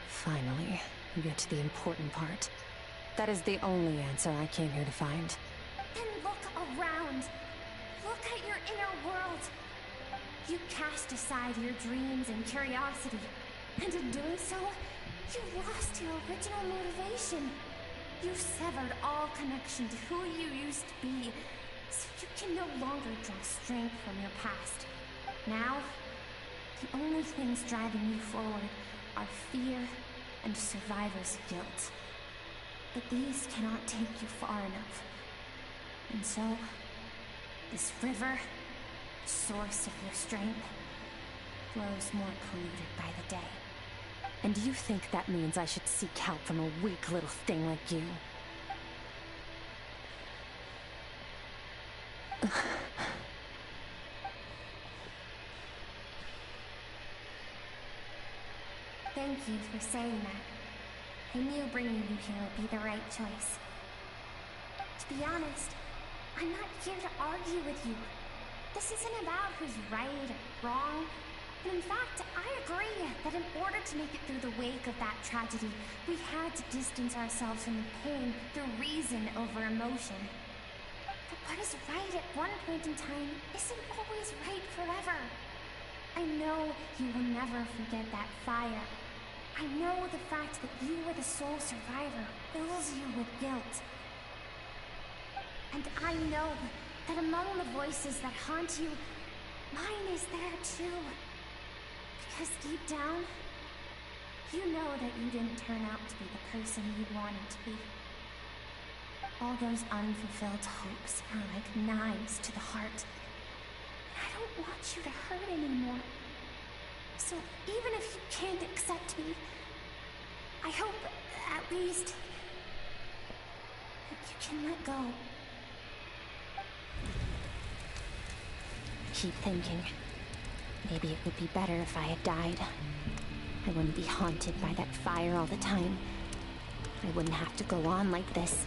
Finally, we get to the important part. That is the only answer I came here to find. Then look around. Look at your inner world. You cast aside your dreams and curiosity, and in doing so, you lost your original motivation. You severed all connection to who you used to be, so you can no longer draw strength from your past. Now, the only things driving you forward are fear and survivor's guilt. But these cannot take you far enough. And so, this river, source of your strength, grows more polluted by the day. And you think that means I should seek help from a weak little thing like you? Thank you for saying that. I knew bringing you here would be the right choice. To be honest, I'm not here to argue with you. This isn't about who's right or wrong. And in fact, I agree that in order to make it through the wake of that tragedy, we had to distance ourselves from the pain through reason over emotion. But what is right at one point in time isn't always right forever. I know you will never forget that fire. I know the fact that you were the sole survivor fills you with guilt. And I know that among the voices that haunt you, mine is there too. Because deep down, you know that you didn't turn out to be the person you wanted to be. All those unfulfilled hopes are like knives to the heart. And I don't want you to hurt anymore. So even if you can't accept me, I hope, at least, that you can let go. Keep thinking. Maybe it would be better if I had died. I wouldn't be haunted by that fire all the time. I wouldn't have to go on like this.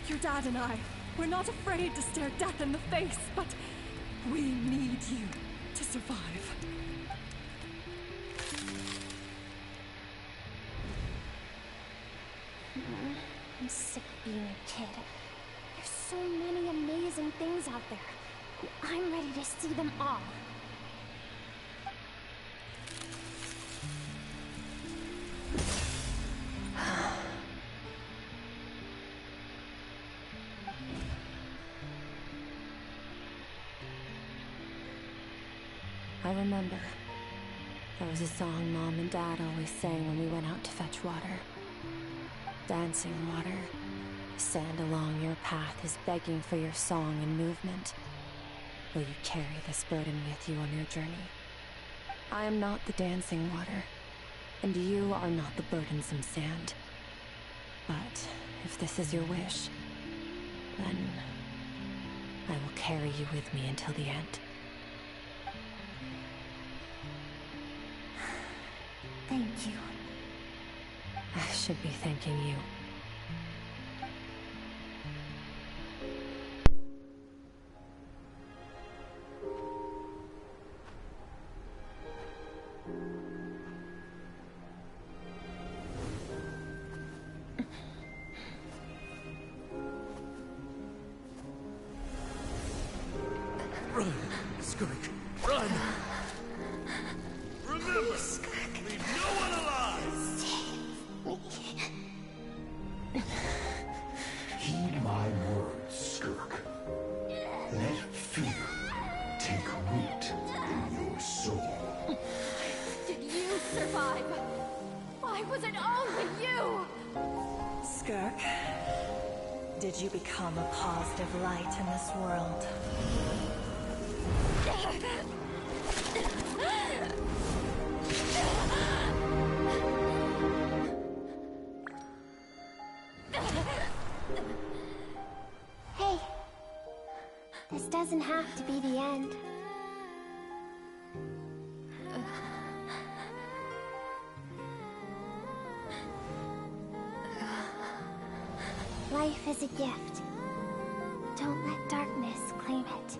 Your dad and I, we're not afraid to stare death in the face, but we need you to survive. I'm sick of being a kid. There's so many amazing things out there. And I'm ready to see them all. I remember. There was a song Mom and Dad always sang when we went out to fetch water. Dancing water. The sand along your path is begging for your song and movement. Will you carry this burden with you on your journey? I am not the dancing water, and you are not the burdensome sand. But if this is your wish, then I will carry you with me until the end. Thank you. I should be thanking you. Run, Skirk, run! Remember, leave no one alive! Heed my words, Skirk. Let fear take root in your soul. Did you survive? Why was it only you? Skirk, did you become a positive light in this world? doesn't have to be the end. Life is a gift. Don't let darkness claim it.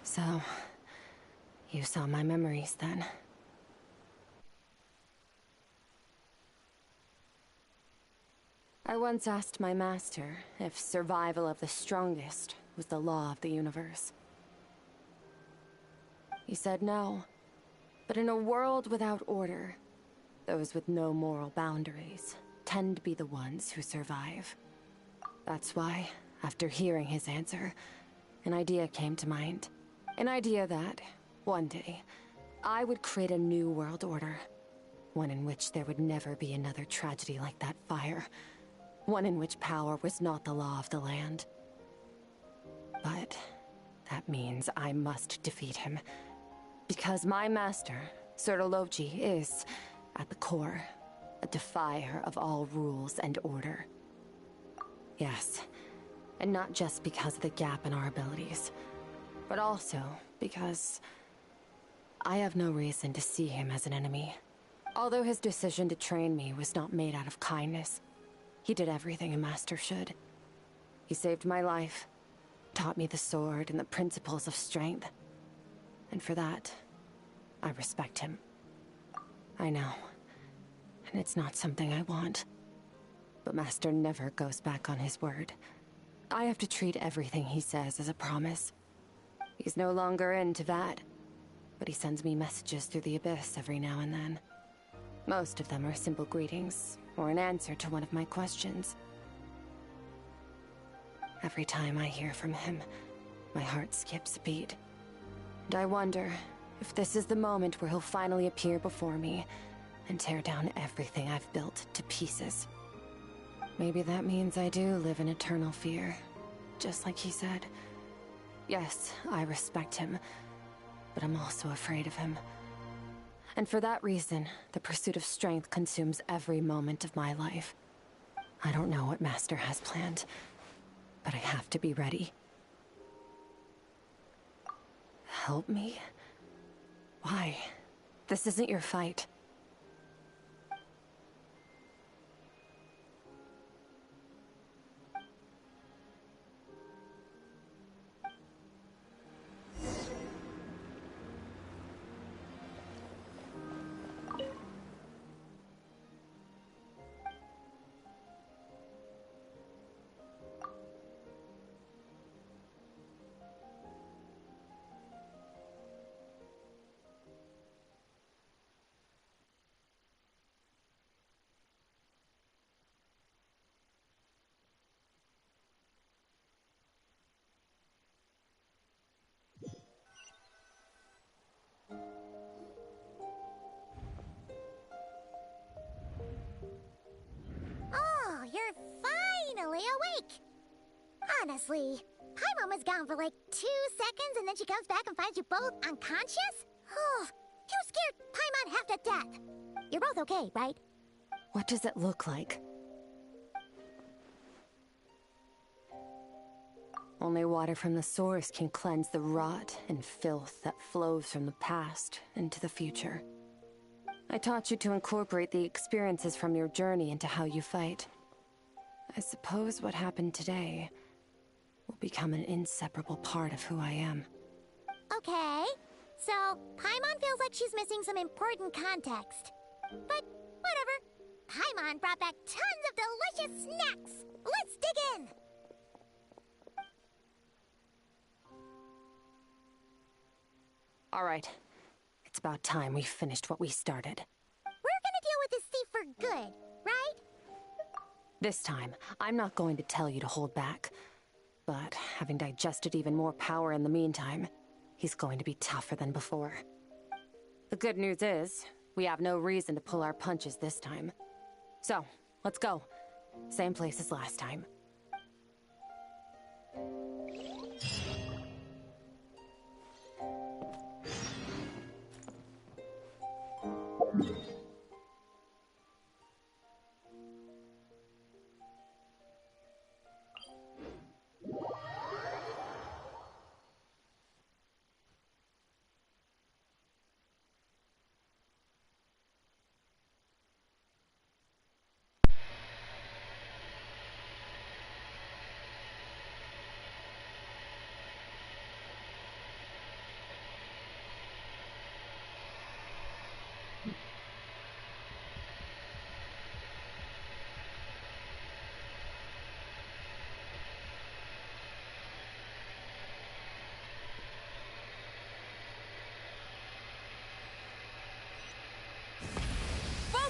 So, you saw my memories then? I once asked my master if survival of the strongest was the law of the universe. He said no, but in a world without order, those with no moral boundaries tend to be the ones who survive. That's why, after hearing his answer, an idea came to mind. An idea that, one day, I would create a new world order. One in which there would never be another tragedy like that fire. One in which power was not the law of the land. But that means I must defeat him. Because my master, Sertologi, is, at the core, a defier of all rules and order. Yes, and not just because of the gap in our abilities, but also because I have no reason to see him as an enemy. Although his decision to train me was not made out of kindness, he did everything a master should. He saved my life, taught me the sword and the principles of strength. And for that, I respect him. I know, and it's not something I want. But Master never goes back on his word. I have to treat everything he says as a promise. He's no longer into that, but he sends me messages through the abyss every now and then. Most of them are simple greetings, or an answer to one of my questions. Every time I hear from him, my heart skips a beat. And I wonder if this is the moment where he'll finally appear before me and tear down everything I've built to pieces. Maybe that means I do live in eternal fear, just like he said. Yes, I respect him, but I'm also afraid of him. And for that reason, the pursuit of strength consumes every moment of my life. I don't know what Master has planned, but I have to be ready. Help me? Why? This isn't your fight. Oh, you're finally awake! Honestly, Paimon was gone for like 2 seconds and then she comes back and finds you both unconscious? Oh, you scared Paimon half to death! You're both okay, right? What does it look like? Only water from the source can cleanse the rot and filth that flows from the past into the future. I taught you to incorporate the experiences from your journey into how you fight. I suppose what happened today will become an inseparable part of who I am. Okay, so Paimon feels like she's missing some important context. But whatever. Paimon brought back tons of delicious snacks. Let's dig in. All right. It's about time we finished what we started. We're gonna deal with this thief for good, right? This time, I'm not going to tell you to hold back. But having digested even more power in the meantime, he's going to be tougher than before. The good news is, we have no reason to pull our punches this time. So, let's go. Same place as last time.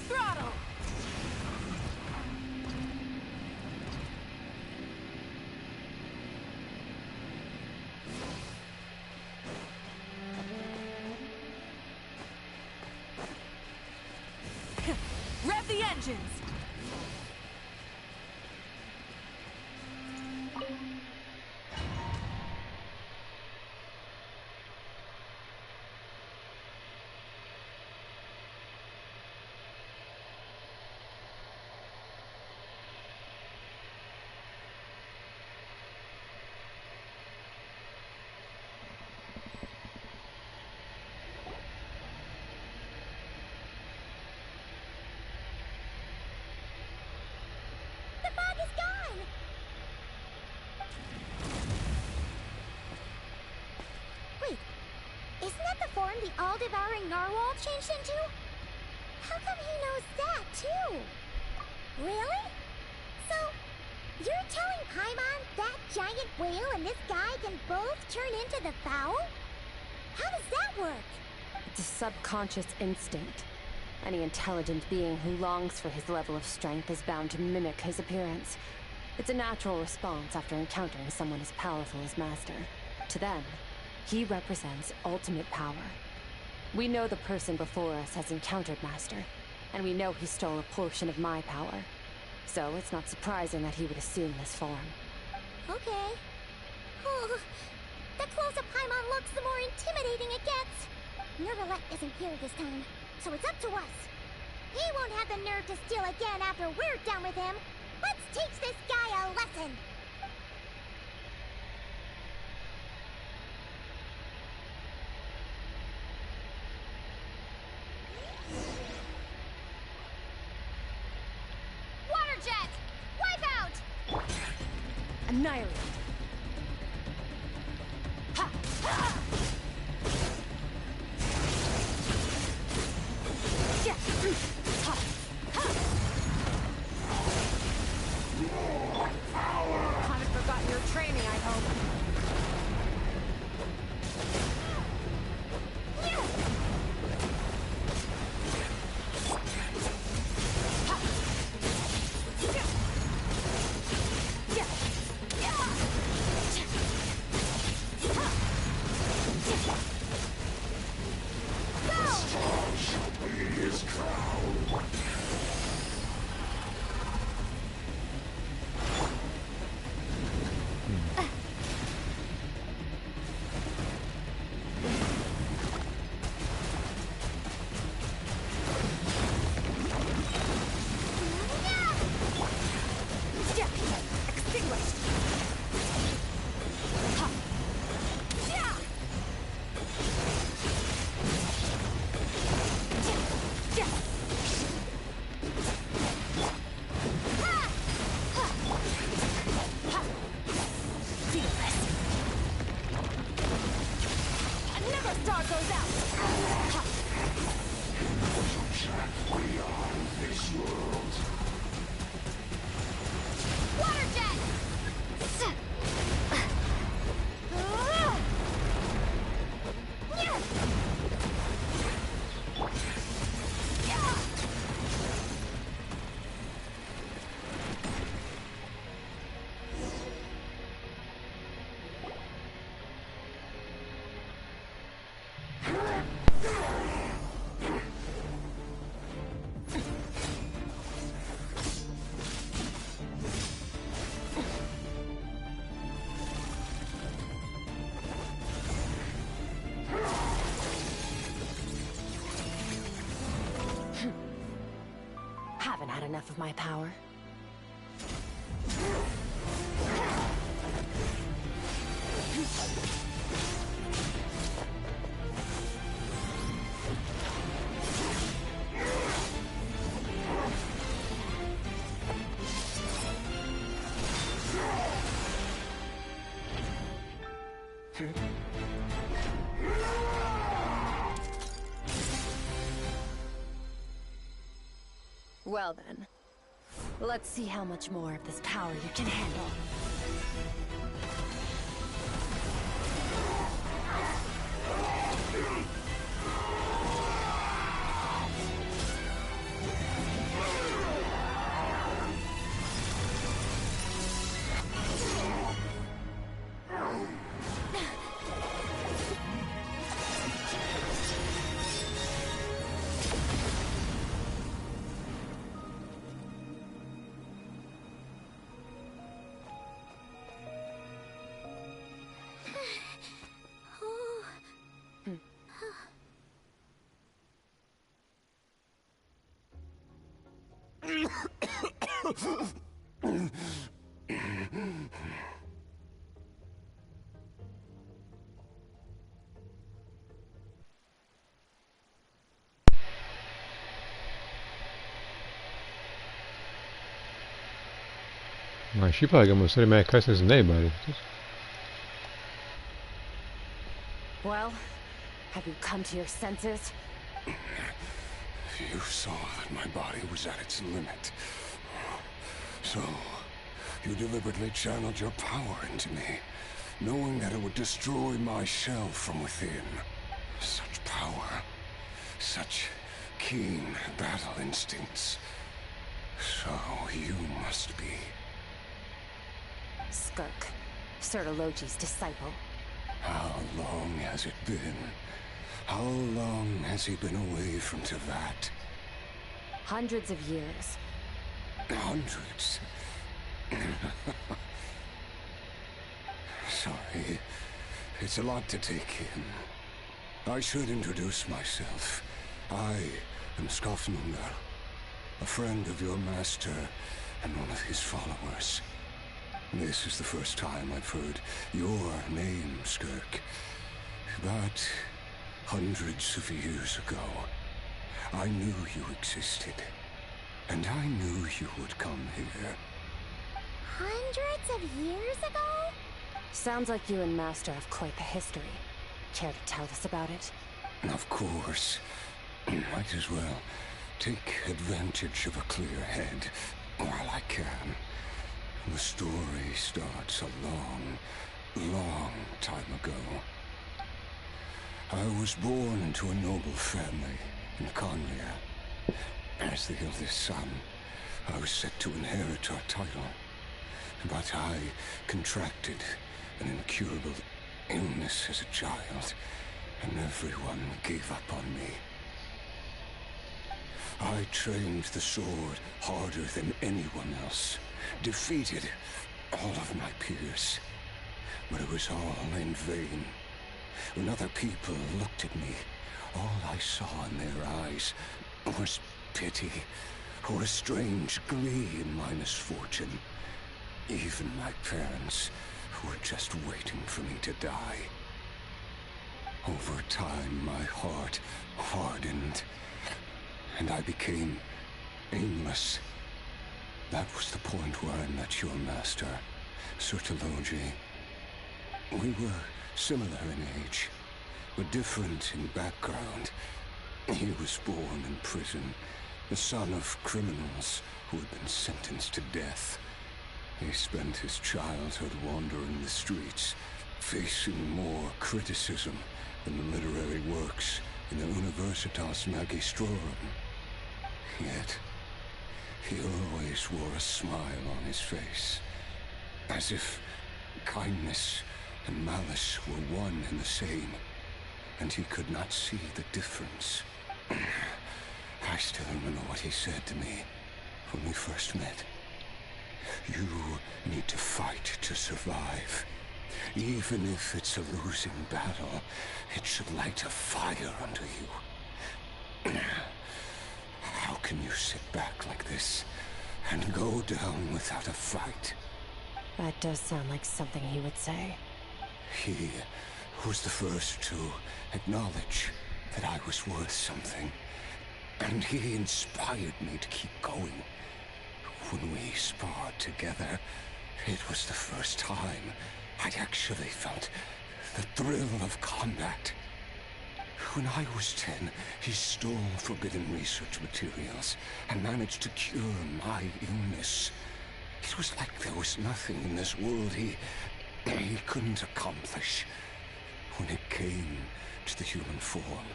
Throttle! Rev the engines! The all-devouring narwhal changed into? How come he knows that, too? Really? So, you're telling Paimon that giant whale and this guy can both turn into the fowl? How does that work? It's a subconscious instinct. Any intelligent being who longs for his level of strength is bound to mimic his appearance. It's a natural response after encountering someone as powerful as Master. To them, he represents ultimate power. We know the person before us has encountered Master, and we know he stole a portion of my power. So it's not surprising that he would assume this form. Okay. Oh, the closer Paimon looks, the more intimidating it gets. Nervalette isn't here this time, so it's up to us. He won't have the nerve to steal again after we're done with him. Let's teach this guy a lesson. Annihilate! Ha! Ha! Yeah! Ha! Ha! Haven't forgotten your training, I hope. enough of my power. Well then, let's see how much more of this power you can handle. Right, she probably got more cinematic cutscenes than anybody. Well, have you come to your senses? You saw that my body was at its limit. So, you deliberately channeled your power into me, knowing that it would destroy my shell from within. Such power, such keen battle instincts. So you must be... Skirk, Sertologi's disciple. How long has it been? How long has he been away from Tevat? Hundreds of years. Hundreds? Sorry, it's a lot to take in. I should introduce myself. I am Skofnungar, a friend of your master and one of his followers. This is the first time I've heard your name, Skirk. But hundreds of years ago, I knew you existed. And I knew you would come here. Hundreds of years ago? Sounds like you and Master have quite the history. Care to tell us about it? Of course. Might as well take advantage of a clear head while I can. The story starts a long, long time ago. I was born into a noble family in Conria. As the eldest son, I was set to inherit our title. But I contracted an incurable illness as a child, and everyone gave up on me. I trained the sword harder than anyone else, defeated all of my peers. But it was all in vain. When other people looked at me, all I saw in their eyes was pity, or a strange glee in my misfortune. Even my parents were just waiting for me to die. Over time, my heart hardened, and I became aimless. That was the point where I met your master, Sertologi. We were similar in age, but different in background. He was born in prison, the son of criminals who had been sentenced to death. He spent his childhood wandering the streets, facing more criticism than the literary works in the Universitas Magistrorum. Yet, he always wore a smile on his face, as if kindness and malice were one and the same, and he could not see the difference. I still remember what he said to me when we first met. You need to fight to survive. Even if it's a losing battle, it should light a fire under you. How can you sit back like this, and go down without a fight. That does sound like something he would say. He was the first to acknowledge that I was worth something. And he inspired me to keep going. When we sparred together, it was the first time I'd actually felt the thrill of combat. When I was 10, he stole forbidden research materials and managed to cure my illness. It was like there was nothing in this world he couldn't accomplish. When it came to the human form,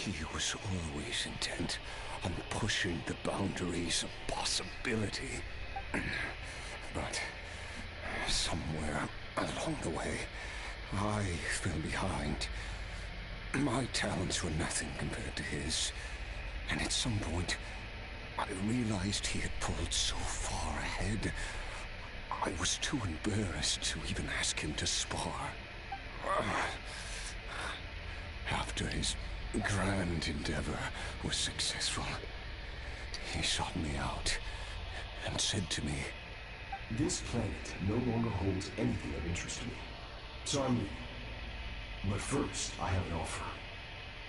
he was always intent on pushing the boundaries of possibility. But somewhere along the way, I fell behind. My talents were nothing compared to his. And at some point, I realized he had pulled so far ahead, I was too embarrassed to even ask him to spar. After his grand endeavor was successful, he sought me out and said to me, "This planet no longer holds anything of interest to me, so I'm leaving. But first, I have an offer.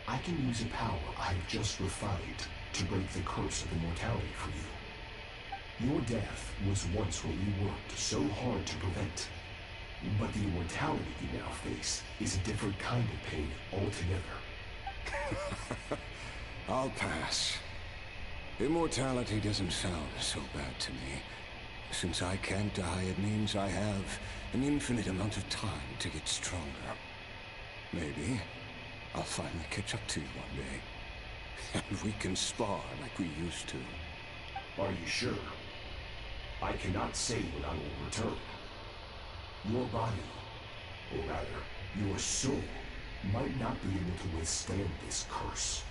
I can use a power I have just refined to break the curse of immortality for you. Your death was once what you worked so hard to prevent. But the immortality you now face is a different kind of pain altogether." I'll pass. Immortality doesn't sound so bad to me. Since I can't die, it means I have an infinite amount of time to get stronger. Maybe I'll finally catch up to you one day. And we can spar like we used to. Are you sure? I cannot say when I will return. Your body, or rather, your soul, might not be able to withstand this curse.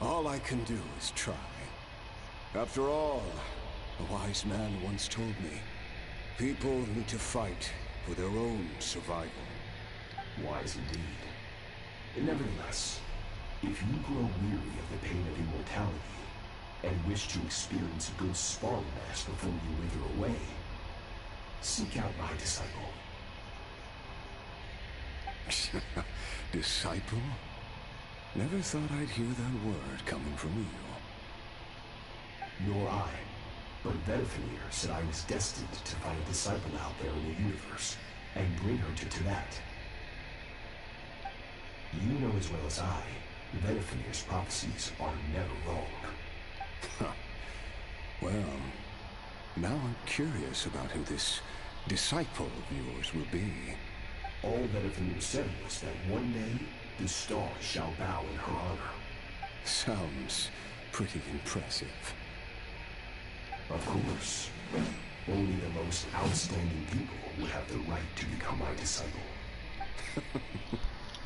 All I can do is try. After all, a wise man once told me, people need to fight for their own survival. Wise indeed. Nevertheless, if you grow weary of the pain of immortality, and wish to experience a good sparring match before you wither away, seek out my disciple. Disciple? Never thought I'd hear that word coming from you. Nor I. But Vedifenir said I was destined to find a disciple out there in the universe, and bring her to Tibet. You know as well as I, Vedifenir's prophecies are never wrong. Well, now I'm curious about who this disciple of yours will be. All Vedifenir said was that one day, the stars shall bow in her honor. Sounds pretty impressive. Of course. Only the most outstanding people would have the right to become my disciple.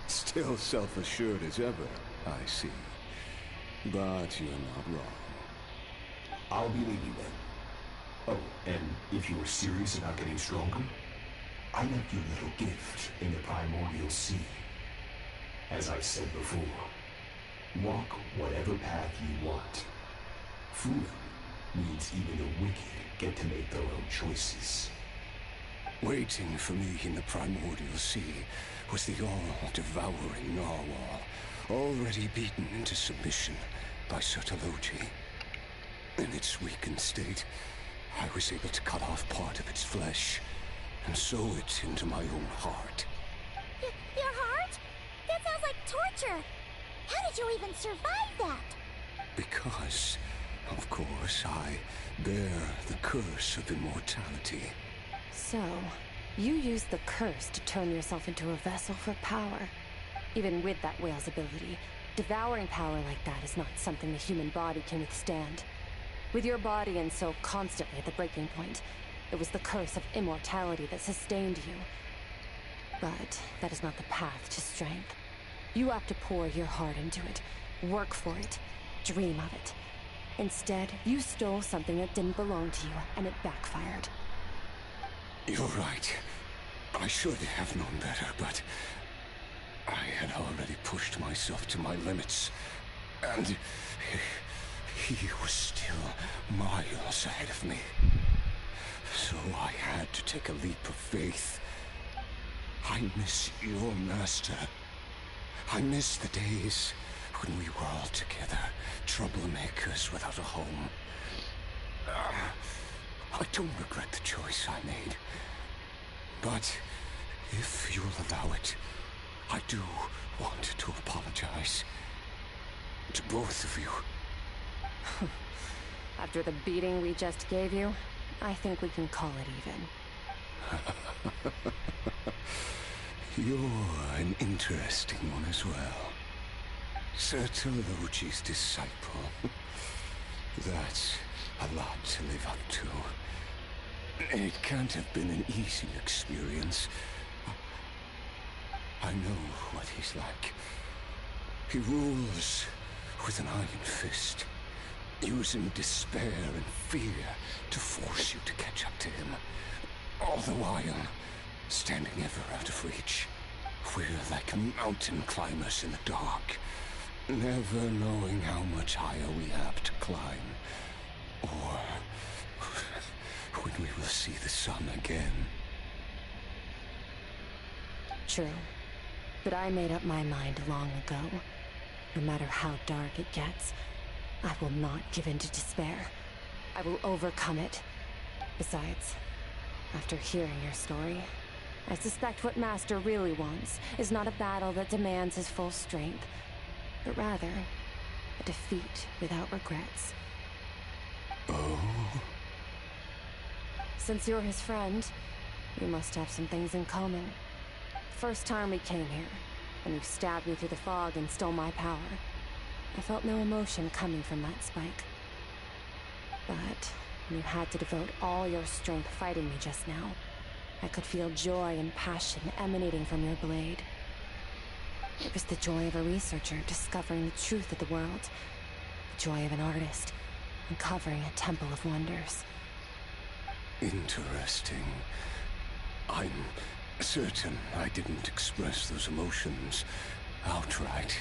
Still self-assured as ever, I see. But you're not wrong. I'll be leaving then. Oh, and if you are serious about getting stronger, I left you a little gift in the primordial sea. As I said before, walk whatever path you want. Freedom means even the wicked get to make their own choices. Waiting for me in the primordial sea was the all-devouring narwhal, already beaten into submission by Sertologi. In its weakened state, I was able to cut off part of its flesh and sew it into my own heart. Your heart? That sounds like torture. How did you even survive that? Because, of course, I bear the curse of immortality. So, you used the curse to turn yourself into a vessel for power. Even with that whale's ability, devouring power like that is not something the human body can withstand. With your body and soul constantly at the breaking point, it was the curse of immortality that sustained you. But that is not the path to strength. You have to pour your heart into it, work for it, dream of it. Instead, you stole something that didn't belong to you, and it backfired. You're right. I should have known better, but I had already pushed myself to my limits. And He was still miles ahead of me. So I had to take a leap of faith. I miss your master. I miss the days when we were all together, troublemakers without a home. I don't regret the choice I made. But if you'll allow it, I do want to apologize. To both of you. After the beating we just gave you, I think we can call it even. You're an interesting one as well. Sertologi's disciple. That's a lot to live up to. It can't have been an easy experience. I know what he's like. He rules with an iron fist, using despair and fear to force you to catch up to him. All the while, standing ever out of reach. We're like mountain climbers in the dark, never knowing how much higher we have to climb, or when we will see the sun again. True. But I made up my mind long ago. No matter how dark it gets, I will not give in to despair. I will overcome it. Besides, after hearing your story, I suspect what Master really wants is not a battle that demands his full strength, but rather a defeat without regrets. Oh? Since you're his friend, we must have some things in common. First time we came here, when you stabbed me through the fog and stole my power, I felt no emotion coming from that spike. But when you had to devote all your strength fighting me just now, I could feel joy and passion emanating from your blade. It was the joy of a researcher discovering the truth of the world, the joy of an artist uncovering a temple of wonders. Interesting. I'm certain I didn't express those emotions outright,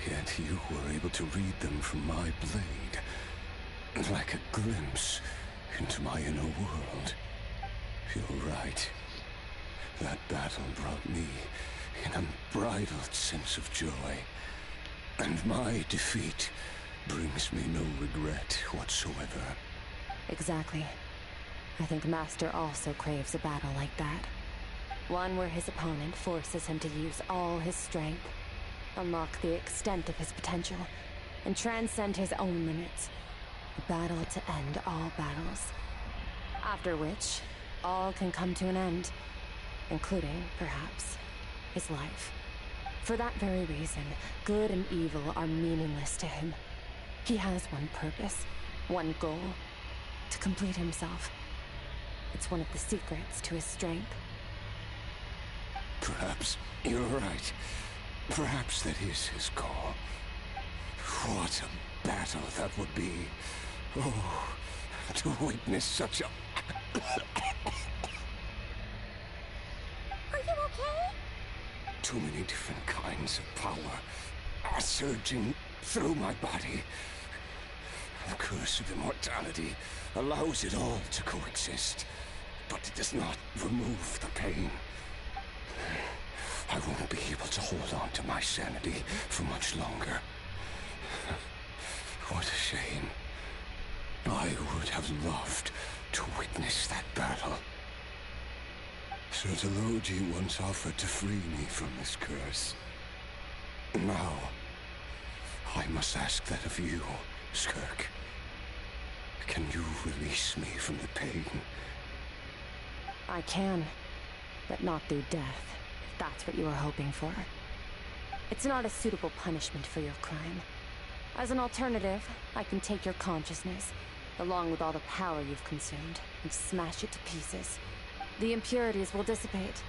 yet you were able to read them from my blade, like a glimpse into my inner world. You're right. That battle brought me an unbridled sense of joy, and my defeat brings me no regret whatsoever. Exactly. I think Master also craves a battle like that. One where his opponent forces him to use all his strength, unlock the extent of his potential, and transcend his own limits. A battle to end all battles. After which, all can come to an end, including, perhaps, his life. For that very reason, good and evil are meaningless to him. He has one purpose, one goal: to complete himself. It's one of the secrets to his strength. Perhaps you're right. Perhaps that is his call. What a battle that would be. Oh, to witness such a... Are you okay? Too many different kinds of power are surging through my body. The curse of immortality allows it all to coexist, but it does not remove the pain. I won't be able to hold on to my sanity for much longer. What a shame. I would have loved to witness that battle. Sertologi once offered to free me from this curse. Now, I must ask that of you, Skirk. Can you release me from the pain? I can, but not through death, if that's what you were hoping for. It's not a suitable punishment for your crime. As an alternative, I can take your consciousness, along with all the power you've consumed, and smash it to pieces. The impurities will dissipate,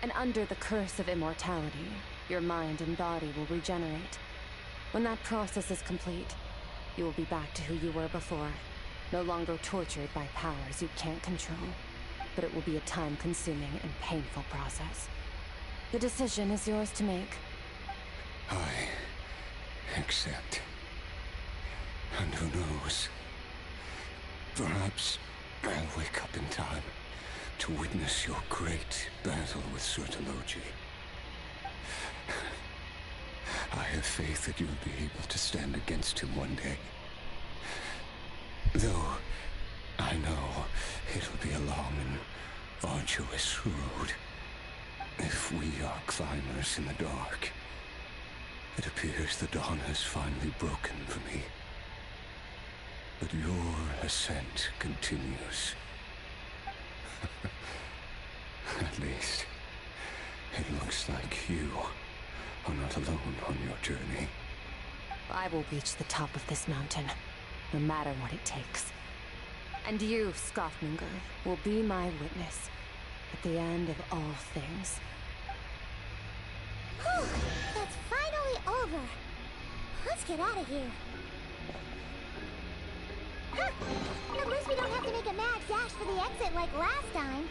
and under the curse of immortality, your mind and body will regenerate. When that process is complete, you will be back to who you were before, no longer tortured by powers you can't control. But it will be a time-consuming and painful process. The decision is yours to make. I accept. And who knows? Perhaps I'll wake up in time to witness your great battle with Sertologi. I have faith that you'll be able to stand against him one day. Though I know it'll be a long and arduous road. If we are climbers in the dark, it appears the dawn has finally broken for me. But your ascent continues. At least, it looks like you are not alone on your journey. I will reach the top of this mountain, no matter what it takes. And you, Skofminger, will be my witness at the end of all things. Whew, it's finally over. Let's get out of here. Huh. At least we don't have to make a mad dash for the exit like last time.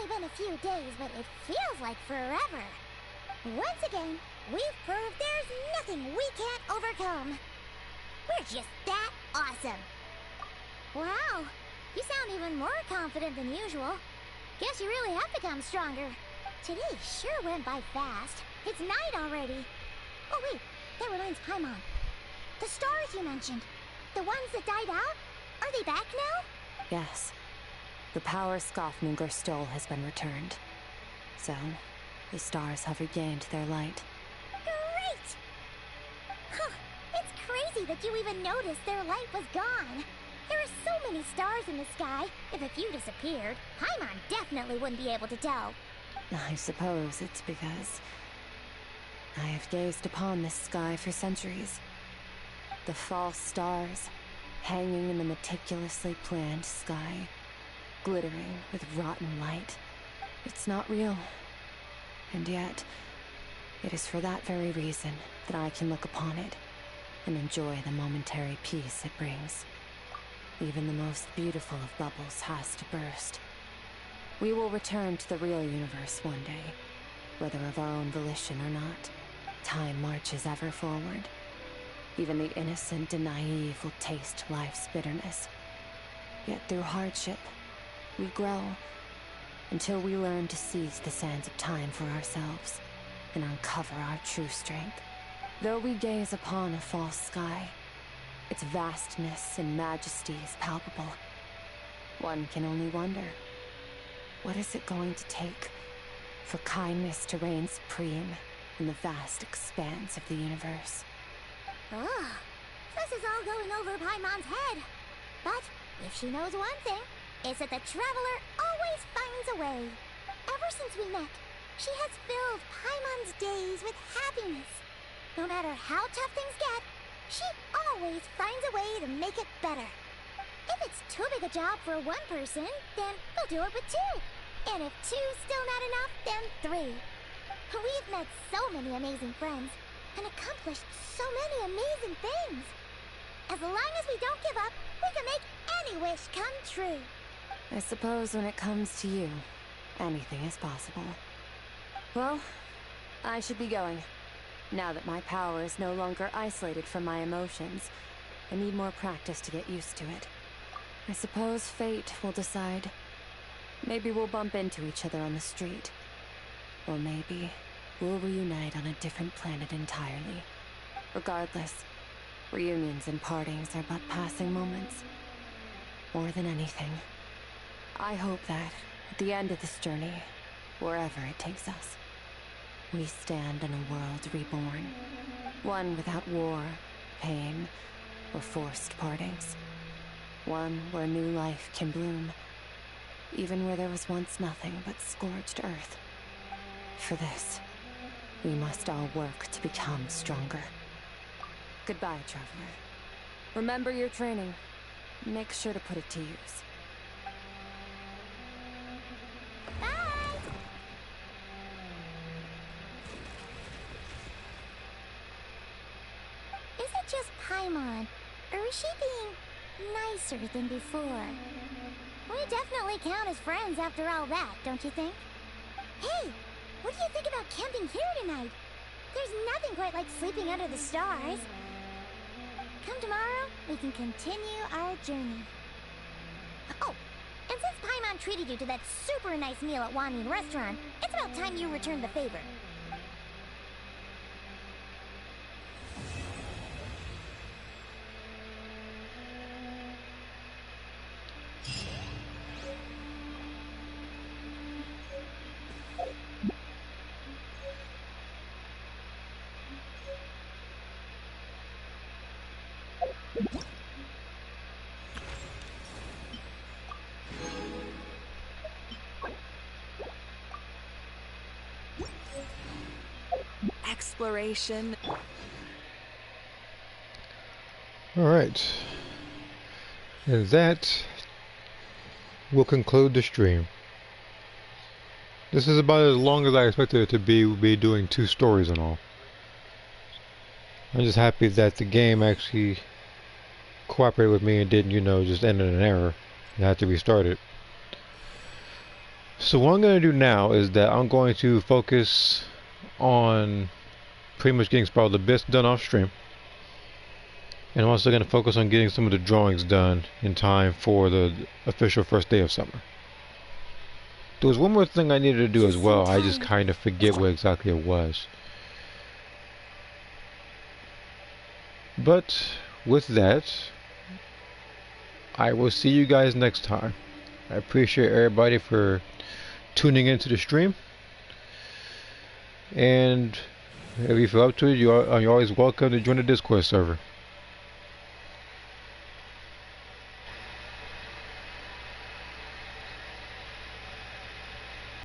Been a few days, but it feels like forever. Once again, we've proved there's nothing we can't overcome. We're just that awesome. Wow, you sound even more confident than usual. Guess you really have become stronger. Today sure went by fast. It's night already. Oh wait, that reminds Paimon. The stars you mentioned, the ones that died out, are they back now? Yes. The power Skofminger stole has been returned. So, the stars have regained their light. Great! Huh, it's crazy that you even noticed their light was gone. There are so many stars in the sky. If a few disappeared, Paimon definitely wouldn't be able to tell. I suppose it's because I have gazed upon this sky for centuries. The false stars, hanging in the meticulously planned sky, glittering with rotten light. It's not real. And yet, it is for that very reason that I can look upon it and enjoy the momentary peace it brings. Even the most beautiful of bubbles has to burst. We will return to the real universe one day, whether of our own volition or not. Time marches ever forward. Even the innocent and naive will taste life's bitterness. Yet through hardship, we grow, until we learn to seize the sands of time for ourselves, and uncover our true strength. Though we gaze upon a false sky, its vastness and majesty is palpable. One can only wonder, what is it going to take for kindness to reign supreme in the vast expanse of the universe? Oh, this is all going over Paimon's head. But if she knows one thing, it's that the Traveler always finds a way. Ever since we met, she has filled Paimon's days with happiness. No matter how tough things get, she always finds a way to make it better. If it's too big a job for one person, then we'll do it with two. And if two's still not enough, then three. We've met so many amazing friends and accomplished so many amazing things. As long as we don't give up, we can make any wish come true. I suppose when it comes to you, anything is possible. Well, I should be going. Now that my power is no longer isolated from my emotions, I need more practice to get used to it. I suppose fate will decide. Maybe we'll bump into each other on the street. Or maybe we'll reunite on a different planet entirely. Regardless, reunions and partings are but passing moments. More than anything, I hope that, at the end of this journey, wherever it takes us, we stand in a world reborn. One without war, pain, or forced partings. One where new life can bloom, even where there was once nothing but scorched earth. For this, we must all work to become stronger. Goodbye, traveler. Remember your training. Make sure to put it to use. Is it just Paimon, or is she being nicer than before? We definitely count as friends after all that, don't you think? Hey, what do you think about camping here tonight? There's nothing quite like sleeping under the stars. Come tomorrow, we can continue our journey. Oh, and since Paimon treated you to that super nice meal at Wanmin Restaurant, it's about time you returned the favor. Exploration. Alright. And that will conclude the stream. This is about as long as I expected it to be. We'll be doing 2 stories and all. I'm just happy that the game actually cooperated with me and didn't, you know, just end in an error and had to restart it. So what I'm going to do now is that I'm going to focus on pretty much getting Spiral Abyss done off stream. And I'm also going to focus on getting some of the drawings done in time for the official first day of summer. There was one more thing I needed to do as well. I just kind of forget what exactly it was. But with that, I will see you guys next time. I appreciate everybody for tuning into the stream. And if you feel up to it, you're always welcome to join the Discord server.